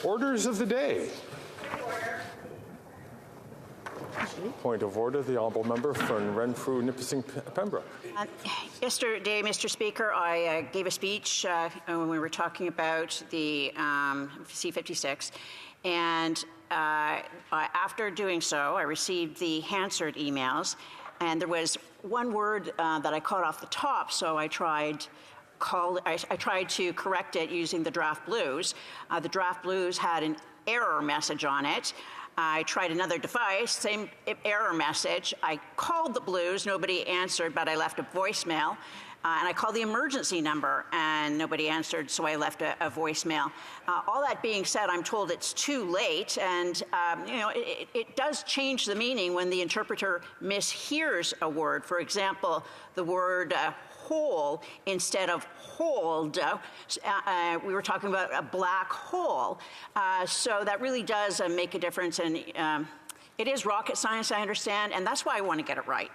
Orders of the day. Point of order, the Honourable Member for Renfrew, Nipissing, Pembroke. Yesterday, Mr. Speaker, I gave a speech when we were talking about the C-56, and after doing so, I received the Hansard emails, and there was one word that I caught off the top, so I tried to correct it using the Draft Blues. The Draft Blues had an error message on it. I tried another device, same error message. I called the Blues, nobody answered, but I left a voicemail. And I called the emergency number, and nobody answered, so I left a voicemail. All that being said, I'm told it's too late, and it does change the meaning when the interpreter mishears a word. For example, the word hole instead of hold. We were talking about a black hole. So that really does make a difference, and it is rocket science, I understand, and that's why I want to get it right.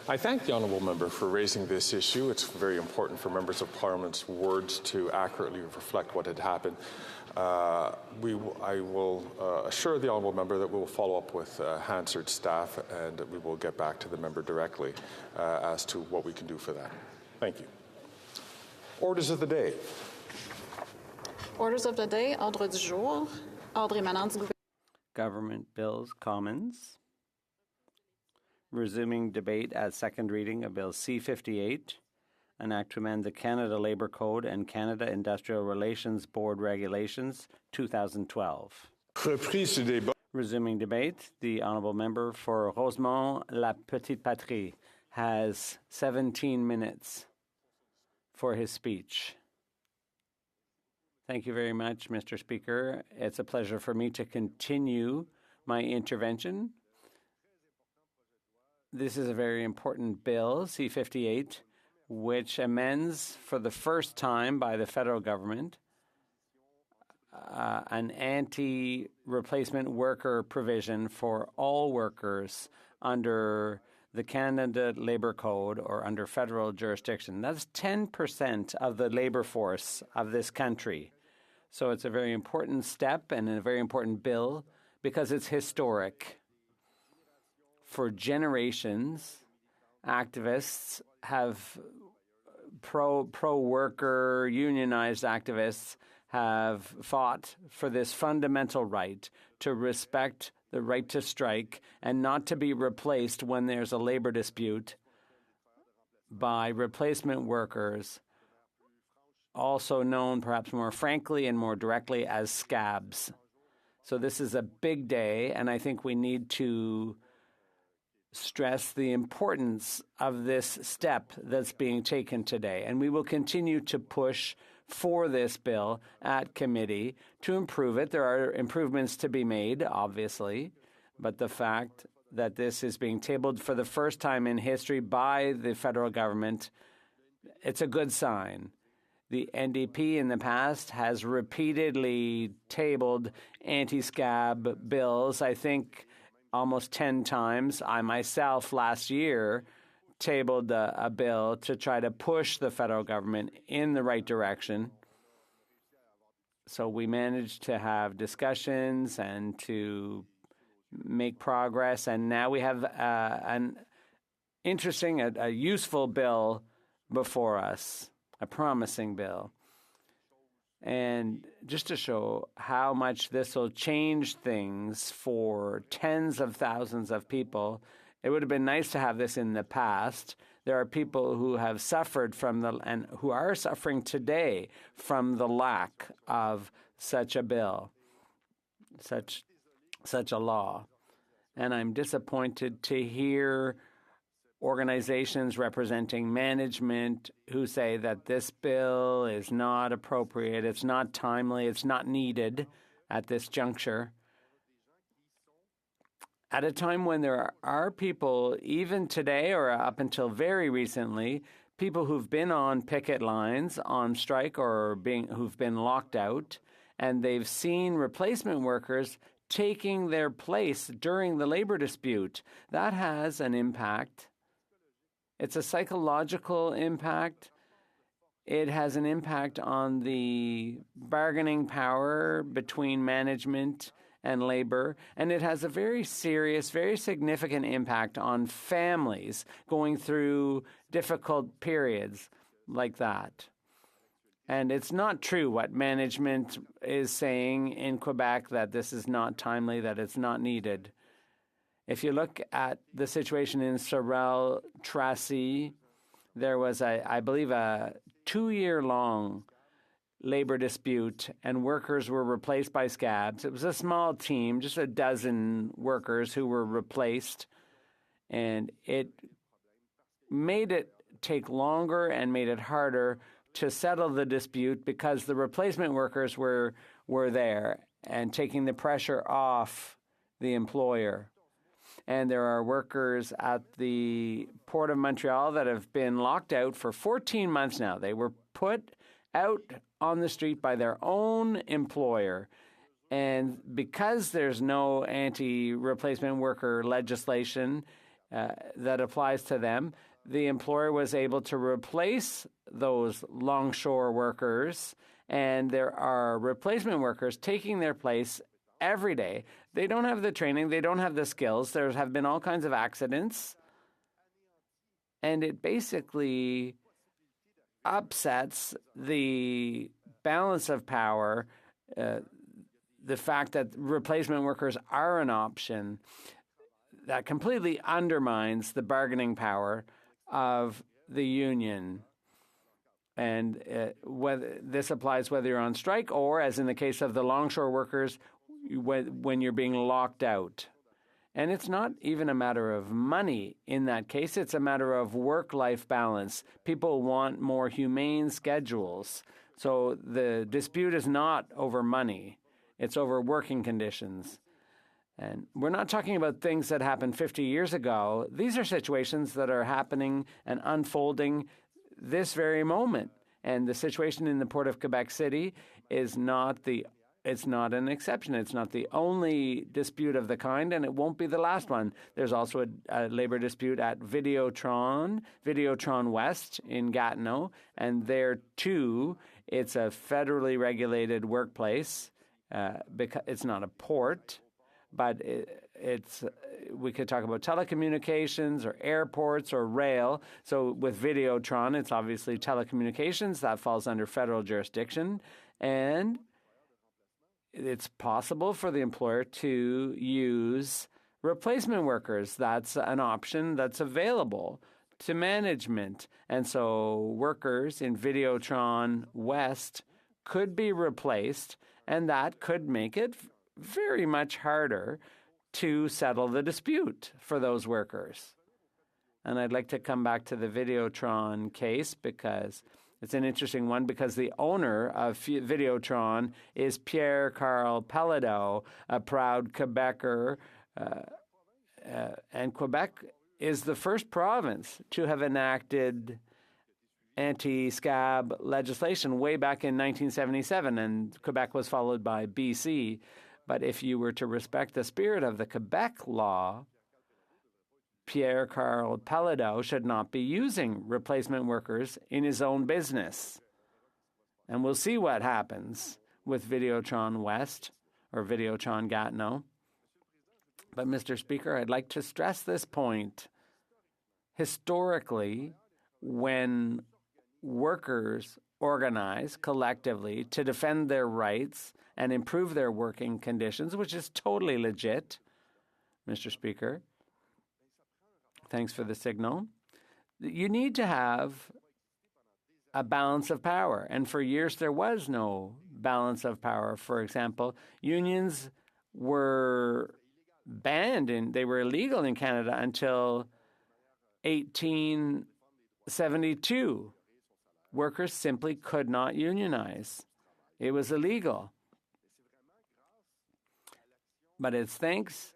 I thank the Honourable Member for raising this issue. It's very important for Members of Parliament's words to accurately reflect what had happened. I will assure the Honourable Member that we will follow up with Hansard staff, and we will get back to the member directly as to what we can do for that. Thank you. Orders of the day. Orders of the day, ordre du jour, ordre émanant du gouvernement. Government Bills Commons. Resuming debate at second reading of Bill C-58, an act to amend the Canada Labour Code and Canada Industrial Relations Board Regulations, 2012. Resuming debate, the Honourable Member for Rosemont-La Petite Patrie has 17 minutes for his speech. Thank you very much, Mr. Speaker. It's a pleasure for me to continue my intervention. This is a very important bill, C-58, which amends for the first time by the federal government an anti-replacement worker provision for all workers under the Canada Labour Code or under federal jurisdiction. That's 10% of the labor force of this country. So it's a very important step and a very important bill because it's historic. For generations, activists have pro-worker unionized activists have fought for this fundamental right to respect the right to strike and not to be replaced when there's a labor dispute by replacement workers, also known perhaps more frankly and more directly as scabs. So this is a big day, and I think we need to stress the importance of this step that's being taken today. And we will continue to push for this bill at committee to improve it. There are improvements to be made, obviously, but the fact that this is being tabled for the first time in history by the federal government, it's a good sign. The NDP in the past has repeatedly tabled anti-scab bills. I think almost 10 times. I myself last year tabled a bill to try to push the federal government in the right direction. So we managed to have discussions and to make progress. And now we have an interesting, a useful bill before us, a promising bill. And just to show how much this will change things for tens of thousands of people, it would have been nice to have this in the past. There are people who have suffered from and who are suffering today from the lack of such a bill, such a law. And I'm disappointed to hear organizations representing management who say that this bill is not appropriate, it's not timely, it's not needed at this juncture. At a time when there are people, even today or up until very recently, people who've been on picket lines on strike or who've been locked out, and they've seen replacement workers taking their place during the labor dispute. That has an impact. It's a psychological impact. It has an impact on the bargaining power between management and labor, and it has a very serious, very significant impact on families going through difficult periods like that. And it's not true what management is saying in Quebec, that this is not timely, that it's not needed. If you look at the situation in Sorel-Tracy, there was, I believe, a 2-year-long labor dispute, and workers were replaced by scabs. It was a small team, just a dozen workers who were replaced, and it made it take longer and made it harder to settle the dispute because the replacement workers were there and taking the pressure off the employer. And there are workers at the Port of Montreal that have been locked out for 14 months now. They were put out on the street by their own employer. And because there's no anti-replacement worker legislation that applies to them, the employer was able to replace those longshore workers, and there are replacement workers taking their place every day. They don't have the training, they don't have the skills. There have been all kinds of accidents, and it basically upsets the balance of power, the fact that replacement workers are an option. That completely undermines the bargaining power of the union. And whether this applies whether you're on strike or, as in the case of the longshore workers, when you're being locked out. And it's not even a matter of money in that case. It's a matter of work-life balance. People want more humane schedules. So the dispute is not over money. It's over working conditions. And we're not talking about things that happened 50 years ago. These are situations that are happening and unfolding this very moment. And the situation in the Port of Quebec City is it's not an exception. It's not the only dispute of the kind, and it won't be the last one. There's also a labor dispute at Videotron West in Gatineau, and there too, it's a federally regulated workplace because it's not a port. But we could talk about telecommunications or airports or rail. So with Videotron, it's obviously telecommunications. That falls under federal jurisdiction. And it's possible for the employer to use replacement workers. That's an option that's available to management. And so workers in Videotron West could be replaced, and that could make it very much harder to settle the dispute for those workers. And I'd like to come back to the Videotron case because it's an interesting one, because the owner of Videotron is Pierre-Carl Pellado, a proud Quebecer, and Quebec is the first province to have enacted anti-scab legislation way back in 1977, and Quebec was followed by BC. But if you were to respect the spirit of the Quebec law, Pierre-Carl Pellado should not be using replacement workers in his own business. And we'll see what happens with Videotron West or Videotron Gatineau. But, Mr. Speaker, I'd like to stress this point. Historically, when workers organize collectively to defend their rights and improve their working conditions, which is totally legit, Mr. Speaker. Thanks for the signal. You need to have a balance of power. And for years, there was no balance of power. For example, unions were banned and they were illegal in Canada until 1872. Workers simply could not unionize. It was illegal. But it's thanks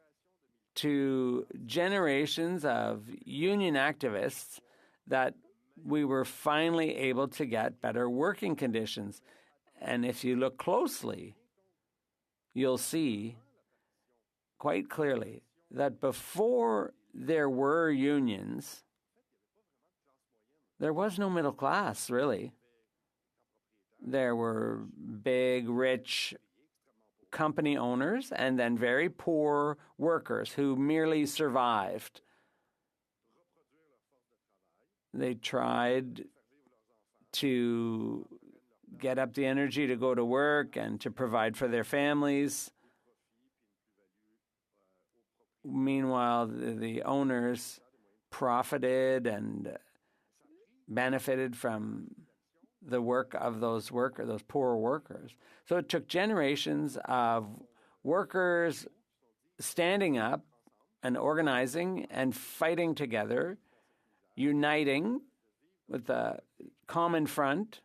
to generations of union activists that we were finally able to get better working conditions. And if you look closely, you'll see quite clearly that before there were unions, there was no middle class, really. There were big, rich company owners and then very poor workers who merely survived. They tried to get up the energy to go to work and to provide for their families. Meanwhile, the owners profited and benefited from the work of those poor workers. So it took generations of workers standing up and organizing and fighting together, uniting with a common front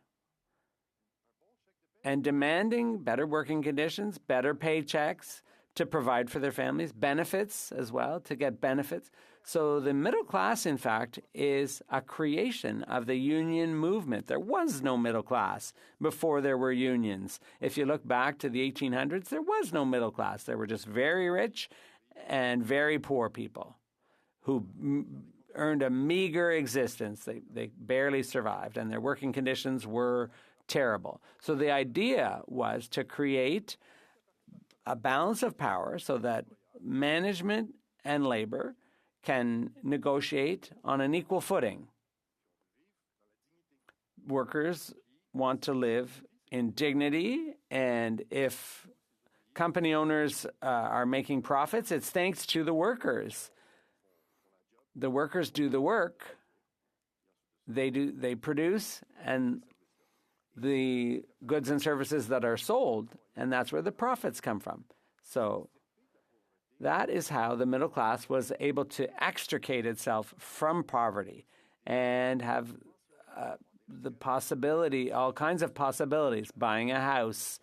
and demanding better working conditions, better paychecks to provide for their families, benefits as well, to get benefits. So the middle class, in fact, is a creation of the union movement. There was no middle class before there were unions. If you look back to the 1800s, there was no middle class. There were just very rich and very poor people who earned a meager existence. They barely survived, and their working conditions were terrible. So the idea was to create a balance of power so that management and labor can negotiate on an equal footing. Workers want to live in dignity, and if company owners are making profits, it's thanks to the workers. The workers do the work, they produce, and the goods and services that are sold, and that's where the profits come from. So that is how the middle class was able to extricate itself from poverty and have the possibility, all kinds of possibilities, buying a house,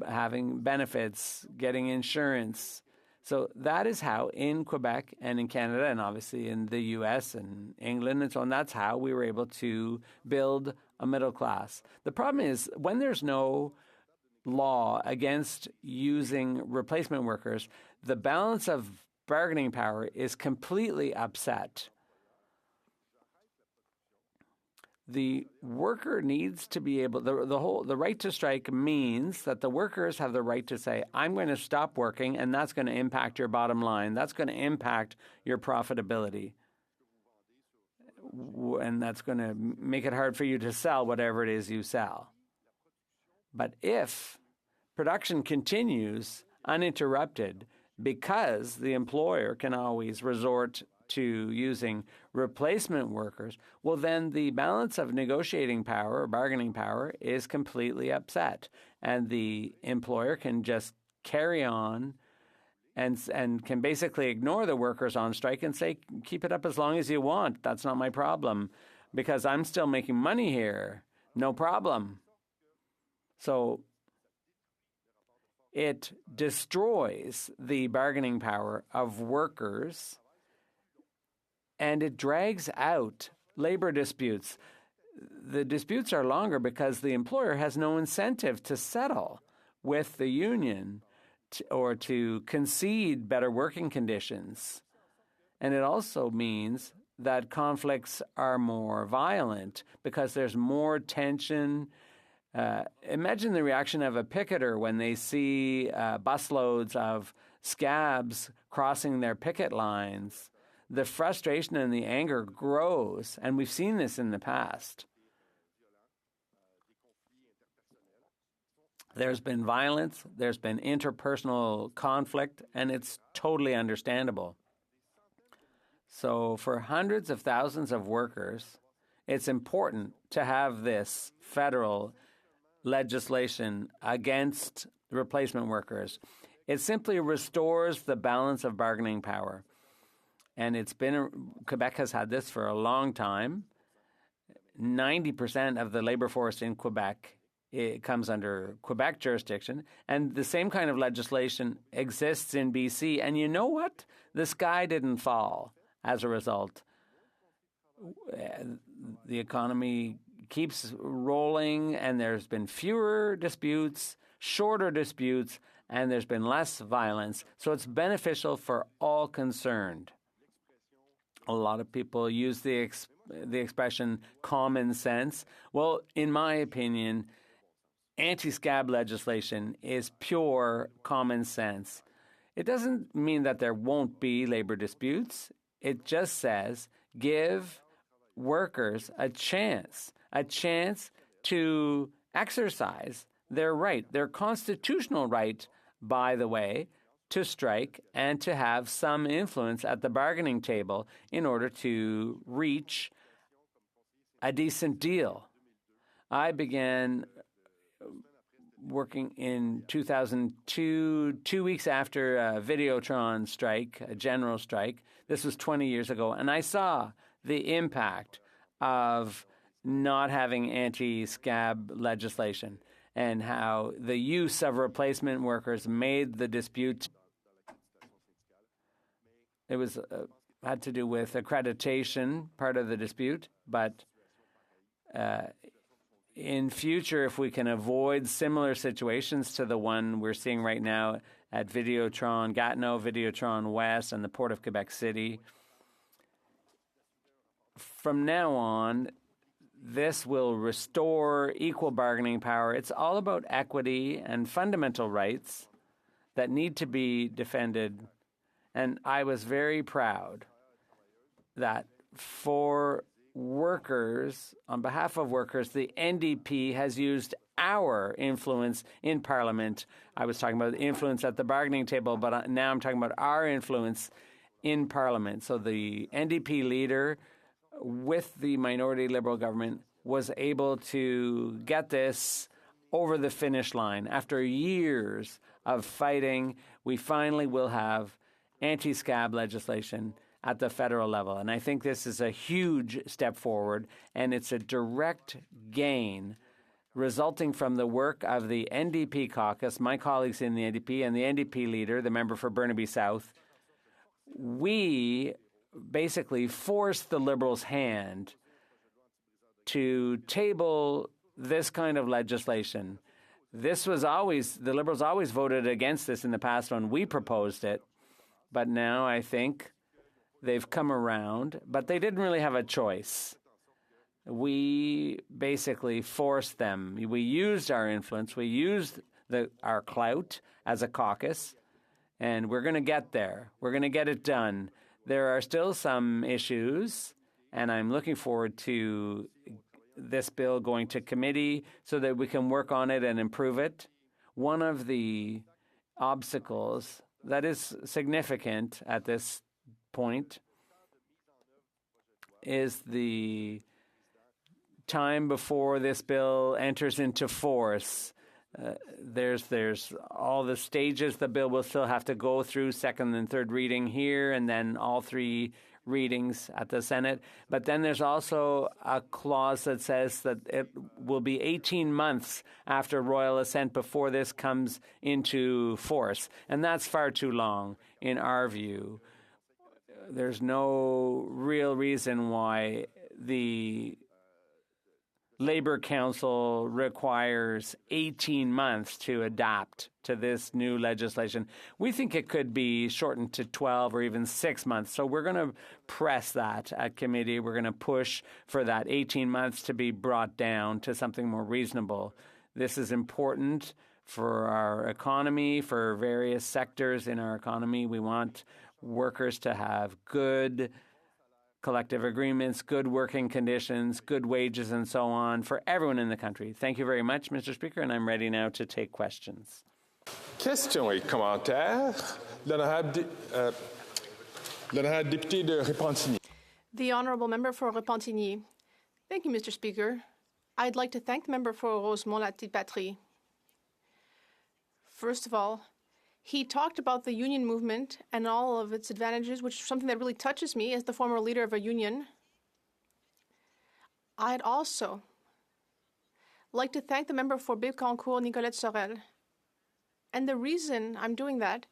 having benefits, getting insurance. So that is how in Quebec and in Canada and obviously in the U.S. and England and so on, that's how we were able to build a middle class. The problem is when there's no law against using replacement workers, the balance of bargaining power is completely upset. The worker needs to be able, the right to strike means that the workers have the right to say, I'm going to stop working, and that's going to impact your bottom line. That's going to impact your profitability. And that's going to make it hard for you to sell whatever it is you sell. But if production continues uninterrupted because the employer can always resort to using replacement workers, well, then the balance of negotiating power or bargaining power is completely upset. And the employer can just carry on and can basically ignore the workers on strike and say, keep it up as long as you want. That's not my problem because I'm still making money here. No problem. So it destroys the bargaining power of workers, and it drags out labor disputes. The disputes are longer because the employer has no incentive to settle with the union or to concede better working conditions. And it also means that conflicts are more violent because there's more tension. Imagine the reaction of a picketer when they see busloads of scabs crossing their picket lines. The frustration and the anger grows, and we've seen this in the past. There's been violence, there's been interpersonal conflict, and it's totally understandable. So for hundreds of thousands of workers, it's important to have this federal legislation against replacement workers. It simply restores the balance of bargaining power. And Quebec has had this for a long time. 90% of the labor force in Quebec, it comes under Quebec jurisdiction. And the same kind of legislation exists in BC. And you know what? The sky didn't fall as a result. the economy keeps rolling, and there's been fewer disputes, shorter disputes, and there's been less violence. So it's beneficial for all concerned. A lot of people use the expression common sense. Well, in my opinion, anti-scab legislation is pure common sense. It doesn't mean that there won't be labor disputes. It just says give workers a chance to exercise their right, their constitutional right, by the way, to strike and to have some influence at the bargaining table in order to reach a decent deal. I began working in 2002, 2 weeks after a Videotron strike, a general strike. This was 20 years ago, and I saw the impact of not having anti-scab legislation and how the use of replacement workers made the dispute. It was had to do with accreditation, part of the dispute, but in future, if we can avoid similar situations to the one we're seeing right now at Videotron Gatineau, Videotron West, and the Port of Quebec City, from now on, this will restore equal bargaining power. It's all about equity and fundamental rights that need to be defended. And I was very proud that for workers, on behalf of workers, the NDP has used our influence in Parliament. I was talking about influence at the bargaining table, but now I'm talking about our influence in Parliament. So the NDP leader, with the minority Liberal government, was able to get this over the finish line. After years of fighting, we finally will have anti-scab legislation at the federal level. And I think this is a huge step forward, and it's a direct gain resulting from the work of the NDP caucus, my colleagues in the NDP, and the NDP leader, the member for Burnaby South. We basically forced the Liberals' hand to table this kind of legislation. This was always, the Liberals always voted against this in the past when we proposed it, but now I think they've come around, but they didn't really have a choice. We basically forced them. We used our influence. We used our clout as a caucus, and we're going to get there. We're going to get it done. There are still some issues, and I'm looking forward to this bill going to committee so that we can work on it and improve it. One of the obstacles that is significant at this point is the time before this bill enters into force. There's all the stages the bill will still have to go through, second and third reading here, and then all three readings at the Senate. But then there's also a clause that says that it will be 18 months after royal assent before this comes into force. And that's far too long, in our view. There's no real reason why the Labor Council requires 18 months to adapt to this new legislation. We think it could be shortened to 12 or even 6 months. So we're going to press that at committee. We're going to push for that 18 months to be brought down to something more reasonable. This is important for our economy, for various sectors in our economy. We want workers to have good collective agreements, good working conditions, good wages, and so on for everyone in the country. Thank you very much, Mr. Speaker, and I'm ready now to take questions. Questions et commentaires. L'honorable député de Repentigny. The Honourable Member for Repentigny. Thank you, Mr. Speaker. I'd like to thank the member for Rosemont-la-Petite-Patrie. First of all, he talked about the union movement and all of its advantages, which is something that really touches me as the former leader of a union. I'd also like to thank the member for Bécancour, Nicolette Sorel. And the reason I'm doing that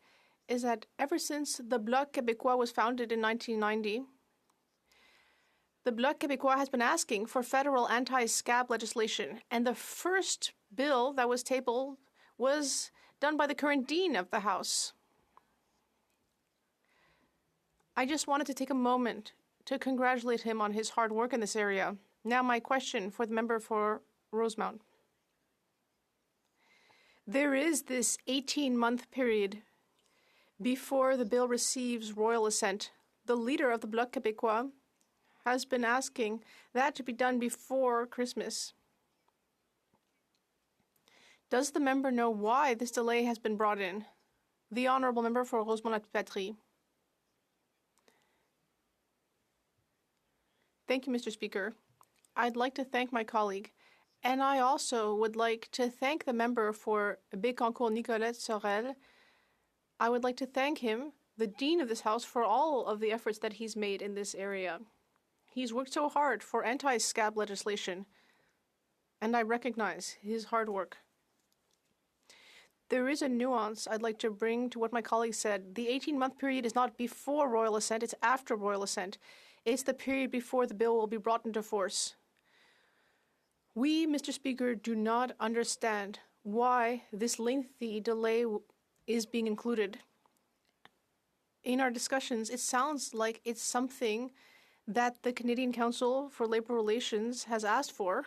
is that ever since the Bloc Québécois was founded in 1990, The Bloc Québécois has been asking for federal anti-scab legislation, and the first bill that was tabled was done by the current Dean of the House. I just wanted to take a moment to congratulate him on his hard work in this area. Now my question for the member for Rosemount. There is this 18-month period before the bill receives royal assent. The leader of the Bloc Québécois has been asking that to be done before Christmas. Does the member know why this delay has been brought in? The honourable member for Rosemont-la-Patrie. Thank you, Mr. Speaker. I'd like to thank my colleague, and I also would like to thank the member for Bécancour Nicolette Sorel. I would like to thank him, the Dean of this House, for all of the efforts that he's made in this area. He's worked so hard for anti-scab legislation, and I recognize his hard work. There is a nuance I'd like to bring to what my colleague said. The 18-month period is not before royal assent, it's after royal assent. It's the period before the bill will be brought into force. We, Mr. Speaker, do not understand why this lengthy delay is being included. In our discussions, it sounds like it's something that the Canadian Council for Labour Relations has asked for,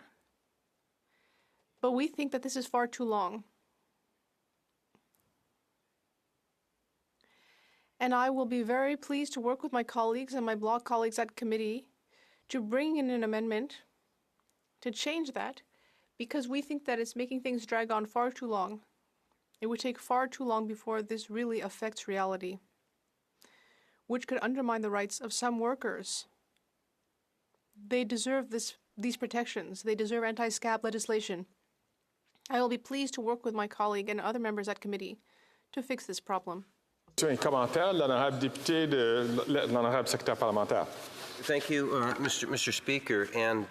but we think that this is far too long. And I will be very pleased to work with my colleagues and my Bloc colleagues at committee to bring in an amendment to change that, because we think that it's making things drag on far too long. It would take far too long before this really affects reality, which could undermine the rights of some workers. They deserve these protections. They deserve anti-scab legislation. I will be pleased to work with my colleague and other members at committee to fix this problem. Un commentaire, l'honorable député de l'honorable secrétaire parlementaire. Thank you, Mr. Speaker. And,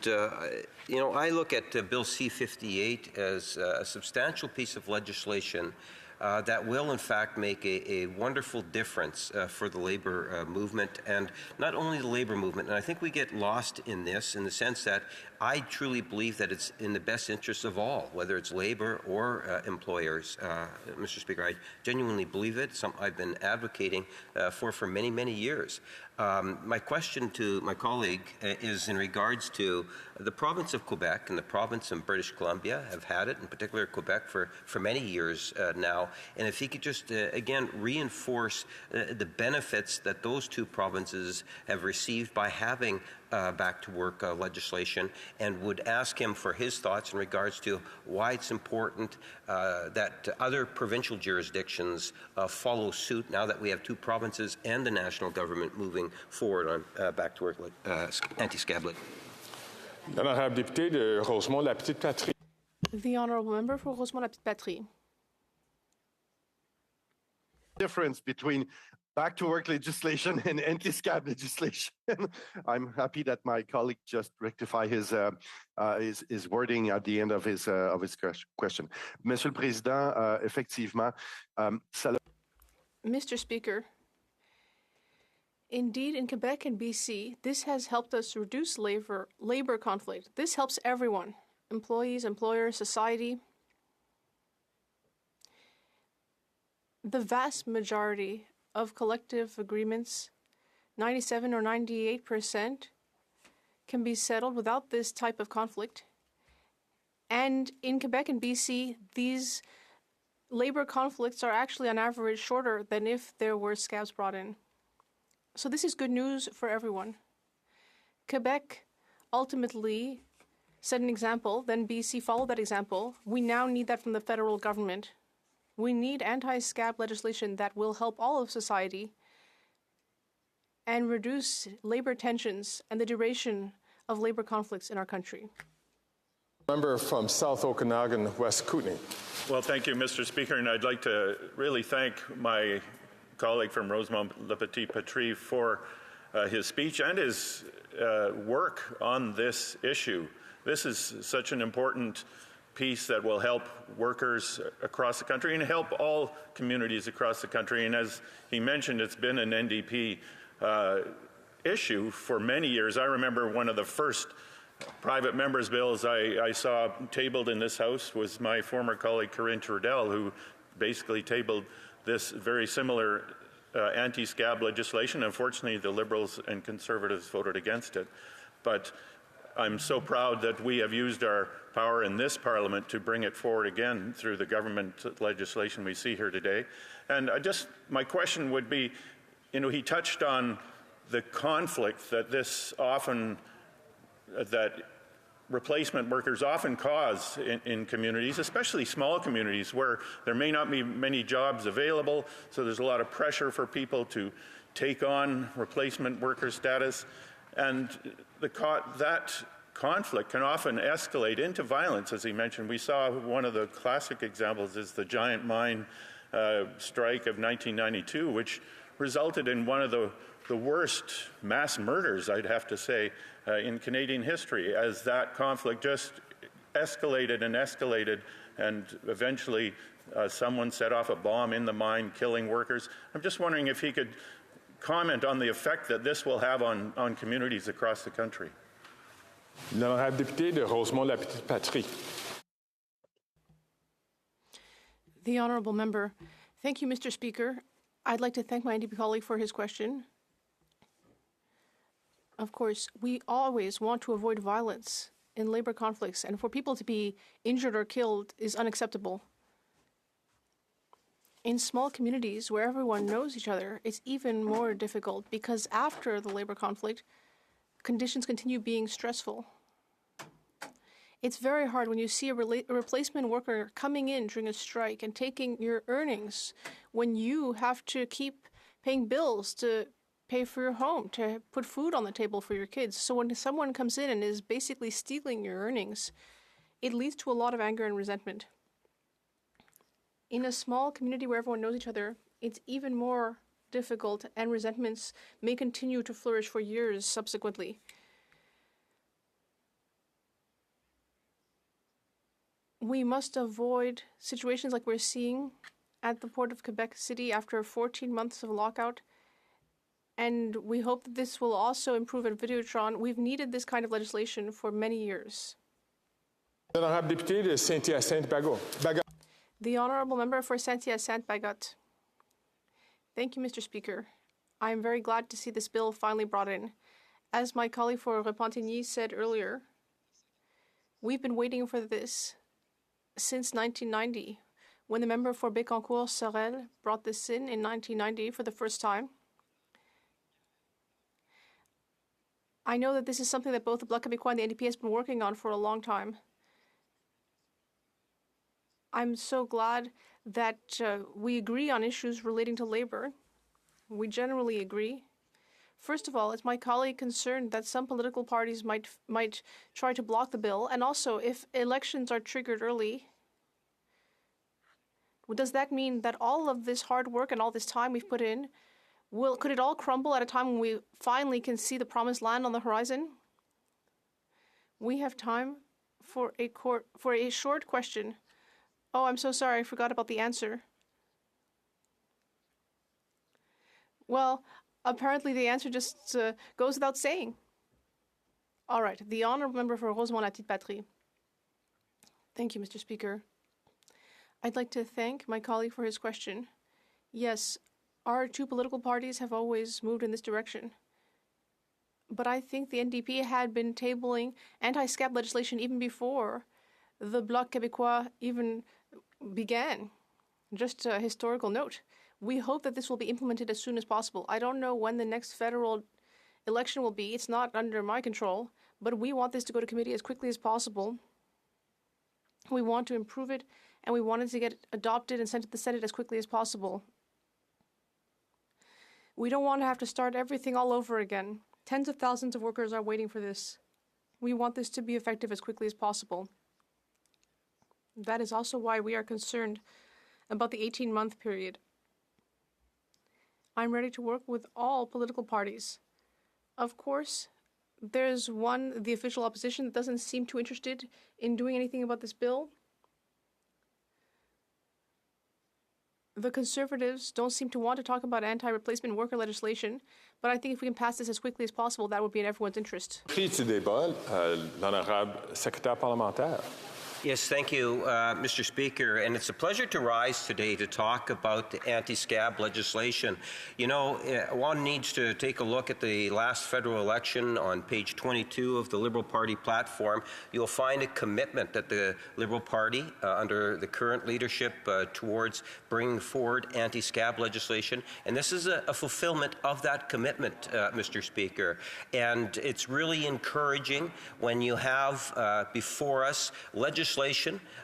you know, I look at Bill C-58 as a substantial piece of legislation that will, in fact, make a wonderful difference for the labor movement, and not only the labor movement. And I think we get lost in this in the sense that I truly believe that it's in the best interest of all, whether it's labor or employers. Mr. Speaker, I genuinely believe it. I've been advocating for many, many years. My question to my colleague is in regards to the province of Quebec and the province of British Columbia have had it, in particular Quebec, for many years now. And if he could just, again, reinforce the benefits that those two provinces have received by having back-to-work legislation, and would ask him for his thoughts in regards to why it's important that other provincial jurisdictions follow suit now that we have two provinces and the national government moving forward on back-to-work anti-scab legislation. L'honorable député de Rosemont-la-Petite-Patrie. The honourable member for Rosemont-la-Petite-Patrie. Difference between back-to-work legislation and anti-scab legislation. I'm happy that my colleague just rectified his wording at the end of his question. Monsieur le Président, effectivement, Mr. Speaker, indeed, in Quebec and BC, this has helped us reduce labor conflict. This helps everyone, employees, employers, society. The vast majority of collective agreements, 97 or 98%, can be settled without this type of conflict. And in Quebec and BC, these labor conflicts are actually on average shorter than if there were scabs brought in. So this is good news for everyone. Quebec ultimately set an example, then BC followed that example. We now need that from the federal government. We need anti-scab legislation that will help all of society and reduce labor tensions and the duration of labor conflicts in our country. Member from South Okanagan, West Kootenay. Well, thank you, Mr. Speaker, and I'd like to really thank my colleague from Rosemont-la-Petite-Patrie for his speech and his work on this issue. This is such an important piece that will help workers across the country and help all communities across the country. And as he mentioned, it's been an NDP issue for many years. I remember one of the first private members' bills I saw tabled in this House was my former colleague Corinne Trudel, who basically tabled this very similar anti-scab legislation. Unfortunately, the Liberals and Conservatives voted against it. But I'm so proud that we have used our power in this Parliament to bring it forward again through the government legislation we see here today. And my question would be, he touched on the conflict that that replacement workers often cause in communities, especially small communities where there may not be many jobs available, so there's a lot of pressure for people to take on replacement worker status. And that conflict can often escalate into violence, as he mentioned. We saw one of the classic examples is the giant mine strike of 1992, which resulted in one of the worst mass murders, I'd have to say, in Canadian history, as that conflict just escalated, and eventually someone set off a bomb in the mine, killing workers. I'm just wondering if he could comment on the effect that this will have on communities across the country. L'honorable député de Rosemont-la-Petite-Patrie. The honourable member. Thank you, Mr. Speaker. I'd like to thank my NDP colleague for his question. Of course, we always want to avoid violence in labor conflicts, and for people to be injured or killed is unacceptable. In small communities where everyone knows each other, it's even more difficult because after the labor conflict, conditions continue being stressful. It's very hard when you see a replacement worker coming in during a strike and taking your earnings when you have to keep paying bills to pay for your home, to put food on the table for your kids. So when someone comes in and is basically stealing your earnings, it leads to a lot of anger and resentment. In a small community where everyone knows each other, it's even more difficult, and resentments may continue to flourish for years subsequently. We must avoid situations like we're seeing at the Port of Quebec City after 14 months of lockout. And we hope that this will also improve at Videotron. We've needed this kind of legislation for many years. L'honorable député de Saint-Hyacinthe-Bagot. The honourable member for Saint-Hyacinthe-Bagot. Thank you, Mr. Speaker. I am very glad to see this bill finally brought in. As my colleague for Repentigny said earlier, we've been waiting for this since 1990, when the member for Bécancour-Sorel brought this in 1990 for the first time. I know that this is something that both the Bloc Québécois and the NDP has been working on for a long time. I'm so glad that we agree on issues relating to labor. We generally agree. First of all, is my colleague concerned that some political parties might try to block the bill? And also, if elections are triggered early, does that mean that all of this hard work and all this time we've put in, could it all crumble at a time when we finally can see the promised land on the horizon? We have time for a short question. Oh, I'm so sorry, I forgot about the answer. Well, apparently the answer just goes without saying. All right, the honourable member for Rosemont-la-Petite-Patrie. Thank you, Mr. Speaker. I'd like to thank my colleague for his question. Yes, our two political parties have always moved in this direction. But I think the NDP had been tabling anti-scab legislation even before the Bloc Québécois even began. Just a historical note. We hope that this will be implemented as soon as possible. I don't know when the next federal election will be. It's not under my control, but we want this to go to committee as quickly as possible. We want to improve it, and we want it to get adopted and sent to the Senate as quickly as possible. We don't want to have to start everything all over again. Tens of thousands of workers are waiting for this. We want this to be effective as quickly as possible. That is also why we are concerned about the 18-month period. I'm ready to work with all political parties. Of course, there's the official opposition, that doesn't seem too interested in doing anything about this bill. the Conservatives don't seem to want to talk about anti-replacement worker legislation, but I think if we can pass this as quickly as possible, that would be in everyone's interest. Prise du débat, l'honorable secrétaire parlementaire. Yes, thank you, Mr. Speaker. And it's a pleasure to rise today to talk about the anti-scab legislation. You know, one needs to take a look at the last federal election on page 22 of the Liberal Party platform. You'll find a commitment that the Liberal Party, under the current leadership, towards bringing forward anti-scab legislation. And this is a fulfillment of that commitment, Mr. Speaker. And it's really encouraging when you have before us legislation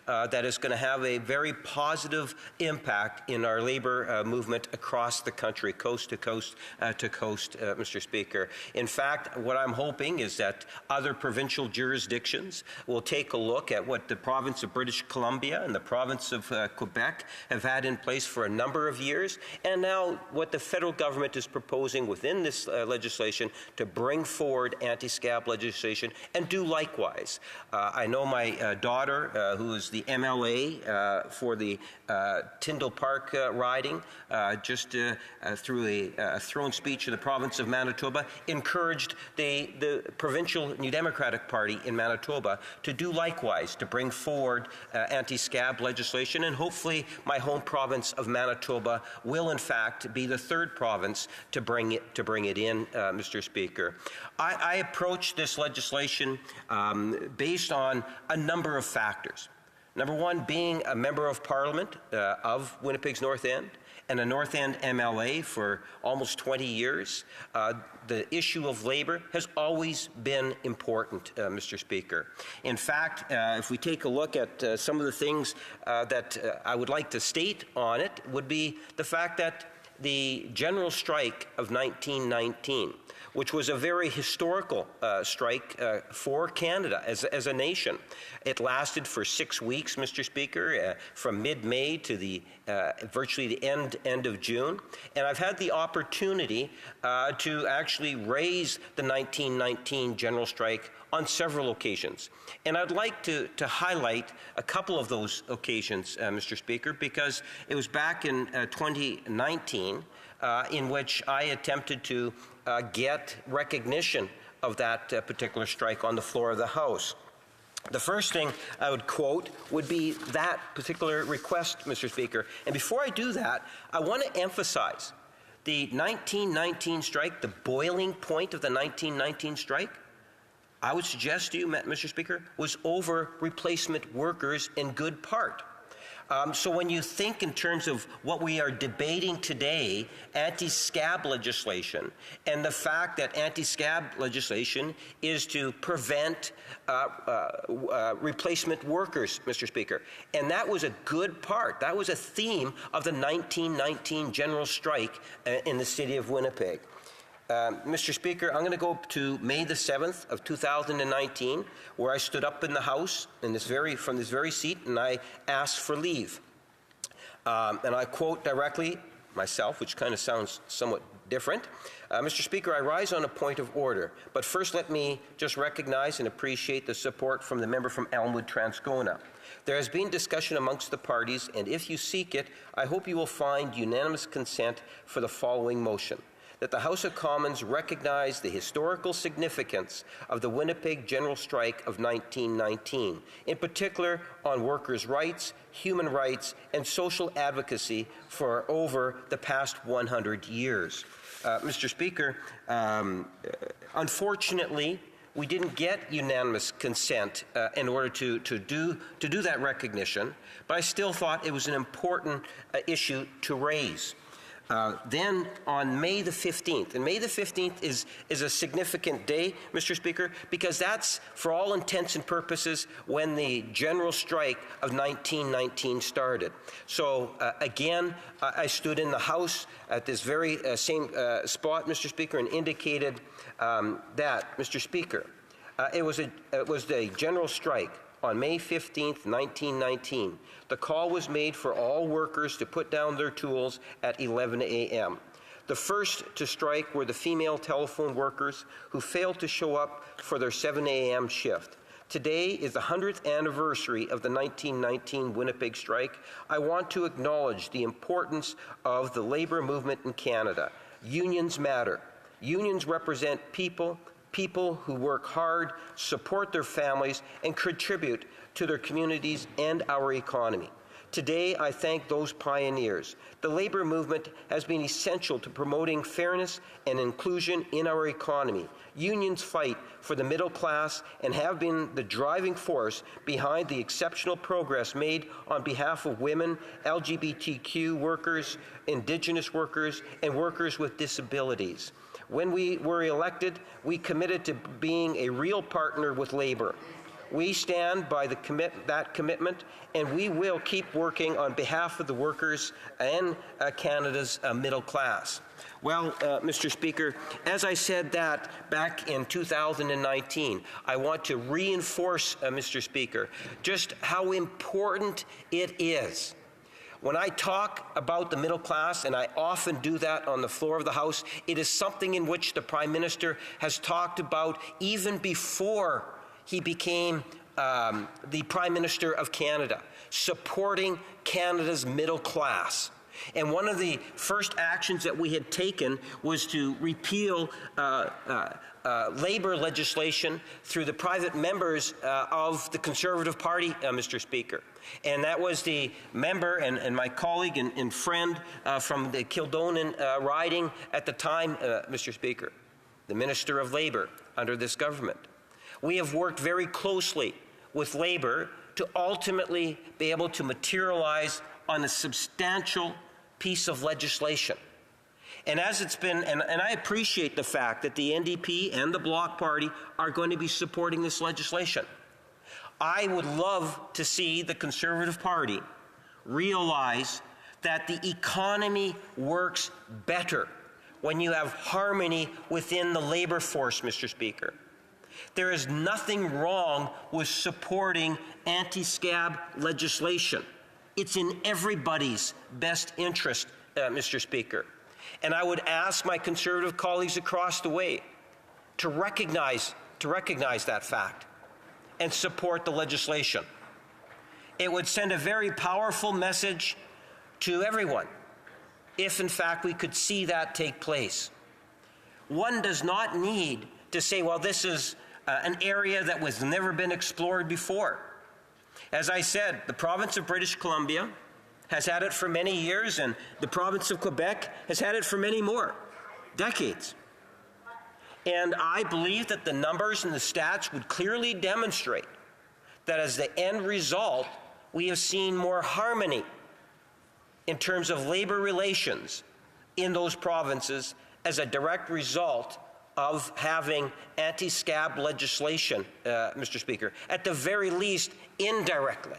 that is going to have a very positive impact in our labor movement across the country, coast to coast, Mr. Speaker. In fact, what I'm hoping is that other provincial jurisdictions will take a look at what the province of British Columbia and the province of Quebec have had in place for a number of years, and now what the federal government is proposing within this legislation to bring forward anti-scab legislation and do likewise. I know my daughter, who is the MLA for the Tyndall Park riding, just through a throne speech in the province of Manitoba, encouraged the provincial New Democratic Party in Manitoba to do likewise, to bring forward anti-scab legislation, and hopefully my home province of Manitoba will in fact be the third province to bring it in, Mr. Speaker. I approach this legislation based on a number of factors. Number one, being a member of Parliament of Winnipeg's North End and a North End MLA for almost 20 years, the issue of labor has always been important, Mr. Speaker. In fact, if we take a look at some of the things that I would like to state on it, would be the fact that the general strike of 1919, which was a very historical strike for Canada as a nation. It lasted for 6 weeks, Mr. Speaker, from mid-May to the virtually the end of June. And I've had the opportunity to actually raise the 1919 general strike on several occasions. And I'd like to highlight a couple of those occasions, Mr. Speaker, because it was back in 2019 in which I attempted to get recognition of that particular strike on the floor of the House. The first thing I would quote would be that particular request, Mr. Speaker. And before I do that, I want to emphasize the 1919 strike, the boiling point of the 1919 strike, I would suggest to you, Mr. Speaker, was over replacement workers in good part. So when you think in terms of what we are debating today, anti-scab legislation, and the fact that anti-scab legislation is to prevent replacement workers, Mr. Speaker, and that was a good part. That was a theme of the 1919 general strike in the city of Winnipeg. Mr. Speaker, I'm going to go to May the 7th of 2019, where I stood up in the House from this very seat, and I asked for leave. And I quote directly myself, which kind of sounds somewhat different. Mr. Speaker, I rise on a point of order, but first let me just recognize and appreciate the support from the member from Elmwood, Transcona. There has been discussion amongst the parties, and if you seek it, I hope you will find unanimous consent for the following motion: that the House of Commons recognize the historical significance of the Winnipeg General Strike of 1919, in particular on workers' rights, human rights, and social advocacy for over the past 100 years. Mr. Speaker, unfortunately, we didn't get unanimous consent in order to do that recognition, but I still thought it was an important issue to raise. Then on May the 15th, and May the 15th is a significant day, Mr. Speaker, because that's, for all intents and purposes, when the general strike of 1919 started. So again, I stood in the House at this very same spot, Mr. Speaker, and indicated that, Mr. Speaker, it was the general strike on May 15th, 1919. The call was made for all workers to put down their tools at 11 a.m. The first to strike were the female telephone workers who failed to show up for their 7 a.m. shift. Today is the 100th anniversary of the 1919 Winnipeg strike. I want to acknowledge the importance of the labor movement in Canada. Unions matter. Unions represent people who work hard, support their families, and contribute to their communities and our economy. Today, I thank those pioneers. The labor movement has been essential to promoting fairness and inclusion in our economy. Unions fight for the middle class and have been the driving force behind the exceptional progress made on behalf of women, LGBTQ workers, Indigenous workers, and workers with disabilities. When we were elected, we committed to being a real partner with labor. We stand by that commitment, and we will keep working on behalf of the workers and Canada's middle class. Well, Mr. Speaker, as I said that back in 2019, I want to reinforce, Mr. Speaker, just how important it is. When I talk about the middle class, and I often do that on the floor of the House, it is something in which the Prime Minister has talked about even before he became the Prime Minister of Canada, supporting Canada's middle class. And one of the first actions that we had taken was to repeal labor legislation through the private members of the Conservative Party, Mr. Speaker. And that was the member and my colleague and friend from the Kildonan riding at the time, Mr. Speaker, the Minister of Labor under this government. We have worked very closely with labor to ultimately be able to materialize on a substantial piece of legislation. And as it's been, and I appreciate the fact that the NDP and the Bloc Party are going to be supporting this legislation. I would love to see the Conservative Party realize that the economy works better when you have harmony within the labor force, Mr. Speaker. There is nothing wrong with supporting anti-scab legislation. It's in everybody's best interest, Mr. Speaker. And I would ask my Conservative colleagues across the way to recognize that fact and support the legislation. It would send a very powerful message to everyone if, in fact, we could see that take place. One does not need to say, well, this is an area that was never been explored before. As I said, the province of British Columbia has had it for many years, and the province of Quebec has had it for many more decades. And I believe that the numbers and the stats would clearly demonstrate that as the end result, we have seen more harmony in terms of labor relations in those provinces as a direct result of having anti-scab legislation, Mr. Speaker, at the very least indirectly.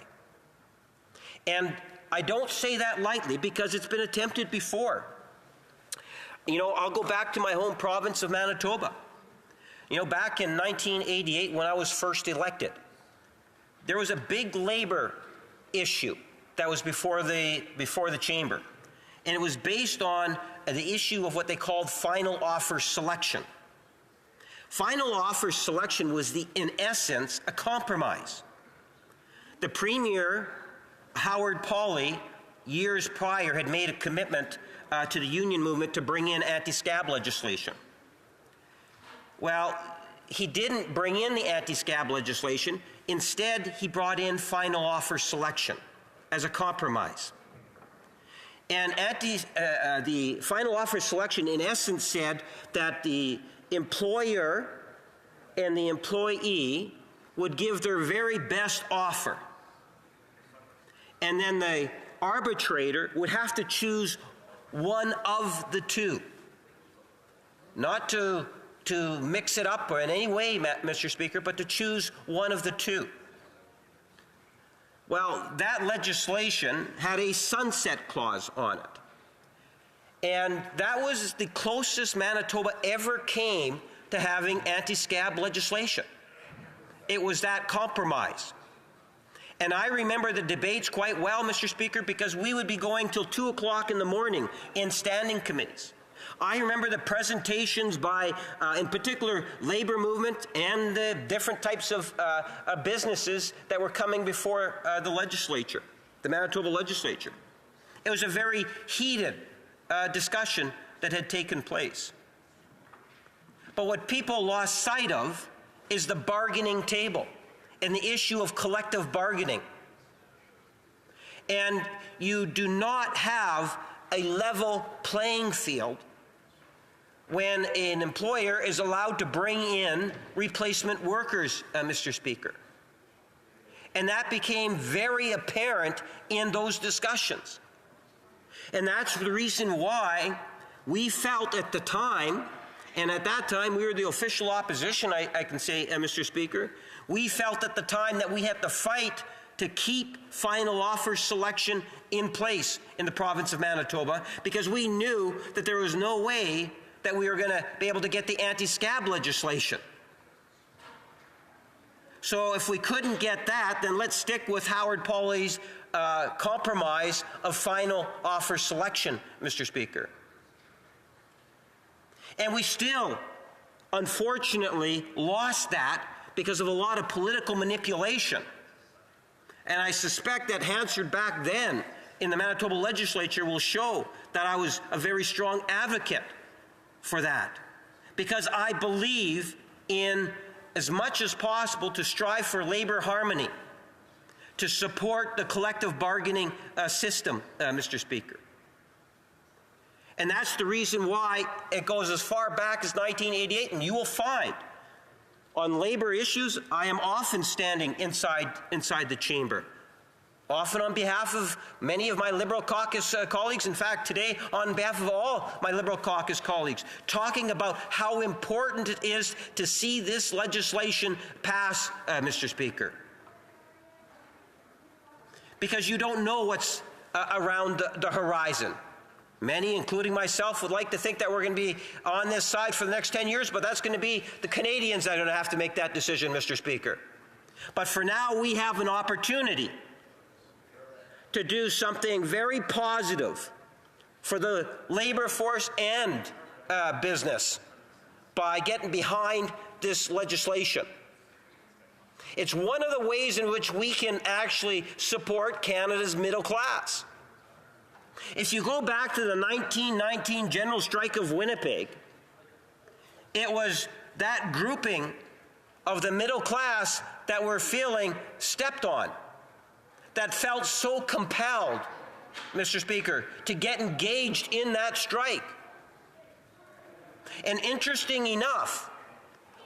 And I don't say that lightly because it's been attempted before. You know, I'll go back to my home province of Manitoba. You know, back in 1988 when I was first elected, there was a big labor issue that was before the chamber. And it was based on the issue of what they called final offer selection. Final offer selection was, in essence, a compromise. The Premier, Howard Pauley, years prior had made a commitment to the union movement to bring in anti-scab legislation. Well, he didn't bring in the anti-scab legislation. Instead, he brought in final offer selection as a compromise. And the final offer selection, in essence, said that the employer and the employee would give their very best offer. And then the arbitrator would have to choose one of the two. Not to mix it up or in any way, Mr. Speaker, but to choose one of the two. Well, that legislation had a sunset clause on it. And that was the closest Manitoba ever came to having anti-scab legislation. It was that compromise. And I remember the debates quite well, Mr. Speaker, because we would be going till 2 o'clock in the morning in standing committees. I remember the presentations by, in particular, labor movement and the different types of businesses that were coming before the legislature, the Manitoba legislature. It was a very heated discussion that had taken place. But what people lost sight of is the bargaining table and the issue of collective bargaining. And you do not have a level playing field when an employer is allowed to bring in replacement workers, Mr. Speaker. And that became very apparent in those discussions. And that's the reason why we felt at the time, and at that time we were the official opposition, I can say, Mr. Speaker, we felt at the time that we had to fight to keep final offer selection in place in the province of Manitoba, because we knew that there was no way that we were going to be able to get the anti-scab legislation. So if we couldn't get that, then let's stick with Howard Pauly's compromise of final offer selection, Mr. Speaker. And we still, unfortunately, lost that because of a lot of political manipulation. And I suspect that Hansard back then in the Manitoba legislature will show that I was a very strong advocate for that, because I believe in, as much as possible, to strive for labor harmony, to support the collective bargaining system, Mr. Speaker. And that's the reason why it goes as far back as 1988, and you will find on labor issues, I am often standing inside the chamber, often on behalf of many of my Liberal caucus colleagues, in fact today on behalf of all my Liberal caucus colleagues, talking about how important it is to see this legislation pass, Mr. Speaker. Because you don't know what's around the horizon. Many, including myself, would like to think that we're going to be on this side for the next 10 years, but that's going to be the Canadians that are going to have to make that decision, Mr. Speaker. But for now, we have an opportunity to do something very positive for the labor force and business by getting behind this legislation. It's one of the ways in which we can actually support Canada's middle class. If you go back to the 1919 General Strike of Winnipeg, it was that grouping of the middle class that were feeling stepped on, that felt so compelled, Mr. Speaker, to get engaged in that strike. And interesting enough,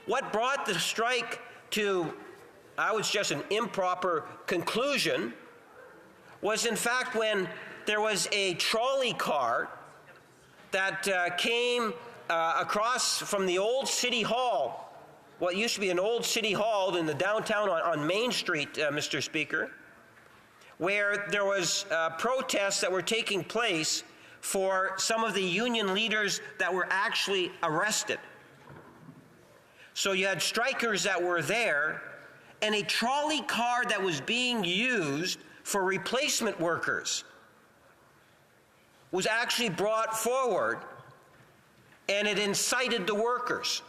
what brought the strike to, I would suggest, an improper conclusion was, in fact, when there was a trolley car that came across from the old City Hall, what used to be an old City Hall in the downtown on Main Street, Mr. Speaker, where there was protests that were taking place for some of the union leaders that were actually arrested. So you had strikers that were there, and a trolley car that was being used for replacement workers was actually brought forward, and it incited the workers.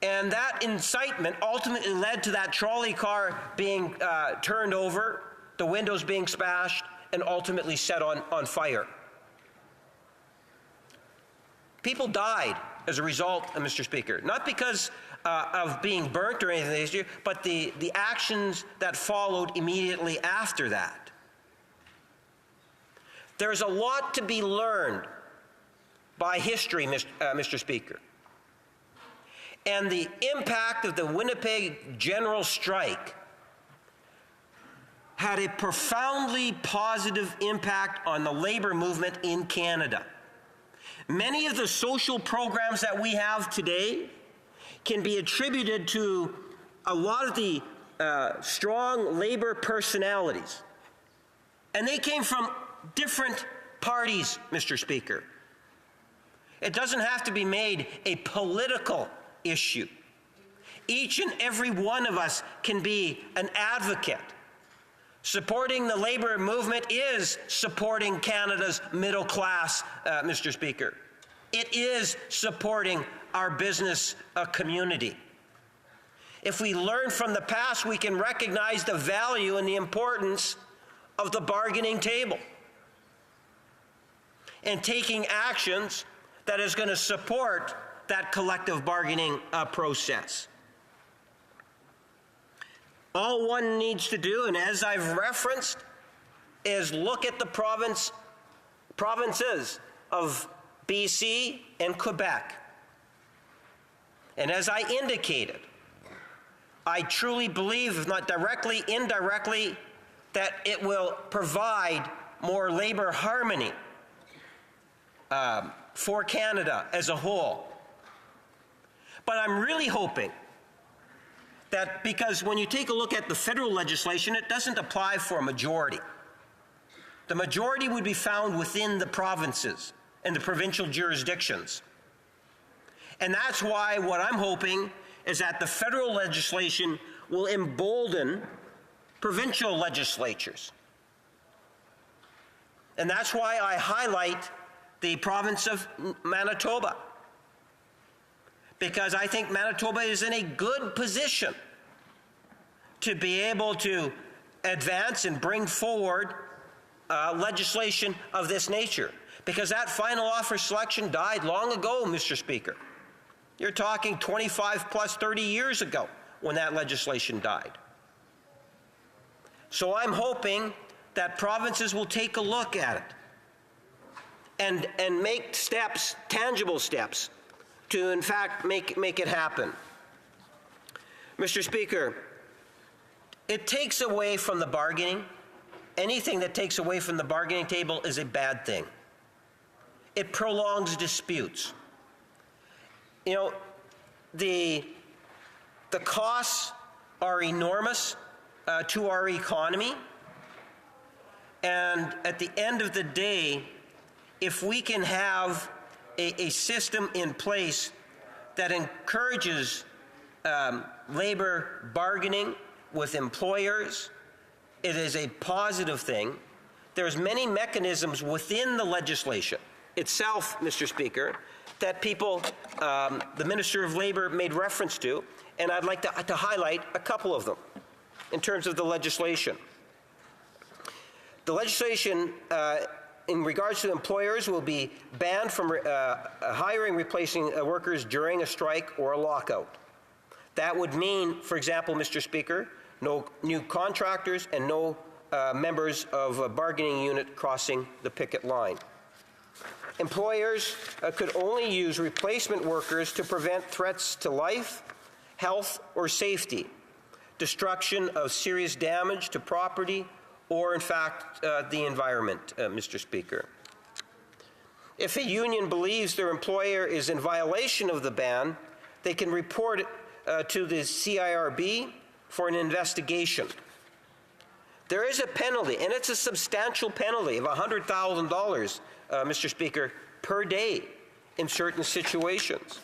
And that incitement ultimately led to that trolley car being turned over, the windows being smashed, and ultimately set on fire. People died as a result, Mr. Speaker, not because of being burnt or anything, but the actions that followed immediately after that. There's a lot to be learned by history, Mr. Speaker. And the impact of the Winnipeg General Strike had a profoundly positive impact on the labor movement in Canada. Many of the social programs that we have today can be attributed to a lot of the strong labor personalities. And they came from different parties, Mr. Speaker. It doesn't have to be made a political issue. Each and every one of us can be an advocate. Supporting the labor movement is supporting Canada's middle class, Mr. Speaker. it is supporting our business community. If we learn from the past, we can recognize the value and the importance of the bargaining table and taking actions that is going to support that collective bargaining process. All one needs to do, and as I've referenced, is look at the provinces of BC and Quebec. And as I indicated, I truly believe, if not directly, indirectly, that it will provide more labor harmony for Canada as a whole. But I'm really hoping that, because when you take a look at the federal legislation, it doesn't apply for a majority. The majority would be found within the provinces and the provincial jurisdictions. And that's why what I'm hoping is that the federal legislation will embolden provincial legislatures. And that's why I highlight the province of Manitoba, because I think Manitoba is in a good position to be able to advance and bring forward legislation of this nature, because that final offer selection died long ago, Mr. Speaker. You're talking 25 plus 30 years ago when that legislation died. So I'm hoping that provinces will take a look at it and make steps, tangible steps, to in fact make it happen. Mr. Speaker, it takes away from the bargaining. Anything that takes away from the bargaining table is a bad thing. It prolongs disputes. You know, the costs are enormous to our economy. And at the end of the day, if we can have a system in place that encourages labor bargaining with employers, it is a positive thing. There's many mechanisms within the legislation itself, Mr. Speaker, that people, the Minister of Labor made reference to, and I'd like to highlight a couple of them in terms of the legislation. The legislation in regards to employers will be banned from hiring, replacing workers during a strike or a lockout. That would mean, for example, Mr. Speaker, no new contractors and no members of a bargaining unit crossing the picket line. Employers could only use replacement workers to prevent threats to life, health, or safety, destruction of serious damage to property, or in fact the environment, Mr. Speaker. If a union believes their employer is in violation of the ban, they can report it to the CIRB for an investigation. There is a penalty, and it's a substantial penalty of $100,000, Mr. Speaker, per day in certain situations.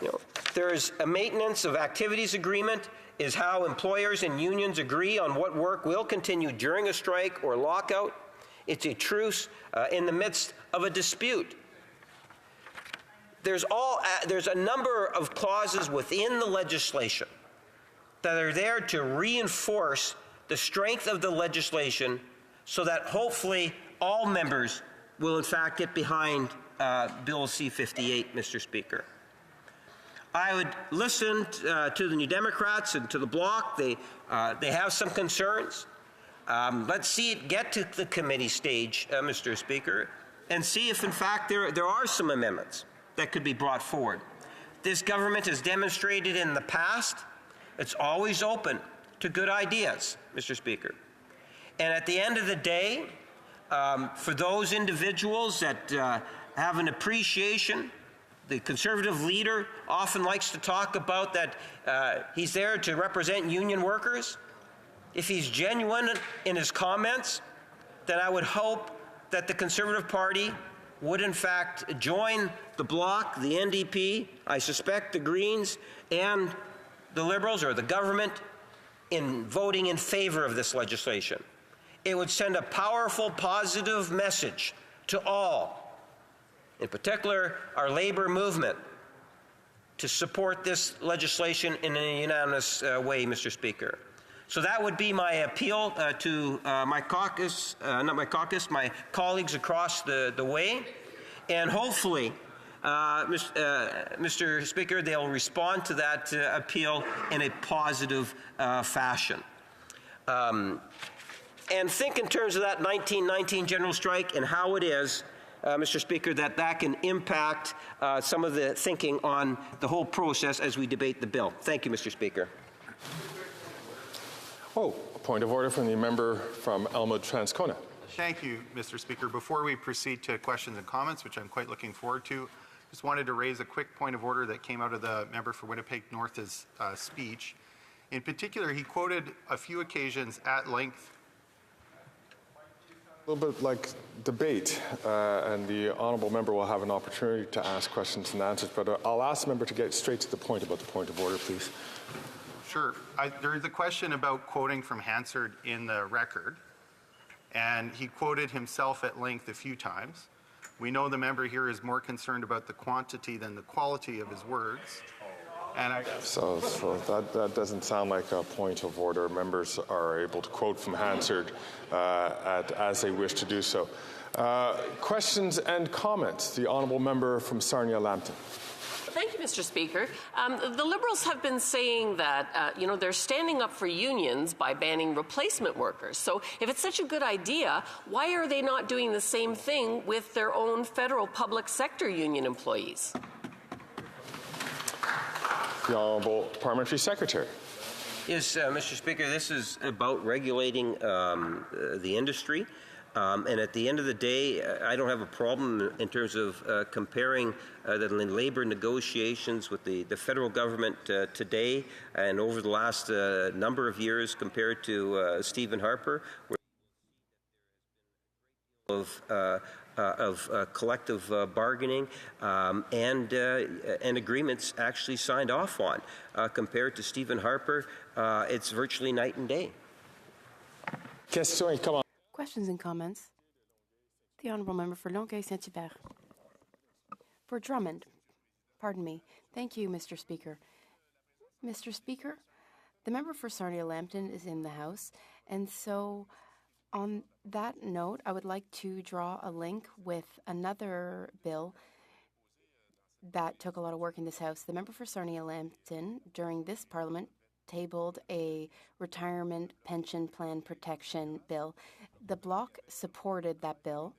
You know, there is a maintenance of activities agreement, is how employers and unions agree on what work will continue during a strike or lockout. It's a truce in the midst of a dispute. There's a number of clauses within the legislation that are there to reinforce the strength of the legislation so that hopefully all members will in fact get behind Bill C-58, Mr. Speaker. I would listen to the New Democrats and to the Bloc. They have some concerns. Let's see it get to the committee stage, Mr. Speaker, and see if in fact there are some amendments that could be brought forward. This government has demonstrated in the past it's always open to good ideas, Mr. Speaker. And at the end of the day, for those individuals that have an appreciation, the Conservative leader often likes to talk about that he's there to represent union workers. If he's genuine in his comments, then I would hope that the Conservative Party would in fact join the Bloc, the NDP, I suspect the Greens, and the Liberals or the government in voting in favor of this legislation. It would send a powerful, positive message to all in particular our labor movement, to support this legislation in a unanimous way, Mr. Speaker. So that would be my appeal to my caucus, my colleagues across the way, and hopefully, Mr. Speaker, they'll respond to that appeal in a positive fashion. And think in terms of that 1919 general strike and how it is, Mr. Speaker, that can impact some of the thinking on the whole process as we debate the bill. Thank you, Mr. Speaker. Oh, a point of order from the member from Elmwood Transcona. Thank you, Mr. Speaker. Before we proceed to questions and comments, which I'm quite looking forward to, just wanted to raise a quick point of order that came out of the member for Winnipeg North's speech. In particular, he quoted a few occasions at length. A little bit like debate, and the honourable member will have an opportunity to ask questions and answers, but I'll ask the member to get straight to the point about the point of order, please. Sure. There is a question about quoting from Hansard in the record, and he quoted himself at length a few times. We know the member here is more concerned about the quantity than the quality of his words. And So that doesn't sound like a point of order. Members are able to quote from Hansard as they wish to do so. Questions and comments. The honourable member from Sarnia-Lambton. Thank you, Mr. Speaker. The Liberals have been saying that, they're standing up for unions by banning replacement workers. So if it's such a good idea, why are they not doing the same thing with their own federal public sector union employees? The Honourable Parliamentary Secretary. Yes, Mr. Speaker, this is about regulating the industry. And at the end of the day, I don't have a problem in terms of comparing the labor negotiations with the federal government today and over the last number of years compared to Stephen Harper, of collective bargaining and agreements actually signed off on. Compared to Stephen Harper, it's virtually night and day. Question, come on. Questions and comments. The Honourable Member for Longueuil-Saint-Hubert. For Drummond. Pardon me. Thank you, Mr. Speaker. Mr. Speaker, the member for Sarnia-Lambton is in the House, and so on that note, I would like to draw a link with another bill that took a lot of work in this House. The member for Sarnia-Lambton, during this Parliament, tabled a retirement pension plan protection bill. The Bloc supported that bill,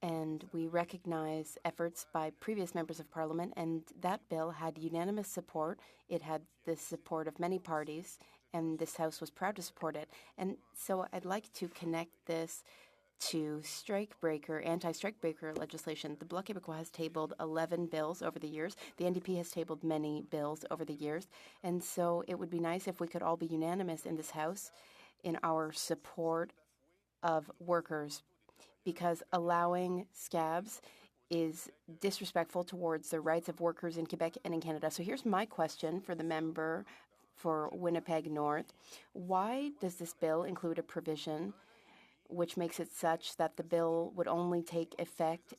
and we recognize efforts by previous members of Parliament, and that bill had unanimous support. It had the support of many parties, and this House was proud to support it. And so I'd like to connect this to anti-strike breaker legislation. The Bloc Québécois has tabled 11 bills over the years. The NDP has tabled many bills over the years. And so it would be nice if we could all be unanimous in this House in our support of workers, because allowing scabs is disrespectful towards the rights of workers in Quebec and in Canada. So here's my question for the member for Winnipeg North. Why does this bill include a provision which makes it such that the bill would only take effect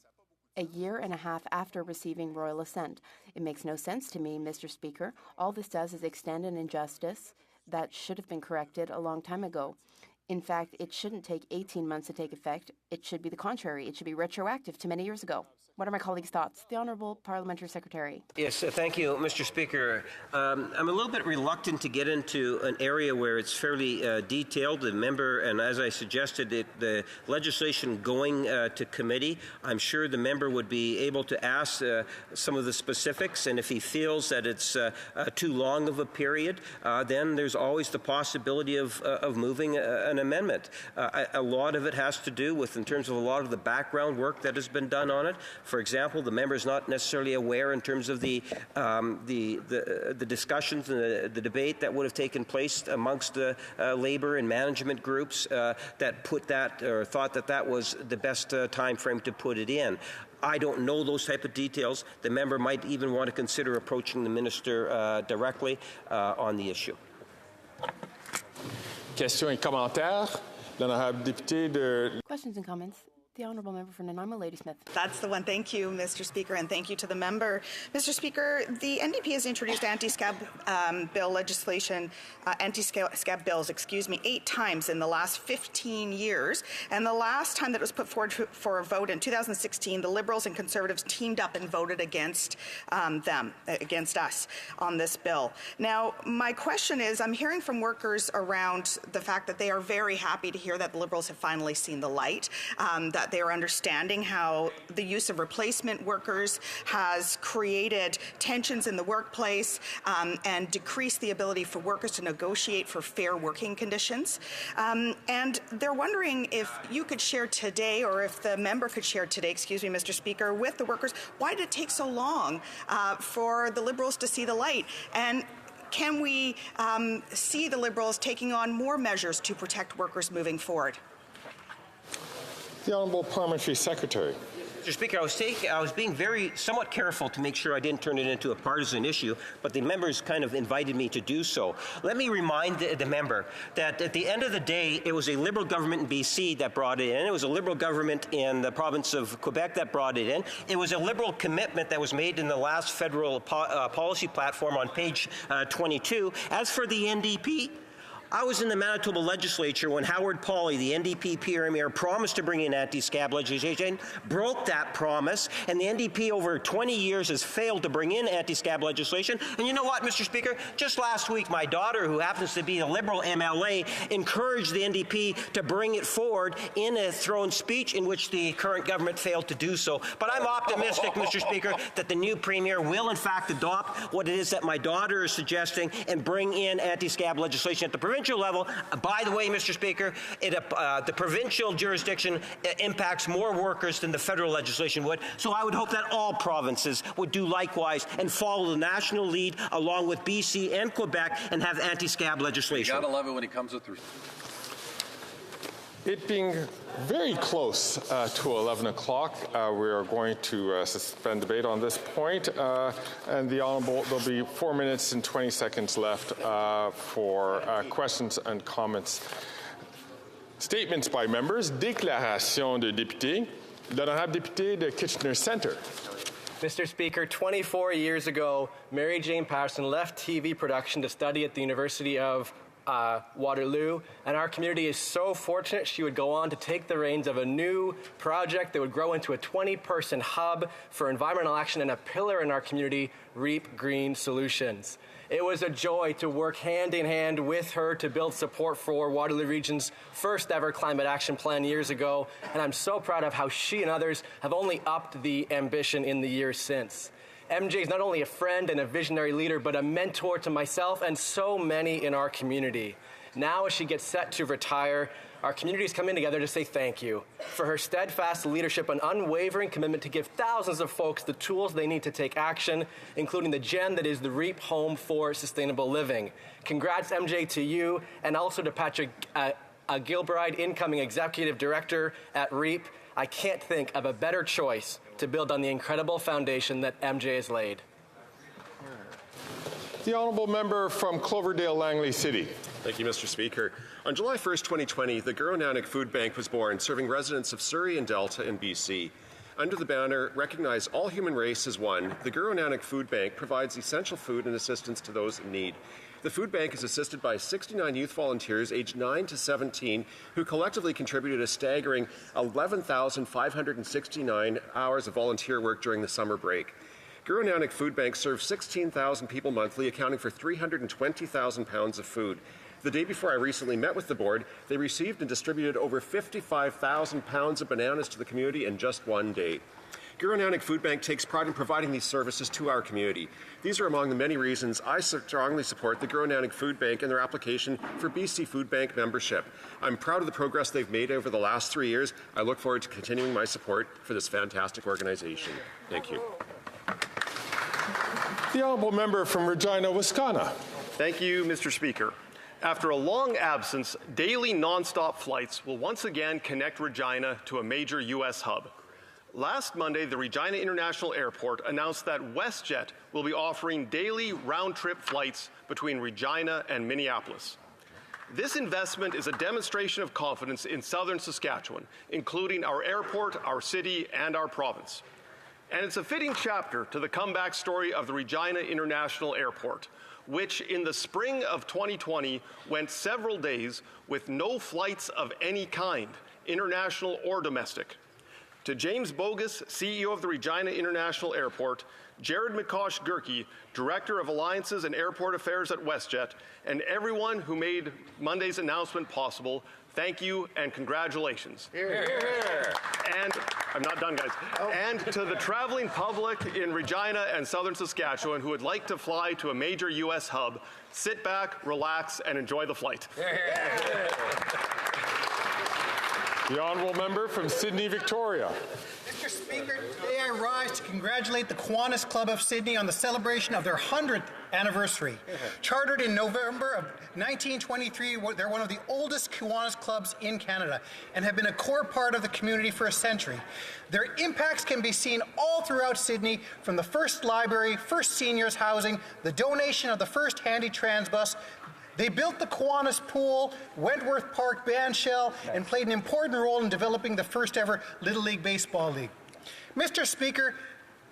a year and a half after receiving royal assent? It makes no sense to me, Mr. Speaker. All this does is extend an injustice that should have been corrected a long time ago. In fact, it shouldn't take 18 months to take effect. It should be the contrary. It should be retroactive to many years ago. What are my colleagues' thoughts? The Honourable Parliamentary Secretary. Yes, thank you, Mr. Speaker. I'm a little bit reluctant to get into an area where it's fairly detailed. The member, and as I suggested, the legislation going to committee, I'm sure the member would be able to ask some of the specifics, and if he feels that it's too long of a period, then there's always the possibility of moving an amendment. A lot of it has to do with, in terms of a lot of the background work that has been done on it. For example, the member is not necessarily aware in terms of the discussions and the debate that would have taken place amongst the labor and management groups that put that or thought that that was the best time frame to put it in. I don't know those type of details. The member might even want to consider approaching the minister directly on the issue. Question et commentaire. L'honorable député de... Questions and comments. The Honourable Member for Nanaimo, Ladysmith. That's the one. Thank you, Mr. Speaker, and thank you to the member. Mr. Speaker, the NDP has introduced anti-scab bill legislation, anti-scab bills, 8 times in the last 15 years. And the last time that it was put forward for a vote in 2016, the Liberals and Conservatives teamed up and voted against against us on this bill. Now, my question is, I'm hearing from workers around the fact that they are very happy to hear that the Liberals have finally seen the light, that they are understanding how the use of replacement workers has created tensions in the workplace and decreased the ability for workers to negotiate for fair working conditions. And they're wondering if you could share today, or if the member could share today, Mr. Speaker, with the workers, why did it take so long for the Liberals to see the light? And can we see the Liberals taking on more measures to protect workers moving forward? The Honourable Parliamentary Secretary. Mr. Speaker, I was being somewhat careful to make sure I didn't turn it into a partisan issue, but the members kind of invited me to do so. Let me remind the member that at the end of the day, it was a Liberal government in BC that brought it in. It was a Liberal government in the province of Quebec that brought it in. It was a Liberal commitment that was made in the last federal policy platform on page 22. As for the NDP, I was in the Manitoba legislature when Howard Pauley, the NDP premier, promised to bring in anti-scab legislation, broke that promise, and the NDP over 20 years has failed to bring in anti-scab legislation. And you know what, Mr. Speaker? Just last week, my daughter, who happens to be a Liberal MLA, encouraged the NDP to bring it forward in a thrown speech in which the current government failed to do so. But I'm optimistic, Mr. Speaker, that the new premier will in fact adopt what it is that my daughter is suggesting and bring in anti-scab legislation at the provincial level. By the way, Mr. Speaker, the provincial jurisdiction impacts more workers than the federal legislation would, so I would hope that all provinces would do likewise and follow the national lead along with BC and Quebec and have anti-scab legislation. You gotta love it when he comes with. It being very close to 11 o'clock, we are going to suspend debate on this point, and there'll be 4 minutes and 20 seconds left for questions and comments. Statements by members. Déclaration de député. L'honorable député de Kitchener Centre. Mr. Speaker, 24 years ago, Mary Jane Patterson left TV production to study at the University of Waterloo, and our community is so fortunate she would go on to take the reins of a new project that would grow into a 20-person hub for environmental action and a pillar in our community, REAP Green Solutions. It was a joy to work hand in hand with her to build support for Waterloo Region's first ever climate action plan years ago, and I'm so proud of how she and others have only upped the ambition in the years since. MJ is not only a friend and a visionary leader, but a mentor to myself and so many in our community. Now, as she gets set to retire, our community is coming together to say thank you for her steadfast leadership and unwavering commitment to give thousands of folks the tools they need to take action, including the gem that is the REAP Home for Sustainable Living. Congrats, MJ, to you, and also to Patrick Gilbride, incoming Executive Director at REAP. I can't think of a better choice to build on the incredible foundation that MJ has laid. The Honourable Member from Cloverdale Langley City. Thank you, Mr. Speaker. On July 1st, 2020, the Guro Nanak Food Bank was born, serving residents of Surrey and Delta in BC. Under the banner, Recognize All Human Race as One, the Guro Nanak Food Bank provides essential food and assistance to those in need. The food bank is assisted by 69 youth volunteers aged 9 to 17 who collectively contributed a staggering 11,569 hours of volunteer work during the summer break. Guro Nanak Food Bank serves 16,000 people monthly, accounting for 320,000 pounds of food. The day before I recently met with the board, they received and distributed over 55,000 pounds of bananas to the community in just one day. Guro Nanak Food Bank takes pride in providing these services to our community. These are among the many reasons I strongly support the Guro Nanak Food Bank and their application for BC Food Bank membership. I'm proud of the progress they've made over the last 3 years. I look forward to continuing my support for this fantastic organization. Thank you. The Honourable Member from Regina, Wascana. Thank you, Mr. Speaker. After a long absence, daily nonstop flights will once again connect Regina to a major U.S. hub. Last Monday, the Regina International Airport announced that WestJet will be offering daily round-trip flights between Regina and Minneapolis. This investment is a demonstration of confidence in southern Saskatchewan, including our airport, our city, and our province. And it's a fitting chapter to the comeback story of the Regina International Airport, which in the spring of 2020 went several days with no flights of any kind, international or domestic. To James Bogus, CEO of the Regina International Airport, Jared McCosh-Gerke, Director of Alliances and Airport Affairs at WestJet, and everyone who made Monday's announcement possible, thank you and congratulations. Hear, hear. And I'm not done, guys. And to the traveling public in Regina and southern Saskatchewan who would like to fly to a major U.S. hub, sit back, relax, and enjoy the flight. The honourable member from Sydney, Victoria. Mr. Speaker, today I rise to congratulate the Kiwanis Club of Sydney on the celebration of their 100th anniversary. Chartered in November of 1923, they're one of the oldest Kiwanis clubs in Canada and have been a core part of the community for a century. Their impacts can be seen all throughout Sydney, from the first library, first seniors housing, the donation of the first handy trans bus. They built the Kiwanis Pool, Wentworth Park band shell, and played an important role in developing the first ever Little League Baseball League. Mr. Speaker,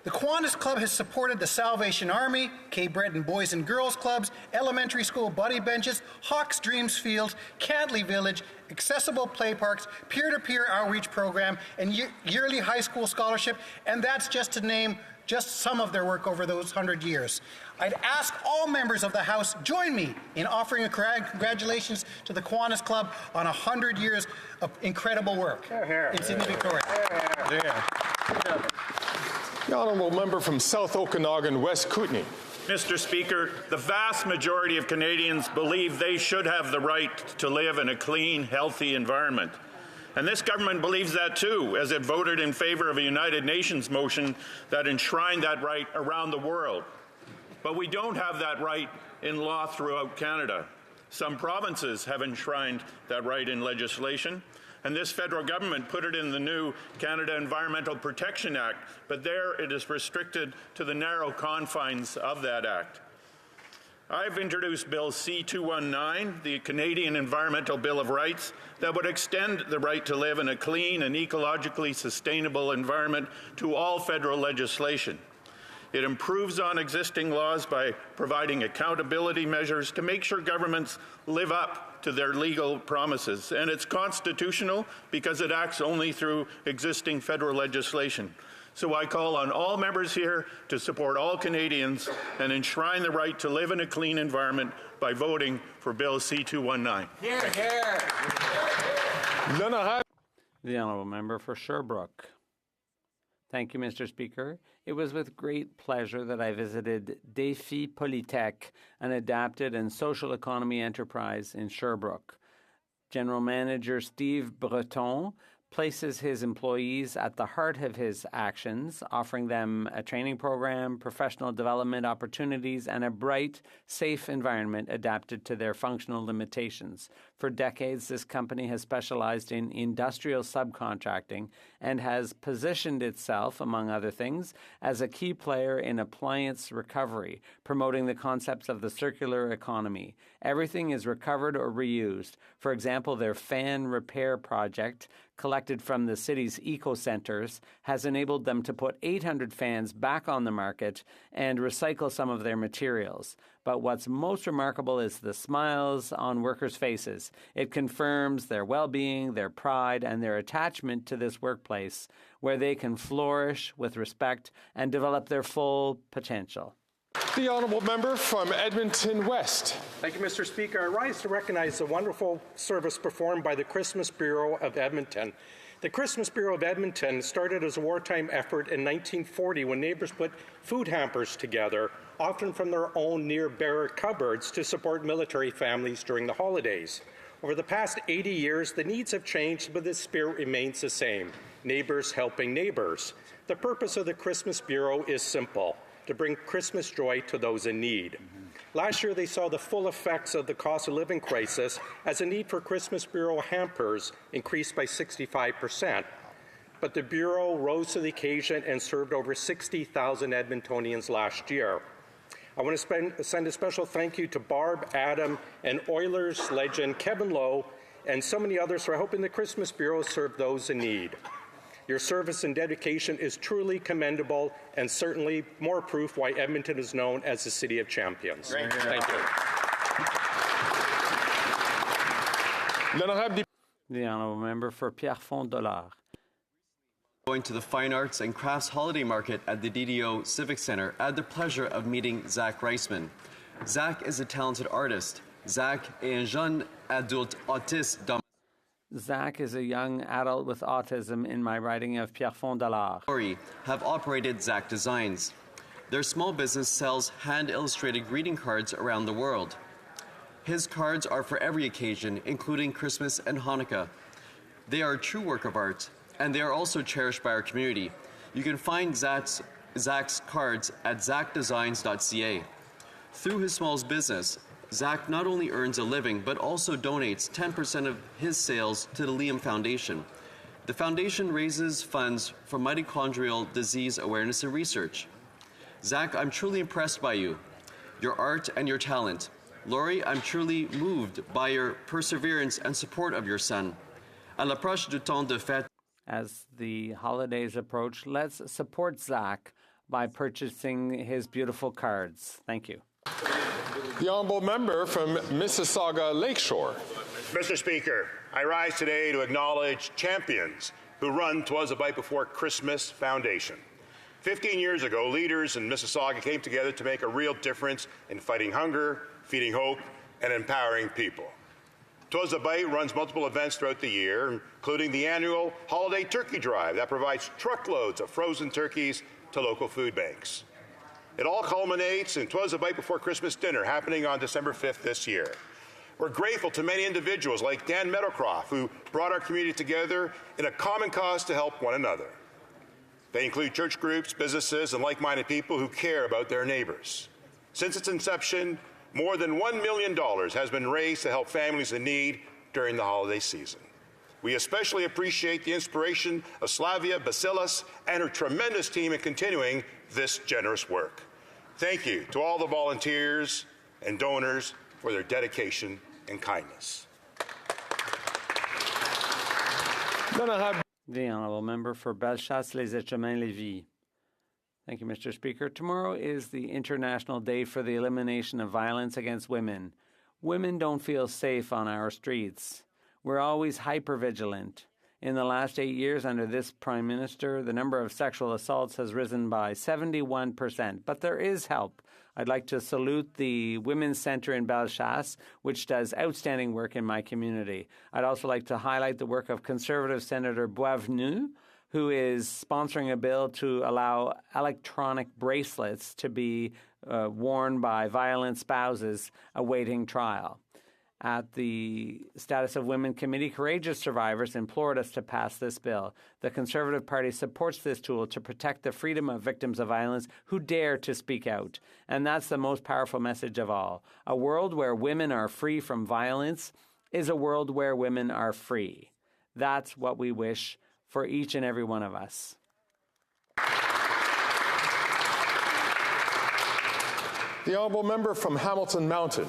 the Kiwanis Club has supported the Salvation Army, Cape Breton Boys and Girls Clubs, elementary school buddy benches, Hawks Dreams Field, Cantley Village, accessible play parks, peer-to-peer outreach program, and yearly high school scholarship, and that's just to name just some of their work over those 100 years. I'd ask all members of the House join me in offering a congratulations to the Kiwanis Club on 100 years of incredible work in Sydney, Victoria. The honourable member from South Okanagan, West Kootenay. Mr. Speaker, the vast majority of Canadians believe they should have the right to live in a clean, healthy environment. And this government believes that too, as it voted in favor of a United Nations motion that enshrined that right around the world. But we don't have that right in law throughout Canada. Some provinces have enshrined that right in legislation, and this federal government put it in the new Canada Environmental Protection Act, but there it is restricted to the narrow confines of that act. I've introduced Bill C-219, the Canadian Environmental Bill of Rights, that would extend the right to live in a clean and ecologically sustainable environment to all federal legislation. It improves on existing laws by providing accountability measures to make sure governments live up to their legal promises. And it's constitutional because it acts only through existing federal legislation. So I call on all members here to support all Canadians and enshrine the right to live in a clean environment by voting for Bill C-219. Hear, hear. The honourable member for Sherbrooke. Thank you, Mr. Speaker. It was with great pleasure that I visited Défi Polytech, an adapted and social economy enterprise in Sherbrooke. General Manager Steve Breton places his employees at the heart of his actions, offering them a training program, professional development opportunities, and a bright, safe environment adapted to their functional limitations. For decades, this company has specialized in industrial subcontracting and has positioned itself, among other things, as a key player in appliance recovery, promoting the concepts of the circular economy. Everything is recovered or reused. For example, their fan repair project, collected from the city's eco-centers, has enabled them to put 800 fans back on the market and recycle some of their materials. But what's most remarkable is the smiles on workers' faces. It confirms their well-being, their pride, and their attachment to this workplace where they can flourish with respect and develop their full potential. The honourable member from Edmonton West. Thank you, Mr. Speaker. I rise to recognize the wonderful service performed by the Christmas Bureau of Edmonton. The Christmas Bureau of Edmonton started as a wartime effort in 1940 when neighbours put food hampers together, often from their own near-bare cupboards, to support military families during the holidays. Over the past 80 years, the needs have changed, but the spirit remains the same: neighbours helping neighbours. The purpose of the Christmas Bureau is simple: to bring Christmas joy to those in need. Last year, they saw the full effects of the cost of living crisis as the need for Christmas Bureau hampers increased by 65%. But the Bureau rose to the occasion and served over 60,000 Edmontonians last year. I want to send a special thank you to Barb, Adam, and Oilers legend Kevin Lowe, and so many others for helping the Christmas Bureau serve those in need. Your service and dedication is truly commendable and certainly more proof why Edmonton is known as the City of Champions. Thank you. The Honourable Member for Pierrefonds-Dollard. Going to the Fine Arts and Crafts Holiday Market at the DDO Civic Center, I had the pleasure of meeting Zach Reisman. Zach is a talented artist. Zach est un jeune adulte autiste dans Zach is a young adult with autism in my writing of Pierrefonds-Dollard. Have operated Zach Designs. Their small business sells hand-illustrated greeting cards around the world. His cards are for every occasion, including Christmas and Hanukkah. They are a true work of art, and they are also cherished by our community. You can find Zach's cards at zachdesigns.ca. Through his small business, Zach not only earns a living, but also donates 10% of his sales to the Liam Foundation. The foundation raises funds for mitochondrial disease awareness and research. Zach, I'm truly impressed by you, your art and your talent. Laurie, I'm truly moved by your perseverance and support of your son. À l'approche du temps de fête. As the holidays approach, let's support Zach by purchasing his beautiful cards. Thank you. The Honourable Member from Mississauga Lakeshore. Mr. Speaker, I rise today to acknowledge champions who run 'Twas a Bite Before Christmas Foundation. 15 years ago, leaders in Mississauga came together to make a real difference in fighting hunger, feeding hope, and empowering people. 'Twas a Bite runs multiple events throughout the year, including the annual holiday turkey drive that provides truckloads of frozen turkeys to local food banks. It all culminates in 'Twas a Bite Before Christmas dinner happening on December 5th this year. We're grateful to many individuals like Dan Meadowcroft who brought our community together in a common cause to help one another. They include church groups, businesses, and like-minded people who care about their neighbors. Since its inception, more than $1 million has been raised to help families in need during the holiday season. We especially appreciate the inspiration of Slavia Basilis and her tremendous team in continuing this generous work. Thank you to all the volunteers and donors for their dedication and kindness. The Honourable Member for Bellechasse-les-Etchemins-Lévis. Thank you, Mr. Speaker. Tomorrow is the International Day for the Elimination of Violence Against Women. Women don't feel safe on our streets. We're always hyper-vigilant. In the last 8 years under this Prime Minister, the number of sexual assaults has risen by 71%. But there is help. I'd like to salute the Women's Centre in Bellechasse, which does outstanding work in my community. I'd also like to highlight the work of Conservative Senator Boisvenu, who is sponsoring a bill to allow electronic bracelets to be worn by violent spouses awaiting trial. At the Status of Women Committee, Courageous Survivors implored us to pass this bill. The Conservative Party supports this tool to protect the freedom of victims of violence who dare to speak out. And that's the most powerful message of all. A world where women are free from violence is a world where women are free. That's what we wish for each and every one of us. The Honourable Member from Hamilton Mountain.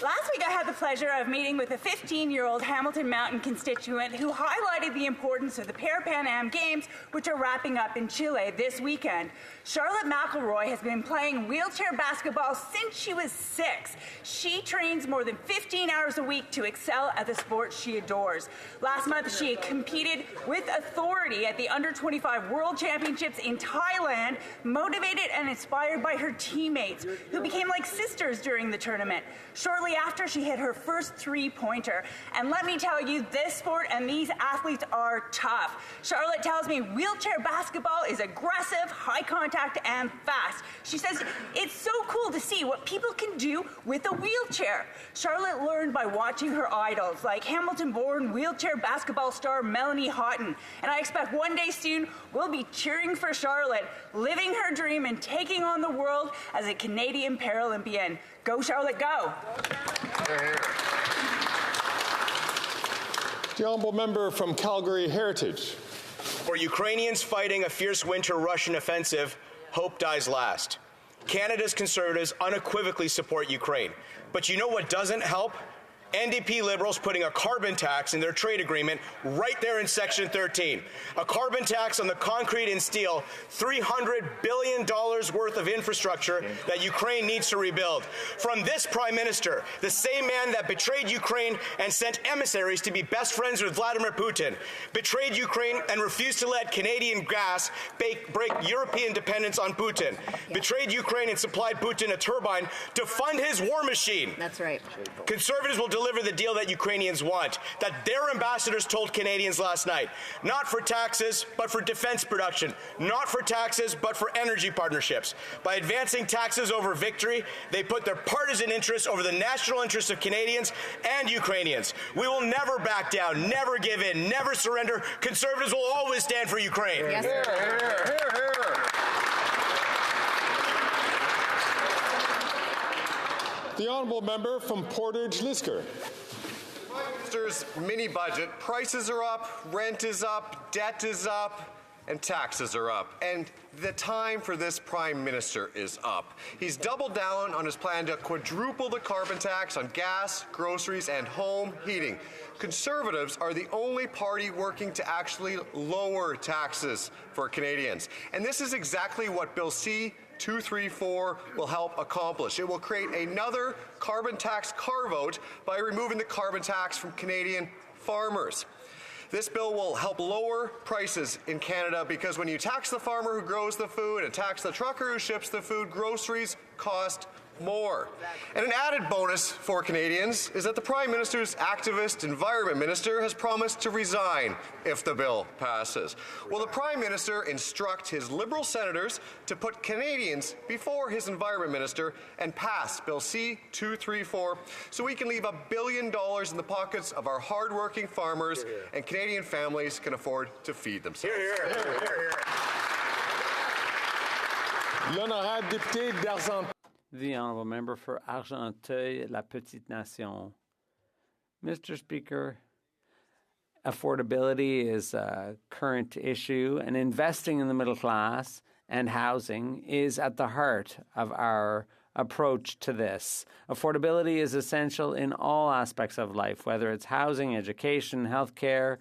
Last week I had the pleasure of meeting with a 15-year-old Hamilton Mountain constituent who highlighted the importance of the Pan Am Games, which are wrapping up in Chile this weekend. Charlotte McElroy has been playing wheelchair basketball since she was 6. She trains more than 15 hours a week to excel at the sport she adores. Last month she competed with authority at the Under-25 World Championships in Thailand, motivated and inspired by her teammates, who became like sisters during the tournament. Shortly after, she hit her first three-pointer. And let me tell you, this sport and these athletes are tough. Charlotte tells me wheelchair basketball is aggressive, high contact, and fast. She says it's so cool to see what people can do with a wheelchair. Charlotte learned by watching her idols, like Hamilton-born wheelchair basketball star Melanie Houghton. And I expect one day soon, we'll be cheering for Charlotte, living her dream and taking on the world as a Canadian Paralympian. Go, Charlotte, go! The Honourable Member from Calgary Heritage. For Ukrainians fighting a fierce winter Russian offensive, hope dies last. Canada's Conservatives unequivocally support Ukraine. But you know what doesn't help? NDP Liberals putting a carbon tax in their trade agreement right there in Section 13. A carbon tax on the concrete and steel, $300 billion worth of infrastructure that Ukraine needs to rebuild. From this Prime Minister, the same man that betrayed Ukraine and sent emissaries to be best friends with Vladimir Putin, betrayed Ukraine and refused to let Canadian gas break European dependence on Putin, betrayed Ukraine and supplied Putin a turbine to fund his war machine. That's right. Conservatives will deliver the deal that Ukrainians want, that their ambassadors told Canadians last night. Not for taxes, but for defense production. Not for taxes, but for energy partnerships. By advancing taxes over victory, they put their partisan interests over the national interests of Canadians and Ukrainians. We will never back down, never give in, never surrender. Conservatives will always stand for Ukraine. Yes. Hear, hear, hear. The honourable member from Portage-Lisker. Prime Minister's mini budget, prices are up, rent is up, debt is up, and taxes are up. And the time for this Prime Minister is up. He's doubled down on his plan to quadruple the carbon tax on gas, groceries, and home heating. Conservatives are the only party working to actually lower taxes for Canadians. And this is exactly what Bill C-234 will help accomplish. It will create another carbon tax carve-out by removing the carbon tax from Canadian farmers. This bill will help lower prices in Canada because when you tax the farmer who grows the food and tax the trucker who ships the food, groceries cost more. And an added bonus for Canadians is that the Prime Minister's activist Environment Minister has promised to resign if the bill passes. Will the Prime Minister instruct his Liberal senators to put Canadians before his Environment Minister and pass Bill C-234 so we can leave $1 billion in the pockets of our hardworking farmers and Canadian families can afford to feed themselves? L'honorable député d'Argenteuil. The honourable member for Argenteuil, La Petite Nation. Mr. Speaker, affordability is a current issue, and investing in the middle class and housing is at the heart of our approach to this. Affordability is essential in all aspects of life, whether it's housing, education, healthcare.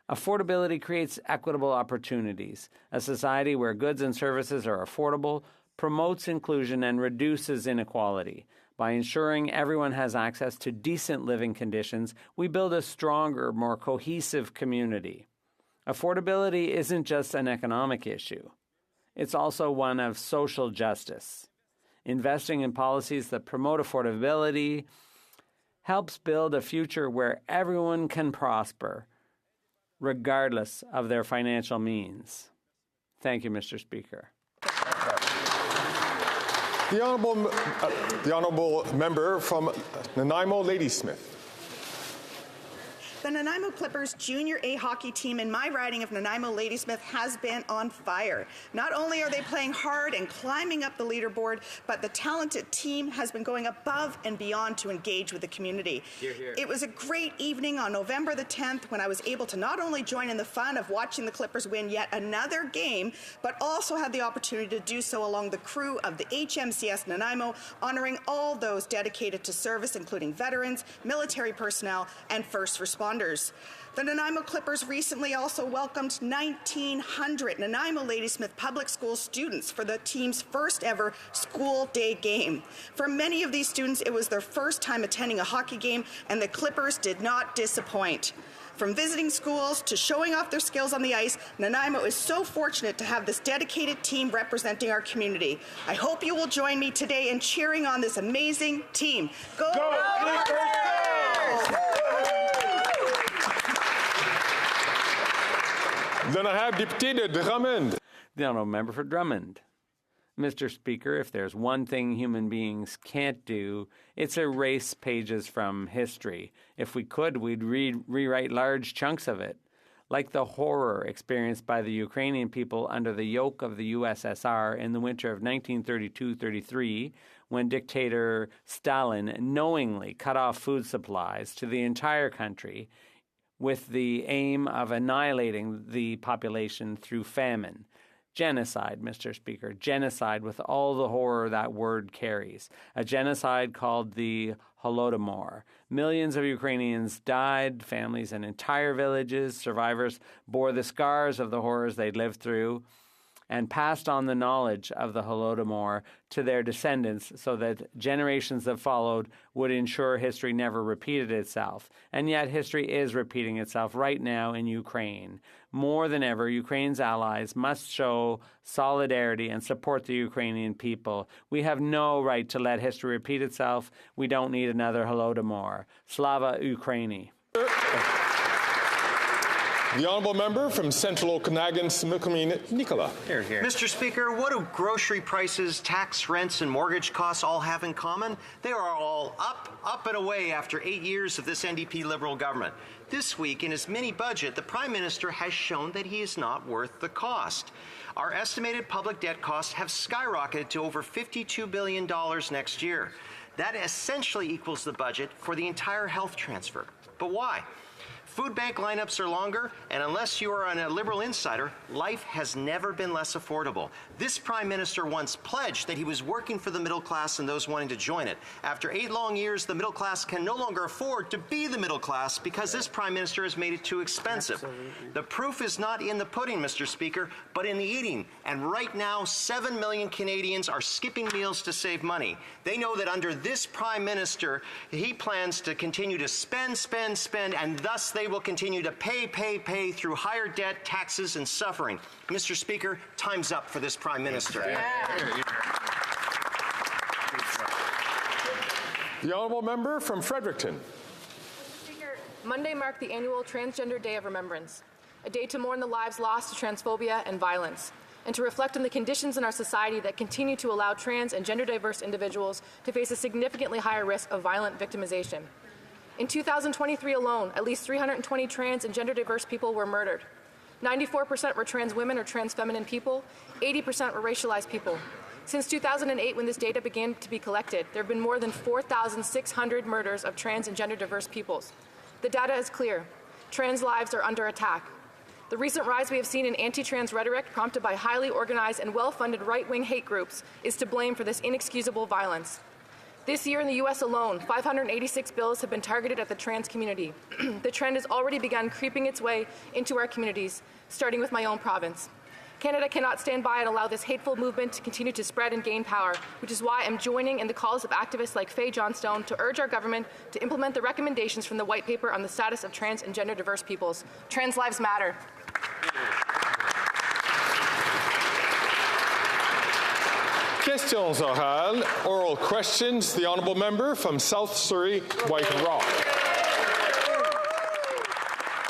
Affordability creates equitable opportunities. A society where goods and services are affordable promotes inclusion and reduces inequality. By ensuring everyone has access to decent living conditions, we build a stronger, more cohesive community. Affordability isn't just an economic issue. It's also one of social justice. Investing in policies that promote affordability helps build a future where everyone can prosper, regardless of their financial means. Thank you, Mr. Speaker. The honourable member from Nanaimo Ladysmith. The Nanaimo Clippers Junior A hockey team in my riding of Nanaimo Ladysmith has been on fire. Not only are they playing hard and climbing up the leaderboard, but the talented team has been going above and beyond to engage with the community. Hear, hear. It was a great evening on November the 10th when I was able to not only join in the fun of watching the Clippers win yet another game, but also had the opportunity to do so along the crew of the HMCS Nanaimo, honoring all those dedicated to service, including veterans, military personnel, and first responders. The Nanaimo Clippers recently also welcomed 1,900 Nanaimo Ladysmith Public School students for the team's first ever school day game. For many of these students, it was their first time attending a hockey game, and the Clippers did not disappoint. From visiting schools to showing off their skills on the ice, Nanaimo is so fortunate to have this dedicated team representing our community. I hope you will join me today in cheering on this amazing team. Go Clippers! L'honorable député de Drummond. The honourable member for Drummond. Mr. Speaker, if there's one thing human beings can't do, it's erase pages from history. If we could, we'd rewrite large chunks of it. Like the horror experienced by the Ukrainian people under the yoke of the USSR in the winter of 1932-33, when dictator Stalin knowingly cut off food supplies to the entire country with the aim of annihilating the population through famine. Genocide, Mr. Speaker, genocide with all the horror that word carries. A genocide called the Holodomor. Millions of Ukrainians died, families and entire villages. Survivors bore the scars of the horrors they'd lived through and passed on the knowledge of the Holodomor to their descendants so that generations that followed would ensure history never repeated itself. And yet history is repeating itself right now in Ukraine. More than ever, Ukraine's allies must show solidarity and support the Ukrainian people. We have no right to let history repeat itself. We don't need another Holodomor. Slava Ukraini. The honourable member from Central Okanagan, Similkameen, Nicola. Here. Mr. Speaker, what do grocery prices, tax, rents, and mortgage costs all have in common? They are all up and away after 8 years of this NDP Liberal government. This week, in his mini-budget, the Prime Minister has shown that he is not worth the cost. Our estimated public debt costs have skyrocketed to over $52 billion next year. That essentially equals the budget for the entire health transfer. But why? Food bank lineups are longer, and unless you are a Liberal insider, life has never been less affordable. This Prime Minister once pledged that he was working for the middle class and those wanting to join it. After 8 long years, the middle class can no longer afford to be the middle class because this Prime Minister has made it too expensive. Absolutely. The proof is not in the pudding, Mr. Speaker, but in the eating. And right now, 7 million Canadians are skipping meals to save money. They know that under this Prime Minister, he plans to continue to spend, and thus they will continue to pay through higher debt, taxes, and suffering. Mr. Speaker, time's up for this Prime Minister. The honourable member from Fredericton. Speaker, Monday marked the annual Transgender Day of Remembrance, a day to mourn the lives lost to transphobia and violence, and to reflect on the conditions in our society that continue to allow trans and gender diverse individuals to face a significantly higher risk of violent victimization. In 2023 alone, at least 320 trans and gender diverse people were murdered. 94% were trans women or trans feminine people. 80% were racialized people. Since 2008, when this data began to be collected, there have been more than 4,600 murders of trans and gender diverse peoples. The data is clear. Trans lives are under attack. The recent rise we have seen in anti-trans rhetoric, prompted by highly organized and well-funded right-wing hate groups, is to blame for this inexcusable violence. This year in the U.S. alone, 586 bills have been targeted at the trans community. The trend has already begun creeping its way into our communities, starting with my own province. Canada cannot stand by and allow this hateful movement to continue to spread and gain power, which is why I'm joining in the calls of activists like Faye Johnstone to urge our government to implement the recommendations from the White Paper on the status of trans and gender diverse peoples. Trans lives matter. Questions orales, oral questions. The honourable member from South Surrey, White Rock.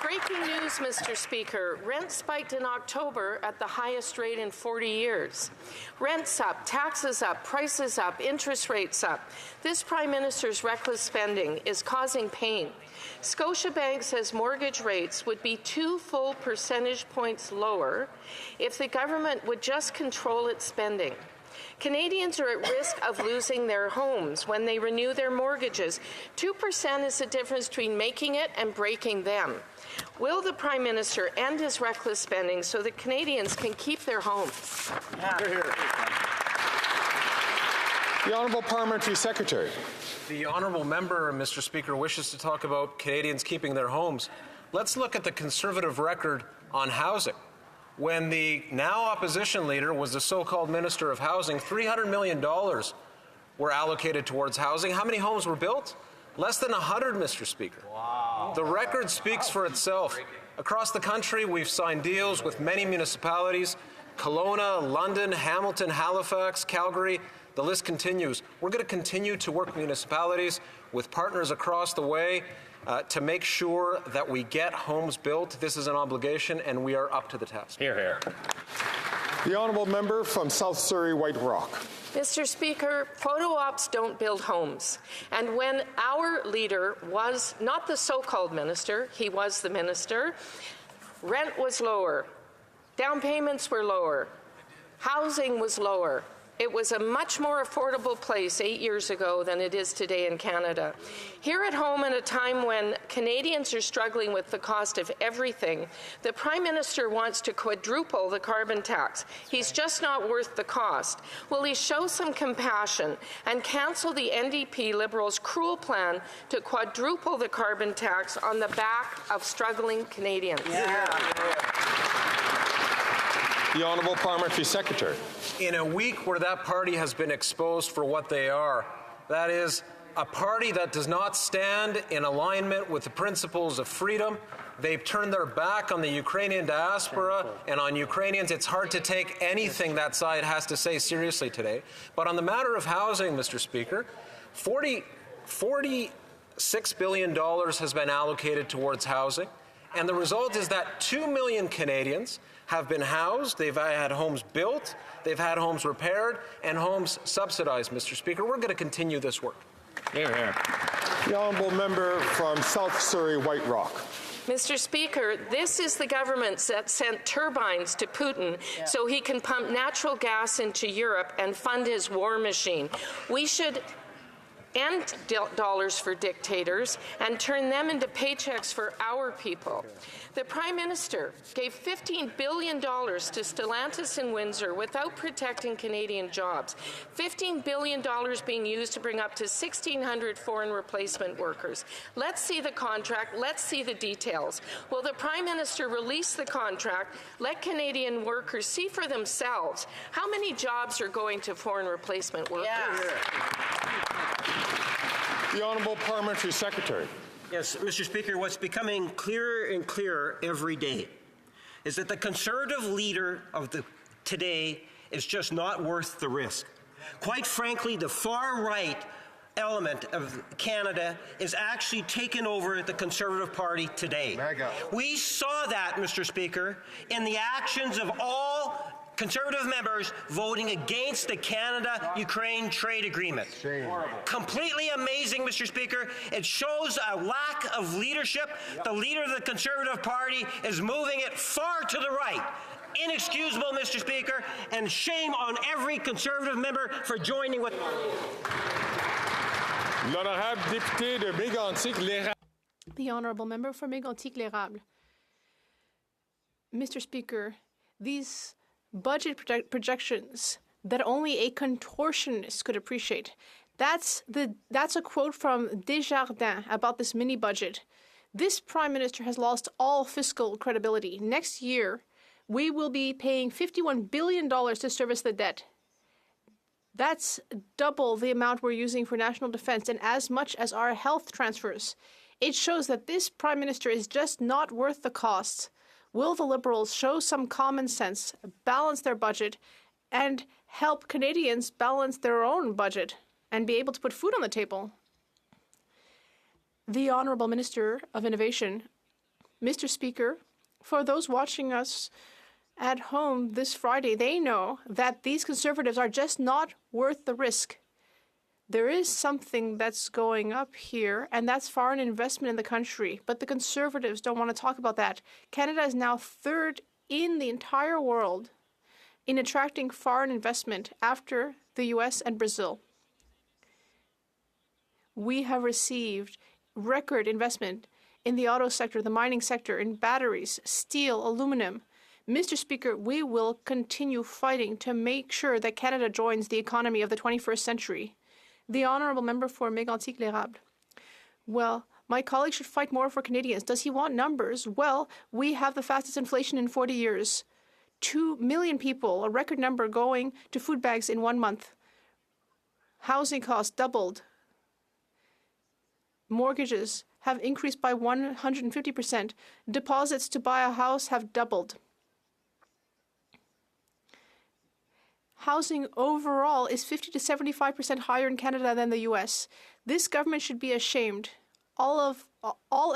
Breaking news, Mr. Speaker. Rent spiked in October at the highest rate in 40 years. Rent's up, taxes up, prices up, interest rates up. This Prime Minister's reckless spending is causing pain. Scotiabank says mortgage rates would be 2 full percentage points lower if the government would just control its spending. Canadians are at risk of losing their homes when they renew their mortgages. 2% is the difference between making it and breaking them. Will the Prime Minister end his reckless spending so that Canadians can keep their homes? The Honourable Parliamentary Secretary. The honourable member, Mr. Speaker, wishes to talk about Canadians keeping their homes. Let's look at the Conservative record on housing. When the now opposition leader was the so-called Minister of Housing, $300 million were allocated towards housing. How many homes were built? Less than 100, Mr. Speaker. Wow. The record speaks for itself. Across the country, we've signed deals with many municipalities: Kelowna, London, Hamilton, Halifax, Calgary. The list continues. We're going to continue to work with municipalities, with partners across the way, to make sure that we get homes built. This is an obligation, and we are up to the task. Hear, hear. The honourable member from South Surrey, White Rock. Mr. Speaker, photo ops don't build homes. And when our leader was not the so-called minister, he was the minister, rent was lower, down payments were lower, housing was lower, It was a much more affordable place 8 years ago than it is today in Canada. Here at home, at a time when Canadians are struggling with the cost of everything, the Prime Minister wants to quadruple the carbon tax. He's just not worth the cost. Will he show some compassion and cancel the NDP Liberals' cruel plan to quadruple the carbon tax on the back of struggling Canadians? The Honourable Parliamentary Secretary. In a week where that party has been exposed for what they are, that is, a party that does not stand in alignment with the principles of freedom. They've turned their back on the Ukrainian diaspora and on Ukrainians. It's hard to take anything that side has to say seriously today. But on the matter of housing, Mr. Speaker, $46 billion has been allocated towards housing, and the result is that 2 million Canadians have been housed, they've had homes built, they've had homes repaired, and homes subsidized, Mr. Speaker. We're going to continue this work. Here, here. The Honourable Member from South Surrey, White Rock. Mr. Speaker, this is the government that sent turbines to Putin so he can pump natural gas into Europe and fund his war machine. We should end dollars for dictators and turn them into paychecks for our people. The Prime Minister gave $15 billion to Stellantis in Windsor without protecting Canadian jobs. $15 billion being used to bring up to 1,600 foreign replacement workers. Let's see the contract. Let's see the details. Will the Prime Minister release the contract? Let Canadian workers see for themselves how many jobs are going to foreign replacement workers. The Honourable Parliamentary Secretary. Yes, Mr. Speaker, what's becoming clearer and clearer every day is that the Conservative leader of today is just not worth the risk. Quite frankly, the far-right element of Canada is actually taking over the Conservative Party today. We saw that, Mr. Speaker, in the actions of all Conservative members voting against the Canada-Ukraine trade agreement. Completely amazing, Mr. Speaker. It shows a lack of leadership. The leader of the Conservative Party is moving it far to the right. Inexcusable, Mr. Speaker, and shame on every Conservative member for joining with... L'honorable député de Mégantic-L'Érable. The Honourable Member for Mégantic-L'Érable. Mr. Speaker, these budget projections that only a contortionist could appreciate. That's a quote from Desjardins about this mini budget. This Prime Minister has lost all fiscal credibility. Next year, we will be paying $51 billion to service the debt. That's double the amount we're using for national defense and as much as our health transfers. It shows that this Prime Minister is just not worth the cost. Will the Liberals show some common sense, balance their budget, and help Canadians balance their own budget and be able to put food on the table? The Honourable Minister of Innovation. Mr. Speaker, for those watching us at home this Friday, they know that these Conservatives are just not worth the risk. There is something that's going up here, and that's foreign investment in the country. But the Conservatives don't want to talk about that. Canada is now third in the entire world in attracting foreign investment after the US and Brazil. We have received record investment in the auto sector, the mining sector, in batteries, steel, aluminum. Mr. Speaker, we will continue fighting to make sure that Canada joins the economy of the 21st century. The Honourable Member for Mégantic-L'Érable. Well, my colleague should fight more for Canadians. Does he want numbers? Well, we have the fastest inflation in 40 years. 2 million people, a record number, going to food bags in 1 month. Housing costs doubled. Mortgages have increased by 150%. Deposits to buy a house have doubled. Housing overall is 50 to 75% higher in Canada than the US. This government should be ashamed. All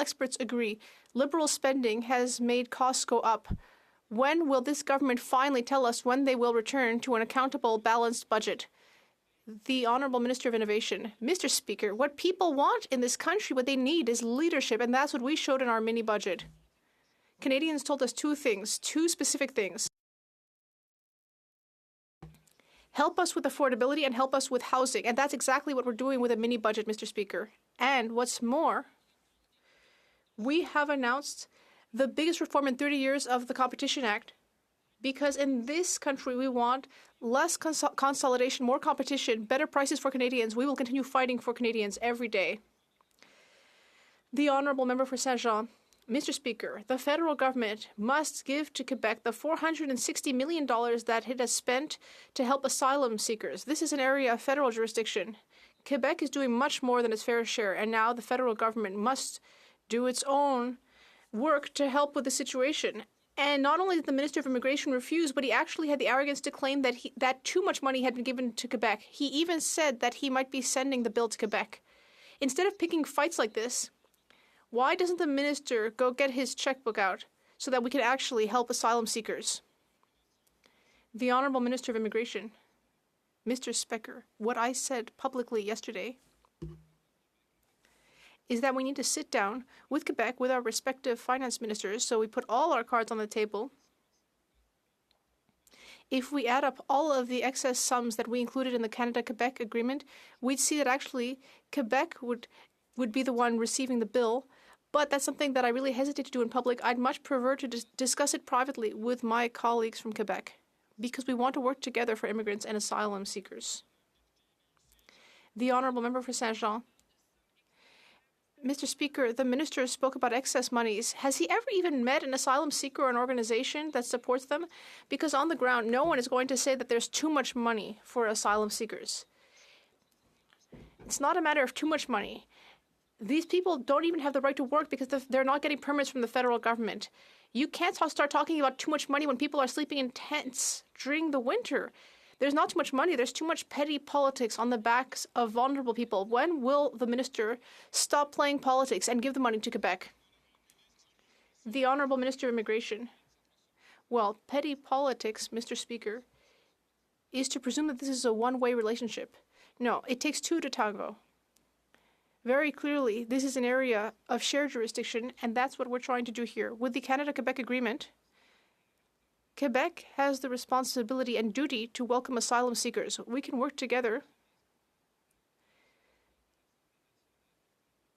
experts agree. Liberal spending has made costs go up. When will this government finally tell us when they will return to an accountable, balanced budget? The Honourable Minister of Innovation. Mr. Speaker, what people want in this country, what they need is leadership, and that's what we showed in our mini budget. Canadians told us two specific things. help us with affordability and help us with housing. And that's exactly what we're doing with a mini budget, Mr. Speaker. And what's more, we have announced the biggest reform in 30 years of the Competition Act, because in this country we want less consolidation, more competition, better prices for Canadians. We will continue fighting for Canadians every day. The Honourable Member for Saint-Jean, Mr. Speaker, the federal government must give to Quebec the $460 million that it has spent to help asylum seekers. This is an area of federal jurisdiction. Quebec is doing much more than its fair share, and now the federal government must do its own work to help with the situation. And not only did the Minister of Immigration refuse, but he actually had the arrogance to claim that too much money had been given to Quebec. He even said that he might be sending the bill to Quebec. Instead of picking fights like this, why doesn't the minister go get his checkbook out so that we can actually help asylum seekers? The Honourable Minister of Immigration, Mr. Specker, what I said publicly yesterday is that we need to sit down with Quebec, with our respective finance ministers, so we put all our cards on the table. If we add up all of the excess sums that we included in the Canada-Quebec agreement, we'd see that actually Quebec would be the one receiving the bill. But that's something that I really hesitate to do in public. I'd much prefer to discuss it privately with my colleagues from Quebec, because we want to work together for immigrants and asylum seekers. The Honourable Member for Saint-Jean. Mr. Speaker, the minister spoke about excess monies. Has he ever even met an asylum seeker or an organization that supports them? Because on the ground, no one is going to say that there's too much money for asylum seekers. It's not a matter of too much money. These people don't even have the right to work because they're not getting permits from the federal government. You can't start talking about too much money when people are sleeping in tents during the winter. There's not too much money. There's too much petty politics on the backs of vulnerable people. When will the minister stop playing politics and give the money to Quebec? The Honourable Minister of Immigration. Well, petty politics, Mr. Speaker, is to presume that this is a one-way relationship. No, it takes two to tango. Very clearly, this is an area of shared jurisdiction, and that's what we're trying to do here. With the Canada-Quebec agreement, Quebec has the responsibility and duty to welcome asylum seekers. We can work together.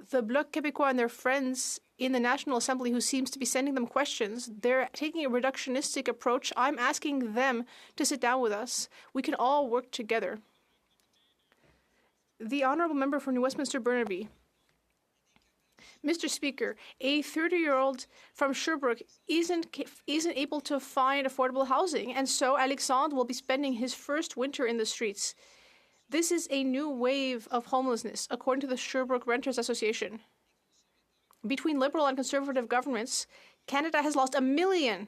The Bloc Québécois and their friends in the National Assembly who seems to be sending them questions, they're taking a reductionistic approach. I'm asking them to sit down with us. We can all work together. The Honourable Member for New Westminster Burnaby. Mr. Speaker, a 30-year-old from Sherbrooke isn't able to find affordable housing, and so Alexandre will be spending his first winter in the streets. This is a new wave of homelessness, according to the Sherbrooke Renters Association. Between Liberal and Conservative governments, Canada has lost 1 million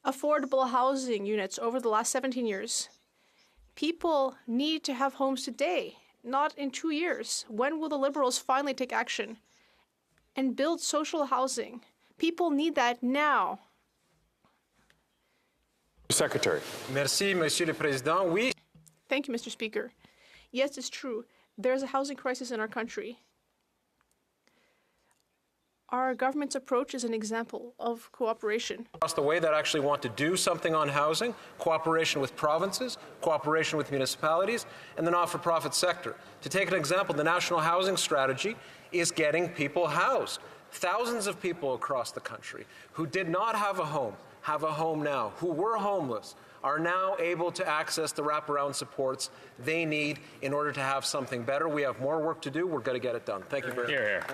affordable housing units over the last 17 years. People need to have homes today, not in 2 years. When will the Liberals finally take action and build social housing? People need that now. Secretary. Merci, Monsieur le Président. Oui. Thank you, Mr. Speaker. Yes, it's true. There's a housing crisis in our country. Our government's approach is an example of cooperation. Across the way that actually want to do something on housing, cooperation with provinces, cooperation with municipalities, and the not-for-profit sector. To take an example, the National Housing Strategy is getting people housed. Thousands of people across the country who did not have a home now, who were homeless, are now able to access the wraparound supports they need in order to have something better. We have more work to do. We're going to get it done. Thank you very much.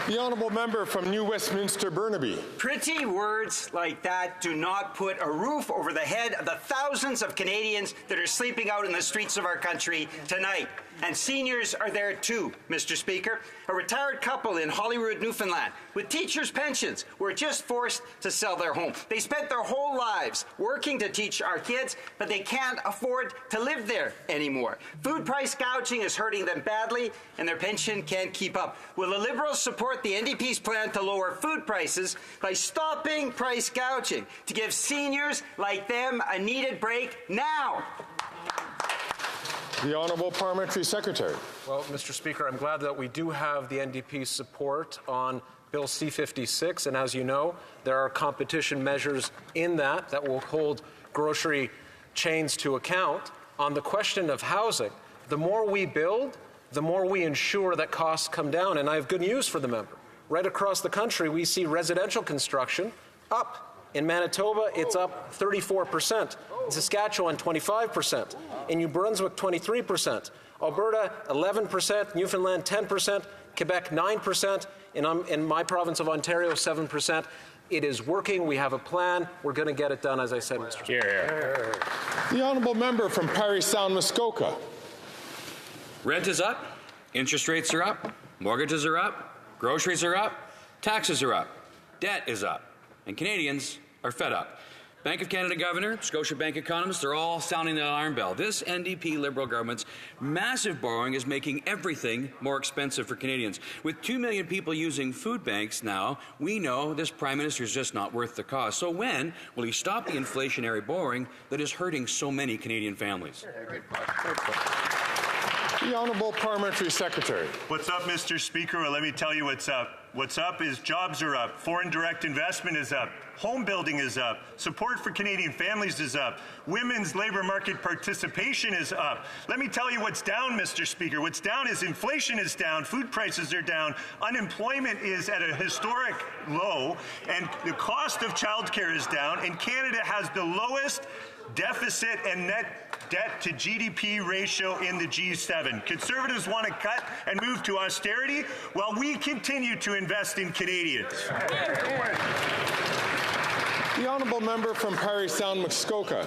The Honourable Member from New Westminster Burnaby. Pretty words like that do not put a roof over the head of the thousands of Canadians that are sleeping out in the streets of our country tonight. And seniors are there too, Mr. Speaker. A retired couple in Holyrood, Newfoundland, with teachers' pensions, were just forced to sell their home. They spent their whole lives working to teach our kids, but they can't afford to live there anymore. Food price gouging is hurting them badly, and their pension can't keep up. Will the Liberals support the NDP's plan to lower food prices by stopping price gouging, to give seniors like them a needed break now? The Honourable Parliamentary Secretary. Well, Mr. Speaker, I'm glad that we do have the NDP's support on Bill C-56, and as you know, there are competition measures in that will hold grocery chains to account on the question of housing, the more we build, the more we ensure that costs come down. And I have good news for the member. Right across the country, we see residential construction up. In Manitoba, it's up 34%. In Saskatchewan, 25%. In New Brunswick, 23%. Alberta, 11%. Newfoundland, 10%. Quebec, 9%. In my province of Ontario, 7%. It is working. We have a plan. We're going to get it done, as I said, Mr. Speaker. The honourable member from Parry Sound Muskoka. Rent is up. Interest rates are up. Mortgages are up. Groceries are up. Taxes are up. Debt is up. And Canadians are fed up. Bank of Canada Governor, Scotiabank economists, they're all sounding the alarm bell. This NDP Liberal government's massive borrowing is making everything more expensive for Canadians. With 2 million people using food banks now, we know this Prime Minister is just not worth the cost. So when will he stop the inflationary borrowing that is hurting so many Canadian families? The Honourable Parliamentary Secretary. What's up, Mr. Speaker? Well, let me tell you what's up. What's up is jobs are up. Foreign direct investment is up. Home building is up. Support for Canadian families is up. Women's labour market participation is up. Let me tell you what's down, Mr. Speaker. What's down is inflation is down, food prices are down, unemployment is at a historic low, and the cost of childcare is down, and Canada has the lowest deficit and net debt to GDP ratio in the G7. Conservatives want to cut and move to austerity while we continue to invest in Canadians. The honourable member from Parry Sound Muskoka.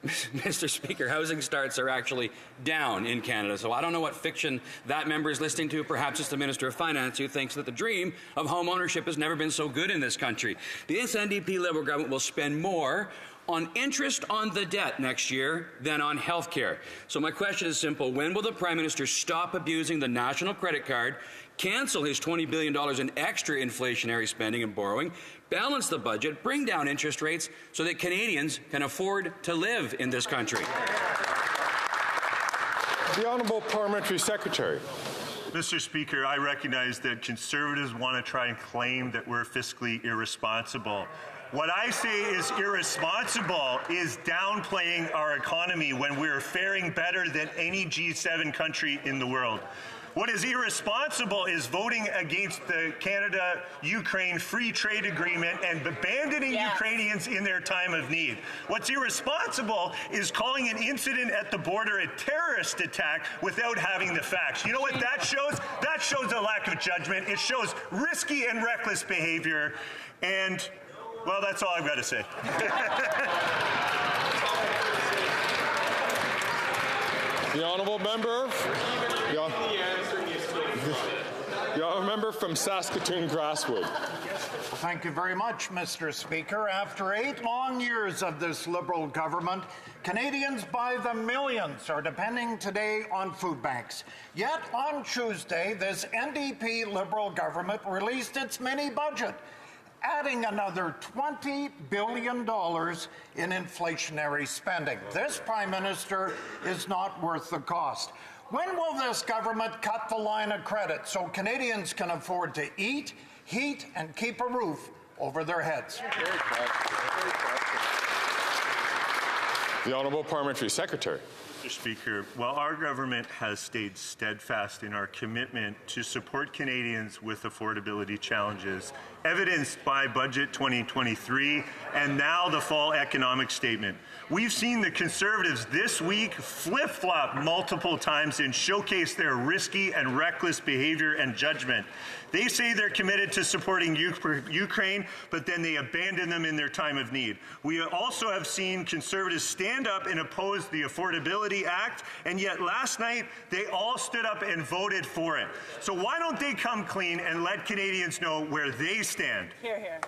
Mr. Speaker, housing starts are actually down in Canada, so I don't know what fiction that member is listening to. Perhaps it's the Minister of Finance who thinks that the dream of home ownership has never been so good in this country. This NDP Liberal government will spend more on interest on the debt next year than on health care. So my question is simple. When will the Prime Minister stop abusing the national credit card, cancel his $20 billion in extra inflationary spending and borrowing, balance the budget, bring down interest rates so that Canadians can afford to live in this country? The Honourable Parliamentary Secretary. Mr. Speaker, I recognize that Conservatives want to try and claim that we're fiscally irresponsible. What I say is irresponsible is downplaying our economy when we're faring better than any G7 country in the world. What is irresponsible is voting against the Canada-Ukraine free trade agreement and abandoning Ukrainians in their time of need. What's irresponsible is calling an incident at the border a terrorist attack without having the facts. You know what that shows? That shows a lack of judgment. It shows risky and reckless behavior. And well, that's all I've got to say. The honourable member. The honourable member from Saskatoon Grasswood. Thank you very much, Mr. Speaker. After 8 long years of this Liberal government, Canadians by the millions are depending today on food banks. Yet on Tuesday, this NDP Liberal government released its mini-budget, adding another $20 billion in inflationary spending. This Prime Minister is not worth the cost. When will this government cut the line of credit so Canadians can afford to eat, heat, and keep a roof over their heads? The Honourable Parliamentary Secretary. Mr. Speaker, while our government has stayed steadfast in our commitment to support Canadians with affordability challenges, evidenced by Budget 2023 and now the Fall Economic Statement, we've seen the Conservatives this week flip-flop multiple times and showcase their risky and reckless behavior and judgment. They say they're committed to supporting Ukraine, but then they abandon them in their time of need. We also have seen Conservatives stand up and oppose the Affordability Act, and yet last night they all stood up and voted for it. So why don't they come clean and let Canadians know where they stand? Hear, hear.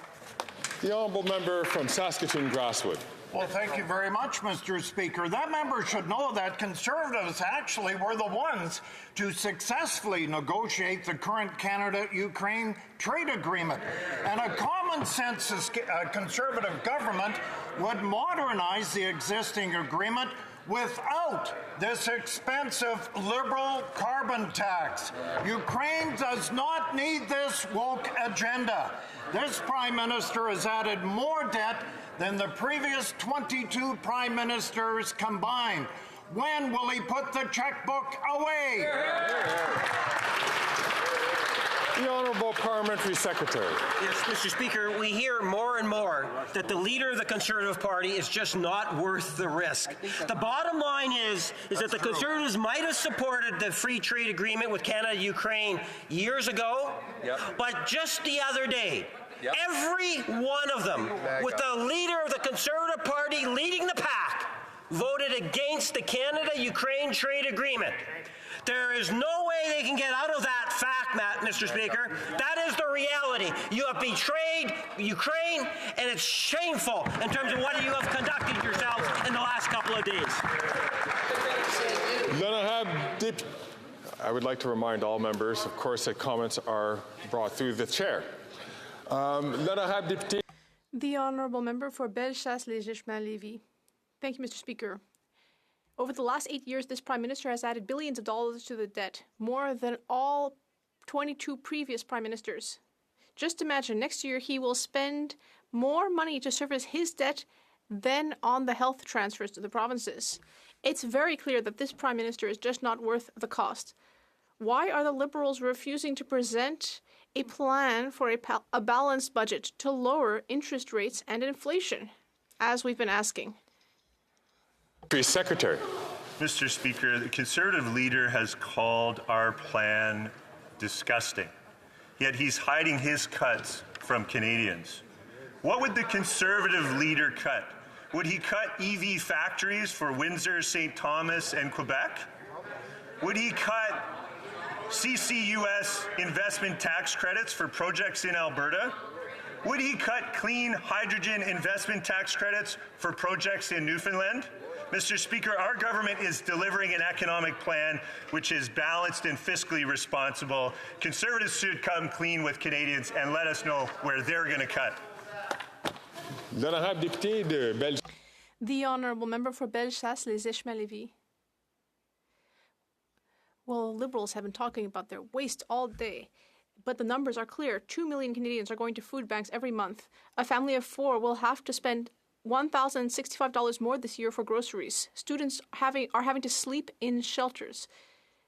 The honourable member from Saskatoon Grasswood. Well, thank you very much, Mr. Speaker. That member should know that Conservatives actually were the ones to successfully negotiate the current Canada-Ukraine trade agreement. And a common-sense Conservative government would modernize the existing agreement without this expensive liberal carbon tax. Ukraine does not need this woke agenda. This Prime Minister has added more debt than the previous 22 Prime Ministers combined. When will he put the checkbook away? The Honourable Parliamentary Secretary. Yes, Mr. Speaker, we hear more and more that the leader of the Conservative Party is just not worth the risk. The bottom line is that the Conservatives might have supported the free trade agreement with Canada and Ukraine years ago, but just the other day, every one of them, with the leader of the Conservative Party leading the pack, voted against the Canada-Ukraine trade agreement. There is no way they can get out of that fact, Mr. Speaker. That is the reality. You have betrayed Ukraine, and it's shameful in terms of what you have conducted yourselves in the last couple of days. I would like to remind all members, of course, that comments are brought through the chair. The Honourable Member for Bellechasse-Léger-Lévis. Thank you, Mr. Speaker. Over the last 8 years, this Prime Minister has added billions of dollars to the debt, more than all 22 previous Prime Ministers. Just imagine, next year he will spend more money to service his debt than on the health transfers to the provinces. It's very clear that this Prime Minister is just not worth the cost. Why are the Liberals refusing to present a plan for a balanced budget to lower interest rates and inflation, as we've been asking? Secretary. Mr. Speaker, the Conservative leader has called our plan disgusting, yet he's hiding his cuts from Canadians. What would the Conservative leader cut? Would he cut EV factories for Windsor, St. Thomas, and Quebec? Would he cut CCUS investment tax credits for projects in Alberta? Would he cut clean hydrogen investment tax credits for projects in Newfoundland? Mr. Speaker, our government is delivering an economic plan which is balanced and fiscally responsible. Conservatives should come clean with Canadians and let us know where they're going to cut. The Honourable Member for Bellechasse-Léger-Lévis. Well, Liberals have been talking about their waste all day, but the numbers are clear. 2 million Canadians are going to food banks every month. A family of 4 will have to spend $1,065 more this year for groceries. Students are having to sleep in shelters.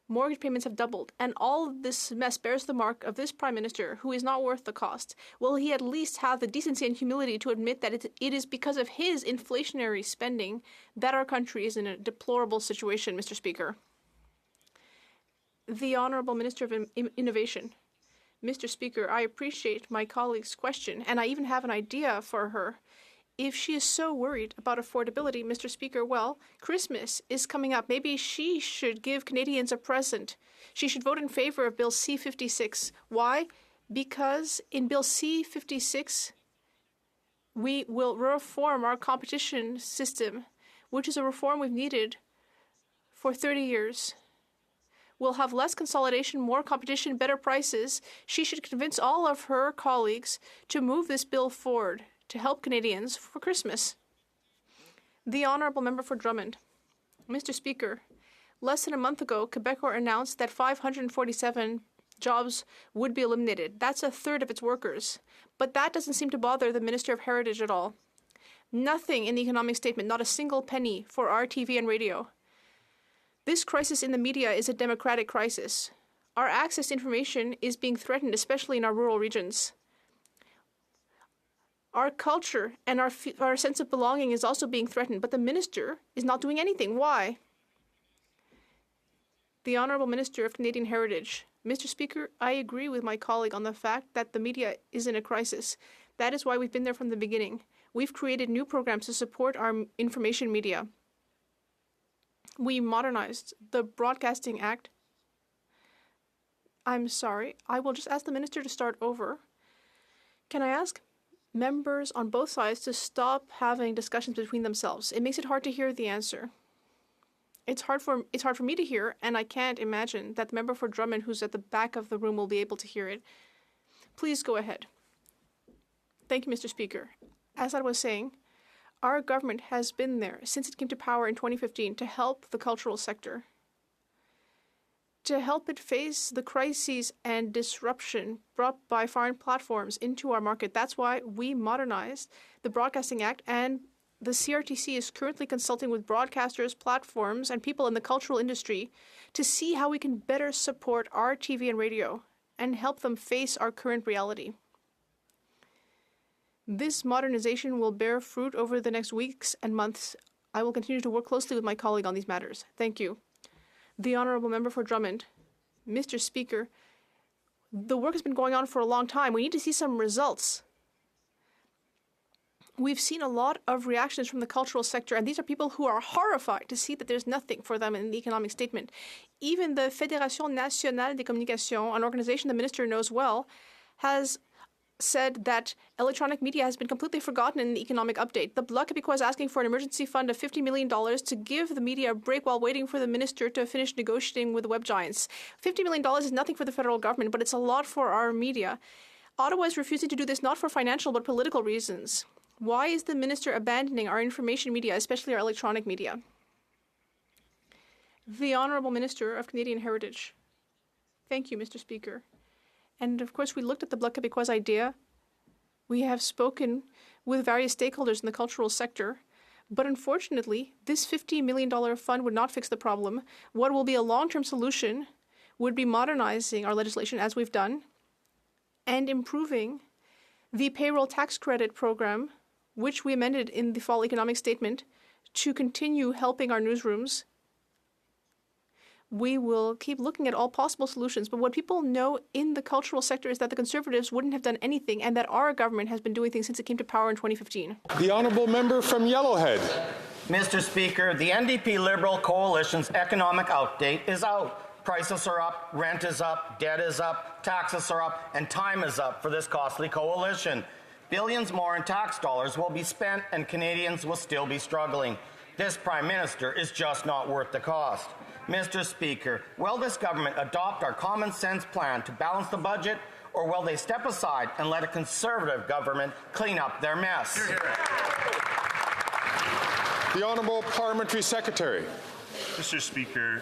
Mortgage payments have doubled, and all of this mess bears the mark of this Prime Minister, who is not worth the cost. Will he at least have the decency and humility to admit that it is because of his inflationary spending that our country is in a deplorable situation, Mr. Speaker? The Honourable Minister of Innovation. Mr. Speaker, I appreciate my colleague's question, and I even have an idea for her. If she is so worried about affordability, Mr. Speaker, well, Christmas is coming up. Maybe she should give Canadians a present. She should vote in favor of Bill C-56. Why? Because in Bill C-56, we will reform our competition system, which is a reform we've needed for 30 years. We'll have less consolidation, more competition, better prices. She should convince all of her colleagues to move this bill forward to help Canadians for Christmas. The Honourable Member for Drummond. Mr. Speaker, less than a month ago, Quebecor announced that 547 jobs would be eliminated. That's a third of its workers. But that doesn't seem to bother the Minister of Heritage at all. Nothing in the economic statement, not a single penny for RTV and radio. This crisis in the media is a democratic crisis. Our access to information is being threatened, especially in our rural regions. Our culture and our sense of belonging is also being threatened, but the minister is not doing anything. Why? The Honourable Minister of Canadian Heritage. Mr. Speaker, I agree with my colleague on the fact that the media is in a crisis. That is why we've been there from the beginning. We've created new programs to support our information media. We modernized the Broadcasting Act. I'm sorry. I will just ask the minister to start over. Can I ask members on both sides to stop having discussions between themselves? It makes it hard to hear the answer. It's hard for me to hear, and I can't imagine that the member for Drummond, who's at the back of the room, will be able to hear it. Please go ahead. Thank you, Mr. Speaker. As I was saying, Our government has been there since it came to power in 2015 to help the cultural sector, to help it face the crises and disruption brought by foreign platforms into our market. That's why we modernized the Broadcasting Act, and the CRTC is currently consulting with broadcasters, platforms, and people in the cultural industry to see how we can better support our TV and radio and help them face our current reality. This modernization will bear fruit over the next weeks and months. I will continue to work closely with my colleague on these matters. Thank you. The Honourable Member for Drummond. Mr. Speaker, the work has been going on for a long time. We need to see some results. We've seen a lot of reactions from the cultural sector, and these are people who are horrified to see that there's nothing for them in the economic statement. Even the Fédération Nationale des Communications, an organization the minister knows well, has said that electronic media has been completely forgotten in the economic update. The Bloc Québécois is asking for an emergency fund of $50 million to give the media a break while waiting for the minister to finish negotiating with the web giants. $50 million is nothing for the federal government, but it's a lot for our media. Ottawa is refusing to do this not for financial but political reasons. Why is the minister abandoning our information media, especially our electronic media? The Honourable Minister of Canadian Heritage. Thank you, Mr. Speaker. And of course, we looked at the Bloc Québécois idea. We have spoken with various stakeholders in the cultural sector. But unfortunately, this $50 million fund would not fix the problem. What will be a long-term solution would be modernizing our legislation, as we've done, and improving the payroll tax credit program, which we amended in the fall economic statement, to continue helping our newsrooms. We will keep looking at all possible solutions, but what people know in the cultural sector is that the Conservatives wouldn't have done anything, and that our government has been doing things since it came to power in 2015. The Honourable Member from Yellowhead. Mr. Speaker, the NDP Liberal Coalition's economic update is out. Prices are up, rent is up, debt is up, taxes are up, and time is up for this costly coalition. Billions more in tax dollars will be spent, and Canadians will still be struggling. This Prime Minister is just not worth the cost. Mr. Speaker, will this government adopt our common sense plan to balance the budget, or will they step aside and let a Conservative government clean up their mess? The Honourable Parliamentary Secretary. Mr. Speaker,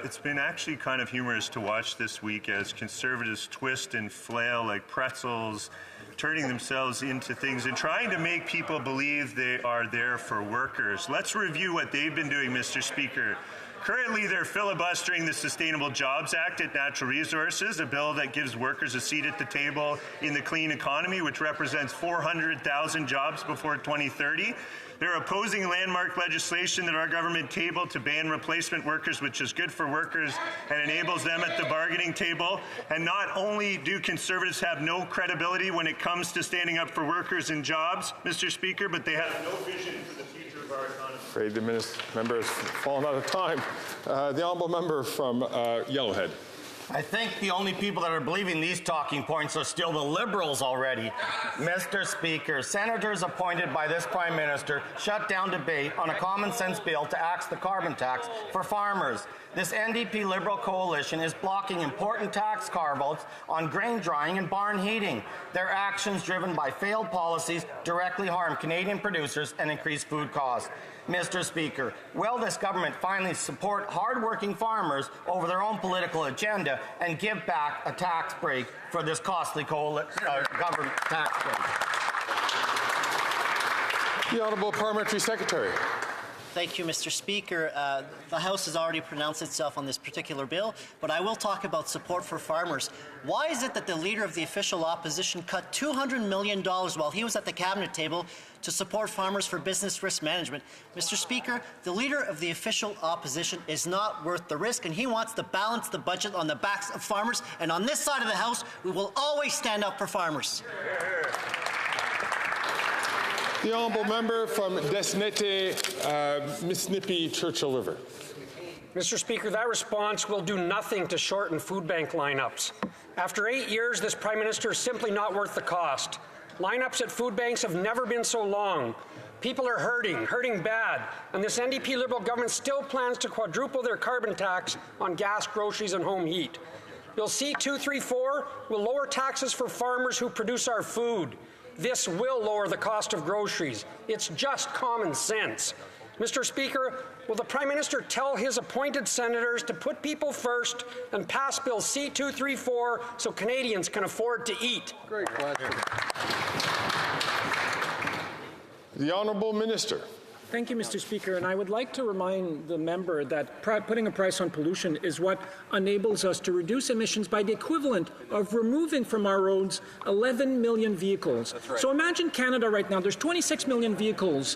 it's been actually kind of humorous to watch this week as Conservatives twist and flail like pretzels, turning themselves into things and trying to make people believe they are there for workers. Let's review what they've been doing, Mr. Speaker. Currently, they're filibustering the Sustainable Jobs Act at Natural Resources, a bill that gives workers a seat at the table in the clean economy, which represents 400,000 jobs before 2030. They're opposing landmark legislation that our government tabled to ban replacement workers, which is good for workers and enables them at the bargaining table. And not only do Conservatives have no credibility when it comes to standing up for workers and jobs, Mr. Speaker, but they have no vision for the future of our economy. Afraid the member has fallen out of time. The Honourable Member from Yellowhead. I think the only people that are believing these talking points are still the Liberals already. Mr. Speaker, senators appointed by this Prime Minister shut down debate on a common sense bill to axe the carbon tax for farmers. This NDP Liberal coalition is blocking important tax carve-outs on grain drying and barn heating. Their actions, driven by failed policies, directly harm Canadian producers and increase food costs. Mr. Speaker, will this government finally support hard-working farmers over their own political agenda and give back a tax break for this costly government tax break? The Honourable Parliamentary Secretary. Thank you, Mr. Speaker. The House has already pronounced itself on this particular bill, but I will talk about support for farmers. Why is it that the Leader of the official opposition cut $200 million while he was at the Cabinet table to support farmers for business risk management? Mr. Speaker, the Leader of the official opposition is not worth the risk, and he wants to balance the budget on the backs of farmers. And on this side of the House, we will always stand up for farmers. The Honourable Member from Desnette, Mississippi, Churchill River. Mr. Speaker, that response will do nothing to shorten food bank lineups. After 8 years, this Prime Minister is simply not worth the cost. Lineups at food banks have never been so long. People are hurting bad, and this NDP Liberal government still plans to quadruple their carbon tax on gas, groceries, and home heat. Bill C-234 will lower taxes for farmers who produce our food. this will lower the cost of groceries. It's just common sense. Mr. Speaker, will the Prime Minister tell his appointed senators to put people first and pass Bill C-234 so Canadians can afford to eat? Great question. The Honourable Minister. Thank you, Mr. Speaker. And I would like to remind the member that putting a price on pollution is what enables us to reduce emissions by the equivalent of removing from our roads 11 million vehicles. That's right. So imagine Canada right now. There's 26 million vehicles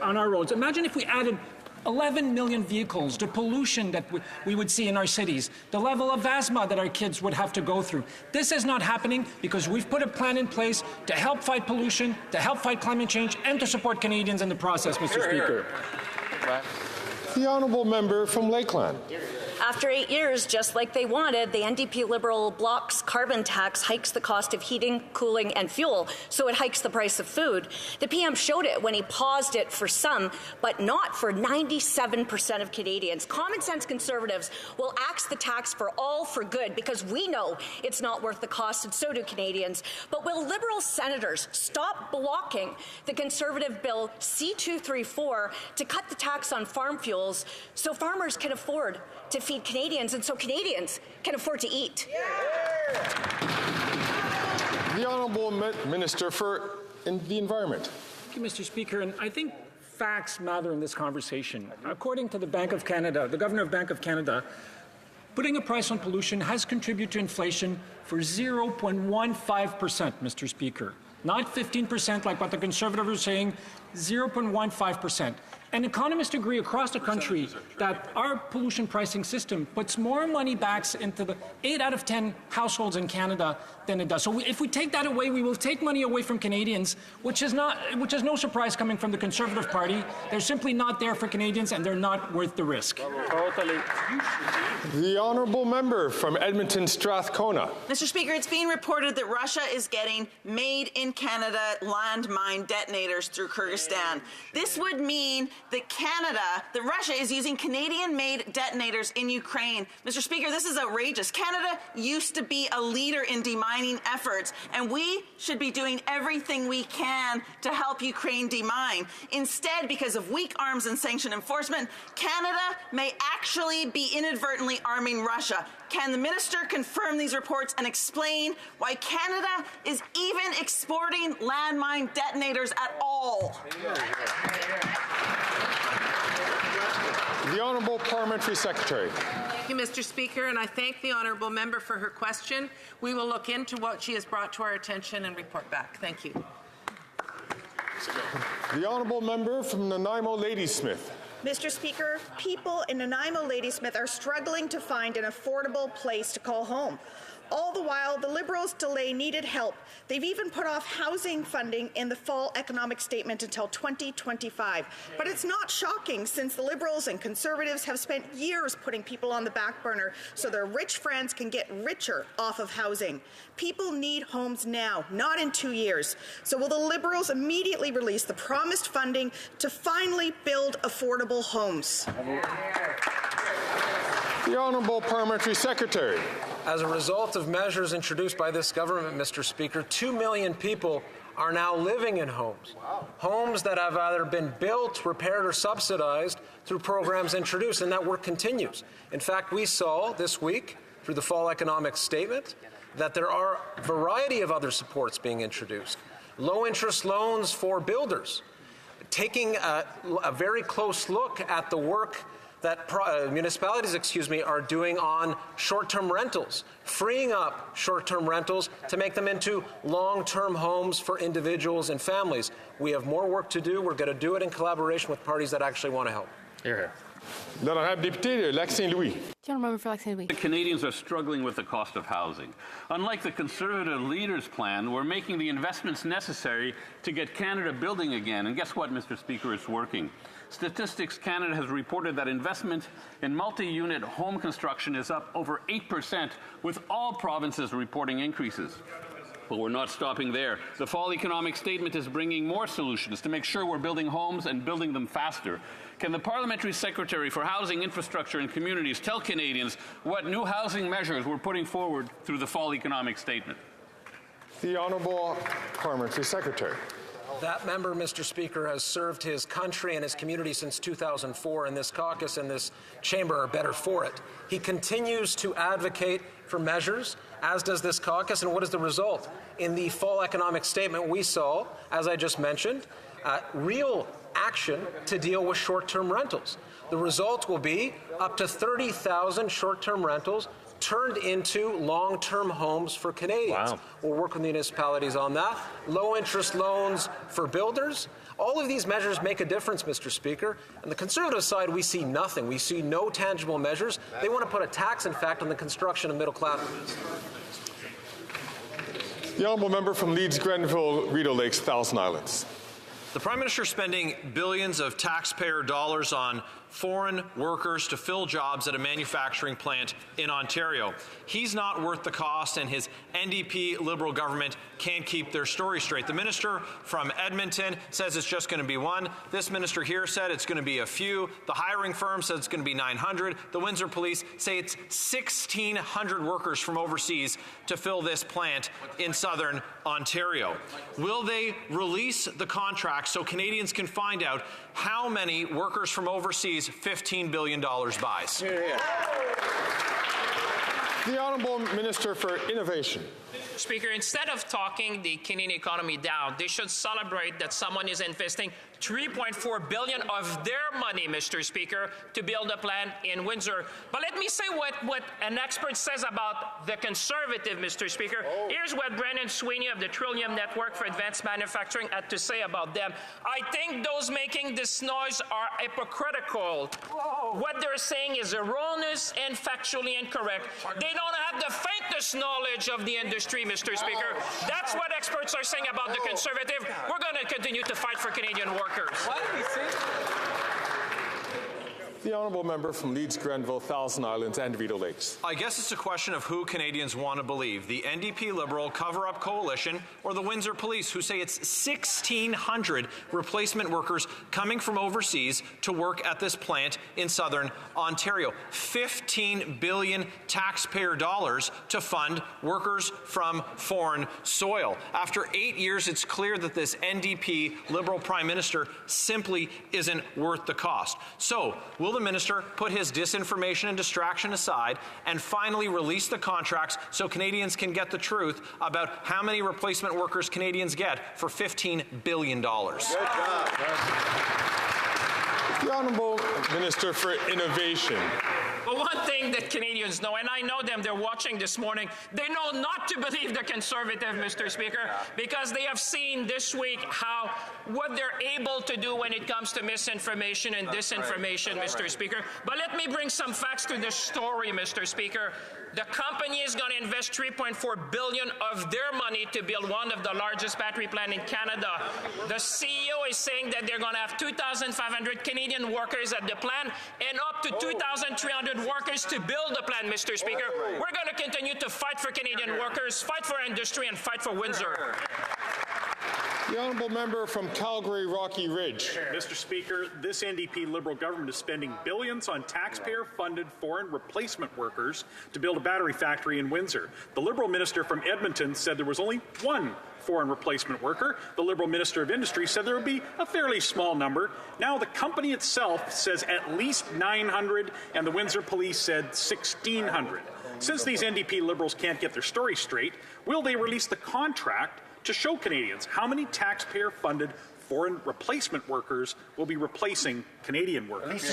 on our roads. Imagine if we added 11 million vehicles, the pollution that we would see in our cities, the level of asthma that our kids would have to go through. This is not happening because we've put a plan in place to help fight pollution, to help fight climate change, and to support Canadians in the process, Mr. Speaker. The Honourable Member from Lakeland. After 8 years, just like they wanted, the NDP Liberal bloc's carbon tax hikes the cost of heating, cooling, and fuel, so it hikes the price of food. The PM showed it when he paused it for some, but not for 97% of Canadians. Common sense Conservatives will axe the tax for all for good because we know it's not worth the cost, and so do Canadians. But will Liberal senators stop blocking the Conservative Bill C-234 to cut the tax on farm fuels so farmers can afford to feed Canadians and so Canadians can afford to eat? The Honourable Minister for the Environment. Thank you, Mr. Speaker. And I think facts matter in this conversation. According to the Bank of Canada, the Governor of Bank of Canada, putting a price on pollution has contributed to inflation for 0.15%, Mr. Speaker. Not 15% like what the Conservatives are saying, 0.15%. And economists agree across the country that our pollution pricing system puts more money back into the 8 out of 10 households in Canada than it does. So if we take that away, we will take money away from Canadians, which is no surprise coming from the Conservative Party. They're simply not there for Canadians, and they're not worth the risk. Totally. The Honourable Member from Edmonton Strathcona. Mr. Speaker, it's being reported that Russia is getting made-in-Canada landmine detonators through Kyrgyzstan. This would mean that Russia is using Canadian-made detonators in Ukraine. Mr. Speaker, this is outrageous. Canada used to be a leader in demining efforts, and we should be doing everything we can to help Ukraine demine. Instead, because of weak arms and sanction enforcement, Canada may actually be inadvertently arming Russia. Can the minister confirm these reports and explain why Canada is even exporting landmine detonators at all? The Honourable Parliamentary Secretary. Thank you, Mr. Speaker, and I thank the honourable member for her question. We will look into what she has brought to our attention and report back. Thank you. The Honourable Member from Nanaimo Ladysmith. Mr. Speaker, people in Nanaimo Ladysmith are struggling to find an affordable place to call home. All the while, the Liberals delay needed help. They've even put off housing funding in the fall economic statement until 2025. But it's not shocking, since the Liberals and Conservatives have spent years putting people on the back burner so their rich friends can get richer off of housing. People need homes now, not in 2 years. So will the Liberals immediately release the promised funding to finally build affordable homes? The Honourable Parliamentary Secretary. As a result of measures introduced by this government, Mr. Speaker, 2 million people are now living in homes. Homes that have either been built, repaired, or subsidized through programs introduced, and that work continues. In fact, we saw this week, through the fall economic statement, that there are a variety of other supports being introduced. Low-interest loans for builders, taking a very close look at the work that municipalities, are doing on short-term rentals, freeing up short-term rentals to make them into long-term homes for individuals and families. We have more work to do. We're going to do it in collaboration with parties that actually want to help. Here. L'honorable député de Lac-Saint-Louis. The Canadians are struggling with the cost of housing. Unlike the Conservative leader's plan, we're making the investments necessary to get Canada building again. And guess what, Mr. Speaker? It's working. Statistics Canada has reported that investment in multi-unit home construction is up over 8%, with all provinces reporting increases. But we're not stopping there. The fall economic statement is bringing more solutions to make sure we're building homes and building them faster. Can the Parliamentary Secretary for Housing, Infrastructure and Communities tell Canadians what new housing measures we're putting forward through the fall economic statement? The Honourable Parliamentary Secretary. That member, Mr. Speaker, has served his country and his community since 2004, and this caucus and this chamber are better for it. He continues to advocate for measures, as does this caucus, and what is the result? In the fall economic statement, we saw, as I just mentioned, real action to deal with short-term rentals. The result will be up to 30,000 short-term rentals turned into long-term homes for Canadians. Wow. We'll work with municipalities on that. Low-interest loans for builders. All of these measures make a difference, Mr. Speaker. On the Conservative side, we see nothing. We see no tangible measures. They want to put a tax, in fact, on the construction of middle-class. The Honourable Member from Leeds, Grenville, Rideau Lakes, Thousand Islands. The Prime Minister is spending billions of taxpayer dollars on foreign workers to fill jobs at a manufacturing plant in Ontario. He's not worth the cost, and his NDP Liberal government can't keep their story straight. The minister from Edmonton says it's just going to be one. This minister here said it's going to be a few. The hiring firm said it's going to be 900. The Windsor Police say it's 1,600 workers from overseas to fill this plant in southern Ontario. Will they release the contract so Canadians can find out how many workers from overseas $15 billion buys? The Honourable Minister for Innovation. Speaker, instead of talking the Canadian economy down, they should celebrate that someone is investing $3.4 billion of their money, Mr. Speaker, to build a plant in Windsor. But let me say what an expert says about the Conservative, Mr. Speaker. Here's what Brendan Sweeney of the Trillium Network for Advanced Manufacturing had to say about them. I think those making this noise are hypocritical. What they're saying is erroneous and factually incorrect. They don't have the faintest knowledge of the industry, Mr. Speaker. That's what experts are saying about the Conservative. We're going to continue to fight for Canadian workers. The Honourable Member from Leeds, Grenville, Thousand Islands and Rideau Lakes. I guess it's a question of who Canadians want to believe, the NDP Liberal cover-up coalition or the Windsor Police, who say it's 1,600 replacement workers coming from overseas to work at this plant in southern Ontario. $15 billion taxpayer dollars to fund workers from foreign soil. After 8 years, it's clear that this NDP Liberal Prime Minister simply isn't worth the cost. So, will the minister put his disinformation and distraction aside and finally release the contracts so Canadians can get the truth about how many replacement workers Canadians get for $15 billion? Good job. The Honourable Minister for Innovation. Well, one thing that Canadians know, and I know them, they're watching this morning, they know not to believe the Conservative, Mr. Speaker, because they have seen this week what they're able to do when it comes to misinformation and disinformation, Mr. Speaker. But let me bring some facts to this story, Mr. Speaker. The company is going to invest $3.4 billion of their money to build one of the largest battery plants in Canada. The CEO is saying that they're going to have 2,500 Canadian workers at the plant and up to 2,300 workers to build the plant, Mr. Speaker. We're going to continue to fight for Canadian workers, fight for industry, and fight for Windsor. The Honourable Member from Calgary, Rocky Ridge. Mr. Speaker, this NDP Liberal government is spending billions on taxpayer-funded foreign replacement workers to build a battery factory in Windsor. The Liberal minister from Edmonton said there was only one foreign replacement worker. The Liberal Minister of Industry said there would be a fairly small number. Now the company itself says at least 900, and the Windsor Police said 1,600. Since these NDP Liberals can't get their story straight, will they release the contract to show Canadians how many taxpayer-funded foreign replacement workers will be replacing Canadian workers?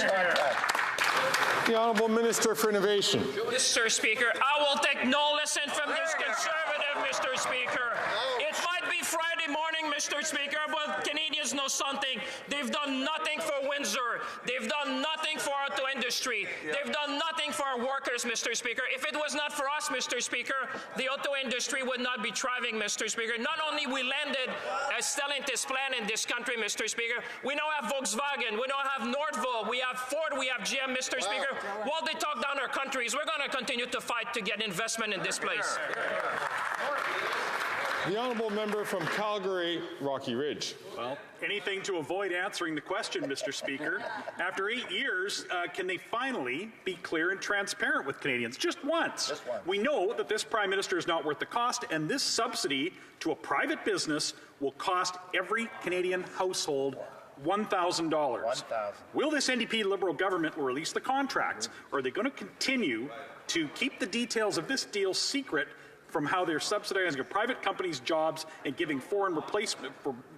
The Honourable Minister for Innovation. Mr. Speaker, I will take no lesson from this Conservative, Mr. Speaker. It might be Friday morning, Mr. Speaker, but Canadians know something. They've done nothing for Windsor. They've done nothing for our auto industry. They've done nothing for our workers, Mr. Speaker. If it was not for us, Mr. Speaker, the auto industry would not be thriving, Mr. Speaker. Not only we landed a Stellantis plant in this country, Mr. Speaker, we now have Volkswagen, we now have Northvolt, we have Ford, we have GM, Mr. Speaker. While they talk down our countries, we're going to continue to fight to get investment in this place. The honourable member from Calgary, Rocky Ridge. Well, anything to avoid answering the question, Mr. Speaker. After 8 years, can they finally be clear and transparent with Canadians? Just once. We know that this Prime Minister is not worth the cost, and this subsidy to a private business will cost every Canadian household $1,000. Will this NDP Liberal government release the contracts, or are they going to continue to keep the details of this deal secret from how they're subsidizing a private company's jobs and giving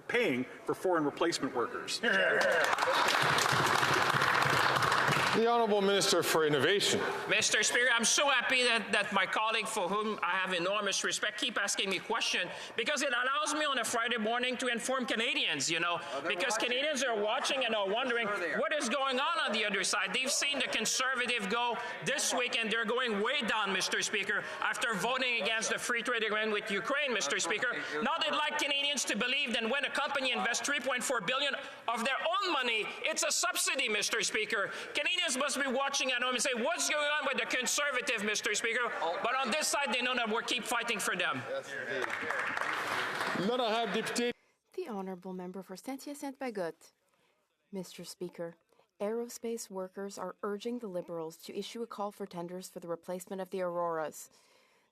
paying for foreign replacement workers? The Honourable Minister for Innovation. Mr. Speaker, I'm so happy that my colleague, for whom I have enormous respect, keep asking me questions, because it allows me on a Friday morning to inform Canadians, because Canadians are watching and are wondering what is going on the other side. They've seen the Conservative go this week, and they're going way down, Mr. Speaker, after voting against the free trade agreement with Ukraine, Mr. Speaker. Now they'd like Canadians to believe that when a company invests $3.4 billion of their own money, it's a subsidy, Mr. Speaker. Canadians must be watching at home and say, what's going on with the Conservative, Mr. Speaker? But on this side, they know that we'll keep fighting for them. The Honourable Member for Saint-Hyacinthe-Bagotte. Mr. Speaker, aerospace workers are urging the Liberals to issue a call for tenders for the replacement of the Auroras.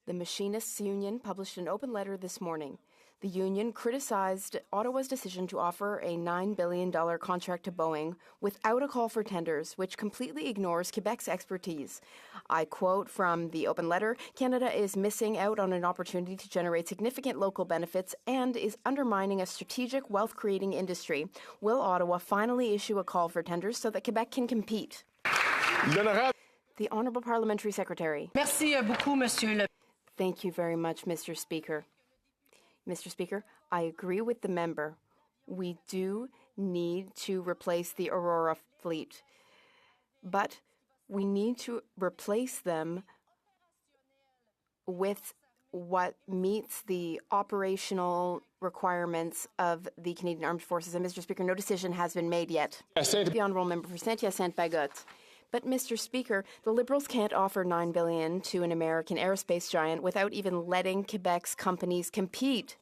The Machinists Union published an open letter this morning. The union criticized Ottawa's decision to offer a $9 billion contract to Boeing without a call for tenders, which completely ignores Quebec's expertise. I quote from the open letter, "Canada is missing out on an opportunity to generate significant local benefits and is undermining a strategic wealth-creating industry. Will Ottawa finally issue a call for tenders so that Quebec can compete?" The Honourable Parliamentary Secretary. Merci beaucoup, Monsieur le... Thank you very much, Mr. Speaker. Mr. Speaker, I agree with the member. We do need to replace the Aurora fleet, but we need to replace them with what meets the operational requirements of the Canadian Armed Forces. And Mr. Speaker, no decision has been made yet. The Honourable Member for Saint-Hyacinthe-Bagotte. But, Mr. Speaker, the Liberals can't offer $9 billion to an American aerospace giant without even letting Quebec's companies compete.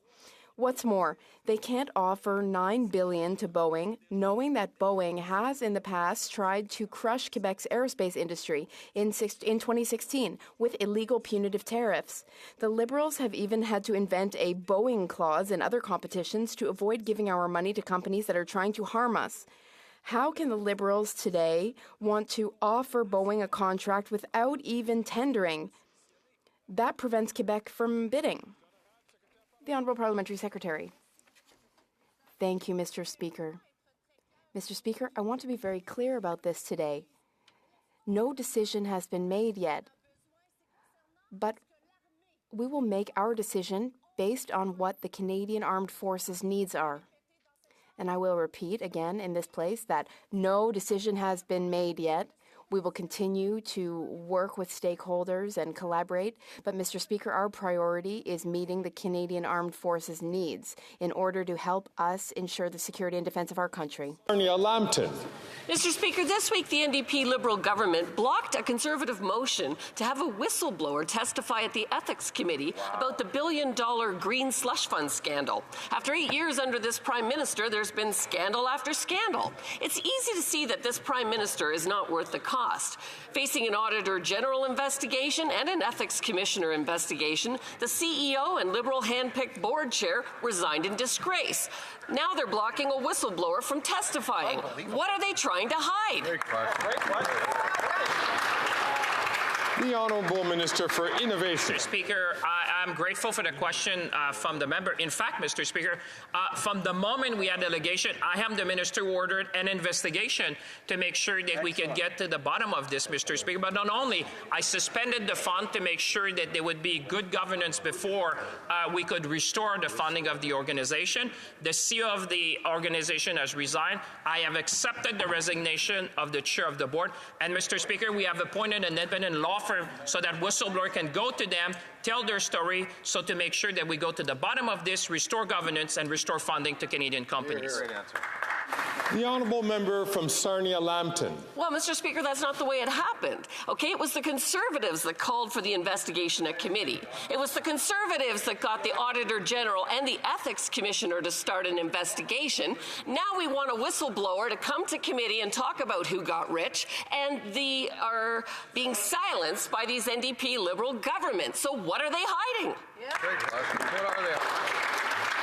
What's more, they can't offer $9 billion to Boeing, knowing that Boeing has in the past tried to crush Quebec's aerospace industry in 2016 with illegal punitive tariffs. The Liberals have even had to invent a Boeing clause in other competitions to avoid giving our money to companies that are trying to harm us. How can the Liberals today want to offer Boeing a contract without even tendering? That prevents Quebec from bidding. The Honourable Parliamentary Secretary. Thank you, Mr. Speaker. Mr. Speaker, I want to be very clear about this today. No decision has been made yet, but we will make our decision based on what the Canadian Armed Forces needs are. And I will repeat again in this place that no decision has been made yet. We will continue to work with stakeholders and collaborate. But, Mr. Speaker, our priority is meeting the Canadian Armed Forces needs in order to help us ensure the security and defence of our country. Lambton. Mr. Speaker, this week the NDP Liberal government blocked a Conservative motion to have a whistleblower testify at the Ethics Committee about the $1 billion green slush fund scandal. After 8 years under this Prime Minister, there's been scandal after scandal. It's easy to see that this Prime Minister is not worth the cost. Facing an Auditor General investigation and an Ethics Commissioner investigation, the CEO and Liberal hand-picked board chair resigned in disgrace. Now they're blocking a whistleblower from testifying. What are they trying to hide? Great The Honourable Minister for Innovation. Mr. Speaker, I'm grateful for the question from the member. In fact, Mr. Speaker, from the moment we had the allegation, I am the minister who ordered an investigation to make sure that we could get to the bottom of this, Mr. Speaker. But not only, I suspended the fund to make sure that there would be good governance before we could restore the funding of the organization. The CEO of the organization has resigned. I have accepted the resignation of the chair of the board. And, Mr. Speaker, we have appointed an independent law firm so that whistleblower can go to them, tell their story, so to make sure that we go to the bottom of this, restore governance, and restore funding to Canadian companies. The honourable member from Sarnia-Lambton. Well, Mr. Speaker, that's not the way it happened. Okay, it was the Conservatives that called for the investigation at committee. It was the Conservatives that got the Auditor General and the Ethics Commissioner to start an investigation. Now we want a whistleblower to come to committee and talk about who got rich, and they are being silenced by these NDP Liberal governments. So what are they hiding?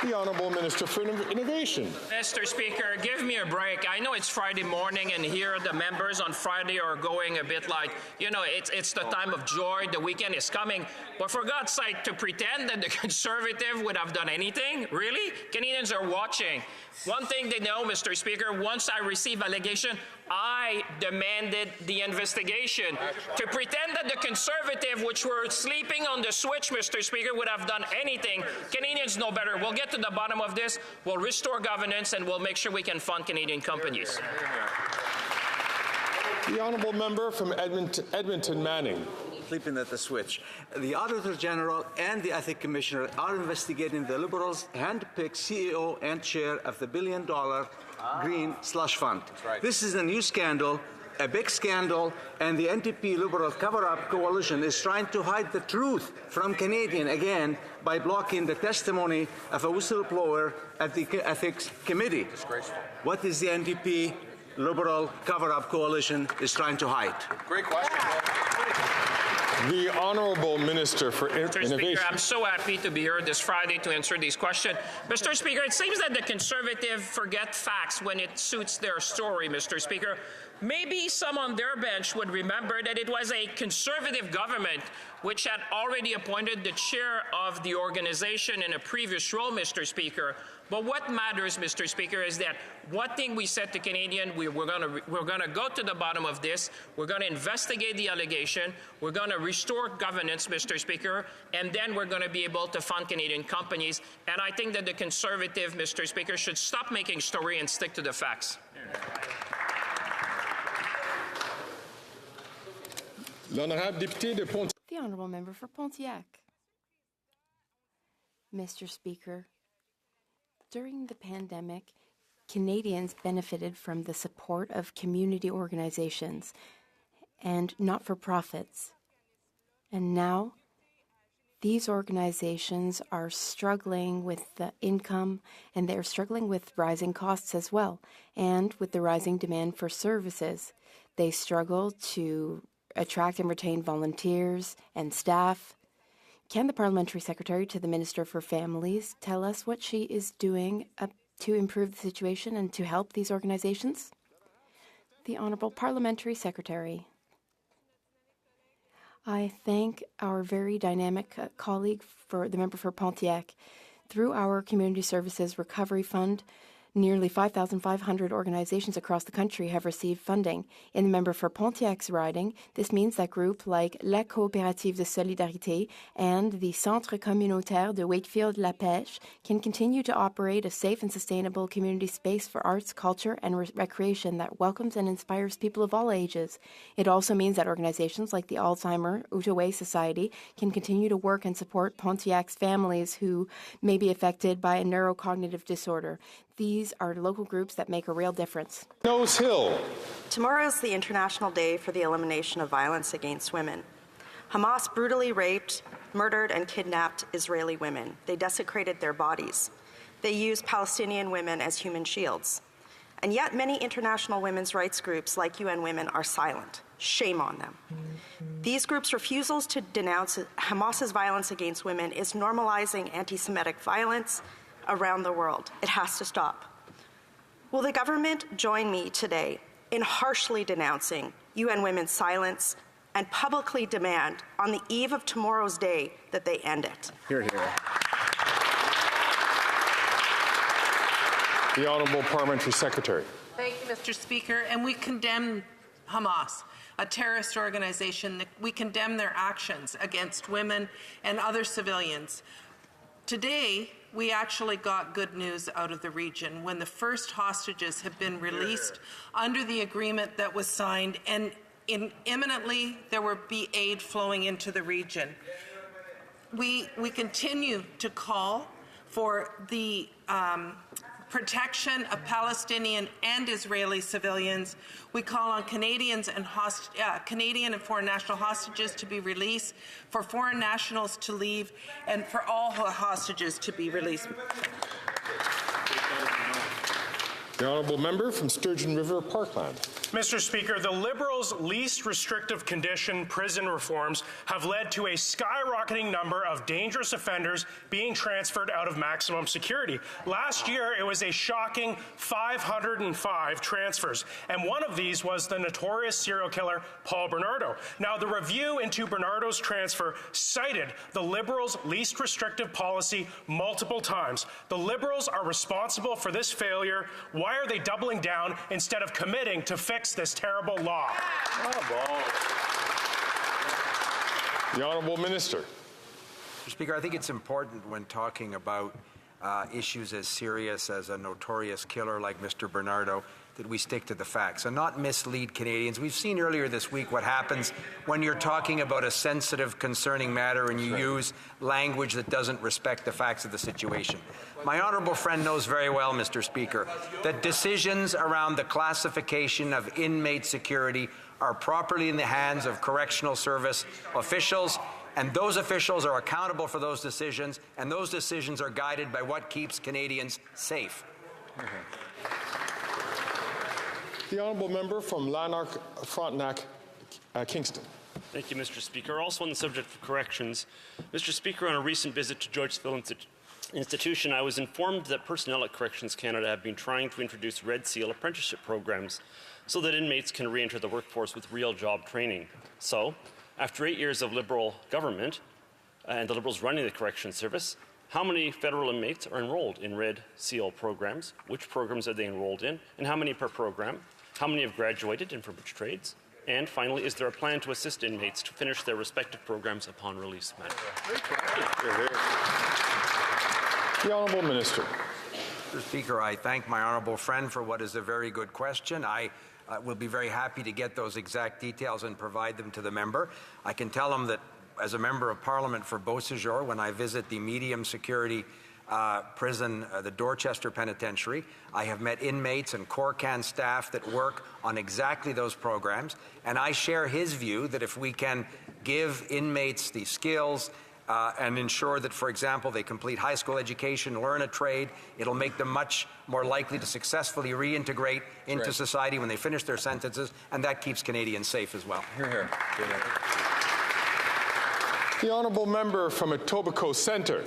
The Honourable Minister for Innovation. Mr. Speaker, give me a break. I know it's Friday morning, and here the members on Friday are going a bit like, you know, it's the time of joy, the weekend is coming. But for God's sake, to pretend that the Conservative would have done anything? Really? Canadians are watching. One thing they know, Mr. Speaker, once I receive allegation, I demanded the investigation. To pretend that the Conservative, which were sleeping on the switch, Mr. Speaker, would have done anything, Canadians know better. We'll get to the bottom of this. We'll restore governance, and we'll make sure we can fund Canadian companies. The honourable member from Edmonton Manning. Sleeping at the switch. The Auditor General and the Ethics Commissioner are investigating the Liberals' hand-picked CEO and chair of the billion-dollar Green Slush Fund. Right. This is a new scandal, a big scandal, and the NDP Liberal cover-up coalition is trying to hide the truth from Canadians again by blocking the testimony of a whistleblower at the Ethics Committee. What is the NDP Liberal cover-up coalition is trying to hide? Great question. The Honourable Minister for Innovation. Speaker, I'm so happy to be here this Friday to answer these questions. Mr. Speaker, it seems that the Conservative forget facts when it suits their story, Mr. Speaker. Maybe some on their bench would remember that it was a Conservative government which had already appointed the chair of the organization in a previous role, Mr. Speaker. But what matters, Mr. Speaker, is that one thing we said to Canadians, we're going to go to the bottom of this. We're going to investigate the allegation. We're going to restore governance, Mr. Speaker, and then we're going to be able to fund Canadian companies. And I think that the Conservative, Mr. Speaker, should stop making story and stick to the facts. The Honourable Member for Pontiac. Mr. Speaker, during the pandemic, Canadians benefited from the support of community organizations and not-for-profits. And now, these organizations are struggling with the income, and they're struggling with rising costs as well, and with the rising demand for services. They struggle to attract and retain volunteers and staff. Can the Parliamentary Secretary to the Minister for Families tell us what she is doing to improve the situation and to help these organizations? The Honourable Parliamentary Secretary. I thank our very dynamic colleague, for the member for Pontiac. Through our Community Services Recovery Fund, nearly 5,500 organizations across the country have received funding. In the member for Pontiac's riding, this means that groups like La Coopérative de Solidarité and the Centre Communautaire de Wakefield-La Pêche can continue to operate a safe and sustainable community space for arts, culture, and recreation that welcomes and inspires people of all ages. It also means that organizations like the Alzheimer Outaouais Society can continue to work and support Pontiac's families who may be affected by a neurocognitive disorder. These are local groups that make a real difference. Nose Hill. Tomorrow is the International Day for the Elimination of Violence Against Women. Hamas brutally raped, murdered, and kidnapped Israeli women. They desecrated their bodies. They used Palestinian women as human shields. And yet many international women's rights groups like UN Women are silent. Shame on them. These groups' refusals to denounce Hamas's violence against women is normalizing anti-Semitic violence around the world. It has to stop. Will the government join me today in harshly denouncing UN Women's silence and publicly demand on the eve of tomorrow's day that they end it? Hear, hear. The Honourable Parliamentary Secretary. Thank you, Mr. Speaker. And we condemn Hamas, a terrorist organization. We condemn their actions against women and other civilians. Today, we actually got good news out of the region when the first hostages have been released under the agreement that was signed, and imminently there will be aid flowing into the region. We continue to call for the protection of Palestinian and Israeli civilians. We call on Canadian and foreign national hostages to be released, for foreign nationals to leave, and for all hostages to be released. The honourable member from Sturgeon River Parkland. Mr. Speaker, the Liberals' least restrictive condition prison reforms have led to a skyrocketing number of dangerous offenders being transferred out of maximum security. Last year, it was a shocking 505 transfers, and one of these was the notorious serial killer Paul Bernardo. Now, the review into Bernardo's transfer cited the Liberals' least restrictive policy multiple times. The Liberals are responsible for this failure. Why are they doubling down instead of committing to fix this terrible law? The Honourable Minister. Mr. Speaker, I think it's important when talking about issues as serious as a notorious killer like Mr. Bernardo that we stick to the facts and not mislead Canadians. We've seen earlier this week what happens when you're talking about a sensitive, concerning matter and you use language that doesn't respect the facts of the situation. My honourable friend knows very well, Mr. Speaker, that decisions around the classification of inmate security are properly in the hands of correctional service officials, and those officials are accountable for those decisions, and those decisions are guided by what keeps Canadians safe. The honourable member from Lanark, Frontenac, Kingston. Thank you, Mr. Speaker. Also on the subject of corrections, Mr. Speaker, on a recent visit to Georgetown Institution, I was informed that personnel at Corrections Canada have been trying to introduce Red Seal apprenticeship programs so that inmates can re-enter the workforce with real job training. So, after 8 years of Liberal government and the Liberals running the Corrections Service, how many federal inmates are enrolled in Red Seal programs? Which programs are they enrolled in? And how many per program? How many have graduated and from which trades? And finally, is there a plan to assist inmates to finish their respective programs upon release? The Honourable Minister. Mr. Speaker, I thank my honourable friend for what is a very good question. I will be very happy to get those exact details and provide them to the member. I can tell him that as a member of Parliament for Beausejour, when I visit the medium security prison, the Dorchester Penitentiary, I have met inmates and Corcan staff that work on exactly those programs, and I share his view that if we can give inmates the skills and ensure that, for example, they complete high school education, learn a trade, it'll make them much more likely to successfully reintegrate into society when they finish their sentences, and that keeps Canadians safe as well. Hear, hear. The honourable member from Etobicoke Centre.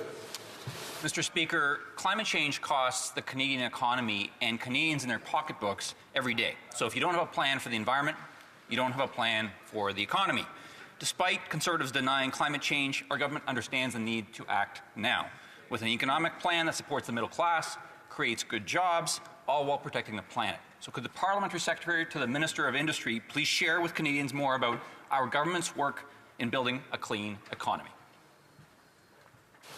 Mr. Speaker, climate change costs the Canadian economy and Canadians in their pocketbooks every day. So if you don't have a plan for the environment, you don't have a plan for the economy. Despite Conservatives denying climate change, our government understands the need to act now, with an economic plan that supports the middle class, creates good jobs, all while protecting the planet. So could the Parliamentary Secretary to the Minister of Industry please share with Canadians more about our government's work in building a clean economy?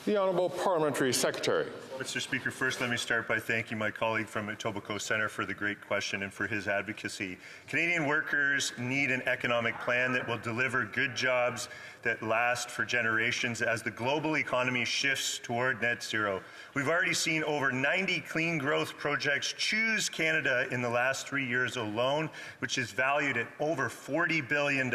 The Honourable Parliamentary Secretary. Mr. Speaker, first let me start by thanking my colleague from Etobicoke Centre for the great question and for his advocacy. Canadian workers need an economic plan that will deliver good jobs that last for generations as the global economy shifts toward net zero. We've already seen over 90 clean growth projects choose Canada in the last 3 years alone, which is valued at over $40 billion.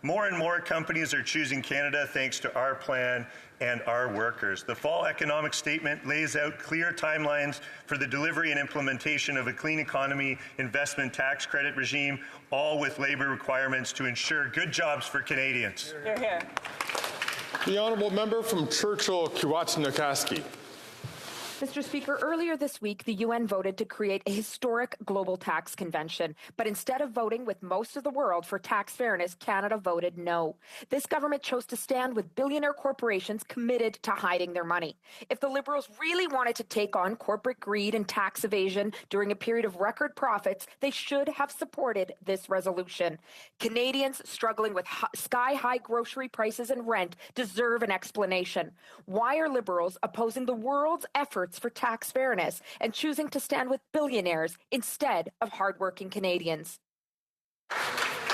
More and more companies are choosing Canada thanks to our plan and our workers. The fall economic statement lays out clear timelines for the delivery and implementation of a clean economy investment tax credit regime, all with labour requirements to ensure good jobs for Canadians. Hear, hear. The honourable member from Churchill-Kiewatnakaski. Mr. Speaker, earlier this week, the UN voted to create a historic global tax convention. But instead of voting with most of the world for tax fairness, Canada voted no. This government chose to stand with billionaire corporations committed to hiding their money. If the Liberals really wanted to take on corporate greed and tax evasion during a period of record profits, they should have supported this resolution. Canadians struggling with sky-high grocery prices and rent deserve an explanation. Why are Liberals opposing the world's efforts for tax fairness and choosing to stand with billionaires instead of hardworking Canadians?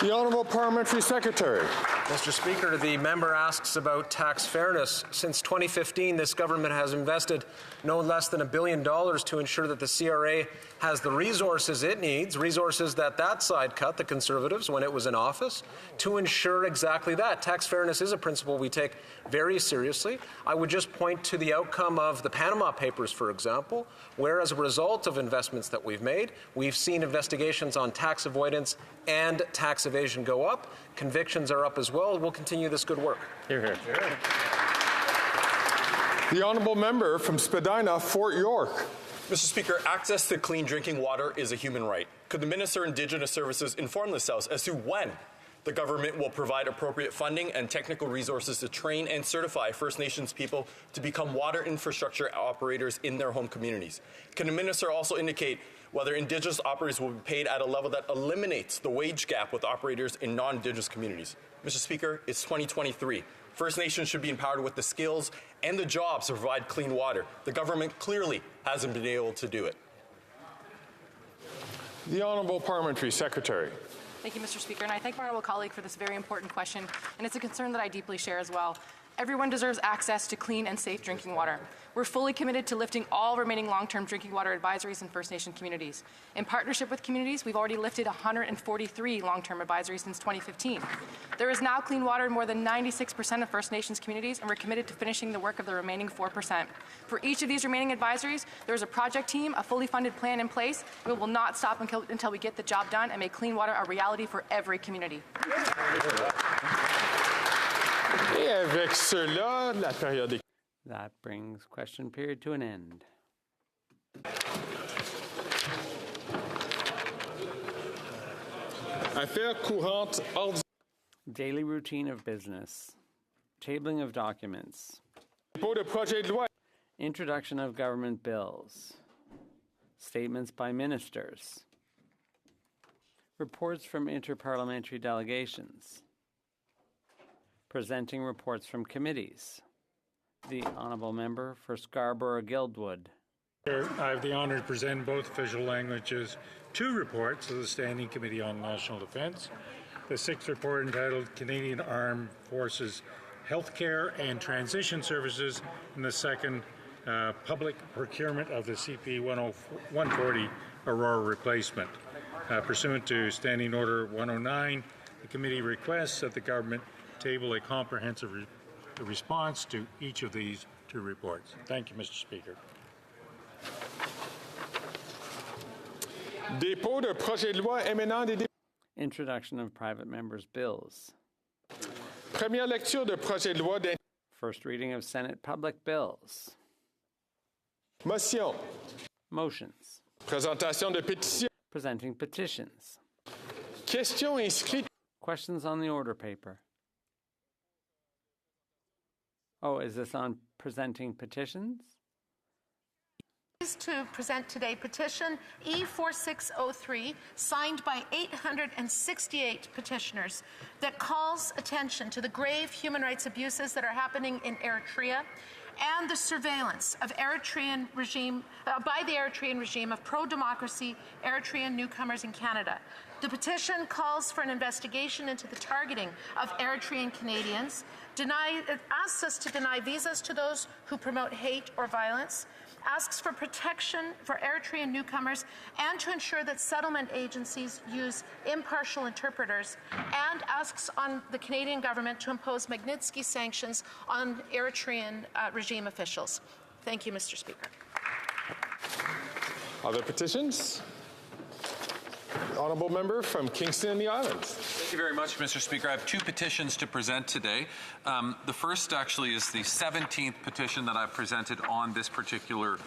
The Honourable Parliamentary Secretary. Mr. Speaker, the member asks about tax fairness. Since 2015, this government has invested no less than $1 billion to ensure that the CRA has the resources it needs, resources that side cut, the Conservatives, when it was in office, to ensure exactly that. Tax fairness is a principle we take very seriously. I would just point to the outcome of the Panama Papers, for example, where as a result of investments that we've made, we've seen investigations on tax avoidance and tax evasion go up. Convictions are up as well. We'll continue this good work. Hear, hear. The honourable member from Spadina, Fort York. Mr. Speaker, access to clean drinking water is a human right. Could the Minister of Indigenous Services inform this House as to when the government will provide appropriate funding and technical resources to train and certify First Nations people to become water infrastructure operators in their home communities? Can the Minister also indicate whether Indigenous operators will be paid at a level that eliminates the wage gap with operators in non-Indigenous communities? Mr. Speaker, it's 2023. First Nations should be empowered with the skills and the jobs to provide clean water. The government clearly hasn't been able to do it. The Honourable Parliamentary Secretary. Thank you, Mr. Speaker, and I thank my honourable colleague for this very important question, and it's a concern that I deeply share as well. Everyone deserves access to clean and safe drinking water. We're fully committed to lifting all remaining long-term drinking water advisories in First Nation communities. In partnership with communities, we've already lifted 143 long-term advisories since 2015. There is now clean water in more than 96% of First Nations communities, and we're committed to finishing the work of the remaining 4%. For each of these remaining advisories, there is a project team, a fully funded plan in place. We will not stop until we get the job done and make clean water a reality for every community. That brings question period to an end. Daily routine of business. Tabling of documents. Introduction of government bills. Statements by ministers. Reports from interparliamentary delegations. Presenting reports from committees. The honourable member for Scarborough-Guildwood. I have the honour to present in both official languages 2 reports of the Standing Committee on National Defence. The 6th report entitled Canadian Armed Forces Healthcare and Transition Services, and the 2nd Public Procurement of the CP-140 Aurora Replacement. Pursuant to Standing Order 109, the committee requests that the government table a comprehensive response to each of these 2 reports. Thank you, Mr. Speaker. Dépôt de projet de loi émanant des Introduction of private members' bills. Première lecture de projet de loi First reading of Senate public bills. Motion. Motions. Présentation de pétitions. Presenting petitions. Questions inscrites. Questions on the order paper. Oh, is this on presenting petitions? To present today petition E4603, signed by 868 petitioners, that calls attention to the grave human rights abuses that are happening in Eritrea and the surveillance of by the Eritrean regime of pro-democracy Eritrean newcomers in Canada. The petition calls for an investigation into the targeting of Eritrean Canadians, asks us to deny visas to those who promote hate or violence, asks for protection for Eritrean newcomers, and to ensure that settlement agencies use impartial interpreters, and asks on the Canadian government to impose Magnitsky sanctions on Eritrean regime officials. Thank you, Mr. Speaker. Other petitions? Honourable member from Kingston and the Islands. Thank you very much, Mr. Speaker. I have 2 petitions to present today. The first actually is the 17th petition that I've presented on this particular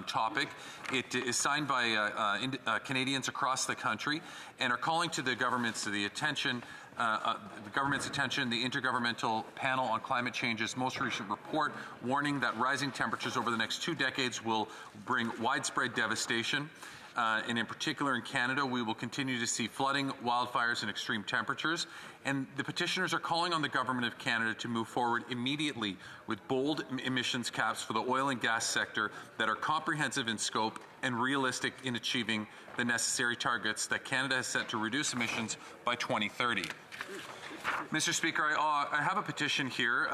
topic. It is signed by Canadians across the country and are calling to the government's attention the Intergovernmental Panel on Climate Change's most recent report, warning that rising temperatures over the next 2 decades will bring widespread devastation. And in particular in Canada, we will continue to see flooding, wildfires, and extreme temperatures. And the petitioners are calling on the Government of Canada to move forward immediately with bold emissions caps for the oil and gas sector that are comprehensive in scope and realistic in achieving the necessary targets that Canada has set to reduce emissions by 2030. Mr. Speaker, I have a petition here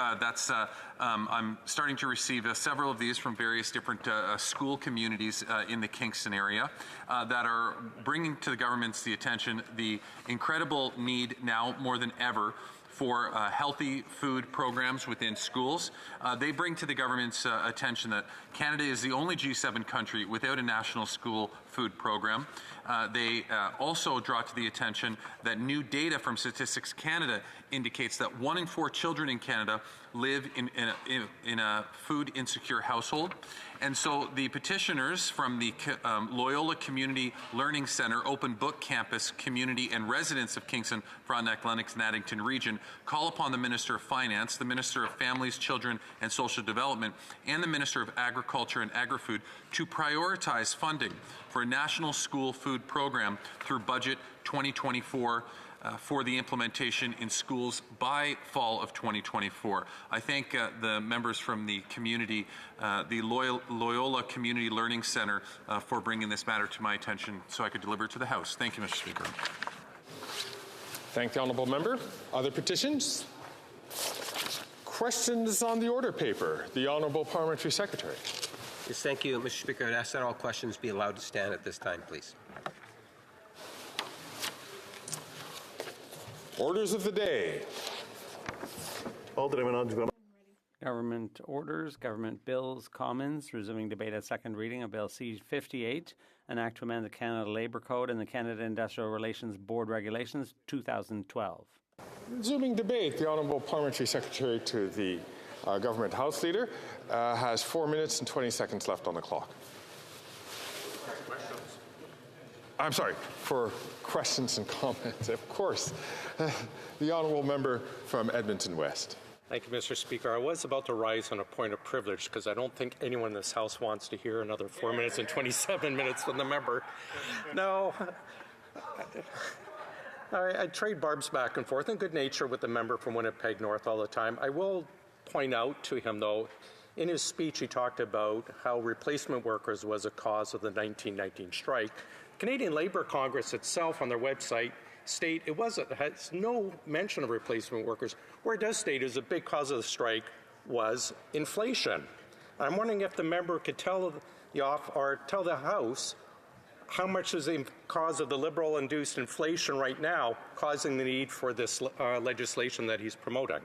I'm starting to receive several of these from various different school communities in the Kingston area that are bringing to the government's attention the incredible need now more than ever for healthy food programs within schools. They bring to the government's attention that Canada is the only G7 country without a national school food program. They also draw to the attention that new data from Statistics Canada indicates that 1 in 4 children in Canada live in a food insecure household. And so the petitioners from the Loyola Community Learning Centre, Open Book Campus, community and residents of Kingston, Frontenac, Lennox and Addington region call upon the Minister of Finance, the Minister of Families, Children and Social Development, and the Minister of Agriculture and Agri-Food to prioritize funding for a national school food program through Budget 2024 for the implementation in schools by fall of 2024. I thank the members from the community, the Loyola Community Learning Centre, for bringing this matter to my attention so I could deliver it to the House. Thank you, Mr. Speaker. Thank the honourable member. Other petitions? Questions on the order paper. The honourable parliamentary secretary. Yes, thank you, Mr. Speaker. I'd ask that all questions be allowed to stand at this time, please. Orders of the day. Government orders, government bills, Commons, resuming debate at second reading of Bill C-58, an act to amend the Canada Labour Code and the Canada Industrial Relations Board Regulations, 2012. Resuming debate, the honourable parliamentary secretary to the government House Leader has 4 minutes and 20 seconds left on the clock. I'm sorry, for questions and comments, of course. The honourable member from Edmonton West. Thank you, Mr. Speaker. I was about to rise on a point of privilege because I don't think anyone in this House wants to hear another 4 minutes and 27 minutes from the member. No, I trade barbs back and forth in good nature with the member from Winnipeg North all the time. I will point out to him, though, in his speech he talked about how replacement workers was a cause of the 1919 strike. Canadian Labour Congress itself on their website state it has no mention of replacement workers. Where it does state is a big cause of the strike was inflation. I'm wondering if the member could tell the House how much is the cause of the Liberal-induced inflation right now causing the need for this legislation that he's promoting.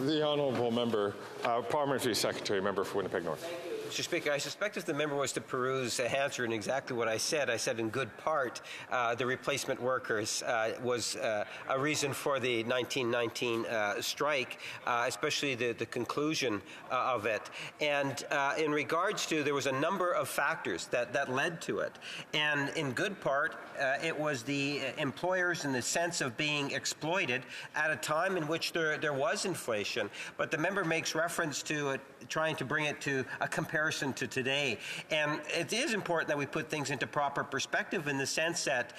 The honourable member, parliamentary secretary, member for Winnipeg North. Mr. Speaker, I suspect if the member was to peruse the answer in exactly what I said in good part the replacement workers was a reason for the 1919 strike, especially the conclusion of it. And in regards to, there was a number of factors that led to it. And in good part, it was the employers in the sense of being exploited at a time in which there was inflation. But the member makes reference to it, trying to bring it to a comparison to today. And it is important that we put things into proper perspective in the sense that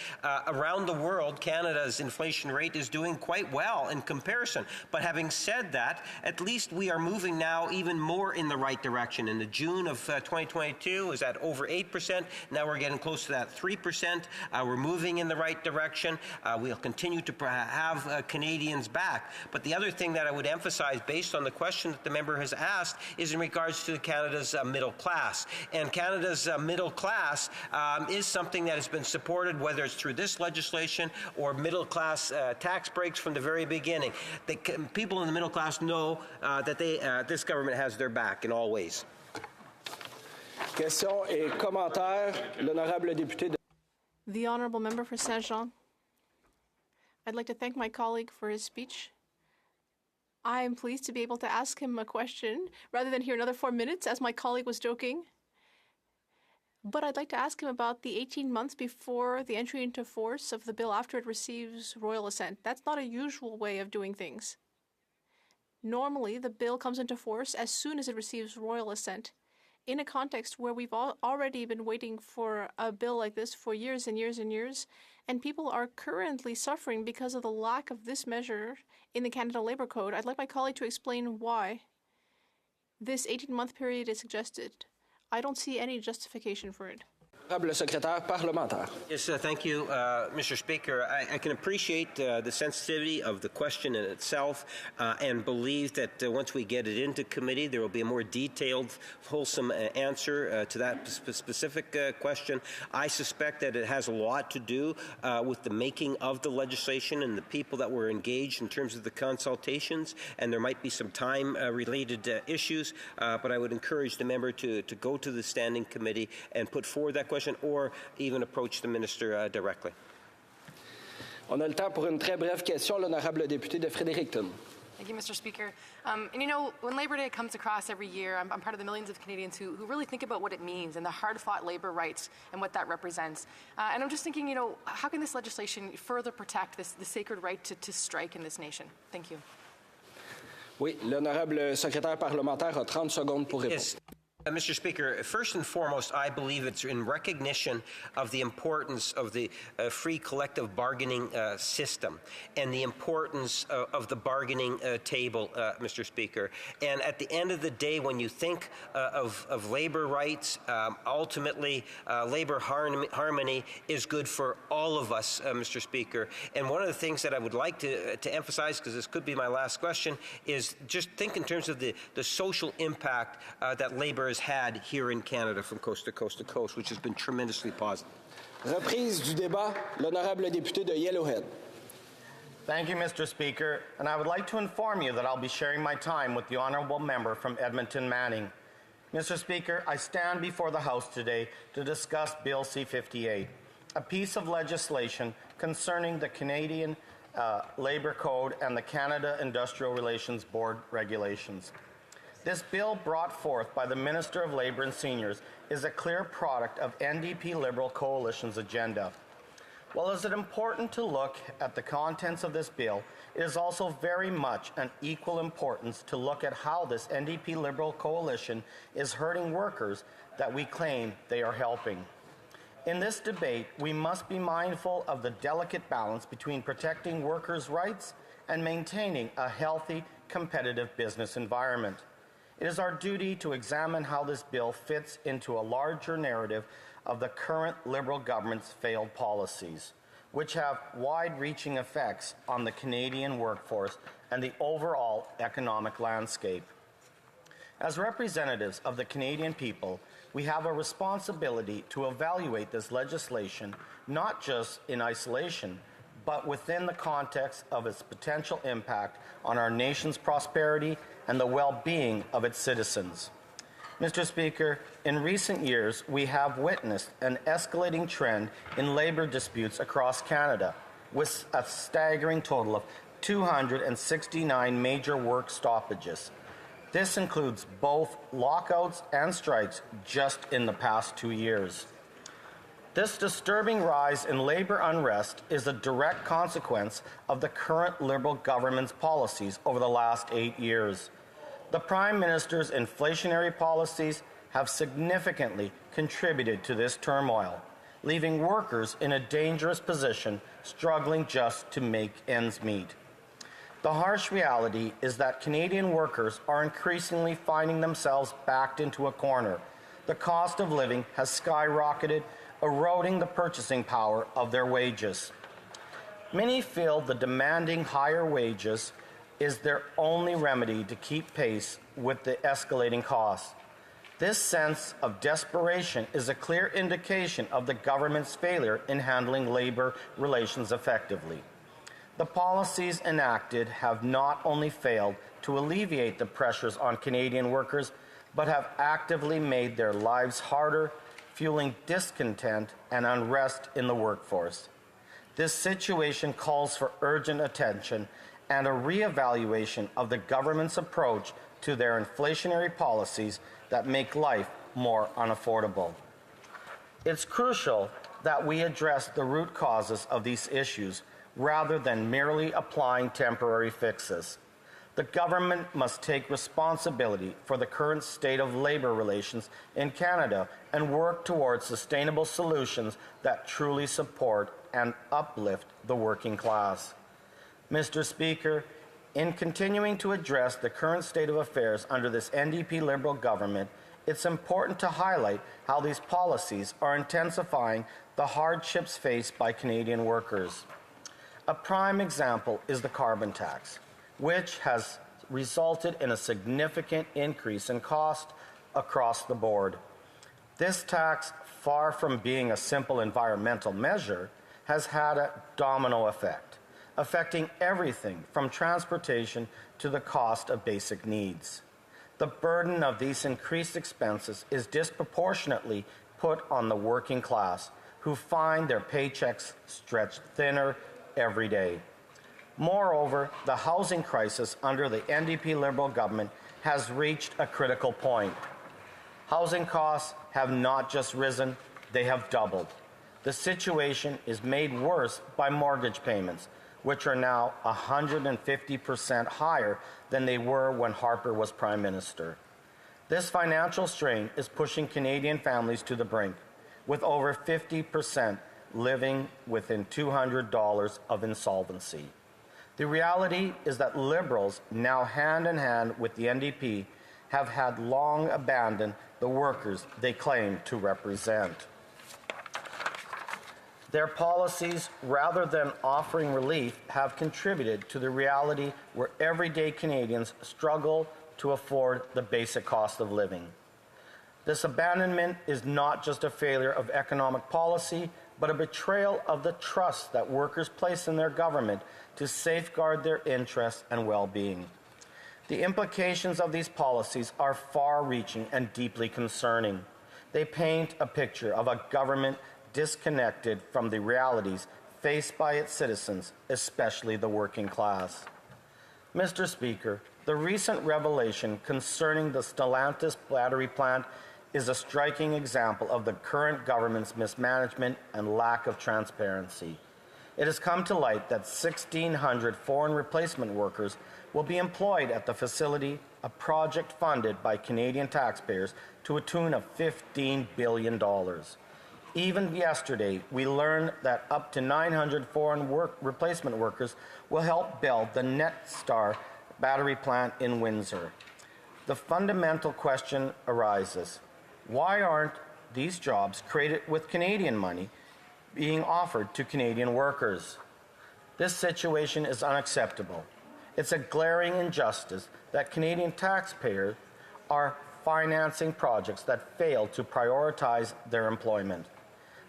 around the world, Canada's inflation rate is doing quite well in comparison. But having said that, at least we are moving now even more in the right direction. In the June of 2022 is at over 8%. Now we're getting close to that 3%. We're moving in the right direction. We'll continue to have Canadians back. But the other thing that I would emphasize based on the question that the member has asked is in regards to Canada's middle class. And Canada's middle class is something that has been supported, whether it's through this legislation or middle class tax breaks from the very beginning. People in the middle class know that this government has their back in all ways. Question et commentaire, l'honorable député. The honourable member for Saint-Jean. I'd like to thank my colleague for his speech. I am pleased to be able to ask him a question rather than hear another 4 minutes, as my colleague was joking. But I'd like to ask him about the 18 months before the entry into force of the bill after it receives royal assent. That's not a usual way of doing things. Normally, the bill comes into force as soon as it receives royal assent. In a context where we've already been waiting for a bill like this for years and years and years, and people are currently suffering because of the lack of this measure in the Canada Labour Code, I'd like my colleague to explain why this 18-month period is suggested. I don't see any justification for it. Honorable secrétaire parlementaire. Yes, thank you, Mr. Speaker. I can appreciate the sensitivity of the question in itself and believe that once we get it into committee, there will be a more detailed, wholesome answer to that specific question. I suspect that it has a lot to do with the making of the legislation and the people that were engaged in terms of the consultations, and there might be some time-related issues, but I would encourage the member to go to the standing committee and put forward that question or even approach the minister directly. On a le temps pour une très brève question, l'honorable député de Fredericton. Thank you, Mr. Speaker. And you know, when Labor Day comes across every year, I'm part of the millions of Canadians who really think about what it means and the hard-fought labor rights and what that represents. And I'm just thinking, you know, how can this legislation further protect the sacred right to strike in this nation? Thank you. Oui, l'honorable secrétaire parlementaire a 30 secondes pour répondre. Yes. Mr. Speaker, first and foremost, I believe it's in recognition of the importance of the free collective bargaining system and the importance of the bargaining table, Mr. Speaker. And at the end of the day, when you think of labor rights, ultimately, labor harmony is good for all of us, Mr. Speaker. And one of the things that I would like to emphasize, because this could be my last question, is just think in terms of the social impact that labor has had here in Canada from coast to coast to coast, which has been tremendously positive. Reprise du débat, l'honorable député de Yellowhead. Thank you, Mr. Speaker, and I would like to inform you that I'll be sharing my time with the honourable member from Edmonton Manning. Mr. Speaker, I stand before the House today to discuss Bill C-58, a piece of legislation concerning the Canadian Labour Code and the Canada Industrial Relations Board regulations. This bill brought forth by the Minister of Labour and Seniors is a clear product of NDP Liberal Coalition's agenda. While it is important to look at the contents of this bill, it is also very much an equal importance to look at how this NDP Liberal Coalition is hurting workers that we claim they are helping. In this debate, we must be mindful of the delicate balance between protecting workers' rights and maintaining a healthy, competitive business environment. It is our duty to examine how this bill fits into a larger narrative of the current Liberal government's failed policies, which have wide-reaching effects on the Canadian workforce and the overall economic landscape. As representatives of the Canadian people, we have a responsibility to evaluate this legislation not just in isolation, but within the context of its potential impact on our nation's prosperity and the well-being of its citizens. Mr. Speaker, in recent years, we have witnessed an escalating trend in labor disputes across Canada, with a staggering total of 269 major work stoppages. This includes both lockouts and strikes just in the past 2 years. This disturbing rise in labor unrest is a direct consequence of the current Liberal government's policies over the last 8 years. The Prime Minister's inflationary policies have significantly contributed to this turmoil, leaving workers in a dangerous position, struggling just to make ends meet. The harsh reality is that Canadian workers are increasingly finding themselves backed into a corner. The cost of living has skyrocketed, eroding the purchasing power of their wages. Many feel the demanding higher wages is their only remedy to keep pace with the escalating costs. This sense of desperation is a clear indication of the government's failure in handling labor relations effectively. The policies enacted have not only failed to alleviate the pressures on Canadian workers, but have actively made their lives harder, fueling discontent and unrest in the workforce. This situation calls for urgent attention and a reevaluation of the government's approach to their inflationary policies that make life more unaffordable. It's crucial that we address the root causes of these issues rather than merely applying temporary fixes. The government must take responsibility for the current state of labor relations in Canada and work towards sustainable solutions that truly support and uplift the working class. Mr. Speaker, in continuing to address the current state of affairs under this NDP Liberal government, it's important to highlight how these policies are intensifying the hardships faced by Canadian workers. A prime example is the carbon tax, which has resulted in a significant increase in cost across the board. This tax, far from being a simple environmental measure, has had a domino effect, affecting everything from transportation to the cost of basic needs. The burden of these increased expenses is disproportionately put on the working class, who find their paychecks stretched thinner every day. Moreover, the housing crisis under the NDP Liberal government has reached a critical point. Housing costs have not just risen, they have doubled. The situation is made worse by mortgage payments, which are now 150% higher than they were when Harper was Prime Minister. This financial strain is pushing Canadian families to the brink, with over 50% living within $200 of insolvency. The reality is that Liberals, now hand in hand with the NDP, have had long abandoned the workers they claim to represent. Their policies, rather than offering relief, have contributed to the reality where everyday Canadians struggle to afford the basic cost of living. This abandonment is not just a failure of economic policy, but a betrayal of the trust that workers place in their government to safeguard their interests and well-being. The implications of these policies are far-reaching and deeply concerning. They paint a picture of a government disconnected from the realities faced by its citizens, especially the working class. Mr. Speaker, the recent revelation concerning the Stellantis battery plant is a striking example of the current government's mismanagement and lack of transparency. It has come to light that 1,600 foreign replacement workers will be employed at the facility, a project funded by Canadian taxpayers to a tune of $15 billion. Even yesterday, we learned that up to 900 foreign replacement workers will help build the Netstar battery plant in Windsor. The fundamental question arises: why aren't these jobs created with Canadian money being offered to Canadian workers? This situation is unacceptable. It's a glaring injustice that Canadian taxpayers are financing projects that fail to prioritize their employment.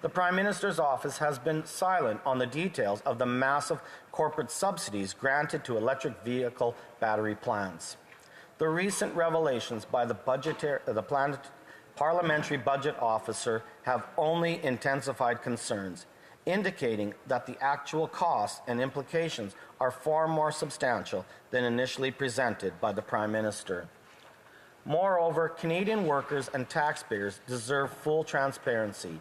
The Prime Minister's office has been silent on the details of the massive corporate subsidies granted to electric vehicle battery plants. The recent revelations by the Parliamentary Budget Officer have only intensified concerns, indicating that the actual costs and implications are far more substantial than initially presented by the Prime Minister. Moreover, Canadian workers and taxpayers deserve full transparency.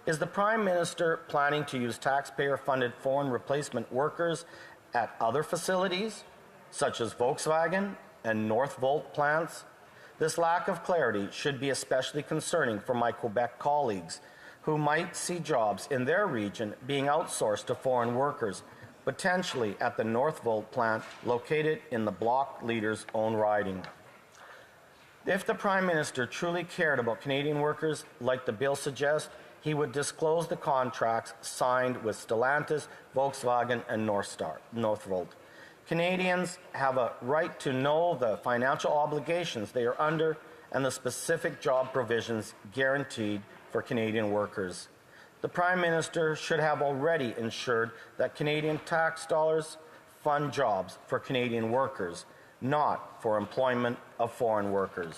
Is the Prime Minister planning to use taxpayer-funded foreign replacement workers at other facilities, such as Volkswagen and Northvolt plants? This lack of clarity should be especially concerning for my Quebec colleagues, who might see jobs in their region being outsourced to foreign workers, potentially at the Northvolt plant located in the Bloc leader's own riding. If the Prime Minister truly cared about Canadian workers, like the bill suggests, he would disclose the contracts signed with Stellantis, Volkswagen, and Northvolt. Canadians have a right to know the financial obligations they are under and the specific job provisions guaranteed for Canadian workers. The Prime Minister should have already ensured that Canadian tax dollars fund jobs for Canadian workers, not for employment of foreign workers.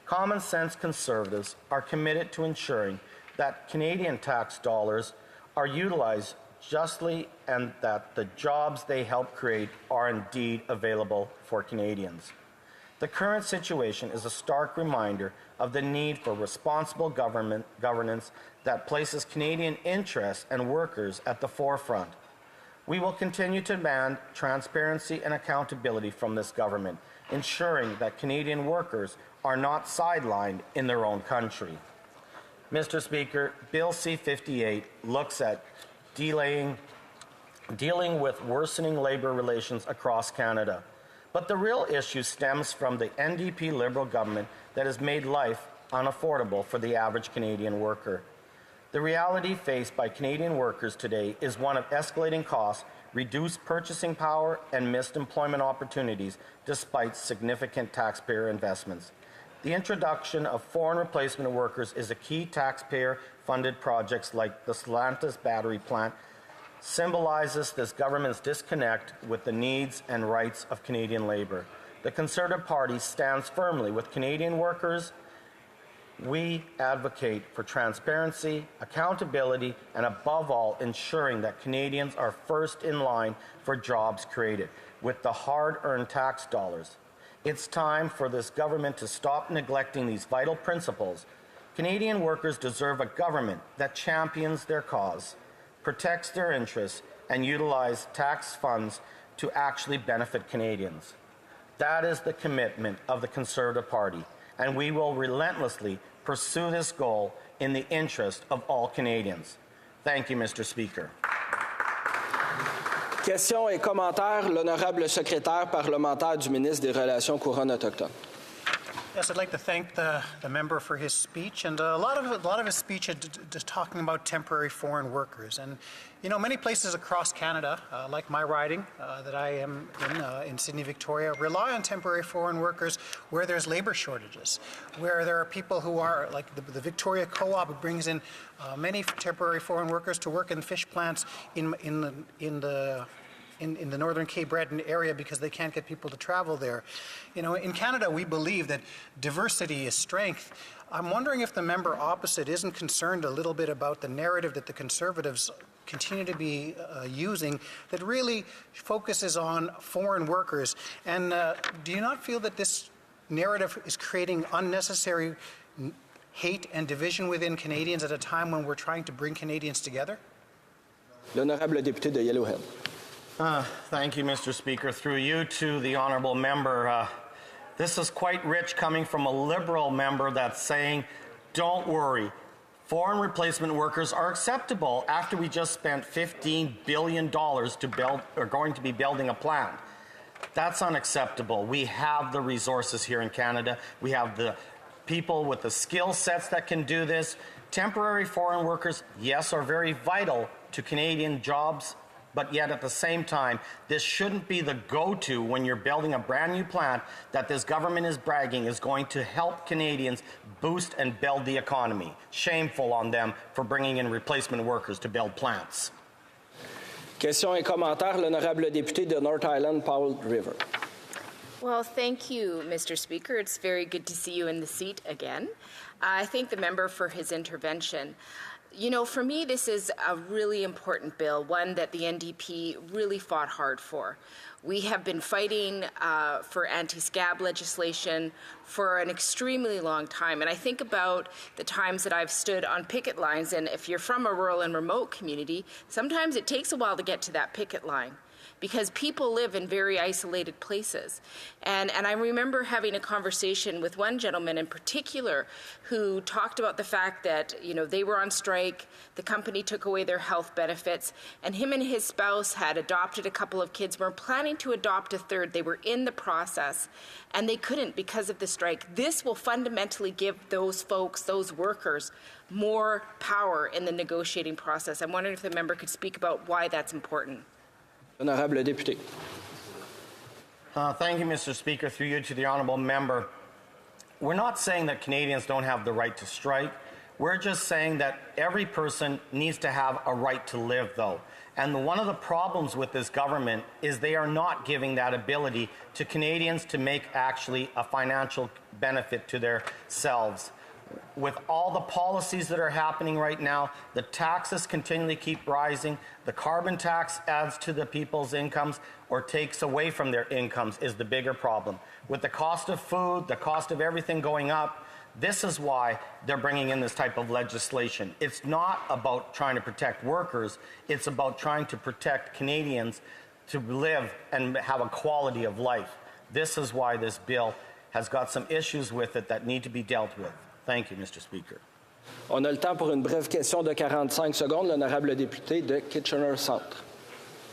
Common sense Conservatives are committed to ensuring that Canadian tax dollars are utilized justly and that the jobs they help create are indeed available for Canadians. The current situation is a stark reminder of the need for responsible governance that places Canadian interests and workers at the forefront. We will continue to demand transparency and accountability from this government, ensuring that Canadian workers are not sidelined in their own country. Mr. Speaker, Bill C-58 looks at dealing with worsening labour relations across Canada. But the real issue stems from the NDP Liberal government that has made life unaffordable for the average Canadian worker. The reality faced by Canadian workers today is one of escalating costs, reduced purchasing power, and missed employment opportunities despite significant taxpayer investments. The introduction of foreign replacement workers is a key taxpayer-funded projects like the Stellantis battery plant symbolizes this government's disconnect with the needs and rights of Canadian labour. The Conservative Party stands firmly with Canadian workers. We advocate for transparency, accountability, and above all, ensuring that Canadians are first in line for jobs created with the hard-earned tax dollars. It's time for this government to stop neglecting these vital principles. Canadian workers deserve a government that champions their cause, protects their interests, and utilizes tax funds to actually benefit Canadians. That is the commitment of the Conservative Party, and we will relentlessly pursue this goal in the interest of all Canadians. Thank you, Mr. Speaker. Questions et commentaires, l'honorable secrétaire parlementaire du ministre des Relations couronnes autochtones. Yes, I'd like to thank the member for his speech, and a lot of his speech just talking about temporary foreign workers. And you know, many places across Canada, like my riding that I am in Sydney, Victoria, rely on temporary foreign workers where there's labor shortages, where there are people who are like the Victoria Co-op brings in many temporary foreign workers to work in fish plants in the northern Cape Breton area because they can't get people to travel there. You know, in Canada, we believe that diversity is strength. I'm wondering if the member opposite isn't concerned a little bit about the narrative that the Conservatives continue to be using that really focuses on foreign workers. And do you not feel that this narrative is creating unnecessary hate and division within Canadians at a time when we're trying to bring Canadians together? L'honorable député de Yellowhead. Thank you, Mr. Speaker. Through you to the honourable member, this is quite rich coming from a Liberal member that's saying, don't worry, foreign replacement workers are acceptable after we just spent $15 billion to build, or going to be building a plant. That's unacceptable. We have the resources here in Canada. We have the people with the skill sets that can do this. Temporary foreign workers, yes, are very vital to Canadian jobs, but yet at the same time, this shouldn't be the go-to when you're building a brand new plant that this government is bragging is going to help Canadians boost and build the economy. Shameful on them for bringing in replacement workers to build plants. Questions et commentaires, l'honorable député de North Island, Paul River. Well, thank you, Mr. Speaker. It's very good to see you in the seat again. I thank the member for his intervention. You know, for me, this is a really important bill, one that the NDP really fought hard for. We have been fighting for anti-scab legislation for an extremely long time. And I think about the times that I've stood on picket lines, and if you're from a rural and remote community, sometimes it takes a while to get to that picket line, because people live in very isolated places. And I remember having a conversation with one gentleman in particular who talked about the fact that, you know, they were on strike, the company took away their health benefits, and him and his spouse had adopted a couple of kids, were planning to adopt a third. They were in the process, and they couldn't because of the strike. This will fundamentally give those folks, those workers, more power in the negotiating process. I'm wondering if the member could speak about why that's important. Honorable député. Thank you, Mr. Speaker. Through you to the honourable member. We're not saying that Canadians don't have the right to strike. We're just saying that every person needs to have a right to live, though. And one of the problems with this government is they are not giving that ability to Canadians to make actually a financial benefit to themselves. With all the policies that are happening right now, the taxes continually keep rising. The carbon tax adds to the people's incomes or takes away from their incomes is the bigger problem. With the cost of food, the cost of everything going up, this is why they're bringing in this type of legislation. It's not about trying to protect workers. It's about trying to protect Canadians to live and have a quality of life. This is why this bill has got some issues with it that need to be dealt with. Thank you, Mr. Speaker. On a le temps pour une brève question de 45 secondes, l'honorable député de Kitchener Centre.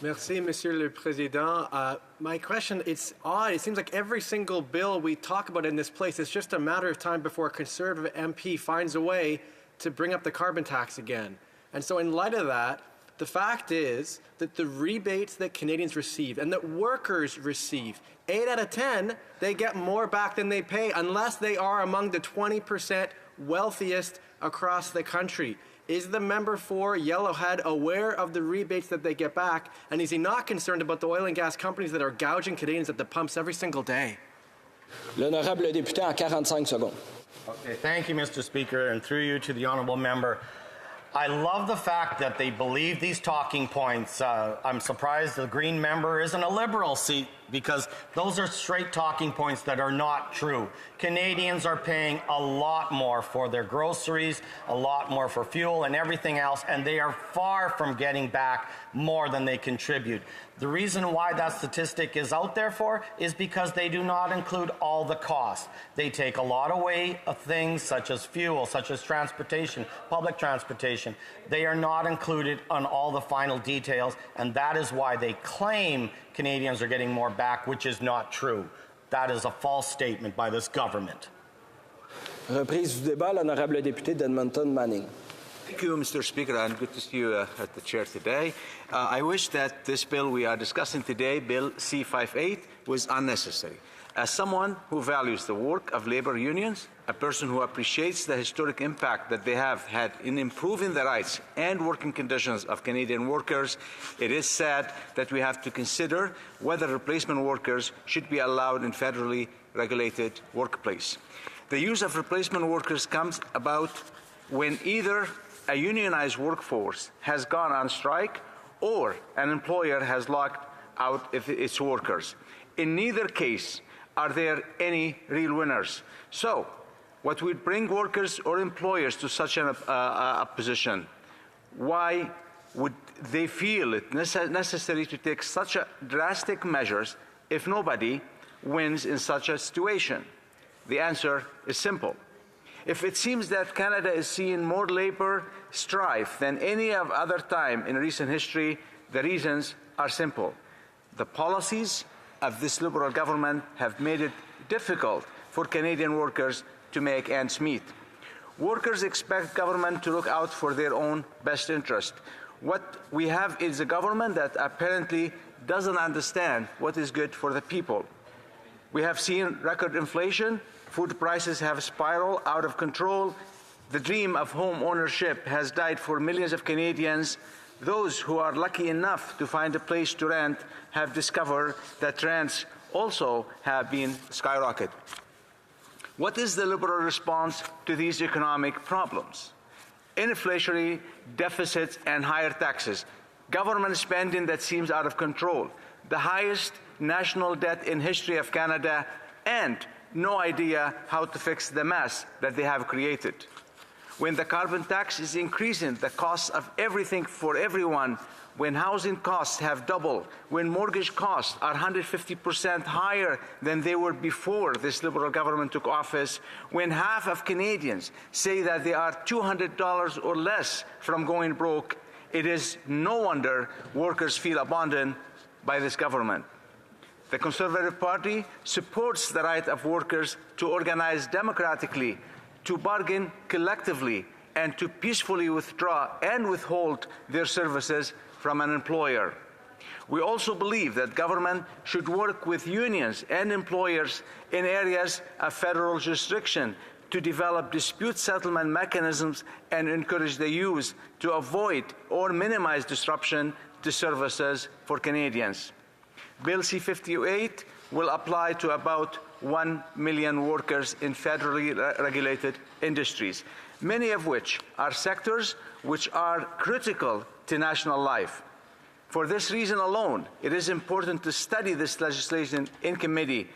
Merci, Monsieur le Président. My question, it's odd. It seems like every single bill we talk about in this place, it's just a matter of time before a Conservative MP finds a way to bring up the carbon tax again. And so in light of that, the fact is that the rebates that Canadians receive and that workers receive, 8 out of 10, they get more back than they pay unless they are among the 20% wealthiest across the country. Is the member for Yellowhead aware of the rebates that they get back, and is he not concerned about the oil and gas companies that are gouging Canadians at the pumps every single day? L'honorable député en 45 secondes. Okay, thank you, Mr. Speaker, and through you to the honourable member. I love the fact that they believe these talking points. I'm surprised the Green member isn't a Liberal seat, because those are straight talking points that are not true. Canadians are paying a lot more for their groceries, a lot more for fuel and everything else, and they are far from getting back more than they contribute. The reason why that statistic is out there for is because they do not include all the costs. They take a lot away of things such as fuel, such as transportation, public transportation. They are not included on all the final details, and that is why they claim Canadians are getting more back, which is not true. That is a false statement by this government. Reprise du débat, l'honorable député d'Edmonton Manning. Thank you, Mr. Speaker, and good to see you at the chair today. I wish that this bill we are discussing today, Bill C-58, was unnecessary. As someone who values the work of labor unions, a person who appreciates the historic impact that they have had in improving the rights and working conditions of Canadian workers, it is sad that we have to consider whether replacement workers should be allowed in federally regulated workplace. The use of replacement workers comes about when either a unionized workforce has gone on strike or an employer has locked out its workers. In neither case are there any real winners. So, what would bring workers or employers to such a position? Why would they feel it necessary to take such drastic measures if nobody wins in such a situation? The answer is simple. If it seems that Canada is seeing more labor strife than any other time in recent history, the reasons are simple. The policies of this Liberal government have made it difficult for Canadian workers to make ends meet. Workers expect government to look out for their own best interest. What we have is a government that apparently doesn't understand what is good for the people. We have seen record inflation. Food prices have spiraled out of control. The dream of home ownership has died for millions of Canadians. Those who are lucky enough to find a place to rent have discovered that rents also have been skyrocketed. What is the Liberal response to these economic problems? Inflationary deficits and higher taxes, government spending that seems out of control, the highest national debt in history of Canada, and no idea how to fix the mess that they have created. When the carbon tax is increasing the cost of everything for everyone, when housing costs have doubled, when mortgage costs are 150% higher than they were before this Liberal government took office, when half of Canadians say that they are $200 or less from going broke, it is no wonder workers feel abandoned by this government. The Conservative Party supports the right of workers to organize democratically, to bargain collectively, and to peacefully withdraw and withhold their services from an employer. We also believe that government should work with unions and employers in areas of federal jurisdiction to develop dispute settlement mechanisms and encourage the use to avoid or minimize disruption to services for Canadians. Bill C-58 will apply to about 1 million workers in federally regulated industries, many of which are sectors which are critical to national life. For this reason alone, it is important to study this legislation in committee,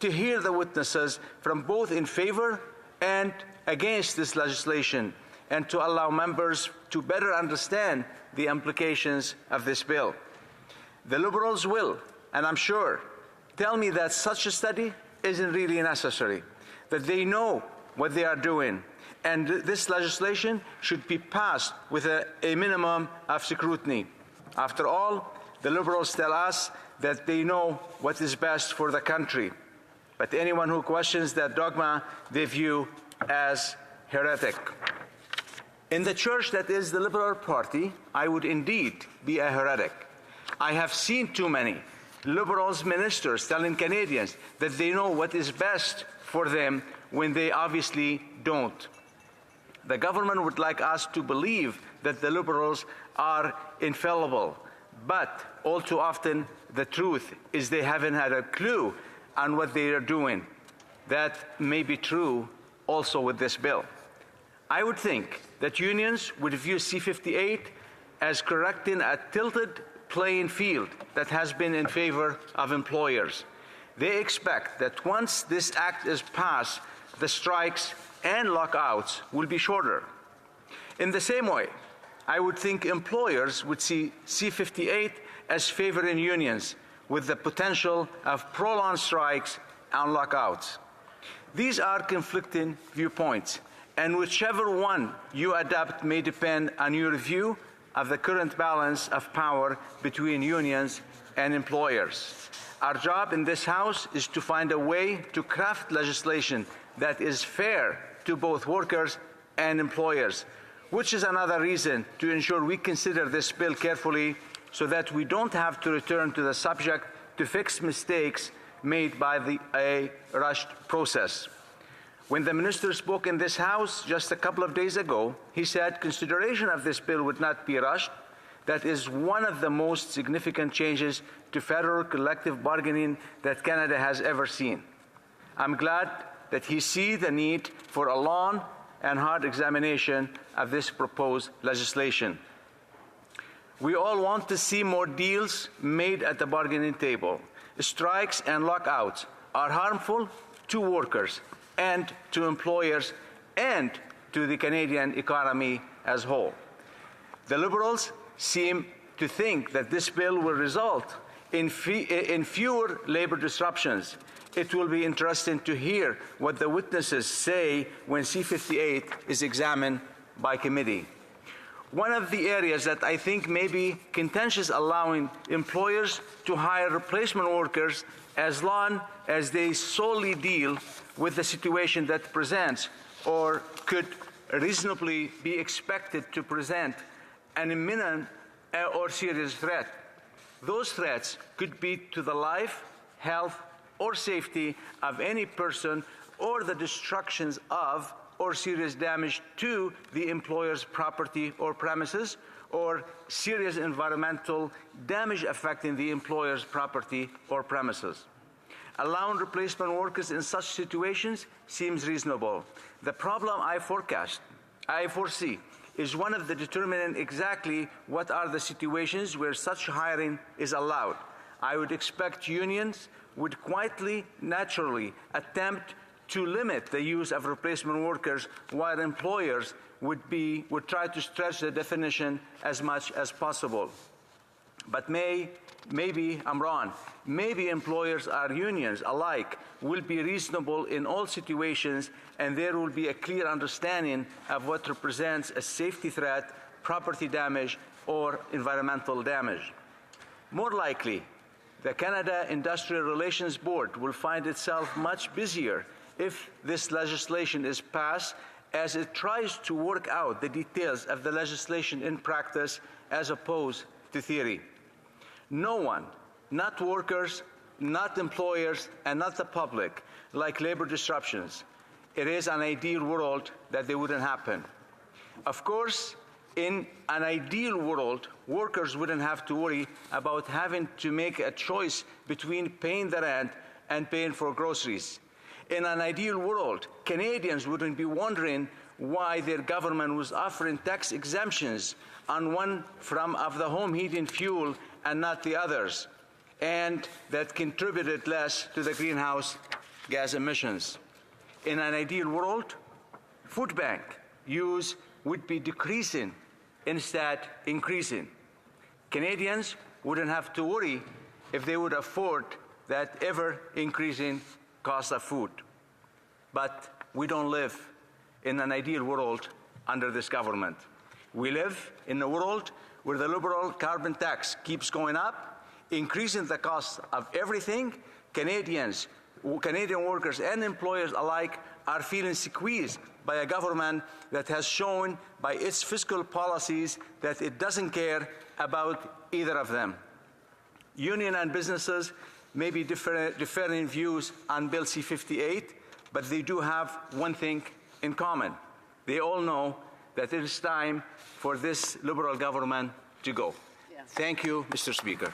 to hear the witnesses from both in favor and against this legislation, and to allow members to better understand the implications of this bill. The Liberals will, and I'm sure, tell me that such a study isn't really necessary, that they know what they are doing, and this legislation should be passed with a minimum of scrutiny. After all, The Liberals tell us that they know what is best for the country. But anyone who questions that dogma, they view as heretic. In the church that is the Liberal Party, I would indeed be a heretic. I have seen too many Liberals ministers telling Canadians that they know what is best for them when they obviously don't. The government would like us to believe that the Liberals are infallible, but all too often the truth is they haven't had a clue on what they are doing. That may be true also with this bill. I would think that unions would view C-58 as correcting a tilted playing field that has been in favor of employers. They expect that once this act is passed, the strikes and lockouts will be shorter. In the same way, I would think employers would see C-58 as favoring unions with the potential of prolonged strikes and lockouts. These are conflicting viewpoints, and whichever one you adopt may depend on your view of the current balance of power between unions and employers. Our job in this House is to find a way to craft legislation that is fair to both workers and employers, which is another reason to ensure we consider this bill carefully so that we don't have to return to the subject to fix mistakes made by a rushed process. When the minister spoke in this House just a couple of days ago, he said consideration of this bill would not be rushed. That is one of the most significant changes to federal collective bargaining that Canada has ever seen. I'm glad that he sees the need for a long and hard examination of this proposed legislation. We all want to see more deals made at the bargaining table. Strikes and lockouts are harmful to workers and to employers and to the Canadian economy as a whole. The Liberals seem to think that this bill will result in fewer labor disruptions. It will be interesting to hear what the witnesses say when C-58 is examined by committee. One of the areas that I think may be contentious allowing employers to hire replacement workers as long as they solely deal with the situation that presents or could reasonably be expected to present an imminent or serious threat. Those threats could be to the life, health, or safety of any person or the destructions of or serious damage to the employer's property or premises, or serious environmental damage affecting the employer's property or premises. Allowing replacement workers in such situations seems reasonable. The problem I foresee is one of the determining exactly what are the situations where such hiring is allowed. I would expect unions would quietly, naturally attempt to limit the use of replacement workers, while employers would try to stretch the definition as much as possible. But maybe I'm wrong. Maybe employers or unions alike will be reasonable in all situations, and there will be a clear understanding of what represents a safety threat, property damage, or environmental damage. More likely, the Canada Industrial Relations Board will find itself much busier if this legislation is passed, as it tries to work out the details of the legislation in practice as opposed to theory. No one, not workers, not employers, and not the public, like labor disruptions. It is an ideal world that they wouldn't happen. Of course, in an ideal world, workers wouldn't have to worry about having to make a choice between paying the rent and paying for groceries. In an ideal world, Canadians wouldn't be wondering why their government was offering tax exemptions on one of the home heating fuel and not the others, and that contributed less to the greenhouse gas emissions. In an ideal world, food bank use would be decreasing instead increasing. Canadians wouldn't have to worry if they would afford that ever-increasing cost of food. But we don't live in an ideal world under this government. We live in a world where the Liberal carbon tax keeps going up increasing the cost of everything, Canadian workers and employers alike are feeling squeezed by a government that has shown by its fiscal policies that it doesn't care about either of them. Union and businesses may be differing views on Bill C-58, but they do have one thing in common. They all know that it is time for this Liberal government to go. Thank you, Mr. Speaker.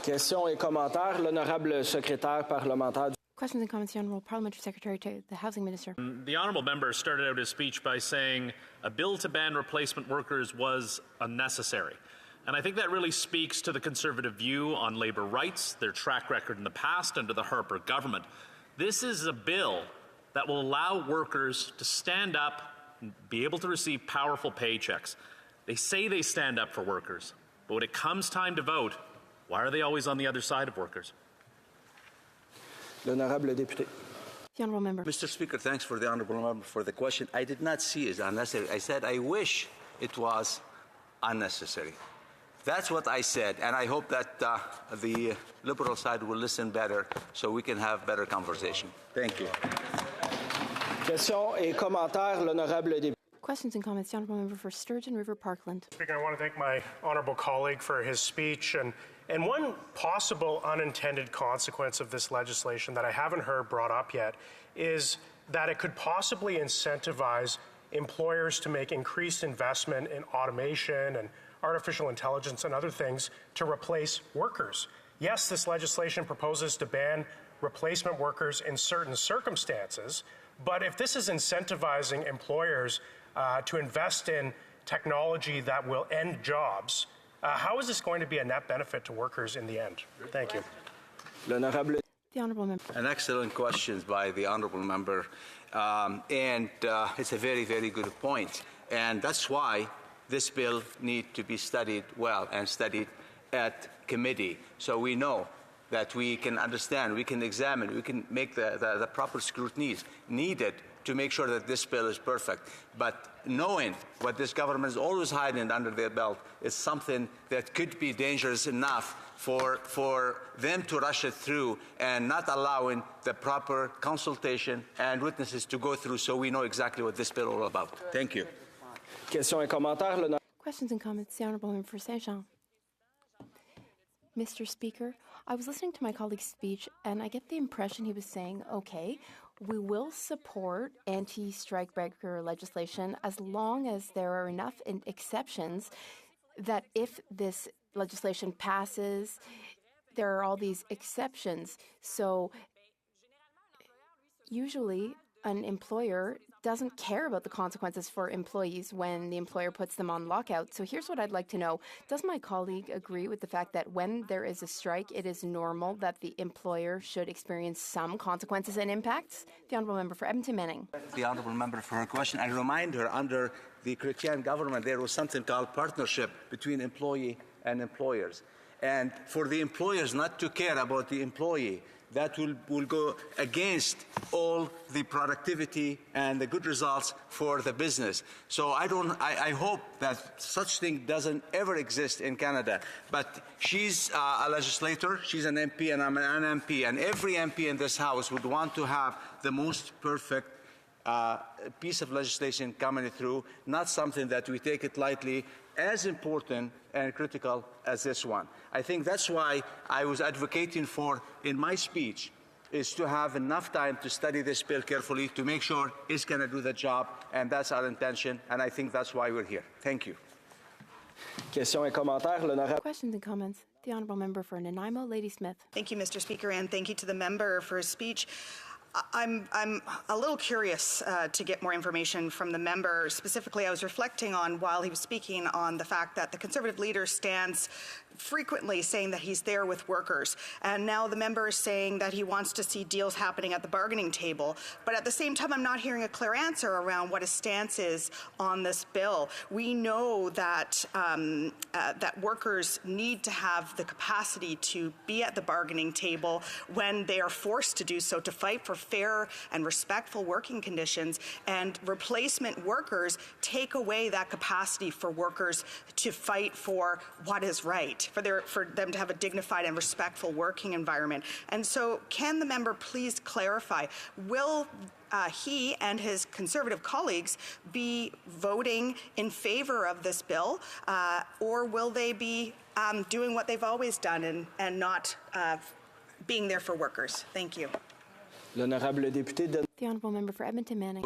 Questions et commentaires. L'honorable secrétaire parlementaire. Questions and comments, the Honourable Parliamentary Secretary to the Housing Minister. The Honourable Member started out his speech by saying a bill to ban replacement workers was unnecessary. And I think that really speaks to the Conservative view on labour rights, their track record in the past under the Harper government. This is a bill that will allow workers to stand up and be able to receive powerful paychecks. They say they stand up for workers, but when it comes time to vote, why are they always on the other side of workers? L'honorable député. The Honourable Member. Mr. Speaker, thanks for the Honourable Member for the question. I did not see it as unnecessary. I said I wish it was unnecessary. That's what I said, and I hope that the Liberal side will listen better so we can have better conversation. Thank you. Questions et commentaires. L'honorable député. Questions and comments, the Honourable Member for Sturgeon River Parkland. Speaker, I want to thank my honourable colleague for his speech. And one possible unintended consequence of this legislation that I haven't heard brought up yet is that it could possibly incentivize employers to make increased investment in automation and artificial intelligence and other things to replace workers. Yes, this legislation proposes to ban replacement workers in certain circumstances, but if this is incentivizing employers to invest in technology that will end jobs, how is this going to be a net benefit to workers in the end? Thank you. L'honorable. The Honourable Member. An excellent question by the Honourable Member, and it's a very, very good point. And that's why this bill needs to be studied well and studied at committee, so we know that we can understand, we can examine, we can make the proper scrutinies needed to make sure that this bill is perfect. But knowing what this government is always hiding under their belt is something that could be dangerous enough for them to rush it through and not allowing the proper consultation and witnesses to go through so we know exactly what this bill is all about. Thank you. Questions et commentaires. Questions and comments, the Honourable Member for Saint-Jean. Mr. Speaker, I was listening to my colleague's speech, and I get the impression he was saying, okay, we will support anti-strike breaker legislation as long as there are enough exceptions that if this legislation passes, there are all these exceptions. So usually an employer doesn't care about the consequences for employees when the employer puts them on lockout. So here's what I'd like to know. Does my colleague agree with the fact that when there is a strike, it is normal that the employer should experience some consequences and impacts? The Honourable Member for Edmonton Manning. The Honourable Member for her question. I remind her, under the Chrétien government, there was something called partnership between employee and employers. And for the employers not to care about the employee, that will go against all the productivity and the good results for the business. So I hope that such thing doesn't ever exist in Canada. But she's a legislator, she's an MP, and I'm an MP, and every MP in this House would want to have the most perfect piece of legislation coming through, not something that we take it lightly, as important and critical as this one. I think that's why I was advocating for, in my speech, is to have enough time to study this bill carefully to make sure it's going to do the job, and that's our intention, and I think that's why we're here. Thank you. Questions et commentaires. Questions and comments. The Honourable Member for Nanaimo, Ladysmith. Thank you, Mr. Speaker, and thank you to the member for his speech. I'm a little curious to get more information from the member. Specifically, I was reflecting on, while he was speaking, on the fact that the Conservative leader stands frequently saying that he's there with workers. And now the member is saying that he wants to see deals happening at the bargaining table. But at the same time, I'm not hearing a clear answer around what his stance is on this bill. We know that, that workers need to have the capacity to be at the bargaining table when they are forced to do so, to fight for fair and respectful working conditions, and replacement workers take away that capacity for workers to fight for what is right, for them to have a dignified and respectful working environment. And so can the member please clarify, will he and his Conservative colleagues be voting in favor of this bill, or will they be doing what they've always done and not being there for workers? Thank you. L'honorable député de... The honourable member for Edmonton Manning.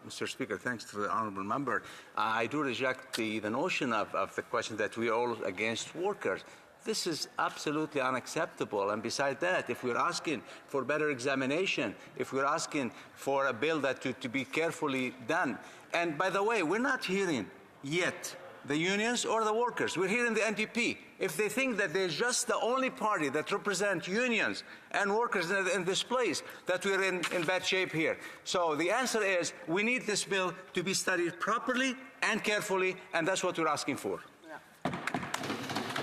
Mr. Speaker, thanks to the honourable member. I do reject the notion of the question that we are all against workers. This is absolutely unacceptable. And besides that, if we're asking for better examination, if we're asking for a bill that to be carefully done, and by the way, we're not hearing yet the unions or the workers. We're hearing the NDP. If they think that they're just the only party that represents unions and workers in this place, that we're in bad shape here. So the answer is we need this bill to be studied properly and carefully, and that's what we're asking for.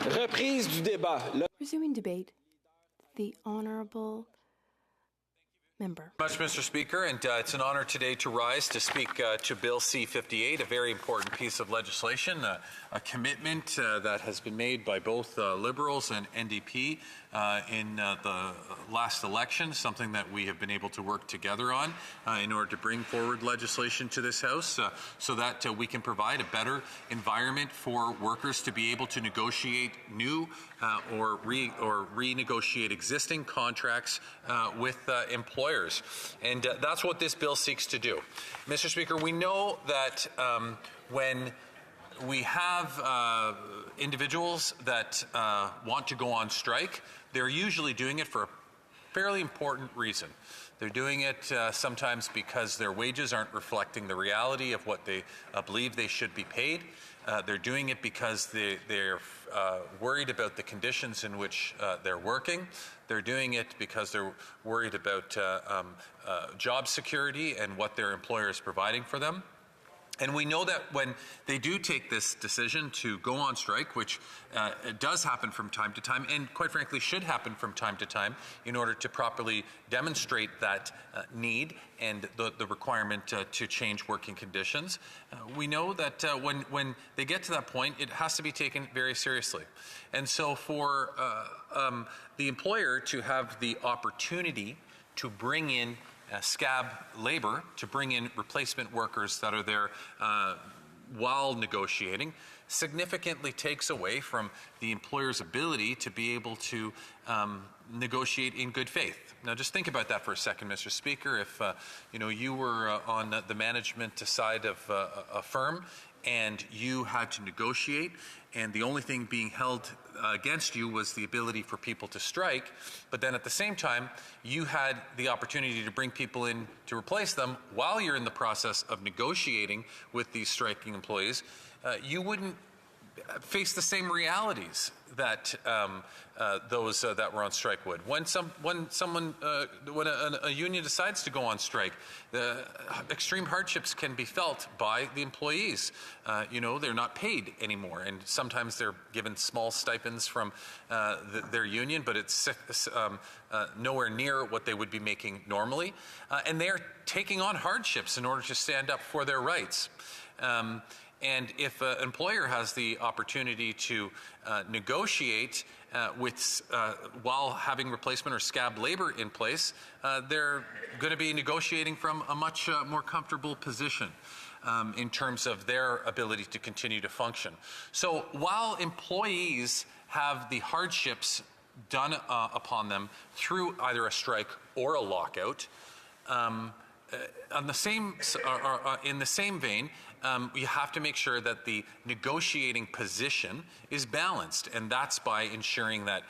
Reprise du débat. Resuming debate, the honourable member. Much, Mr. Speaker, and it's an honor today to rise to speak to Bill C-58, a very important piece of legislation, a commitment that has been made by both Liberals and NDP in the last election, something that we have been able to work together on in order to bring forward legislation to this House so that we can provide a better environment for workers to be able to negotiate new or renegotiate existing contracts with employers. And that's what this bill seeks to do. Mr. Speaker, we know that when we have individuals that want to go on strike, they're usually doing it for a fairly important reason. They're doing it sometimes because their wages aren't reflecting the reality of what they believe they should be paid. They're doing it because they're worried about the conditions in which they're working. They're doing it because they're worried about job security and what their employer is providing for them. And we know that when they do take this decision to go on strike, which it does happen from time to time, and quite frankly should happen from time to time in order to properly demonstrate that need and the requirement to change working conditions, we know that when they get to that point, it has to be taken very seriously. And so for the employer to have the opportunity to bring in scab labor, to bring in replacement workers that are there while negotiating, significantly takes away from the employer's ability to be able to negotiate in good faith. Now, just think about that for a second, Mr. Speaker. If you were on the management side of a firm and you had to negotiate, and the only thing being held against you was the ability for people to strike, but then at the same time, you had the opportunity to bring people in to replace them while you're in the process of negotiating with these striking employees, you wouldn't face the same realities that those that were on strike would. When a union decides to go on strike, the extreme hardships can be felt by the employees. They're not paid anymore, and sometimes they're given small stipends from their union, but it's nowhere near what they would be making normally, and they're taking on hardships in order to stand up for their rights. And if an employer has the opportunity to negotiate while having replacement or scab labor in place, they're going to be negotiating from a much more comfortable position in terms of their ability to continue to function. So while employees have the hardships done upon them through either a strike or a lockout, in the same vein, you have to make sure that the negotiating position is balanced, and that's by ensuring that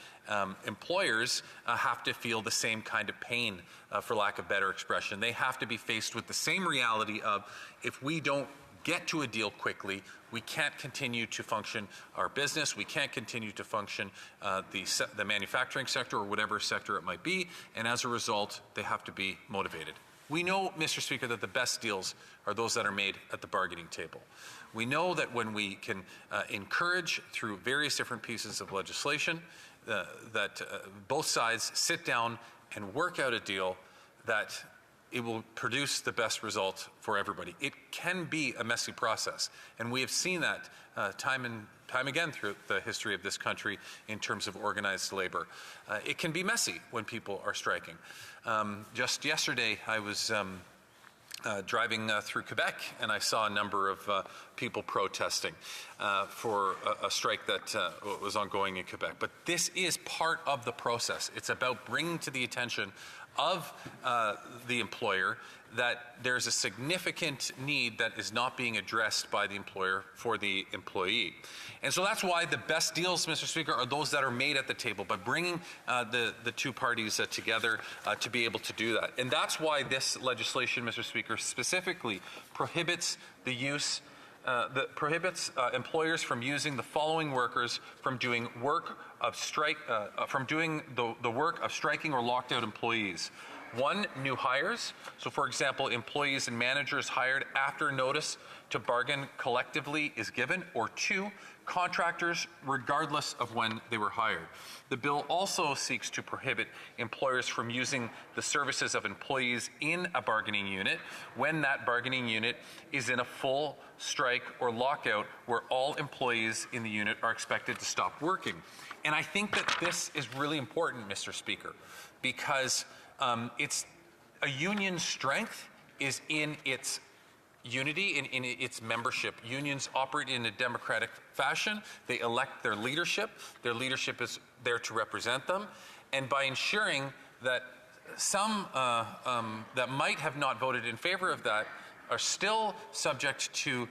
employers have to feel the same kind of pain, for lack of better expression. They have to be faced with the same reality of, if we don't get to a deal quickly, we can't continue to function our business, we can't continue to function the manufacturing sector or whatever sector it might be, and as a result, they have to be motivated. We know, Mr. Speaker, that the best deals are those that are made at the bargaining table. We know that when we can encourage through various different pieces of legislation that both sides sit down and work out a deal, that it will produce the best result for everybody. It can be a messy process, and we have seen that time and time again through the history of this country in terms of organized labor. It can be messy when people are striking. Just yesterday, I was driving through Quebec, and I saw a number of people protesting for a strike that was ongoing in Quebec. But this is part of the process. It's about bringing to the attention of the employer that there's a significant need that is not being addressed by the employer for the employee. And so that's why the best deals, Mr. Speaker, are those that are made at the table, by bringing the two parties together to be able to do that. And that's why this legislation, Mr. Speaker, specifically prohibits the use that prohibits employers from using the following workers from doing work of strike, from doing the work of striking or locked out employees. 1, new hires. So, for example, employees and managers hired after notice to bargain collectively is given. Or 2, contractors, regardless of when they were hired. The bill also seeks to prohibit employers from using the services of employees in a bargaining unit when that bargaining unit is in a full strike or lockout where all employees in the unit are expected to stop working. And I think that this is really important, Mr. Speaker, because it's a union's strength is in its unity, in its membership. Unions operate in a democratic fashion. They elect their leadership. Their leadership is there to represent them. And by ensuring that some that might have not voted in favor of that are still subject to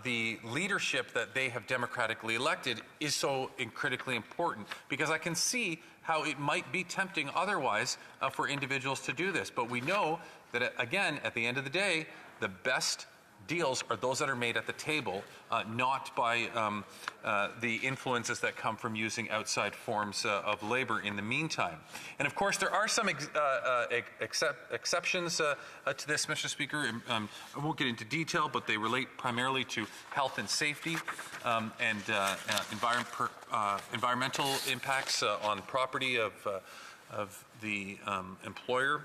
the leadership that they have democratically elected is so critically important, because I can see how it might be tempting otherwise for individuals to do this. But we know that, again, at the end of the day, the best deals are those that are made at the table, not by the influences that come from using outside forms of labor in the meantime. And of course, there are some exceptions to this, Mr. Speaker. I won't get into detail, but they relate primarily to health and safety and environmental impacts on property of the employer.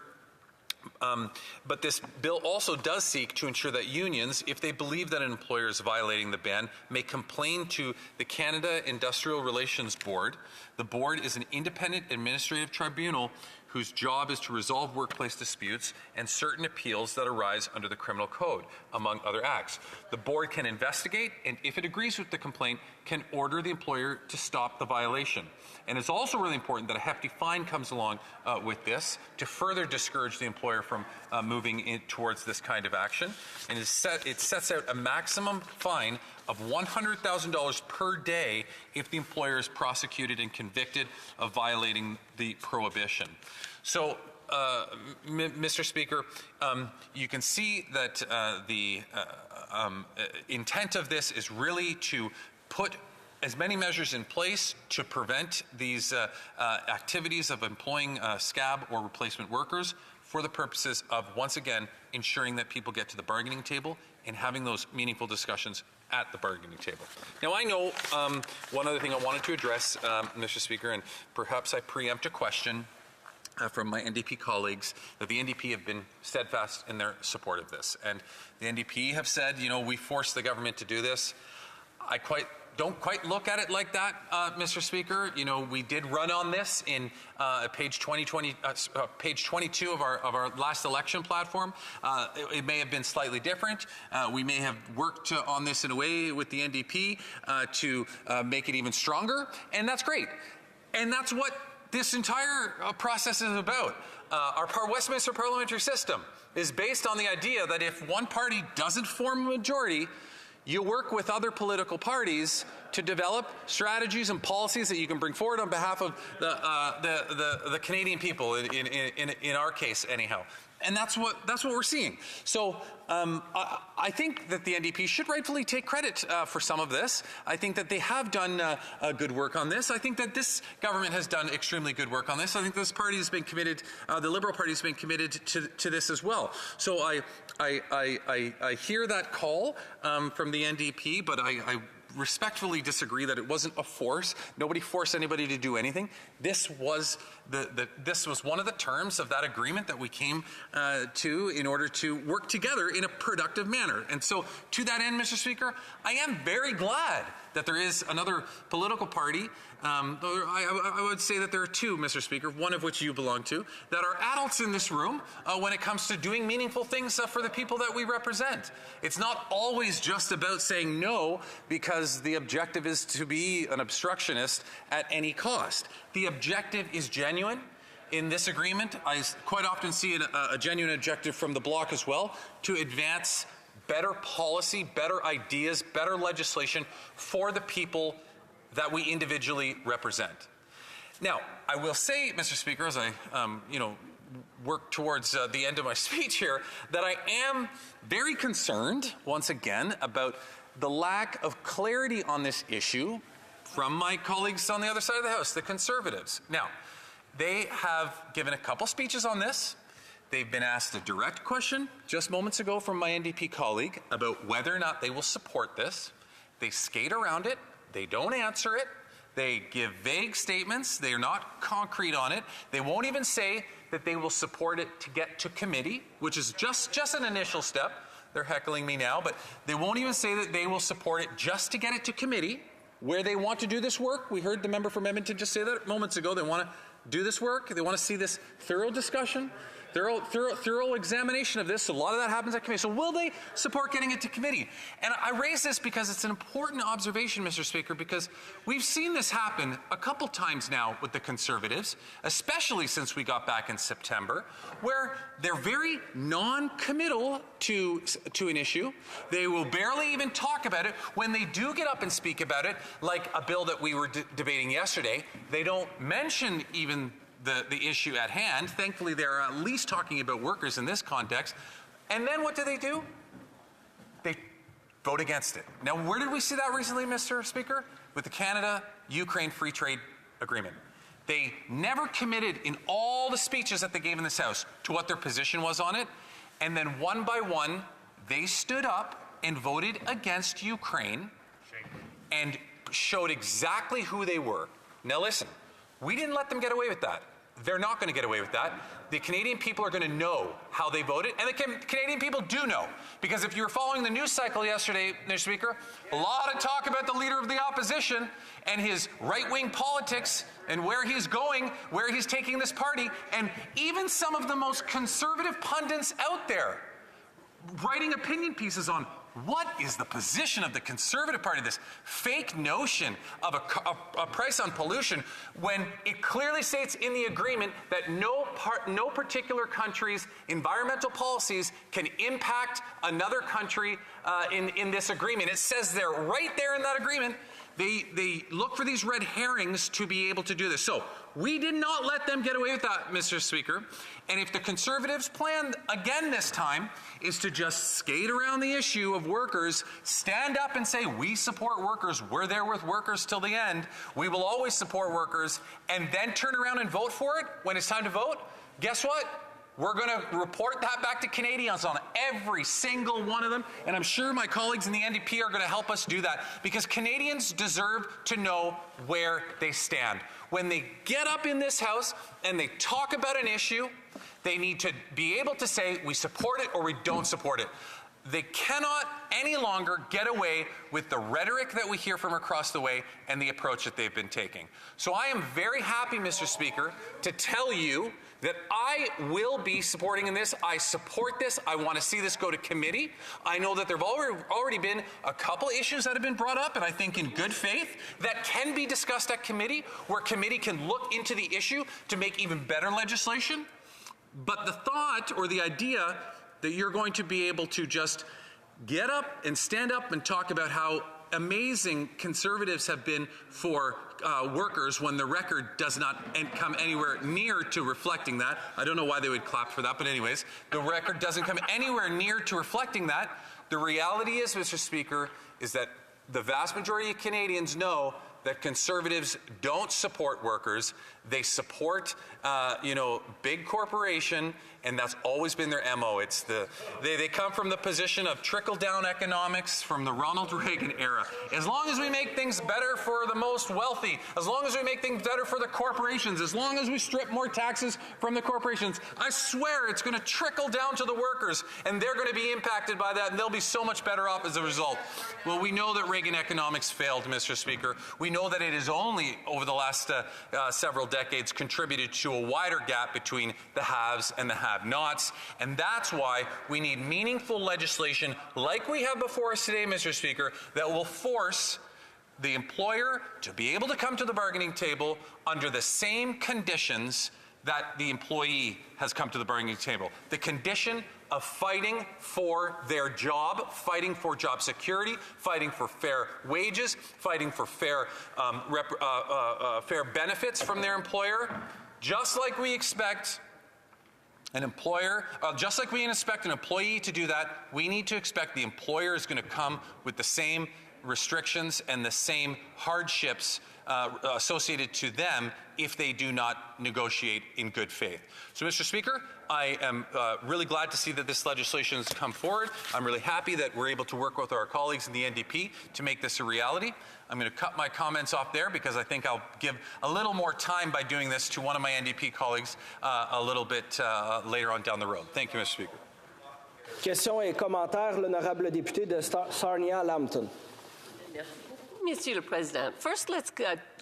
But this bill also does seek to ensure that unions, if they believe that an employer is violating the ban, may complain to the Canada Industrial Relations Board. The board is an independent administrative tribunal whose job is to resolve workplace disputes and certain appeals that arise under the criminal code, among other acts. The board can investigate, and if it agrees with the complaint, can order the employer to stop the violation. And it's also really important that a hefty fine comes along with this to further discourage the employer from moving towards this kind of action. And it sets out a maximum fine of $100,000 per day if the employer is prosecuted and convicted of violating the prohibition. So, Mr. Speaker, you can see that the intent of this is really to put as many measures in place to prevent these activities of employing scab or replacement workers for the purposes of, once again, ensuring that people get to the bargaining table and having those meaningful discussions at the bargaining table. Now, I know one other thing I wanted to address, Mr. Speaker, and perhaps I preempt a question from my NDP colleagues, that the NDP have been steadfast in their support of this. And the NDP have said, you know, we forced the government to do this. I don't quite look at it like that, Mr. Speaker. You know, we did run on this in page 22 of our last election platform. It may have been slightly different. We may have worked on this in a way with the NDP to make it even stronger, and that's great. And that's what this entire process is about. Our Westminster parliamentary system is based on the idea that if one party doesn't form a majority, you work with other political parties to develop strategies and policies that you can bring forward on behalf of the Canadian people, in our case anyhow. And that's what we're seeing. So I think that the NDP should rightfully take credit for some of this. I think that they have done good work on this. I think that this government has done extremely good work on this. I think this party has been committed, the Liberal Party has been committed to this as well. So I hear that call from the NDP, but I respectfully disagree that it wasn't a force. Nobody forced anybody to do anything. This was this was one of the terms of that agreement that we came to in order to work together in a productive manner. And so to that end, Mr. Speaker, I am very glad that there is another political party. I would say that there are two, Mr. Speaker, one of which you belong to, that are adults in this room when it comes to doing meaningful things for the people that we represent. It's not always just about saying no because the objective is to be an obstructionist at any cost. The objective is genuine. In this agreement, I quite often see a genuine objective from the Bloc as well to advance better policy, better ideas, better legislation for the people that we individually represent. Now, I will say, Mr. Speaker, as I work towards the end of my speech here, that I am very concerned, once again, about the lack of clarity on this issue from my colleagues on the other side of the House, the Conservatives. Now, they have given a couple speeches on this. They've been asked a direct question just moments ago from my NDP colleague about whether or not they will support this. They skate around it. They don't answer it. They give vague statements. They are not concrete on it. They won't even say that they will support it to get to committee, which is just an initial step. They're heckling me now, but they won't even say that they will support it just to get it to committee, where they want to do this work. We heard the member from Edmonton just say that moments ago. They want to do this work. They want to see this thorough discussion, thorough examination of this. So a lot of that happens at committee. So will they support getting it to committee? And I raise this because it's an important observation, Mr. Speaker, because we've seen this happen a couple times now with the Conservatives, especially since we got back in September, where they're very non-committal to an issue. They will barely even talk about it. When they do get up and speak about it, like a bill that we were debating yesterday, they don't mention even the issue at hand. Thankfully, they're at least talking about workers in this context. And then what do? They vote against it. Now, where did we see that recently, Mr. Speaker? With the Canada-Ukraine Free Trade Agreement. They never committed in all the speeches that they gave in this House to what their position was on it. And then one by one, they stood up and voted against Ukraine and showed exactly who they were. Now listen, we didn't let them get away with that. They're not going to get away with that. The Canadian people are going to know how they voted, and the Canadian people do know. Because if you were following the news cycle yesterday, Mr. Speaker, a lot of talk about the leader of the opposition and his right-wing politics and where he's going, where he's taking this party, and even some of the most conservative pundits out there writing opinion pieces on what is the position of the Conservative Party, this fake notion of a price on pollution, when it clearly states in the agreement that no particular country's environmental policies can impact another country in this agreement. It says there, right there in that agreement, they look for these red herrings to be able to do this. So we did not let them get away with that, Mr. Speaker. And if the Conservatives' plan again this time is to just skate around the issue of workers, stand up and say, we support workers, we're there with workers till the end, we will always support workers, and then turn around and vote for it when it's time to vote, guess what? We're going to report that back to Canadians on every single one of them, and I'm sure my colleagues in the NDP are going to help us do that, because Canadians deserve to know where they stand. When they get up in this House and they talk about an issue, they need to be able to say, we support it or we don't support it. They cannot any longer get away with the rhetoric that we hear from across the way and the approach that they've been taking. So I am very happy, Mr. Speaker, to tell you that I will be supporting in this. I support this. I want to see this go to committee. I know that there have already been a couple issues that have been brought up, and I think in good faith, that can be discussed at committee, where committee can look into the issue to make even better legislation. But the thought or the idea that you're going to be able to just get up and stand up and talk about how amazing Conservatives have been for workers when the record does not come anywhere near to reflecting that. I don't know why they would clap for that, but anyways, the record doesn't come anywhere near to reflecting that. The reality is, Mr. Speaker, is that the vast majority of Canadians know that Conservatives don't support workers. They support, big corporation, and that's always been their MO. It's they come from the position of trickle-down economics from the Ronald Reagan era. As long as we make things better for the most wealthy, as long as we make things better for the corporations, as long as we strip more taxes from the corporations, I swear it's going to trickle down to the workers, and they're going to be impacted by that, and they'll be so much better off as a result. Well, we know that Reagan economics failed, Mr. Speaker. We know that it has only, over the last several decades, contributed to a wider gap between the haves and the have-nots, and that's why we need meaningful legislation like we have before us today, Mr. Speaker, that will force the employer to be able to come to the bargaining table under the same conditions that the employee has come to the bargaining table. The condition of fighting for their job, fighting for job security, fighting for fair wages, fighting for fair benefits from their employer, just like we expect an employer, just like we expect an employee to do that, we need to expect the employer is going to come with the same restrictions and the same hardships associated to them if they do not negotiate in good faith. So, Mr. Speaker, I am really glad to see that this legislation has come forward. I'm really happy that we're able to work with our colleagues in the NDP to make this a reality. I'm going to cut my comments off there because I think I'll give a little more time by doing this to one of my NDP colleagues a little bit later on down the road. Thank you, Mr. Speaker. Questions et commentaires, l'honorable député de Sarnia-Lambton. Monsieur le Président, first let's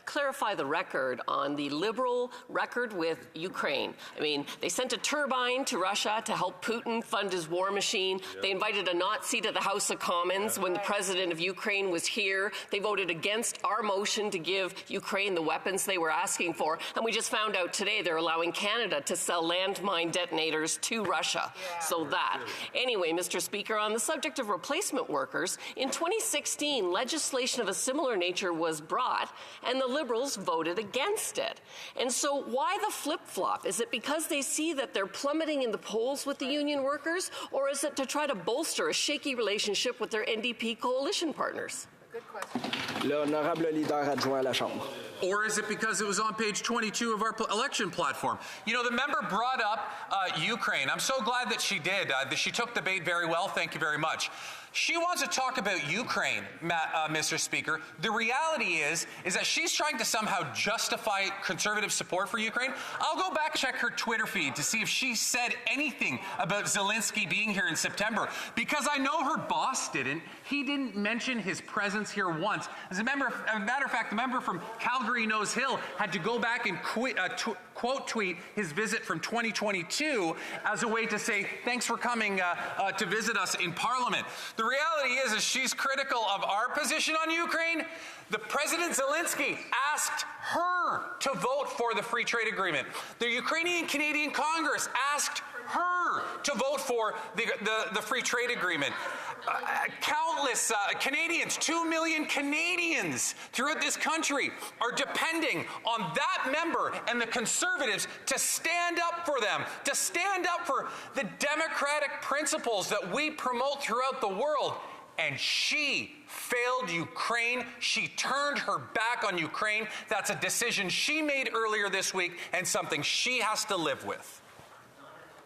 clarify the record on the Liberal record with Ukraine. I mean, they sent a turbine to Russia to help Putin fund his war machine. Yep. They invited a Nazi to the House of Commons when the president of Ukraine was here. They voted against our motion to give Ukraine the weapons they were asking for. And we just found out today they're allowing Canada to sell landmine detonators to Russia. Yeah. So that. Anyway, Mr. Speaker, on the subject of replacement workers, in 2016, legislation of a similar nature was brought, and the Liberals voted against it. And so why the flip-flop? Is it because they see that they're plummeting in the polls with the union workers, or is it to try to bolster a shaky relationship with their NDP coalition partners? Good question. L'honorable leader adjoint à la Chambre. Or is it because it was on page 22 of our election platform? You know, the member brought up Ukraine. I'm so glad that she did. She took the bait very well. Thank you very much. She wants to talk about Ukraine, Mr. Speaker. The reality is that she's trying to somehow justify conservative support for Ukraine. I'll go back and check her Twitter feed to see if she said anything about Zelensky being here in September, because I know her boss didn't. He didn't mention his presence here once. As a matter of fact, the member from Calgary Nose Hill had to go back and quote tweet his visit from 2022 as a way to say, thanks for coming to visit us in Parliament. The reality is she's critical of our position on Ukraine. The President Zelensky asked her to vote for the free trade agreement. The Ukrainian-Canadian Congress asked her to vote for the free trade agreement. Countless Canadians, 2 million Canadians throughout this country are depending on that member and the Conservatives to stand up for them, to stand up for the democratic principles that we promote throughout the world. And she failed Ukraine. She turned her back on Ukraine. That's a decision she made earlier this week and something she has to live with.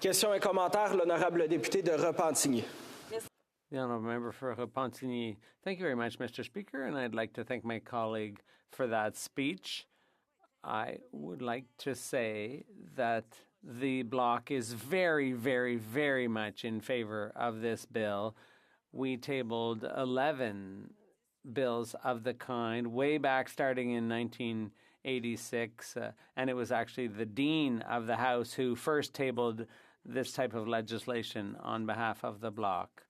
Questions et commentaires, l'honorable député de Repentigny. The honourable member for Repentigny. Thank you very much, Mr. Speaker, and I'd like to thank my colleague for that speech. I would like to say that the Bloc is very, very, very much in favour of this bill. We tabled 11 bills of the kind way back starting in 1986, and it was actually the Dean of the House who first tabled this type of legislation on behalf of the Bloc.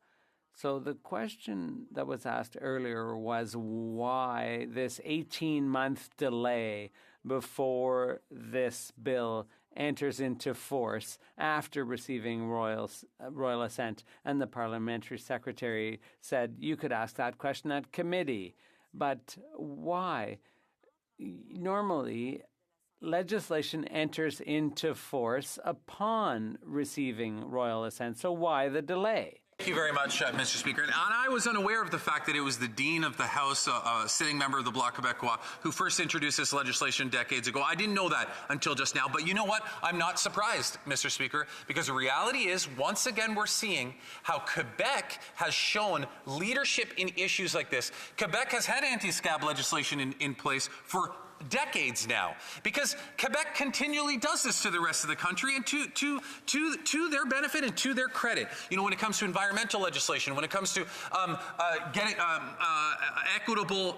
So the question that was asked earlier was why this 18-month delay before this bill enters into force after receiving royal assent. And the parliamentary secretary said you could ask that question at committee. But why? Normally, legislation enters into force upon receiving royal assent. So why the delay? Thank you very much, Mr. Speaker. And I was unaware of the fact that it was the Dean of the House, sitting member of the Bloc Québécois, who first introduced this legislation decades ago. I didn't know that until just now. But you know what? I'm not surprised, Mr. Speaker, because the reality is, once again, we're seeing how Quebec has shown leadership in issues like this. Quebec has had anti-scab legislation in place for decades now, because Quebec continually does this to the rest of the country, and to their benefit and to their credit. You know, when it comes to environmental legislation, when it comes to getting equitable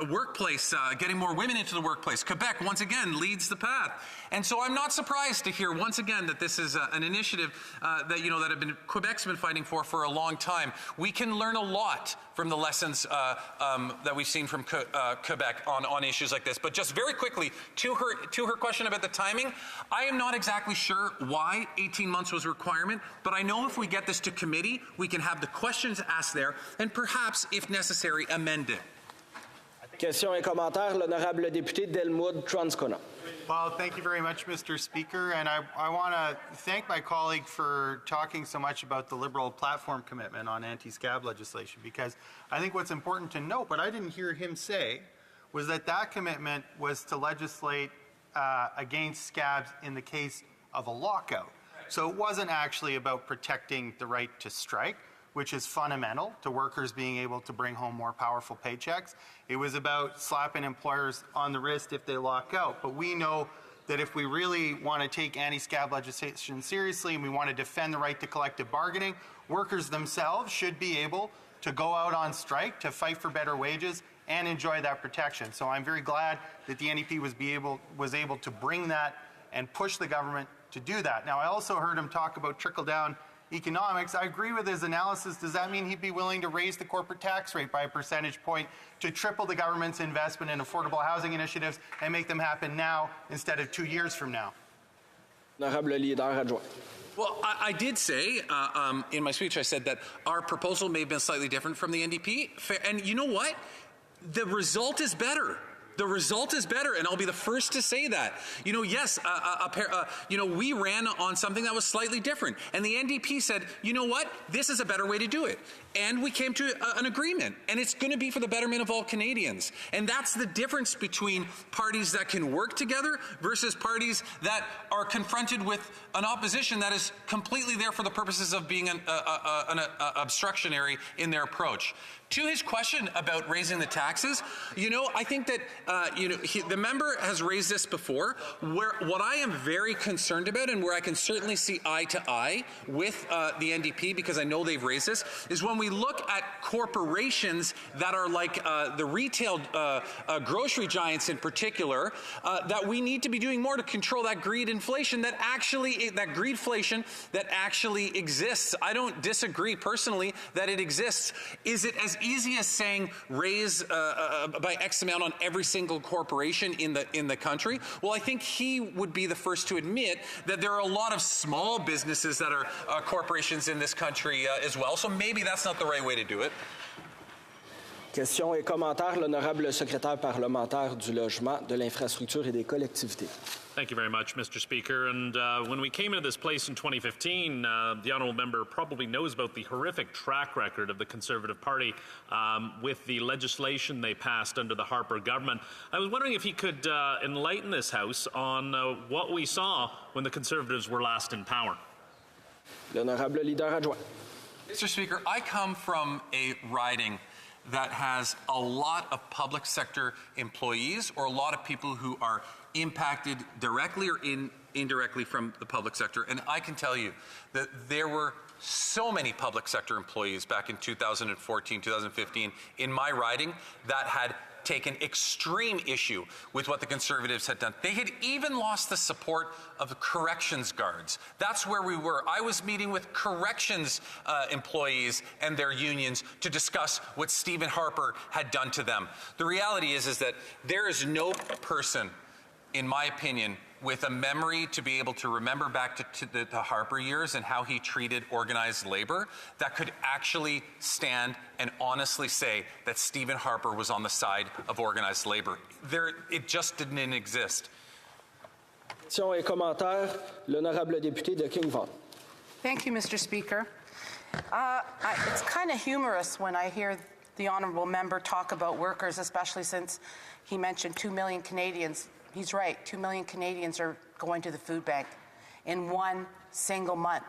workplace, getting more women into the workplace, Quebec once again leads the path. And so I'm not surprised to hear once again that this is an initiative that Quebec's been fighting for a long time. We can learn a lot from the lessons that we've seen from Quebec on issues like this. But just very quickly, to her question about the timing, I am not exactly sure why 18 months was a requirement, but I know if we get this to committee, we can have the questions asked there and perhaps, if necessary, amend it. Questions et commentaires, l'honorable député Delmoud Transcona. Well, thank you very much, Mr. Speaker, and I want to thank my colleague for talking so much about the Liberal platform commitment on anti-scab legislation, because I think what's important to note, but I didn't hear him say, was that commitment was to legislate against scabs in the case of a lockout. So it wasn't actually about protecting the right to strike, which is fundamental to workers being able to bring home more powerful paychecks. It was about slapping employers on the wrist if they lock out. But we know that if we really want to take anti-scab legislation seriously and we want to defend the right to collective bargaining, workers themselves should be able to go out on strike to fight for better wages and enjoy that protection. So I'm very glad that the NDP was able to bring that and push the government to do that. Now, I also heard him talk about trickle-down economics. I agree with his analysis. Does that mean he'd be willing to raise the corporate tax rate by a percentage point to triple the government's investment in affordable housing initiatives and make them happen now instead of 2 years from now? Honorable leader adjoint. Well, I did say in my speech, I said that our proposal may have been slightly different from the NDP. And you know what? The result is better. The result is better, and I'll be the first to say that. You know, yes, we ran on something that was slightly different, and the NDP said, you know what, this is a better way to do it. And we came to an agreement, and it's going to be for the betterment of all Canadians. And that's the difference between parties that can work together versus parties that are confronted with an opposition that is completely there for the purposes of being an obstructionary in their approach. To his question about raising the taxes, I think that the member has raised this before. What I am very concerned about, and where I can certainly see eye to eye with the NDP, because I know they've raised this, is when we look at corporations that are like the retail grocery giants in particular, that we need to be doing more to control that greedflation that actually exists. I don't disagree personally that it exists. Is it as easy as saying raise by X amount on every single corporation in the country? Well, I think he would be the first to admit that there are a lot of small businesses that are corporations in this country as well. So maybe that's not the right way to do it. Questions et commentaires, l'honorable secrétaire parlementaire du logement, de l'infrastructure et des collectivités. Thank you very much, Mr. Speaker. And when we came into this place in 2015, the honourable member probably knows about the horrific track record of the Conservative Party with the legislation they passed under the Harper government. I was wondering if he could enlighten this House on what we saw when the Conservatives were last in power. L'honorable leader adjoint. Mr. Speaker, I come from a riding that has a lot of public sector employees, or a lot of people who are impacted directly or indirectly from the public sector. And I can tell you that there were so many public sector employees back in 2014, 2015 in my riding that had taken extreme issue with what the Conservatives had done. They had even lost the support of the corrections guards. That's where we were. I was meeting with corrections employees and their unions to discuss what Stephen Harper had done to them. The reality is that there is no person, in my opinion, with a memory to be able to remember back to the Harper years and how he treated organized labor, that could actually stand and honestly say that Stephen Harper was on the side of organized labor. It just didn't exist. Questions et commentaires, l'honorable député de King Vaughan. Thank you, Mr. Speaker. It's kind of humorous when I hear the honourable member talk about workers, especially since he mentioned 2 million Canadians. He's right, 2 million Canadians are going to the food bank in one single month.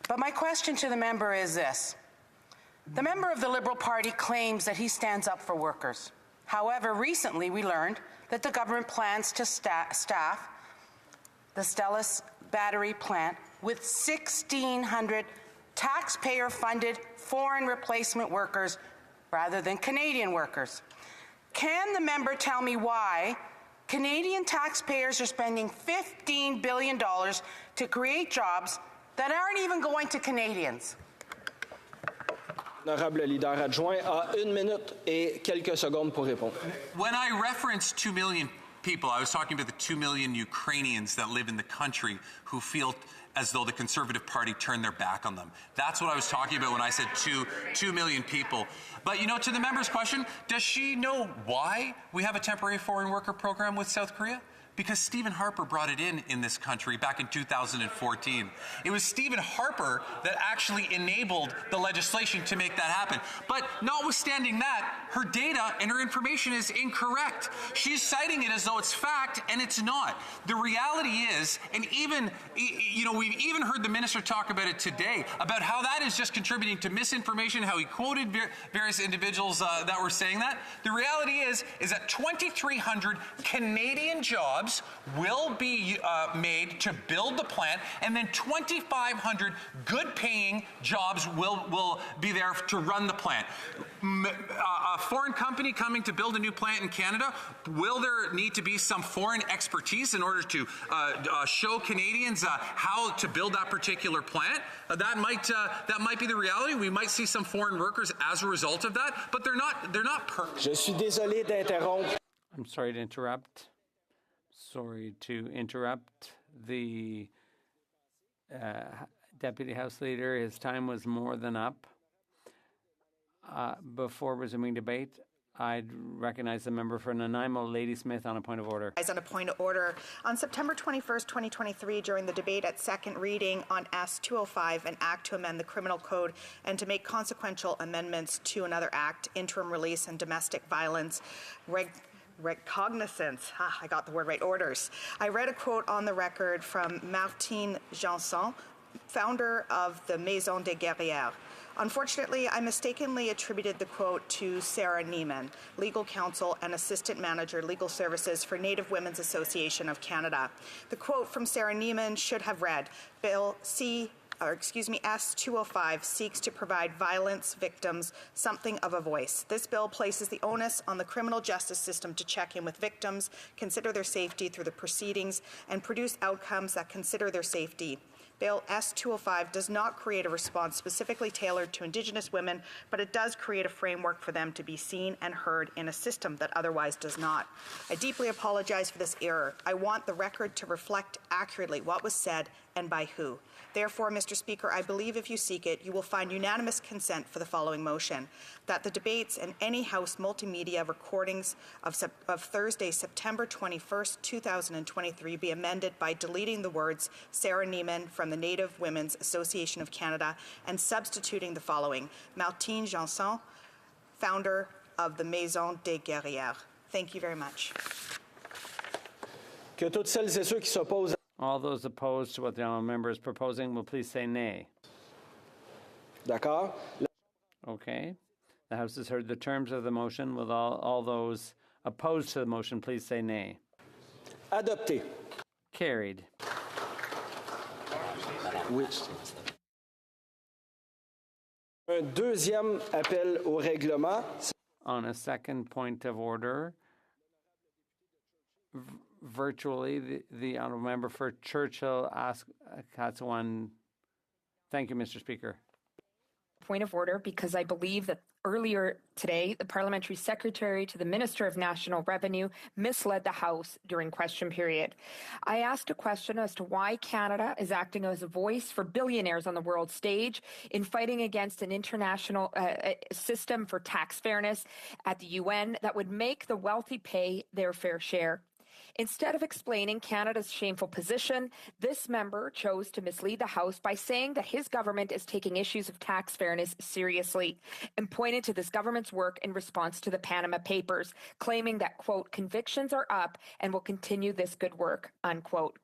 But my question to the member is this. The member of the Liberal Party claims that he stands up for workers. However, recently we learned that the government plans to staff the Stellis battery plant with 1,600 taxpayer-funded foreign replacement workers rather than Canadian workers. Can the member tell me why Canadian taxpayers are spending $15 billion to create jobs that aren't even going to Canadians? L'honorable leader adjoint a 1 minute et quelques secondes pour répondre. When I referenced 2 million people, I was talking about the 2 million Ukrainians that live in the country who feel as though the Conservative Party turned their back on them. That's what I was talking about when I said 2 million people. But, you know, to the member's question, does she know why we have a temporary foreign worker program with South Korea? Because Stephen Harper brought it in this country back in 2014. It was Stephen Harper that actually enabled the legislation to make that happen. But notwithstanding that, her data and her information is incorrect. She's citing it as though it's fact, and it's not. The reality is, and even, you know, we've even heard the minister talk about it today, about how that is just contributing to misinformation, how he quoted various individuals that were saying that. The reality is that 2,300 Canadian jobs will be made to build the plant, and then 2,500 good-paying jobs will be there to run the plant. A foreign company coming to build a new plant in Canada, will there need to be some foreign expertise in order to show Canadians how to build that particular plant? That might be the reality. We might see some foreign workers as a result of that, but they're not perfect. Je suis désolé d'interrompre. I'm sorry to interrupt. Sorry to interrupt the Deputy House Leader. His time was more than up. Before resuming debate, I'd recognize the member for Nanaimo, Lady Smith, on a point of order. On a point of order. On September 21st, 2023, during the debate at second reading on S-205, an act to amend the criminal code and to make consequential amendments to another act, interim release and domestic violence, recognizance, I got the word right, orders. I read a quote on the record from Martine Janson, founder of the Maison des Guerrières. Unfortunately, I mistakenly attributed the quote to Sarah Neiman, Legal Counsel and Assistant Manager, Legal Services for Native Women's Association of Canada. The quote from Sarah Neiman should have read, Bill S-205 seeks to provide violence victims something of a voice. This bill places the onus on the criminal justice system to check in with victims, consider their safety through the proceedings, and produce outcomes that consider their safety. Bill S-205 does not create a response specifically tailored to Indigenous women, but it does create a framework for them to be seen and heard in a system that otherwise does not. I deeply apologize for this error. I want the record to reflect accurately what was said and by who. Therefore, Mr. Speaker, I believe if you seek it, you will find unanimous consent for the following motion, that the debates and any House multimedia recordings of Thursday, September 21st, 2023 be amended by deleting the words Sarah Neiman from the Native Women's Association of Canada and substituting the following, Martine Janson, founder of the Maison des Guerrières. Thank you very much. Que toutes celles et ceux qui s'opposent. All those opposed to what the honourable member is proposing will please say nay. D'accord. Okay. The House has heard the terms of the motion. Will all those opposed to the motion please say nay? Adopté. Carried. Un deuxième appel au règlement. On a second point of order, virtually, the honourable member for Churchill Katsawan. Thank you, Mr. Speaker. Point of order, because I believe that earlier today, the parliamentary secretary to the Minister of National Revenue misled the House during question period. I asked a question as to why Canada is acting as a voice for billionaires on the world stage in fighting against an international system for tax fairness at the UN that would make the wealthy pay their fair share. Instead of explaining Canada's shameful position, this member chose to mislead the House by saying that his government is taking issues of tax fairness seriously and pointed to this government's work in response to the Panama Papers, claiming that, quote, convictions are up and will continue this good work, unquote.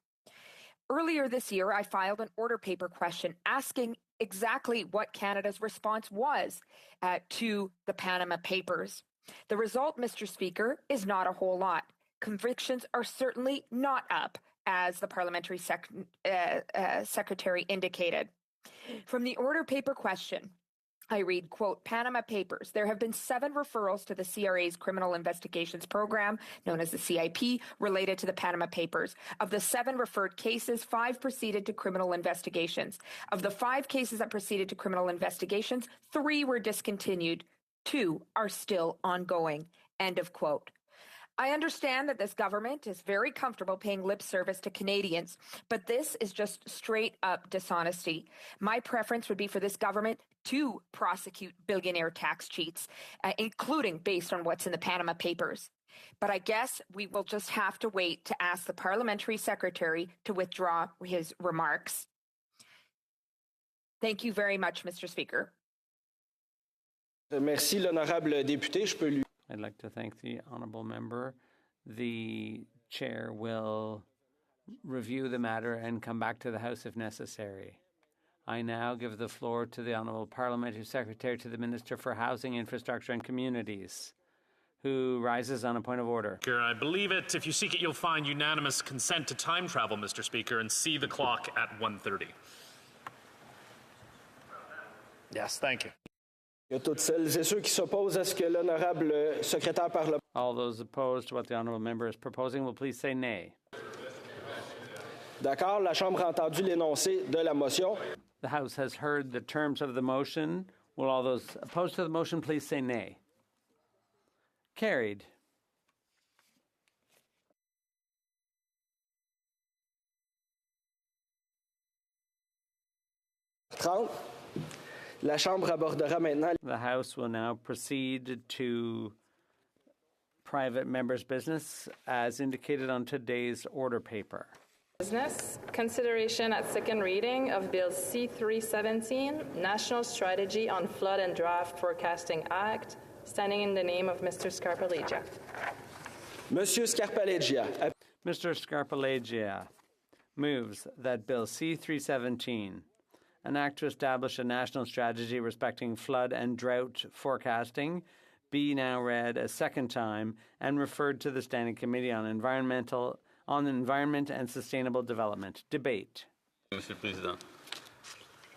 Earlier this year, I filed an order paper question asking exactly what Canada's response was to the Panama Papers. The result, Mr. Speaker, is not a whole lot. Convictions are certainly not up, as the parliamentary secretary indicated. From the order paper question, I read, quote, Panama Papers. There have been 7 referrals to the CRA's Criminal Investigations Program, known as the CIP, related to the Panama Papers. Of the 7 referred cases, 5 proceeded to criminal investigations. Of the 5 cases that proceeded to criminal investigations, 3 were discontinued. 2 are still ongoing. End of quote. I understand that this government is very comfortable paying lip service to Canadians, but this is just straight up dishonesty. My preference would be for this government to prosecute billionaire tax cheats, including based on what's in the Panama Papers. But I guess we will just have to wait to ask the parliamentary secretary to withdraw his remarks. Thank you very much, Mr. Speaker. Merci, l'honorable député. Je peux lui... I'd like to thank the honourable member. The chair will review the matter and come back to the House if necessary. I now give the floor to the honourable parliamentary secretary to the Minister for Housing, Infrastructure and Communities, who rises on a point of order. I believe it. If you seek it, you'll find unanimous consent to time travel, Mr. Speaker, and see the clock at 1:30. Yes, thank you. Toutes celles et ceux qui s'opposent à ce que l'honorable secrétaire parlementaire... All those opposed to what the honourable member is proposing will please say nay. D'accord, la Chambre a entendu l'énoncé de la motion. The House has heard the terms of the motion. Will all those opposed to the motion please say nay? Carried. La Chambre abordera maintenant... The House will now proceed to private members' business as indicated on today's order paper. Business. Consideration at second reading of Bill C-317, National Strategy on Flood and Drought Forecasting Act, standing in the name of Mr. Scarpaleggia. Monsieur Scarpaleggia. Mr. Scarpaleggia moves that Bill C-317, an act to establish a national strategy respecting flood and drought forecasting, be now read a second time and referred to the Standing Committee on Environment and Sustainable Development. Debate. Mr. President,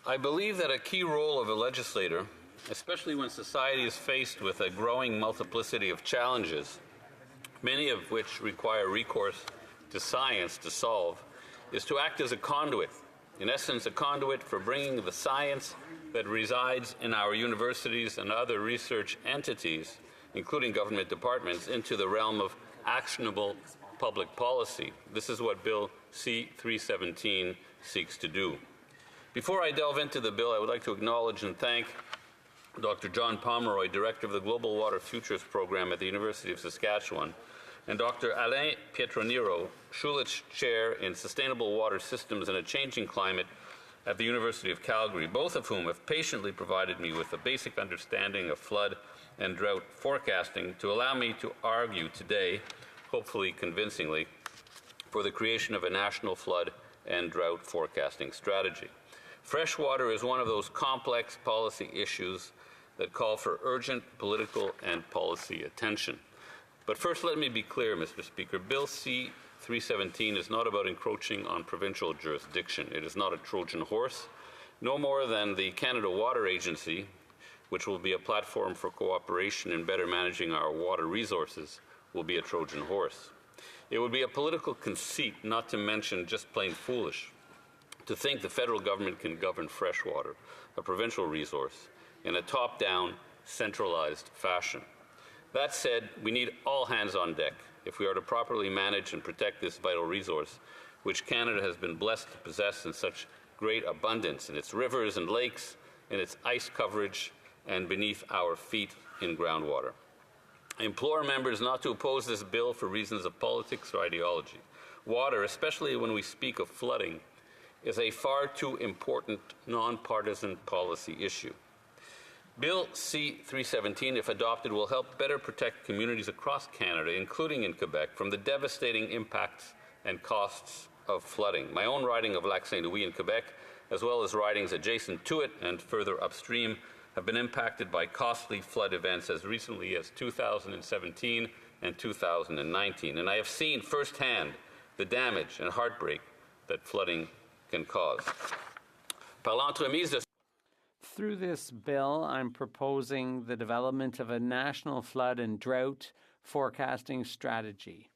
I believe that a key role of a legislator, especially when society is faced with a growing multiplicity of challenges, many of which require recourse to science to solve, is to act as a conduit. In essence, a conduit for bringing the science that resides in our universities and other research entities, including government departments, into the realm of actionable public policy. This is what Bill C-317 seeks to do. Before I delve into the bill, I would like to acknowledge and thank Dr. John Pomeroy, Director of the Global Water Futures Program at the University of Saskatchewan, and Dr. Alain Pietroniro, Schulich Chair in Sustainable Water Systems and a Changing Climate at the University of Calgary, both of whom have patiently provided me with a basic understanding of flood and drought forecasting to allow me to argue today, hopefully convincingly, for the creation of a national flood and drought forecasting strategy. Fresh water is one of those complex policy issues that call for urgent political and policy attention. But first, let me be clear, Mr. Speaker. Bill C-317 is not about encroaching on provincial jurisdiction. It is not a Trojan horse, no more than the Canada Water Agency, which will be a platform for cooperation in better managing our water resources, will be a Trojan horse. It would be a political conceit, not to mention just plain foolish, to think the federal government can govern fresh water, a provincial resource, in a top-down, centralized fashion. That said, we need all hands on deck if we are to properly manage and protect this vital resource, which Canada has been blessed to possess in such great abundance in its rivers and lakes, in its ice coverage, and beneath our feet in groundwater. I implore members not to oppose this bill for reasons of politics or ideology. Water, especially when we speak of flooding, is a far too important nonpartisan policy issue. Bill C-317, if adopted, will help better protect communities across Canada, including in Quebec, from the devastating impacts and costs of flooding. My own riding of Lac-Saint-Louis in Quebec, as well as ridings adjacent to it and further upstream, have been impacted by costly flood events as recently as 2017 and 2019. And I have seen firsthand the damage and heartbreak that flooding can cause. Through this bill, I'm proposing the development of a national flood and drought forecasting strategy.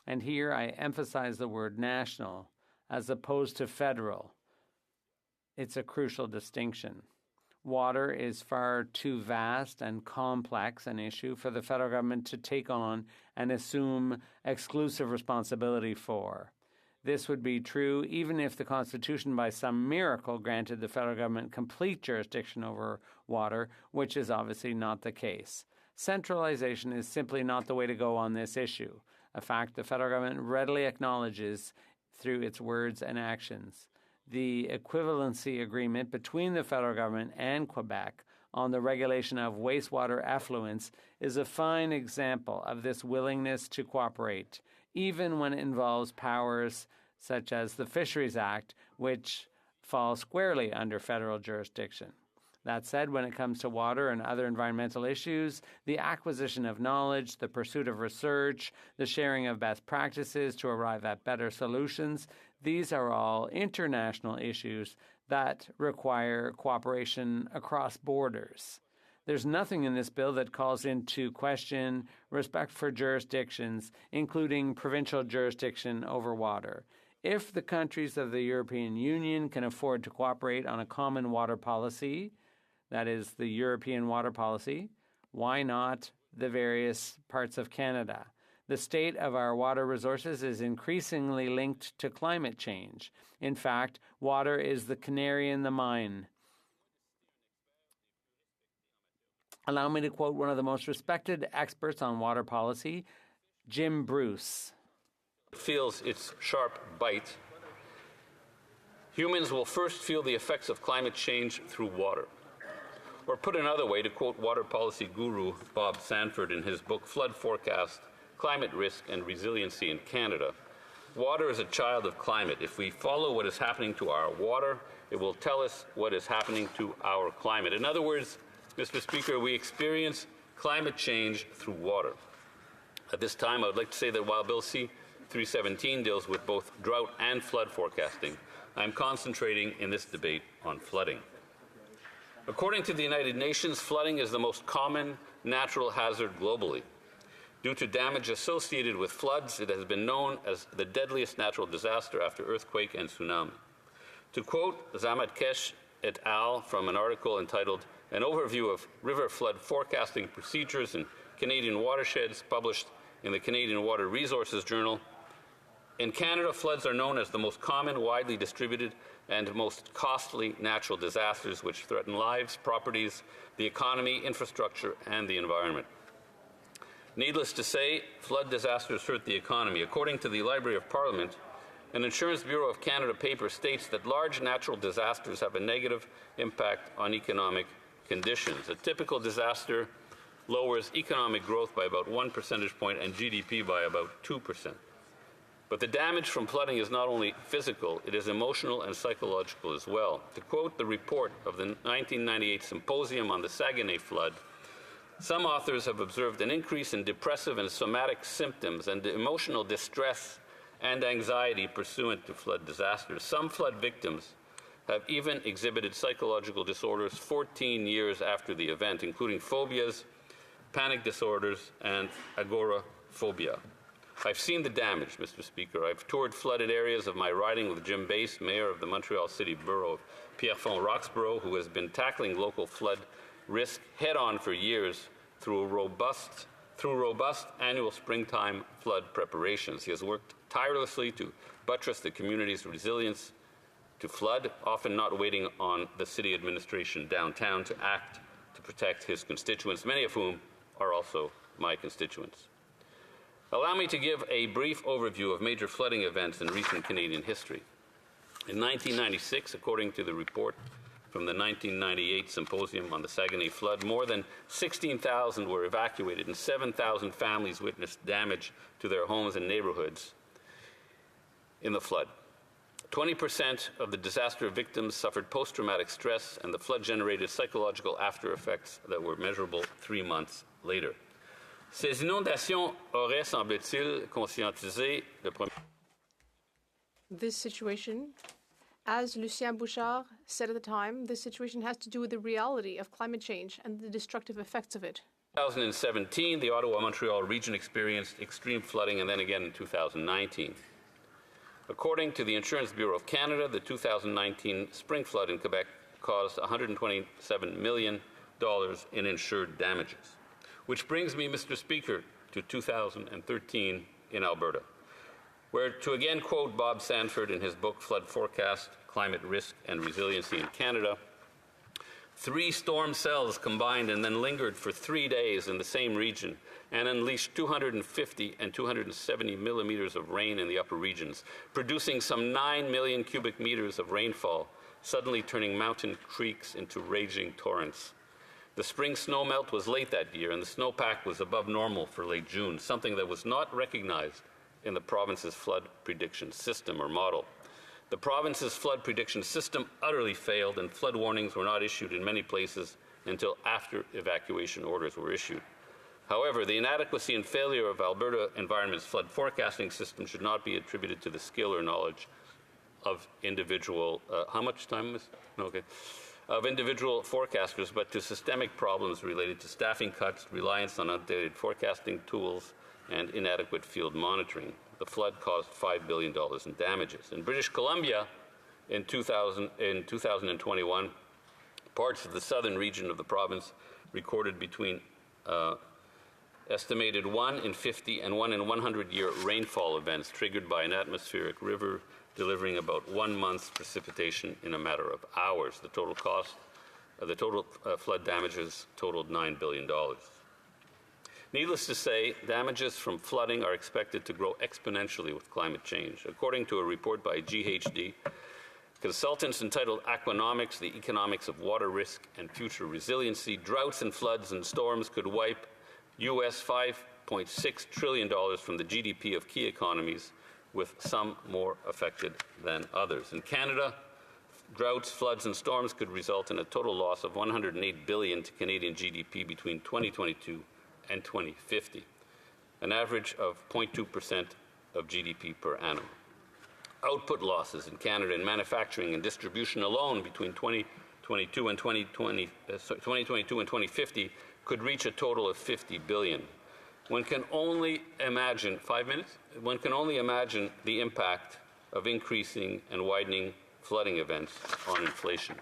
And here I emphasize the word national as opposed to federal. It's a crucial distinction. Water is far too vast and complex an issue for the federal government to take on and assume exclusive responsibility for. This would be true even if the Constitution by some miracle granted the federal government complete jurisdiction over water, which is obviously not the case. Centralization is simply not the way to go on this issue, a fact the federal government readily acknowledges through its words and actions. The equivalency agreement between the federal government and Quebec on the regulation of wastewater effluents is a fine example of this willingness to cooperate, even when it involves powers such as the Fisheries Act, which fall squarely under federal jurisdiction. That said, when it comes to water and other environmental issues, the acquisition of knowledge, the pursuit of research, the sharing of best practices to arrive at better solutions, these are all international issues that require cooperation across borders. There's nothing in this bill that calls into question respect for jurisdictions, including provincial jurisdiction over water. If the countries of the European Union can afford to cooperate on a common water policy, that is the European water policy, why not the various parts of Canada? The state of our water resources is increasingly linked to climate change. In fact, water is the canary in the mine. Allow me to quote one of the most respected experts on water policy, Jim Bruce. Feels its sharp bite. Humans will first feel the effects of climate change through water. Or put another way, to quote water policy guru Bob Sanford in his book Flood Forecast, Climate Risk and Resiliency in Canada, water is a child of climate. If we follow what is happening to our water, it will tell us what is happening to our climate. In other words, Mr. Speaker, we experience climate change through water. At this time, I would like to say that while Bill C-317 deals with both drought and flood forecasting, I am concentrating in this debate on flooding. According to the United Nations, flooding is the most common natural hazard globally. Due to damage associated with floods, it has been known as the deadliest natural disaster after earthquake and tsunami. To quote Zamat Kesh et al. From an article entitled An Overview of River Flood Forecasting Procedures in Canadian Watersheds, published in the Canadian Water Resources Journal, in Canada, floods are known as the most common, widely distributed, and most costly natural disasters which threaten lives, properties, the economy, infrastructure, and the environment. Needless to say, flood disasters hurt the economy. According to the Library of Parliament, an Insurance Bureau of Canada paper states that large natural disasters have a negative impact on economic conditions. A typical disaster lowers economic growth by about 1 percentage point and GDP by about 2%. But the damage from flooding is not only physical, it is emotional and psychological as well. To quote the report of the 1998 Symposium on the Saguenay flood, some authors have observed an increase in depressive and somatic symptoms and emotional distress and anxiety pursuant to flood disasters. Some flood victims have even exhibited psychological disorders 14 years after the event, including phobias, panic disorders, and agoraphobia. I've seen the damage, Mr. Speaker. I've toured flooded areas of my riding with Jim Bass, Mayor of the Montreal City Borough of Pierrefonds-Roxborough, who has been tackling local flood risk head-on for years through robust annual springtime flood preparations. He has worked tirelessly to buttress the community's resilience to flood, often not waiting on the city administration downtown to act to protect his constituents, many of whom are also my constituents. Allow me to give a brief overview of major flooding events in recent Canadian history. In 1996, according to the report from the 1998 Symposium on the Saguenay flood, more than 16,000 were evacuated and 7,000 families witnessed damage to their homes and neighborhoods in the flood. 20% of the disaster victims suffered post-traumatic stress, and the flood generated psychological after-effects that were measurable 3 months later. Ces inondations auraient, semble-t-il, conscientisé le premier. This situation, as Lucien Bouchard said at the time, this situation has to do with the reality of climate change and the destructive effects of it. In 2017, the Ottawa-Montreal region experienced extreme flooding, and then again in 2019. According to the Insurance Bureau of Canada, the 2019 spring flood in Quebec caused $127 million in insured damages. Which brings me, Mr. Speaker, to 2013 in Alberta, where, to again quote Bob Sanford in his book Flood Forecast, Climate Risk and Resiliency in Canada, 3 storm cells combined and then lingered for 3 days in the same region and unleashed 250 and 270 millimeters of rain in the upper regions, producing some 9 million cubic meters of rainfall, suddenly turning mountain creeks into raging torrents. The spring snowmelt was late that year, and the snowpack was above normal for late June, something that was not recognized in the province's flood prediction system or model. The province's flood prediction system utterly failed, and flood warnings were not issued in many places until after evacuation orders were issued. However, the inadequacy and failure of Alberta Environment's flood forecasting system should not be attributed to the skill or knowledge of individual, of individual forecasters, but to systemic problems related to staffing cuts, reliance on outdated forecasting tools, and inadequate field monitoring. The flood caused $5 billion in damages. In British Columbia, in 2021, parts of the southern region of the province recorded between estimated 1 in 50 and 1 in 100-year rainfall events triggered by an atmospheric river, delivering about 1 month's precipitation in a matter of hours. The total cost, flood damages totaled $9 billion. Needless to say, damages from flooding are expected to grow exponentially with climate change. According to a report by GHD, consultants entitled Aquanomics, the Economics of Water Risk and Future Resiliency, droughts and floods and storms could wipe US $5.6 trillion from the GDP of key economies, with some more affected than others. In Canada, droughts, floods, and storms could result in a total loss of $108 billion to Canadian GDP between 2022 and 2050, an average of 0.2% of GDP per annum. Output losses in Canada in manufacturing and distribution alone between 2022 and 2050 could reach a total of $50 billion. One can only imagine, 5 minutes? One can only imagine the impact of increasing and widening flooding events on inflation.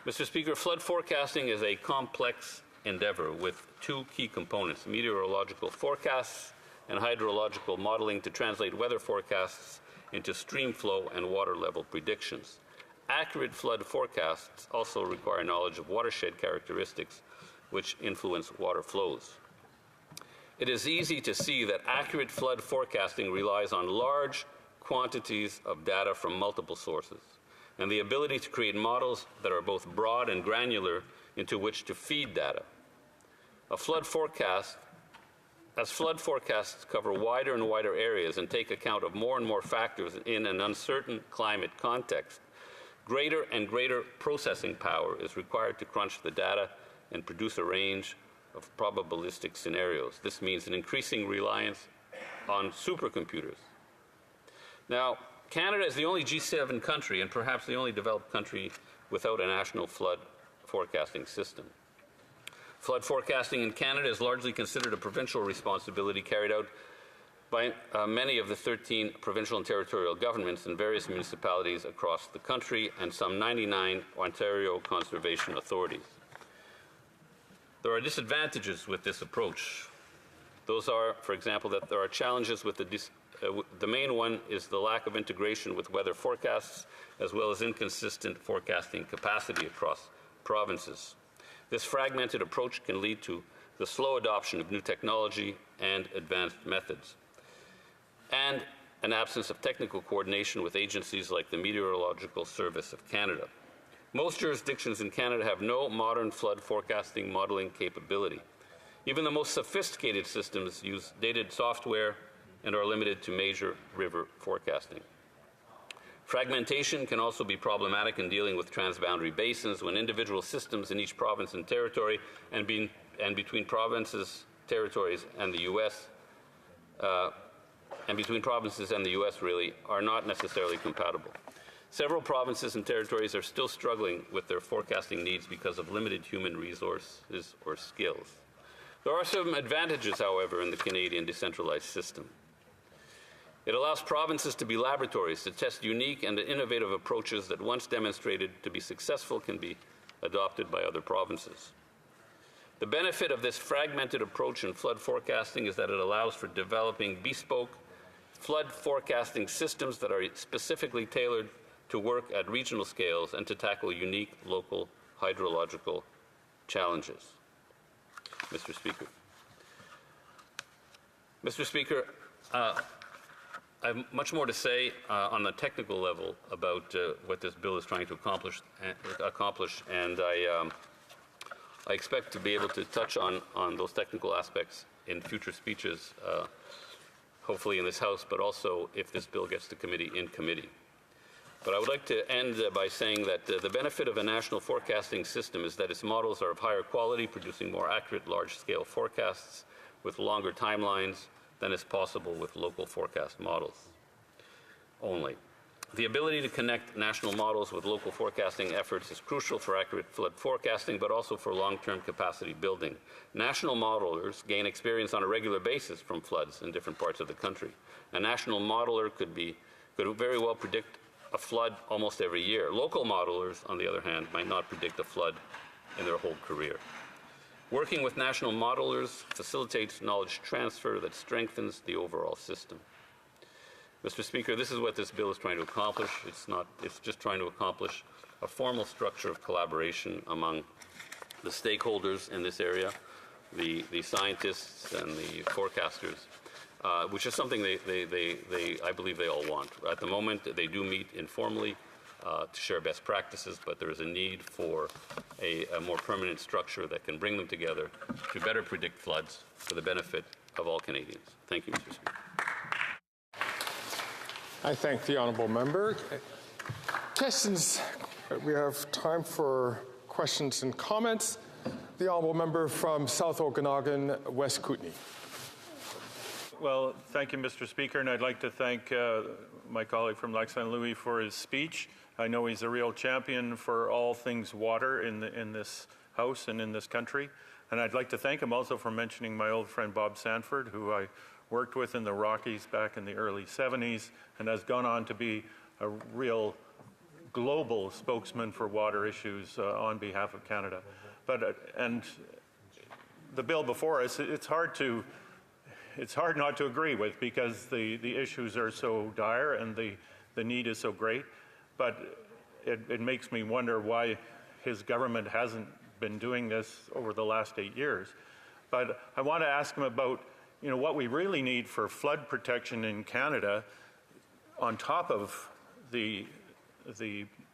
Mr. Speaker, flood forecasting is a complex endeavor with 2 key components: meteorological forecasts and hydrological modeling to translate weather forecasts into stream flow and water level predictions. Accurate flood forecasts also require knowledge of watershed characteristics which influence water flows. It is easy to see that accurate flood forecasting relies on large quantities of data from multiple sources and the ability to create models that are both broad and granular into which to feed data. As flood forecasts cover wider and wider areas and take account of more and more factors in an uncertain climate context, greater and greater processing power is required to crunch the data and produce a range of probabilistic scenarios. This means an increasing reliance on supercomputers. Now, Canada is the only G7 country, and perhaps the only developed country, without a national flood forecasting system. Flood forecasting in Canada is largely considered a provincial responsibility carried out by many of the 13 provincial and territorial governments and various municipalities across the country and some 99 Ontario conservation authorities. There are disadvantages with this approach. Those are, for example, that there are challenges with the main one is the lack of integration with weather forecasts, as well as inconsistent forecasting capacity across provinces. This fragmented approach can lead to the slow adoption of new technology and advanced methods, and an absence of technical coordination with agencies like the Meteorological Service of Canada. Most jurisdictions in Canada have no modern flood forecasting modeling capability. Even the most sophisticated systems use dated software and are limited to major river forecasting. Fragmentation can also be problematic in dealing with transboundary basins when individual systems in each province and territory and between provinces, territories, and the U.S. And between provinces and the U.S. really are not necessarily compatible. Several provinces and territories are still struggling with their forecasting needs because of limited human resources or skills. There are some advantages, however, in the Canadian decentralized system. It allows provinces to be laboratories to test unique and innovative approaches that, once demonstrated to be successful, can be adopted by other provinces. The benefit of this fragmented approach in flood forecasting is that it allows for developing bespoke flood forecasting systems that are specifically tailored to work at regional scales and to tackle unique local hydrological challenges. Mr. Speaker. Mr. Speaker, I have much more to say on the technical level about what this bill is trying to accomplish, and I expect to be able to touch on those technical aspects in future speeches, hopefully in this House, but also if this bill gets to committee, in committee. But I would like to end by saying that the benefit of a national forecasting system is that its models are of higher quality, producing more accurate large-scale forecasts with longer timelines than is possible with local forecast models only. The ability to connect national models with local forecasting efforts is crucial for accurate flood forecasting, but also for long-term capacity building. National modelers gain experience on a regular basis from floods in different parts of the country. A national modeler could very well predict a flood almost every year. Local modelers, on the other hand, might not predict a flood in their whole career. Working with national modelers facilitates knowledge transfer that strengthens the overall system. Mr. Speaker, this is what this bill is trying to accomplish. It's just trying to accomplish a formal structure of collaboration among the stakeholders in this area, the scientists and the forecasters, which is something I believe they all want. At the moment, they do meet informally to share best practices, but there is a need for a more permanent structure that can bring them together to better predict floods for the benefit of all Canadians. Thank you, Mr. Speaker. I thank the honourable member. Questions? We have time for questions and comments. The honourable member from South Okanagan, West Kootenay. Well, thank you, Mr. Speaker, and I'd like to thank my colleague from Lac St. Louis for his speech. I know he's a real champion for all things water in this House and in this country. And I'd like to thank him also for mentioning my old friend Bob Sanford, who I worked with in the Rockies back in the early 70s and has gone on to be a real global spokesman for water issues on behalf of Canada. And the bill before us, it's hard not to agree with, because the issues are so dire and the need is so great. But it makes me wonder why his government hasn't been doing this over the last 8 years. But I want to ask him about what we really need for flood protection in Canada, on top of the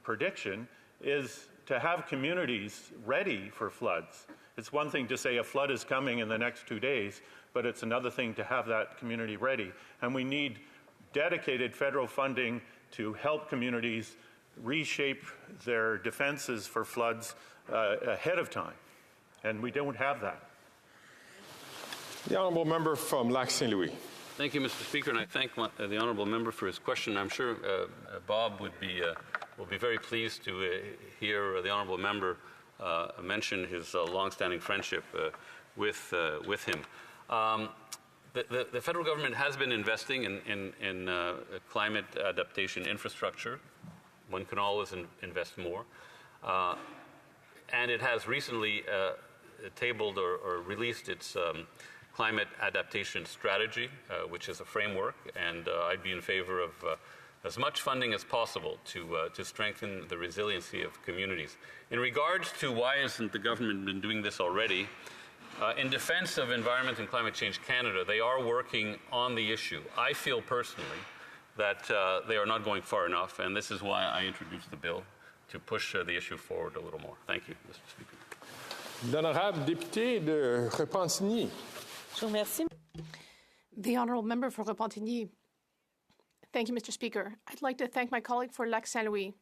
prediction, is to have communities ready for floods. It's one thing to say a flood is coming in the next 2 days, but it's another thing to have that community ready. And we need dedicated federal funding to help communities reshape their defenses for floods ahead of time. And we don't have that. The honourable member from Lac St. Louis. Thank you, Mr. Speaker, and I thank the honourable member for his question. I'm sure Bob will be very pleased to hear the honourable member mention his long-standing friendship with him. The federal government has been investing in climate adaptation infrastructure. One can always invest more. And it has recently tabled or released its climate adaptation strategy, which is a framework, and I'd be in favor of as much funding as possible to strengthen the resiliency of communities. In regards to why hasn't the government been doing this already, In defense of Environment and Climate Change Canada, they are working on the issue. I feel personally that they are not going far enough, and this is why I introduced the bill, to push the issue forward a little more. Thank you, Mr. Speaker. L'honorable député de Repentigny. The honourable member for Repentigny. Thank you, Mr. Speaker. I'd like to thank my colleague for Lac Saint-Louis.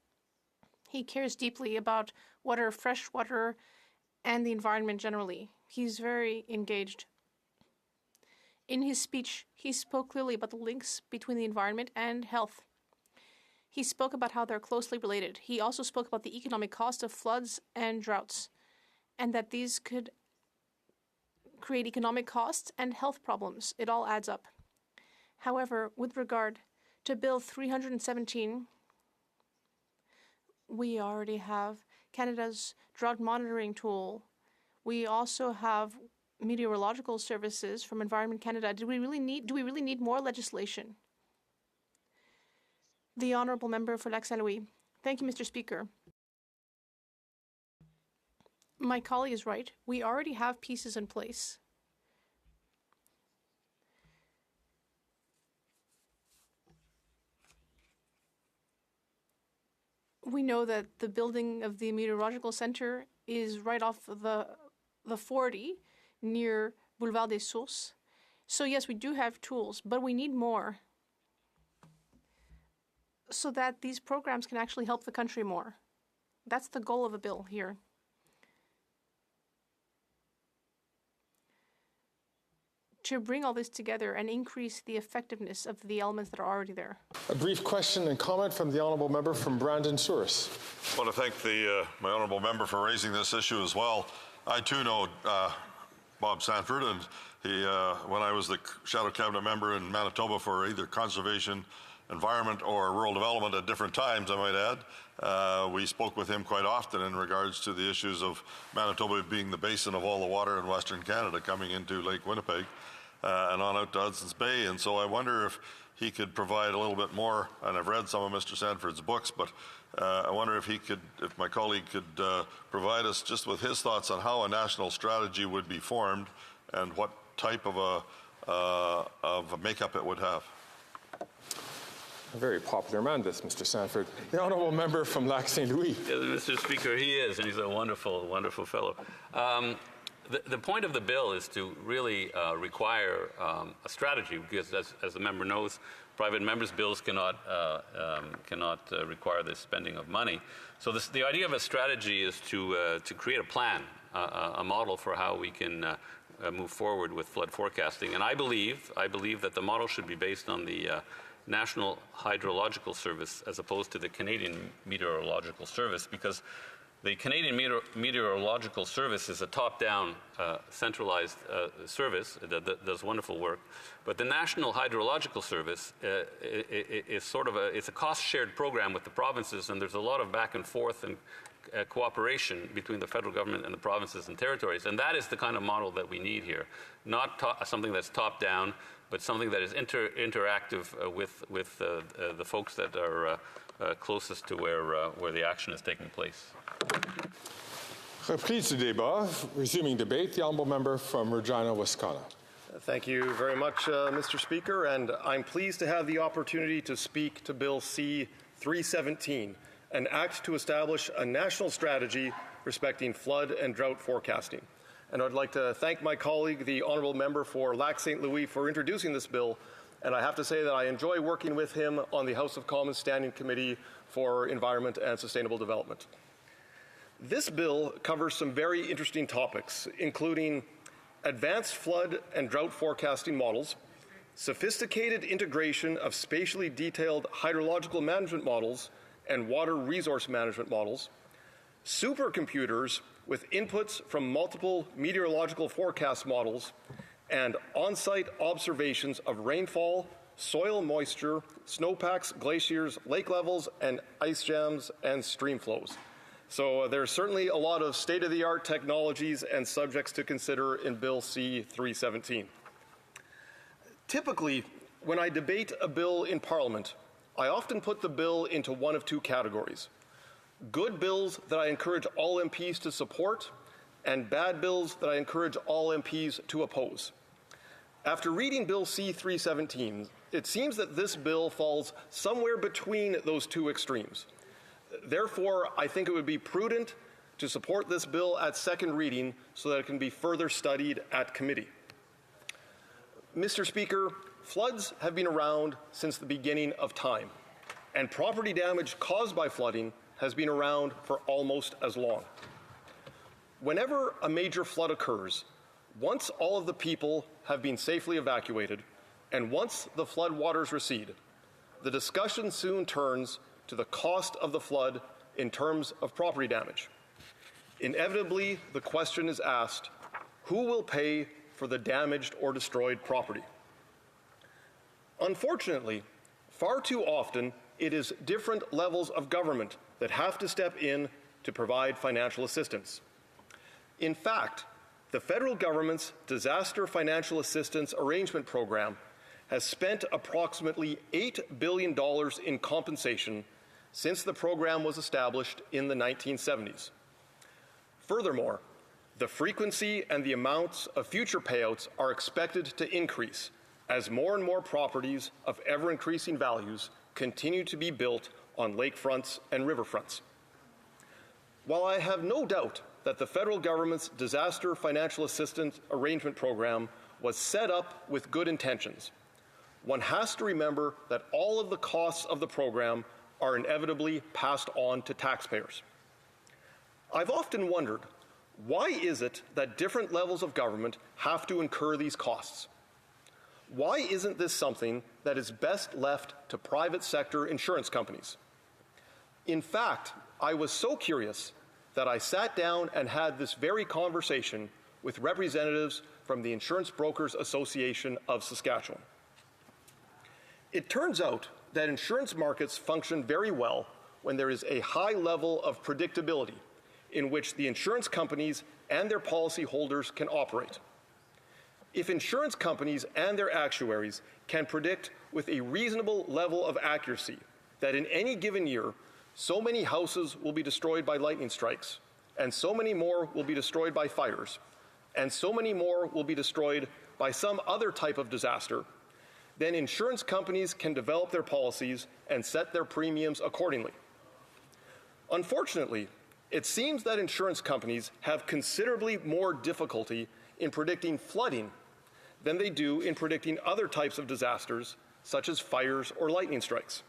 He cares deeply about water, fresh water, and the environment generally. He's very engaged. In his speech, he spoke clearly about the links between the environment and health. He spoke about how they're closely related. He also spoke about the economic cost of floods and droughts, and that these could create economic costs and health problems. It all adds up. However, with regard to Bill 317, we already have Canada's drought monitoring tool. We also have meteorological services from Environment Canada. Do we really need more legislation? The honourable member for Lac Saint-Louis. Thank you, Mr. Speaker. My colleague is right. We already have pieces in place. We know that the building of the meteorological center is right off the 40 near Boulevard des Sources. So yes, we do have tools, but we need more so that these programs can actually help the country more. That's the goal of a bill here. To bring all this together and increase the effectiveness of the elements that are already there. A brief question and comment from the honourable member from Brandon Souris. I want to thank my honourable member for raising this issue as well. I too know Bob Sanford, and he, when I was the shadow cabinet member in Manitoba for either conservation, environment, or rural development at different times, I might add, we spoke with him quite often in regards to the issues of Manitoba being the basin of all the water in Western Canada coming into Lake Winnipeg. And on out to Hudson's Bay. And so I wonder if he could provide a little bit more, and I've read some of Mr. Sanford's books, but I wonder if my colleague could provide us just with his thoughts on how a national strategy would be formed and what type of a makeup it would have. A very popular man, this, Mr. Sanford. The honourable member from Lac Saint-Louis. Yeah, Mr. Speaker, he is, and he's a wonderful, wonderful fellow. The point of the bill is to really require a strategy, because as the member knows, private members' bills cannot require the spending of money. So the idea of a strategy is to create a plan, a model for how we can move forward with flood forecasting. And I believe that the model should be based on the National Hydrological Service as opposed to the Canadian Meteorological Service, because the Canadian Meteorological Service is a top-down, centralized service that does wonderful work. But the National Hydrological Service is sort of it's a cost-shared program with the provinces, and there's a lot of back and forth and cooperation between the federal government and the provinces and territories. And that is the kind of model that we need here. Not something that's top-down, but something that is interactive with the folks that are closest to where the action is taking place. Reprise du débat, resuming debate, the honourable member from Regina, Wascana. Thank you very much, Mr. Speaker, and I'm pleased to have the opportunity to speak to Bill C-317, an act to establish a national strategy respecting flood and drought forecasting. And I'd like to thank my colleague, the honourable member for Lac St. Louis, for introducing this bill. And I have to say that I enjoy working with him on the House of Commons Standing Committee for Environment and Sustainable Development. This bill covers some very interesting topics, including advanced flood and drought forecasting models, sophisticated integration of spatially detailed hydrological management models and water resource management models, supercomputers with inputs from multiple meteorological forecast models, and on-site observations of rainfall, soil moisture, snowpacks, glaciers, lake levels, and ice jams and stream flows. So there's certainly a lot of state-of-the-art technologies and subjects to consider in Bill C-317. Typically, when I debate a bill in Parliament, I often put the bill into one of two categories: good bills that I encourage all MPs to support, and bad bills that I encourage all MPs to oppose. After reading Bill C-317, it seems that this bill falls somewhere between those two extremes. Therefore, I think it would be prudent to support this bill at second reading so that it can be further studied at committee. Mr. Speaker, floods have been around since the beginning of time, and property damage caused by flooding has been around for almost as long. Whenever a major flood occurs, once all of the people have been safely evacuated, and once the flood waters recede, the discussion soon turns to the cost of the flood in terms of property damage. Inevitably, the question is asked, who will pay for the damaged or destroyed property? Unfortunately, far too often, it is different levels of government that have to step in to provide financial assistance. In fact, the federal government's Disaster Financial Assistance Arrangement Program has spent approximately $8 billion in compensation since the program was established in the 1970s. Furthermore, the frequency and the amounts of future payouts are expected to increase as more and more properties of ever-increasing values continue to be built on lakefronts and riverfronts. While I have no doubt that the federal government's Disaster Financial Assistance Arrangement Program was set up with good intentions, one has to remember that all of the costs of the program are inevitably passed on to taxpayers. I've often wondered, why is it that different levels of government have to incur these costs? Why isn't this something that is best left to private sector insurance companies? In fact, I was so curious that I sat down and had this very conversation with representatives from the Insurance Brokers Association of Saskatchewan. It turns out that insurance markets function very well when there is a high level of predictability in which the insurance companies and their policyholders can operate. If insurance companies and their actuaries can predict with a reasonable level of accuracy that in any given year, so many houses will be destroyed by lightning strikes, and so many more will be destroyed by fires, and so many more will be destroyed by some other type of disaster, then insurance companies can develop their policies and set their premiums accordingly. Unfortunately, it seems that insurance companies have considerably more difficulty in predicting flooding than they do in predicting other types of disasters, such as fires or lightning strikes.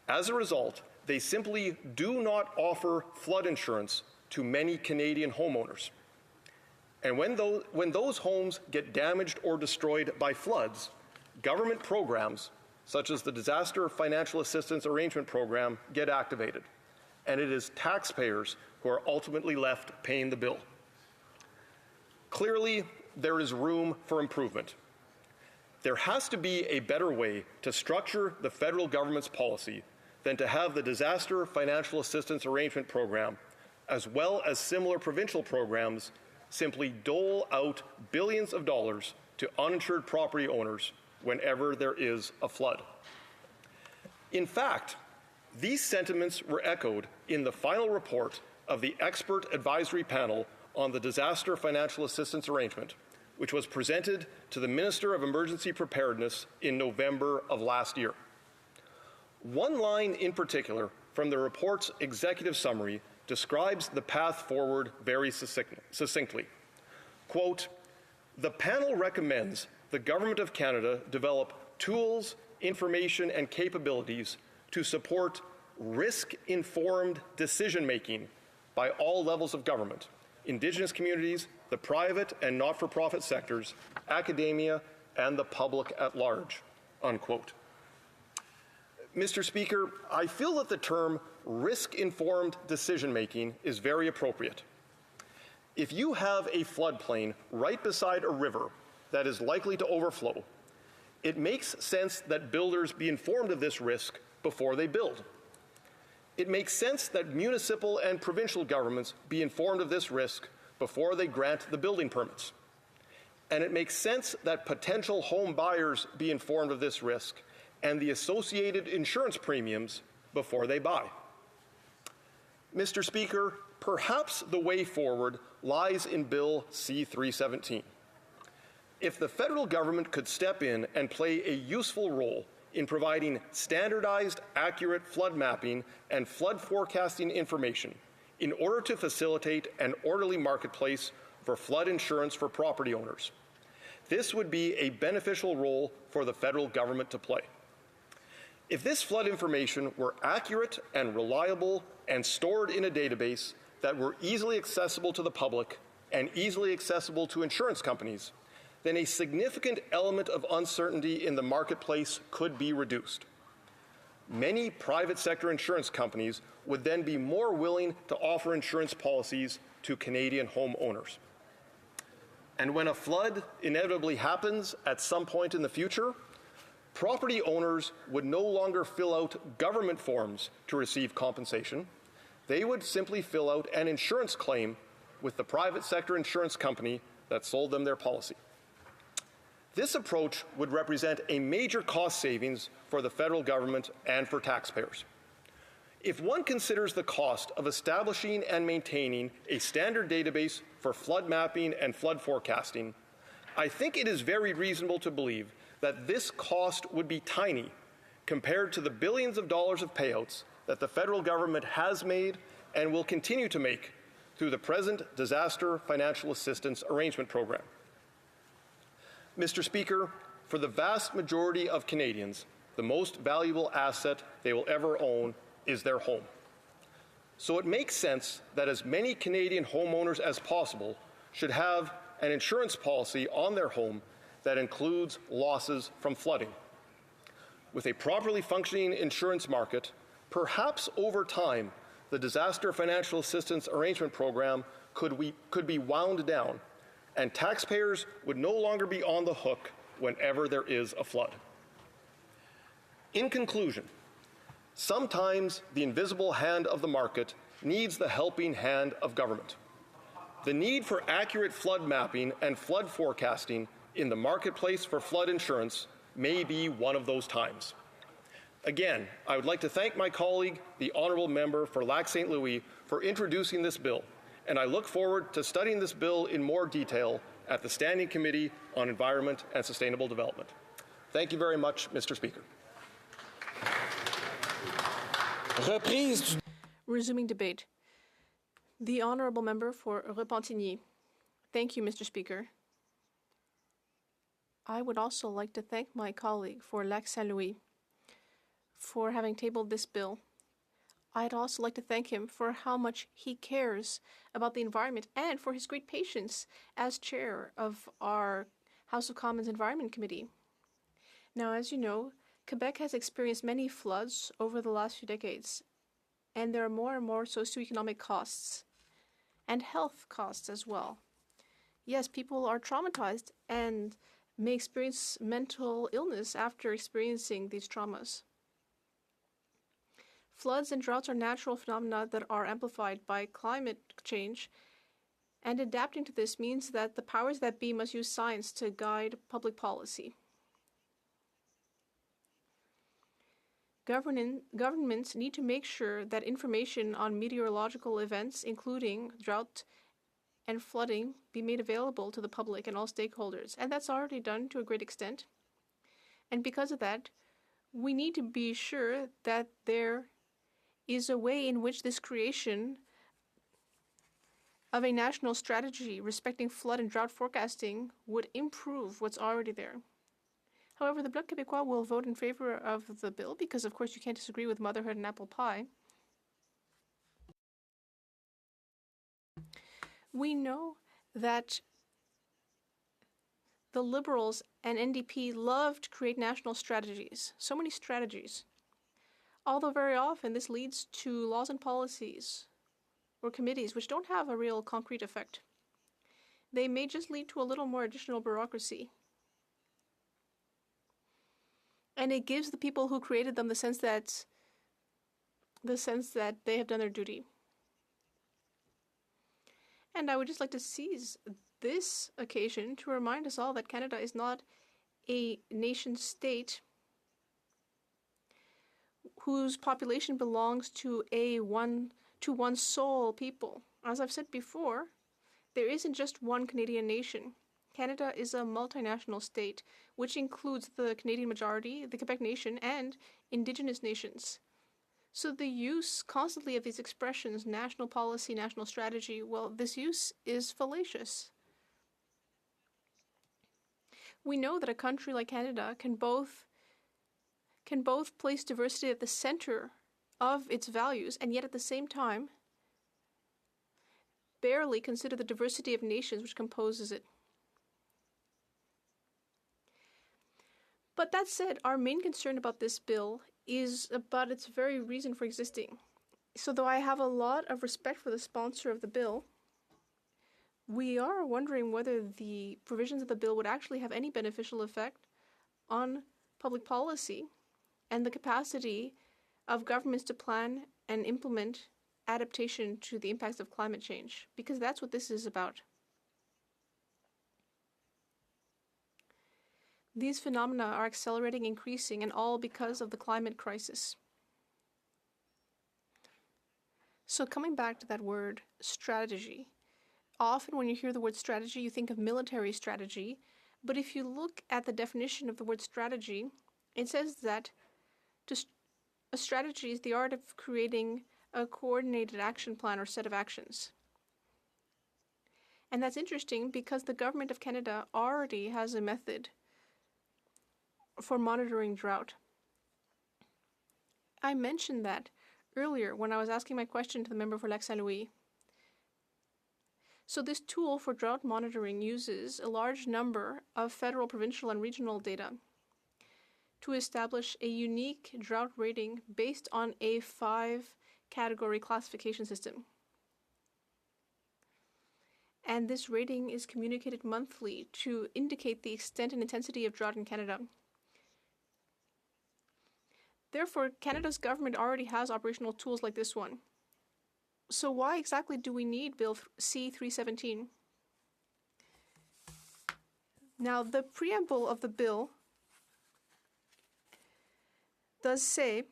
As a result, they simply do not offer flood insurance to many Canadian homeowners. And when those homes get damaged or destroyed by floods, government programs, such as the Disaster Financial Assistance Arrangement Program, get activated, and it is taxpayers who are ultimately left paying the bill. Clearly, there is room for improvement. There has to be a better way to structure the federal government's policy than to have the Disaster Financial Assistance Arrangement Program, as well as similar provincial programs, simply dole out billions of dollars to uninsured property owners whenever there is a flood. In fact, these sentiments were echoed in the final report of the Expert Advisory Panel on the Disaster Financial Assistance Arrangement, which was presented to the Minister of Emergency Preparedness in November of last year. One line in particular from the report's executive summary describes the path forward very succinctly. Quote, "The panel recommends the Government of Canada develop tools, information, and capabilities to support risk-informed decision-making by all levels of government, Indigenous communities, the private and not-for-profit sectors, academia, and the public at large," unquote. Mr. Speaker, I feel that the term risk-informed decision-making is very appropriate. If you have a floodplain right beside a river that is likely to overflow, it makes sense that builders be informed of this risk before they build. It makes sense that municipal and provincial governments be informed of this risk before they grant the building permits. And it makes sense that potential home buyers be informed of this risk and the associated insurance premiums before they buy. Mr. Speaker, perhaps the way forward lies in Bill C-317. If the federal government could step in and play a useful role in providing standardized, accurate flood mapping and flood forecasting information in order to facilitate an orderly marketplace for flood insurance for property owners, this would be a beneficial role for the federal government to play. If this flood information were accurate and reliable and stored in a database that were easily accessible to the public and easily accessible to insurance companies, then a significant element of uncertainty in the marketplace could be reduced. Many private sector insurance companies would then be more willing to offer insurance policies to Canadian homeowners. And when a flood inevitably happens at some point in the future, property owners would no longer fill out government forms to receive compensation. They would simply fill out an insurance claim with the private sector insurance company that sold them their policy. This approach would represent a major cost savings for the federal government and for taxpayers. If one considers the cost of establishing and maintaining a standard database for flood mapping and flood forecasting, I think it is very reasonable to believe that this cost would be tiny compared to the billions of dollars of payouts that the federal government has made and will continue to make through the present Disaster Financial Assistance Arrangement Program. Mr. Speaker, for the vast majority of Canadians, the most valuable asset they will ever own is their home. So it makes sense that as many Canadian homeowners as possible should have an insurance policy on their home that includes losses from flooding. With a properly functioning insurance market, perhaps over time, the Disaster Financial Assistance Arrangement Program could be wound down, and taxpayers would no longer be on the hook whenever there is a flood. In conclusion, sometimes the invisible hand of the market needs the helping hand of government. The need for accurate flood mapping and flood forecasting in the marketplace for flood insurance may be one of those times. Again, I would like to thank my colleague, the Honourable Member for Lac St. Louis, for introducing this bill, and I look forward to studying this bill in more detail at the Standing Committee on Environment and Sustainable Development. Thank you very much, Mr. Speaker. Resuming debate. The Honourable Member for Repentigny. Thank you, Mr. Speaker. I would also like to thank my colleague for Lac St. Louis for having tabled this bill. I'd also like to thank him for how much he cares about the environment and for his great patience as chair of our House of Commons Environment Committee. Now, as you know, Quebec has experienced many floods over the last few decades, and there are more and more socioeconomic costs and health costs as well. Yes, people are traumatized and may experience mental illness after experiencing these traumas. Floods and droughts are natural phenomena that are amplified by climate change, and adapting to this means that the powers that be must use science to guide public policy. Governments need to make sure that information on meteorological events, including drought and flooding, be made available to the public and all stakeholders, and that's already done to a great extent. And because of that, we need to be sure that there is a way in which this creation of a national strategy respecting flood and drought forecasting would improve what's already there. However, the Bloc Québécois will vote in favor of the bill because, of course, you can't disagree with motherhood and apple pie. We know that the Liberals and NDP love to create national strategies, so many strategies. Although very often this leads to laws and policies or committees which don't have a real concrete effect. They may just lead to a little more additional bureaucracy. And it gives the people who created them the sense that they have done their duty. And I would just like to seize this occasion to remind us all that Canada is not a nation state whose population belongs to one sole people. As I've said before, there isn't just one Canadian nation. Canada is a multinational state, which includes the Canadian majority, the Quebec Nation, and Indigenous nations. So the use constantly of these expressions, national policy, national strategy, well, this use is fallacious. We know that a country like Canada can both place diversity at the center of its values and yet at the same time barely consider the diversity of nations which composes it. But that said, our main concern about this bill is about its very reason for existing. So though I have a lot of respect for the sponsor of the bill, we are wondering whether the provisions of the bill would actually have any beneficial effect on public policy and the capacity of governments to plan and implement adaptation to the impacts of climate change, because that's what this is about. These phenomena are accelerating, increasing, and all because of the climate crisis. So coming back to that word, strategy. Often when you hear the word strategy, you think of military strategy, but if you look at the definition of the word strategy, it says that a strategy is the art of creating a coordinated action plan or set of actions. And that's interesting because the Government of Canada already has a method for monitoring drought. I mentioned that earlier when I was asking my question to the member for Lac Saint Louis. So this tool for drought monitoring uses a large number of federal, provincial, and regional data to establish a unique drought rating based on a 5-category classification system. And this rating is communicated monthly to indicate the extent and intensity of drought in Canada. Therefore, Canada's government already has operational tools like this one. So why exactly do we need Bill C-317? Now, the preamble of the bill does say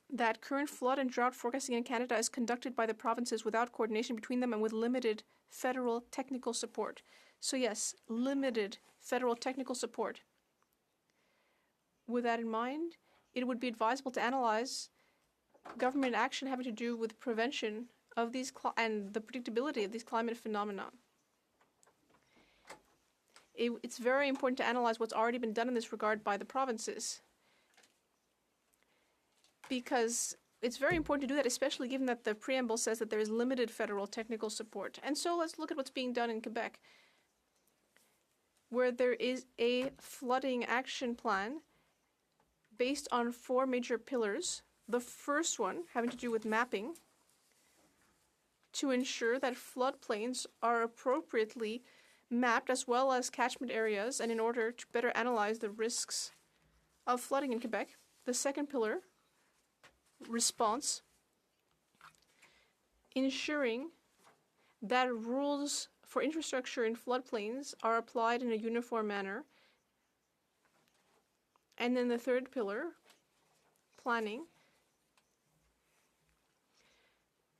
that current flood and drought forecasting in Canada is conducted by the provinces without coordination between them and with limited federal technical support. So yes, limited federal technical support. With that in mind, it would be advisable to analyze government action having to do with prevention of these and the predictability of these climate phenomena. It's very important to analyze what's already been done in this regard by the provinces, because it's very important to do that, especially given that the preamble says that there is limited federal technical support. And so let's look at what's being done in Quebec, where there is a flooding action plan based on 4 major pillars. The first one having to do with mapping to ensure that floodplains are appropriately mapped as well as catchment areas, and in order to better analyze the risks of flooding in Quebec. The second pillar, response, ensuring that rules for infrastructure in floodplains are applied in a uniform manner. And then the third pillar, planning,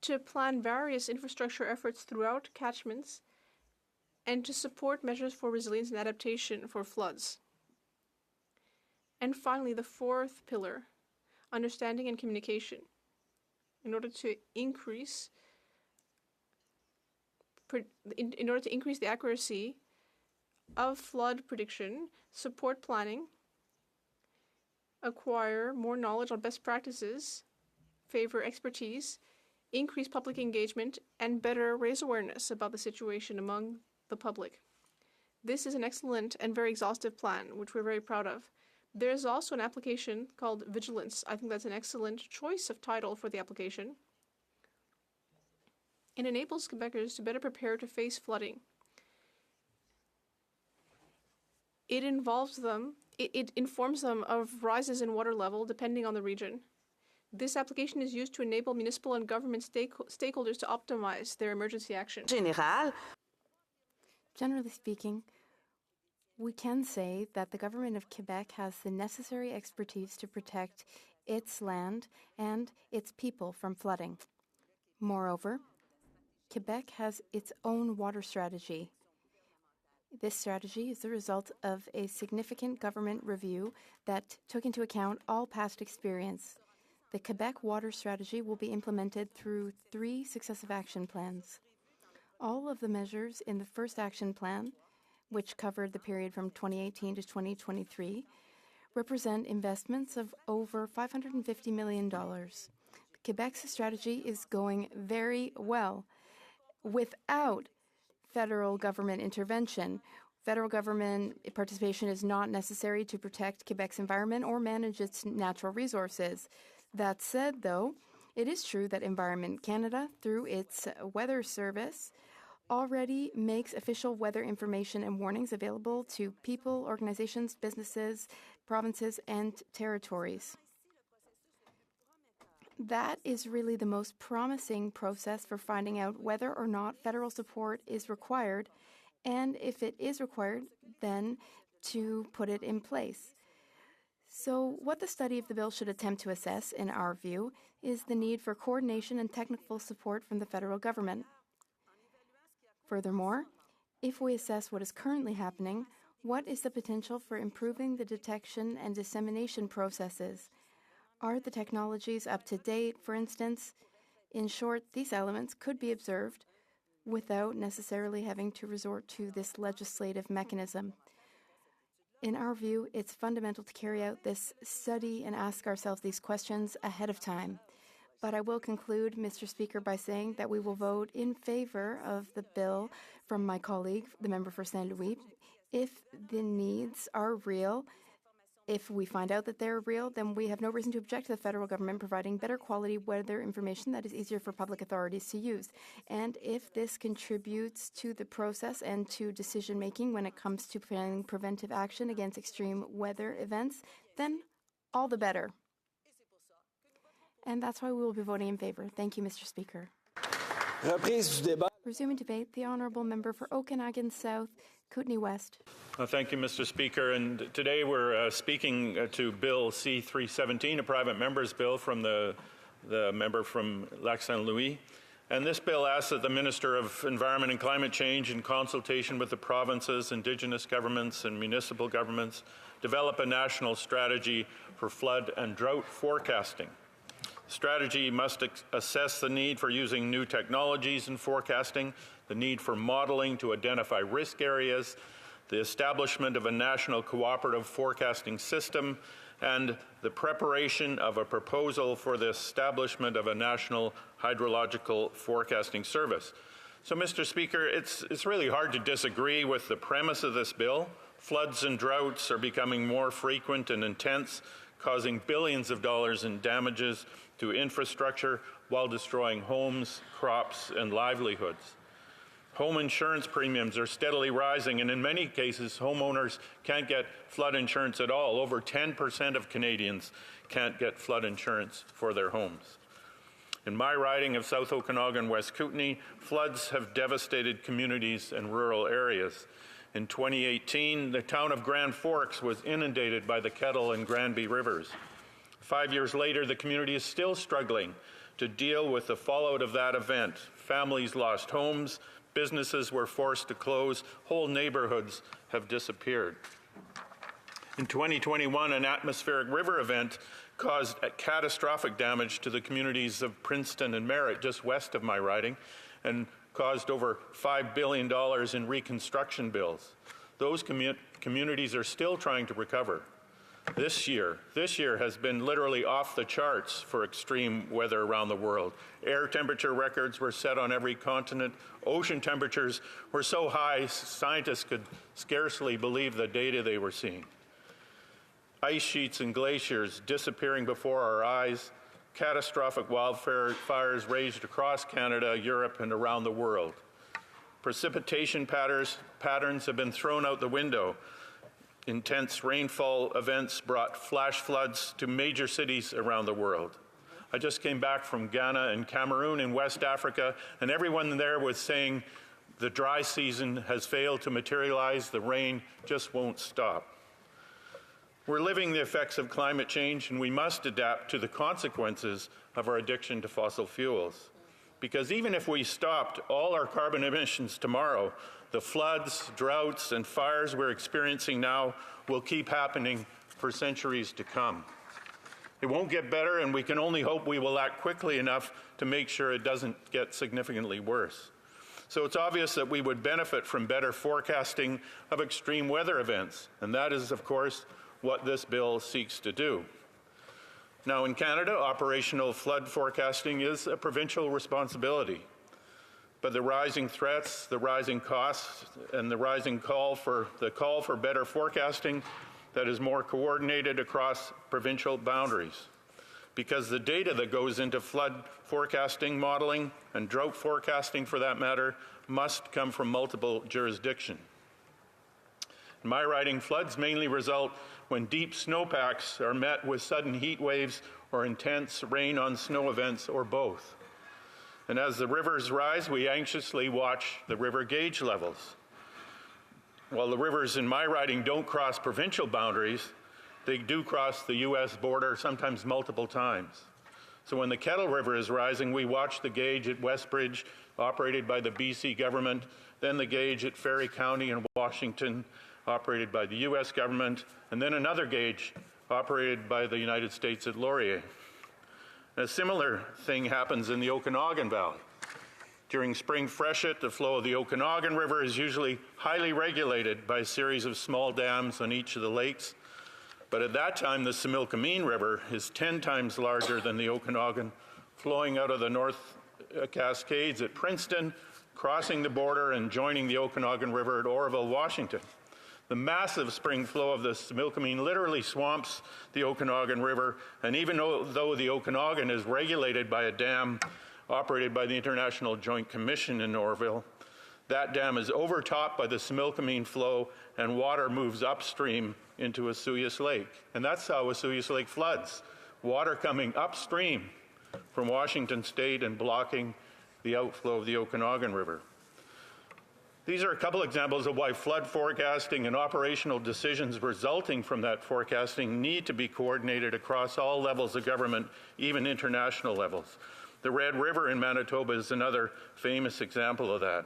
to plan various infrastructure efforts throughout catchments and to support measures for resilience and adaptation for floods. And finally, the fourth pillar, understanding and communication, in order to increase the accuracy of flood prediction, support planning, acquire more knowledge on best practices, favor expertise, increase public engagement, and better raise awareness about the situation among the public. This is an excellent and very exhaustive plan, which we're very proud of. There's also an application called Vigilance. I think that's an excellent choice of title for the application. It enables Quebecers to better prepare to face flooding. It informs them of rises in water level depending on the region. This application is used to enable municipal and government stakeholders to optimize their emergency action. Generally speaking, we can say that the government of Quebec has the necessary expertise to protect its land and its people from flooding. Moreover, Quebec has its own water strategy. This strategy is the result of a significant government review that took into account all past experience. The Quebec water strategy will be implemented through 3 successive action plans. All of the measures in the first action plan, which covered the period from 2018 to 2023, represent investments of over $550 million. Quebec's strategy is going very well without federal government intervention. Federal government participation is not necessary to protect Quebec's environment or manage its natural resources. That said, though, it is true that Environment Canada, through its weather service, already makes official weather information and warnings available to people, organizations, businesses, provinces, and territories. That is really the most promising process for finding out whether or not federal support is required, and if it is required, then to put it in place. So what the study of the bill should attempt to assess, in our view, is the need for coordination and technical support from the federal government. Furthermore, if we assess what is currently happening, what is the potential for improving the detection and dissemination processes? Are the technologies up to date, for instance? In short, these elements could be observed without necessarily having to resort to this legislative mechanism. In our view, it's fundamental to carry out this study and ask ourselves these questions ahead of time. But I will conclude, Mr. Speaker, by saying that we will vote in favor of the bill from my colleague, the member for Saint Louis, if the needs are real. If we find out that they're real, then we have no reason to object to the federal government providing better quality weather information that is easier for public authorities to use. And if this contributes to the process and to decision-making when it comes to planning preventive action against extreme weather events, then all the better. And that's why we will be voting in favor. Thank you, Mr. Speaker. Resuming debate, the Honourable Member for Okanagan South, Kootenay West. Thank you, Mr. Speaker. And today we're speaking to Bill C-317, a private member's bill from the member from Lac Saint Louis. And this bill asks that the Minister of Environment and Climate Change, in consultation with the provinces, Indigenous governments, and municipal governments, develop a national strategy for flood and drought forecasting. The strategy must assess the need for using new technologies in forecasting, the need for modeling to identify risk areas, the establishment of a national cooperative forecasting system, and the preparation of a proposal for the establishment of a national hydrological forecasting service. So, Mr. Speaker, it's really hard to disagree with the premise of this bill. Floods and droughts are becoming more frequent and intense, causing billions of dollars in damages to infrastructure while destroying homes, crops, and livelihoods. Home insurance premiums are steadily rising, and in many cases, homeowners can't get flood insurance at all. Over 10% of Canadians can't get flood insurance for their homes. In my riding of South Okanagan, West Kootenay, floods have devastated communities and rural areas. In 2018, the town of Grand Forks was inundated by the Kettle and Granby rivers. 5 years later, the community is still struggling to deal with the fallout of that event. Families lost homes, businesses were forced to close, whole neighborhoods have disappeared. In 2021, an atmospheric river event caused catastrophic damage to the communities of Princeton and Merritt, just west of my riding, and caused over $5 billion in reconstruction bills. Those communities are still trying to recover. This year has been literally off the charts for extreme weather around the world. Air temperature records were set on every continent. Ocean temperatures were so high, scientists could scarcely believe the data they were seeing. Ice sheets and glaciers disappearing before our eyes. Catastrophic wildfires raged across Canada, Europe, and around the world. Precipitation patterns have been thrown out the window. Intense rainfall events brought flash floods to major cities around the world. I just came back from Ghana and Cameroon in West Africa, and everyone there was saying the dry season has failed to materialize, the rain just won't stop. We're living the effects of climate change, and we must adapt to the consequences of our addiction to fossil fuels. Because even if we stopped all our carbon emissions tomorrow, the floods, droughts, and fires we're experiencing now will keep happening for centuries to come. It won't get better, and we can only hope we will act quickly enough to make sure it doesn't get significantly worse. So it's obvious that we would benefit from better forecasting of extreme weather events, and that is, of course, what this bill seeks to do. Now, in Canada, operational flood forecasting is a provincial responsibility. But the rising threats, the rising costs, and the rising call for better forecasting that is more coordinated across provincial boundaries. Because the data that goes into flood forecasting modeling, and drought forecasting for that matter, must come from multiple jurisdictions. In my riding, floods mainly result when deep snowpacks are met with sudden heat waves or intense rain on snow events, or both. And as the rivers rise, we anxiously watch the river gauge levels. While the rivers in my riding don't cross provincial boundaries, they do cross the U.S. border, sometimes multiple times. So when the Kettle River is rising, we watch the gauge at Westbridge, operated by the BC government, then the gauge at Ferry County in Washington, operated by the U.S. government, and then another gauge operated by the United States at Laurier. A similar thing happens in the Okanagan Valley. During spring freshet, the flow of the Okanagan River is usually highly regulated by a series of small dams on each of the lakes. But at that time, the Similkameen River is 10 times larger than the Okanagan, flowing out of the North Cascades at Princeton, crossing the border and joining the Okanagan River at Oroville, Washington. The massive spring flow of the Similkameen literally swamps the Okanagan River, and even though the Okanagan is regulated by a dam operated by the International Joint Commission in Oroville, that dam is overtopped by the Similkameen flow, and water moves upstream into Osoyoos Lake. And that's how Osoyoos Lake floods. Water coming upstream from Washington State and blocking the outflow of the Okanagan River. These are a couple examples of why flood forecasting and operational decisions resulting from that forecasting need to be coordinated across all levels of government, even international levels. The Red River in Manitoba is another famous example of that.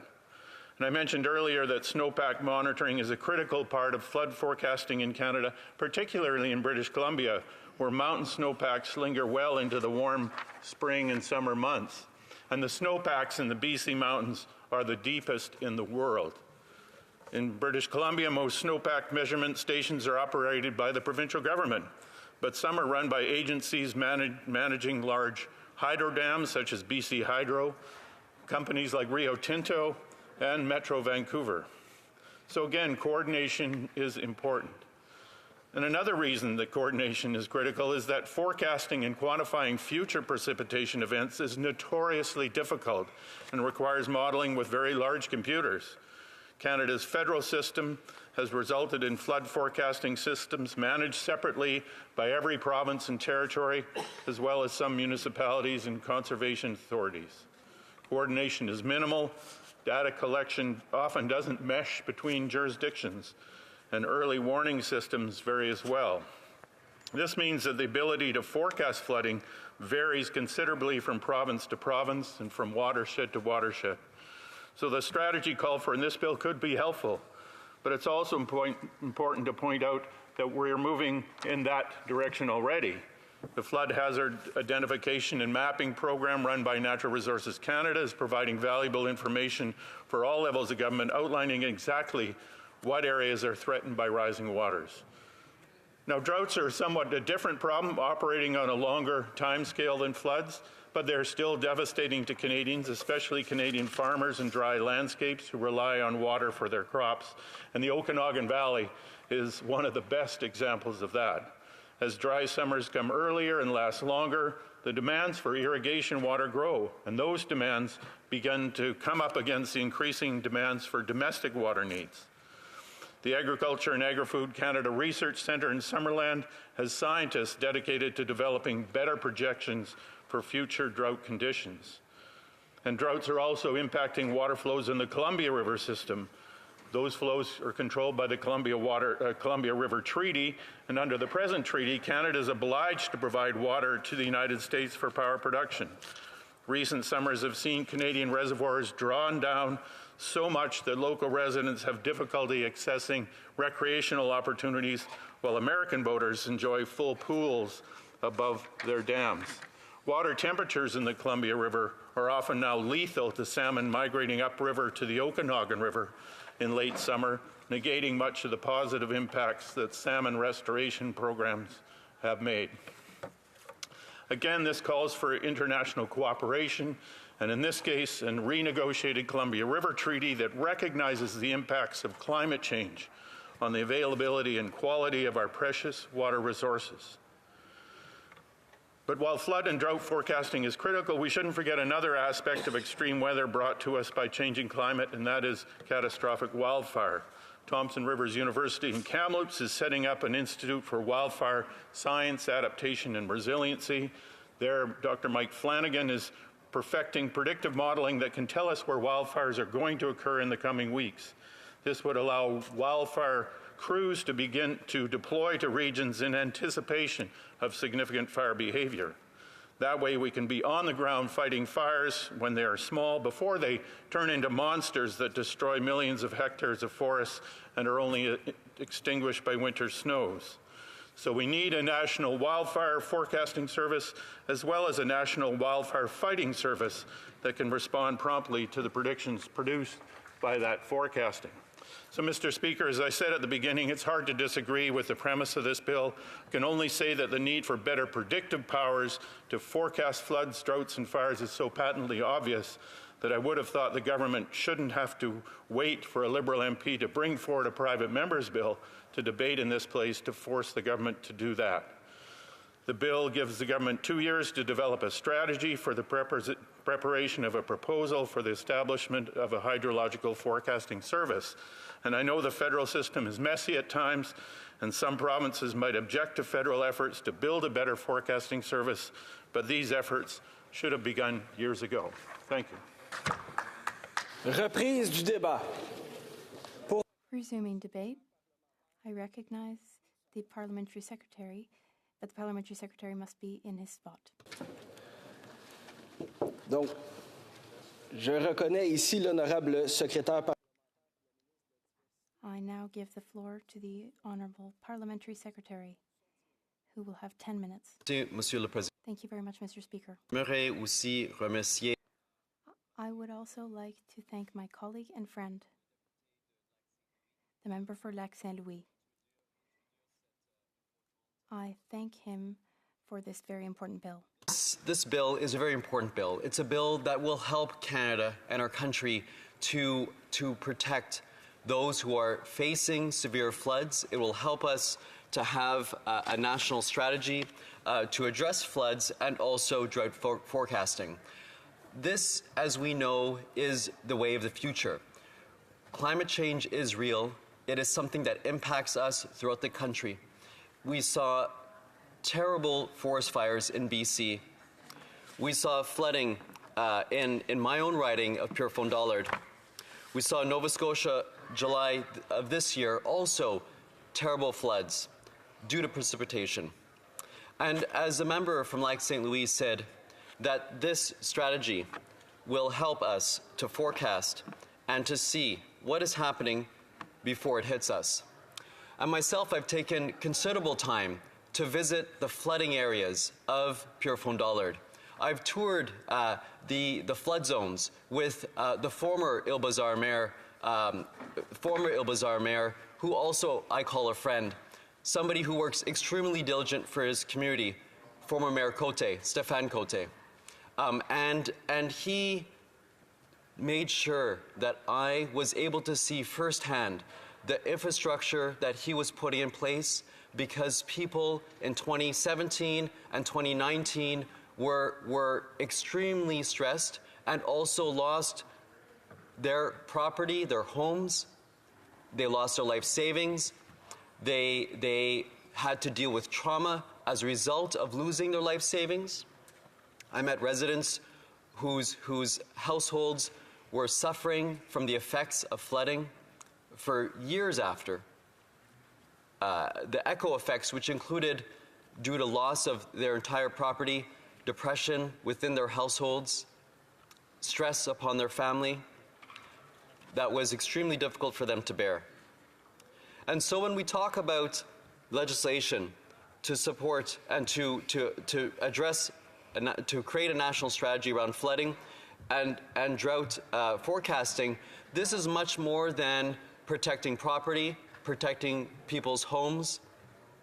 And I mentioned earlier that snowpack monitoring is a critical part of flood forecasting in Canada, particularly in British Columbia, where mountain snowpacks linger well into the warm spring and summer months. And the snowpacks in the BC mountains are the deepest in the world. In British Columbia, most snowpack measurement stations are operated by the provincial government, but some are run by agencies managing large hydro dams such as BC Hydro, companies like Rio Tinto, and Metro Vancouver. So again, coordination is important. And another reason that coordination is critical is that forecasting and quantifying future precipitation events is notoriously difficult and requires modeling with very large computers. Canada's federal system has resulted in flood forecasting systems managed separately by every province and territory, as well as some municipalities and conservation authorities. Coordination is minimal. Data collection often doesn't mesh between jurisdictions, and early warning systems vary as well. This means that the ability to forecast flooding varies considerably from province to province and from watershed to watershed. So the strategy called for in this bill could be helpful, but it's also important to point out that we're moving in that direction already. The Flood Hazard Identification and Mapping Program run by Natural Resources Canada is providing valuable information for all levels of government, outlining exactly what areas are threatened by rising waters. Now, droughts are somewhat a different problem, operating on a longer time scale than floods, but they're still devastating to Canadians, especially Canadian farmers in dry landscapes who rely on water for their crops. And the Okanagan Valley is one of the best examples of that. As dry summers come earlier and last longer, the demands for irrigation water grow, and those demands begin to come up against the increasing demands for domestic water needs. The Agriculture and Agri-Food Canada Research Centre in Summerland has scientists dedicated to developing better projections for future drought conditions. And droughts are also impacting water flows in the Columbia River system. Those flows are controlled by the Columbia River Treaty, and under the present treaty, Canada is obliged to provide water to the United States for power production. Recent summers have seen Canadian reservoirs drawn down so much that local residents have difficulty accessing recreational opportunities, while American boaters enjoy full pools above their dams. Water temperatures in the Columbia River are often now lethal to salmon migrating upriver to the Okanagan River in late summer, negating much of the positive impacts that salmon restoration programs have made. Again, this calls for international cooperation, and in this case, a renegotiated Columbia River Treaty that recognizes the impacts of climate change on the availability and quality of our precious water resources. But while flood and drought forecasting is critical, we shouldn't forget another aspect of extreme weather brought to us by changing climate, and that is catastrophic wildfire. Thompson Rivers University in Kamloops is setting up an Institute for Wildfire Science, Adaptation, and Resiliency. There, Dr. Mike Flanagan is perfecting predictive modeling that can tell us where wildfires are going to occur in the coming weeks. This would allow wildfire crews to begin to deploy to regions in anticipation of significant fire behavior. That way we can be on the ground fighting fires when they are small before they turn into monsters that destroy millions of hectares of forests and are only extinguished by winter snows. So we need a national wildfire forecasting service as well as a national wildfire fighting service that can respond promptly to the predictions produced by that forecasting. So, Mr. Speaker, as I said at the beginning, it's hard to disagree with the premise of this bill. I can only say that the need for better predictive powers to forecast floods, droughts, and fires is so patently obvious that I would have thought the government shouldn't have to wait for a Liberal MP to bring forward a private member's bill to debate in this place to force the government to do that. The bill gives the government 2 years to develop a strategy for the preparation of a proposal for the establishment of a hydrological forecasting service. And I know the federal system is messy at times, and some provinces might object to federal efforts to build a better forecasting service, but these efforts should have begun years ago. Thank you. Reprise du débat. Resuming debate, I recognize the parliamentary secretary, but the parliamentary secretary must be in his spot. Donc, je reconnais ici l'honorable secrétaire. I now give the floor to the Honourable Parliamentary Secretary, who will have 10 minutes. Monsieur le Président. Thank you very much, Mr. Speaker. J'aimerais aussi remercier. I would also like to thank my colleague and friend, the member for Lac Saint-Louis. I thank him for this very important bill. This bill is a very important bill. It's a bill that will help Canada and our country to protect those who are facing severe floods. It will help us to have a national strategy to address floods and also drought forecasting. This, as we know, is the way of the future. Climate change is real. It is something that impacts us throughout the country. We saw terrible forest fires in BC. We saw flooding in my own riding of Purefond-Dollard. We saw in Nova Scotia, July of this year, also terrible floods due to precipitation. And as a member from Lac St. Louis said, that this strategy will help us to forecast and to see what is happening before it hits us. And myself, I've taken considerable time to visit the flooding areas of Purefond-Dollard. I've toured the flood zones with the former Île-Bézard mayor, who also I call a friend, somebody who works extremely diligent for his community, former Mayor Cote, Stéphane Cote. And he made sure that I was able to see firsthand the infrastructure that he was putting in place, because people in 2017 and 2019 were extremely stressed and also lost their property, their homes. They lost their life savings. They had to deal with trauma as a result of losing their life savings. I met residents whose households were suffering from the effects of flooding for years after. The echo effects, which included, due to loss of their entire property, depression within their households, stress upon their family that was extremely difficult for them to bear. And so when we talk about legislation to support and to address, to create a national strategy around flooding and drought forecasting, this is much more than protecting property, protecting people's homes.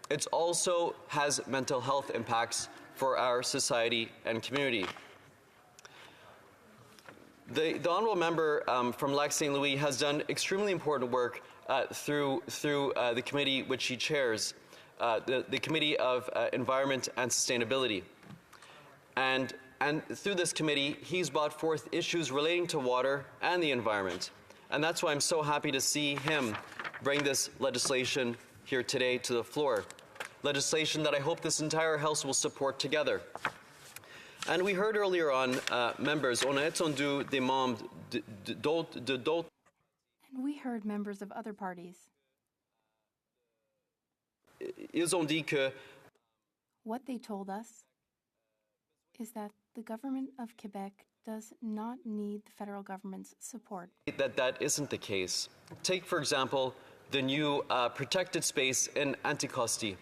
It also has mental health impacts for our society and community. The honourable member from Lac St. Louis has done extremely important work through the committee which he chairs, the Committee of Environment and Sustainability. And through this committee, he's brought forth issues relating to water and the environment. And that's why I'm so happy to see him bring this legislation here today to the floor. Legislation that I hope this entire House will support together. And we heard earlier on, members, on a entendu des membres d'autres. And we heard members of other parties. Ils ont dit que what they told us is that the government of Quebec does not need the federal government's support. That isn't the case. Take, for example, the new protected space in Anticosti.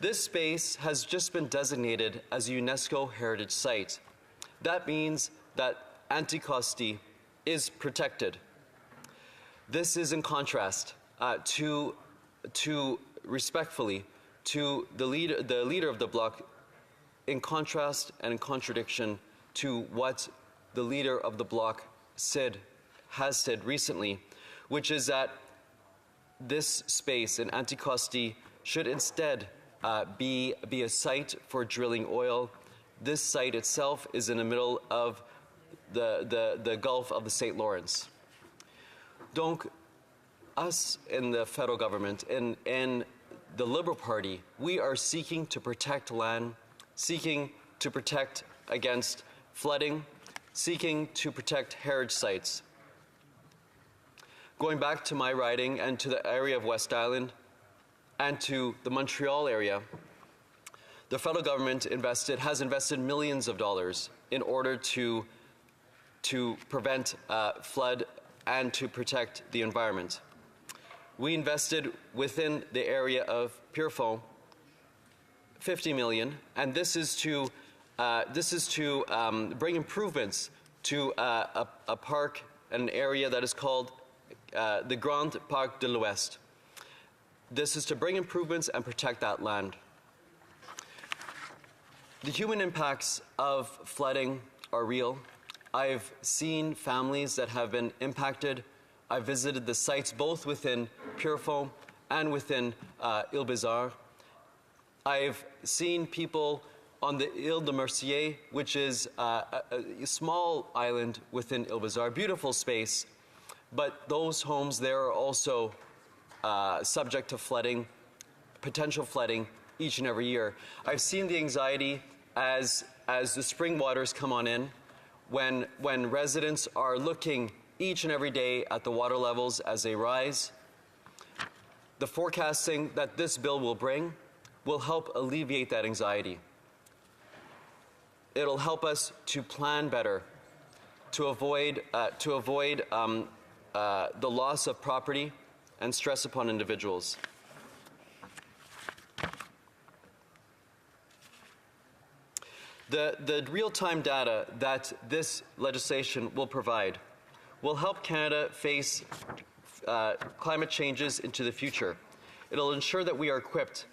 This space has just been designated as a UNESCO heritage site. That means that Anticosti is protected. This is in contrast to respectfully to the leader of the Bloc, in contrast and in contradiction to what the leader of the Bloc has said recently, which is that this space in Anticosti should instead be a site for drilling oil. This site itself is in the middle of the Gulf of the St. Lawrence. Donc, us in the federal government, in the Liberal Party, we are seeking to protect land, seeking to protect against flooding, seeking to protect heritage sites. Going back to my riding and to the area of West Island, and to the Montreal area, the federal government has invested millions of dollars in order to prevent flood and to protect the environment. We invested within the area of Pierrefonds $50 million, and this is to bring improvements to a park, an area that is called the Grand Parc de l'Ouest. This is to bring improvements and protect that land. The human impacts of flooding are real. I've seen families that have been impacted. I've visited the sites both within Pierrefonds and within Île-Bizarre. I've seen people on the Île de Mercier, which is a small island within Île-Bizarre, beautiful space, but those homes there are also subject to flooding, potential flooding each and every year. I've seen the anxiety as the spring waters come on in, when residents are looking each and every day at the water levels as they rise. The forecasting that this bill will bring will help alleviate that anxiety. It'll help us to plan better, to avoid the loss of property and stress upon individuals. The real-time data that this legislation will provide will help Canada face climate changes into the future. It'll ensure that we are equipped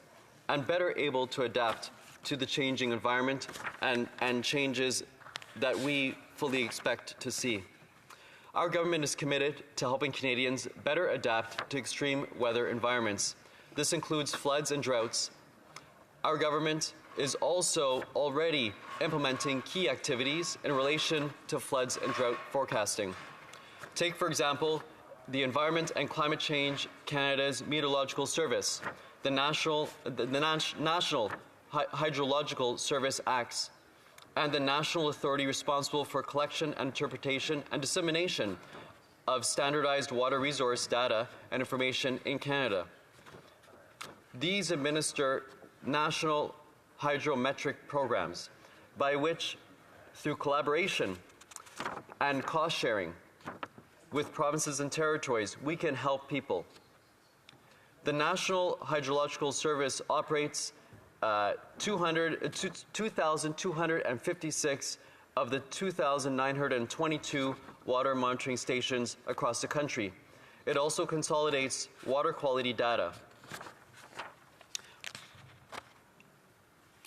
and better able to adapt to the changing environment and changes that we fully expect to see. Our government is committed to helping Canadians better adapt to extreme weather environments. This includes floods and droughts. Our government is also already implementing key activities in relation to floods and drought forecasting. Take, for example, the Environment and Climate Change Canada's Meteorological Service, the National Hydrological Service Acts, and the national authority responsible for collection and interpretation and dissemination of standardized water resource data and information in Canada. These administer national hydrometric programs by which, through collaboration, and cost sharing with provinces and territories, we can help people. The National Hydrological Service operates 2,256 of the 2,922 water monitoring stations across the country. It also consolidates water quality data.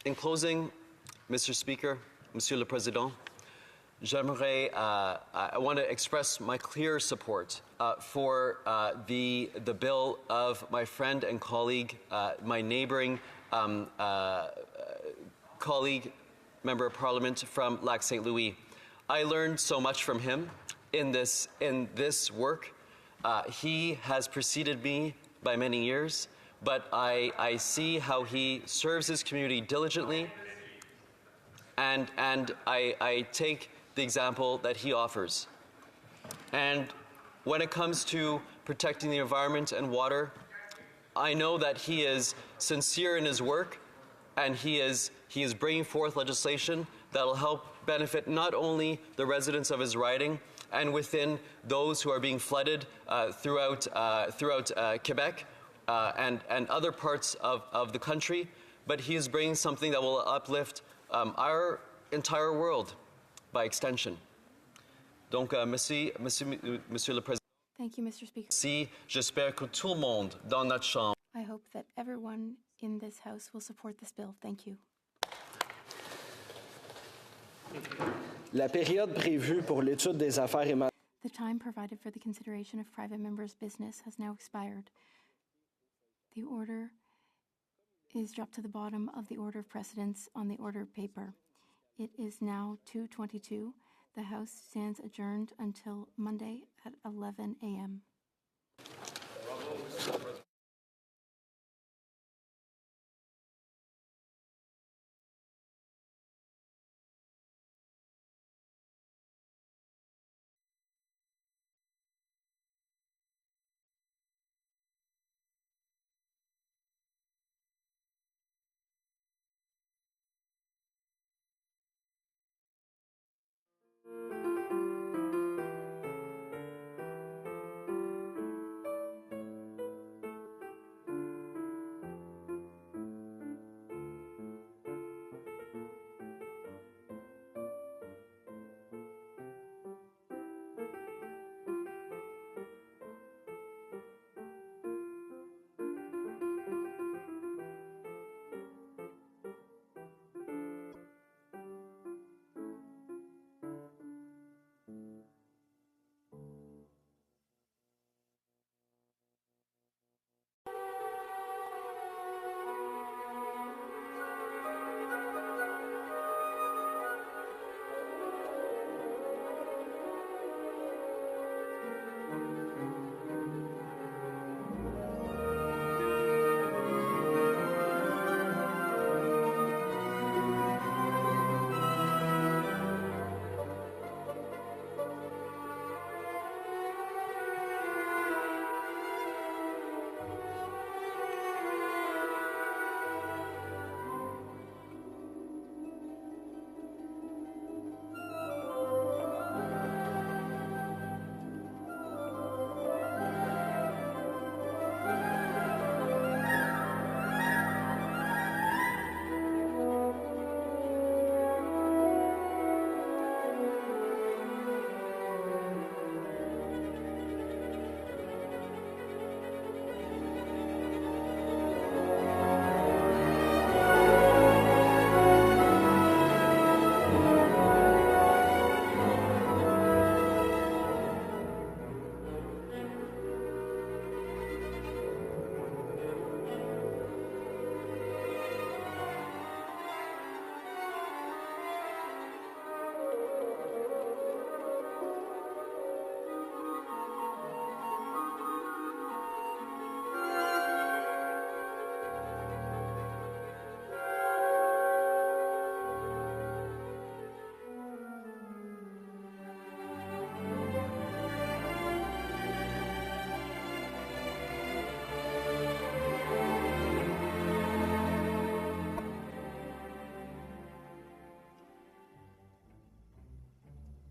In closing, Mr. Speaker, Monsieur le Président, I want to express my clear support for the bill of my friend and colleague, my neighboring colleague, Member of Parliament from Lac St. Louis. I learned so much from him in this work. He has preceded me by many years, but I see how he serves his community diligently, and I take the example that he offers. And when it comes to protecting the environment and water, I know that he is sincere in his work, and he is bringing forth legislation that will help benefit not only the residents of his riding and within those who are being flooded throughout Quebec and other parts of the country, but he is bringing something that will uplift our entire world by extension. Donc, Monsieur le Président. Thank you, Mr. Speaker. Si, j'espère que tout le monde dans notre chambre. I hope that everyone in this House will support this bill. Thank you. La période prévue pour l'étude des affaires émanant. The time provided for the consideration of private members' business has now expired. The order is dropped to the bottom of the order of precedence on the order paper. It is now 2:22. The House stands adjourned until Monday at 11 a.m.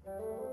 Thank you.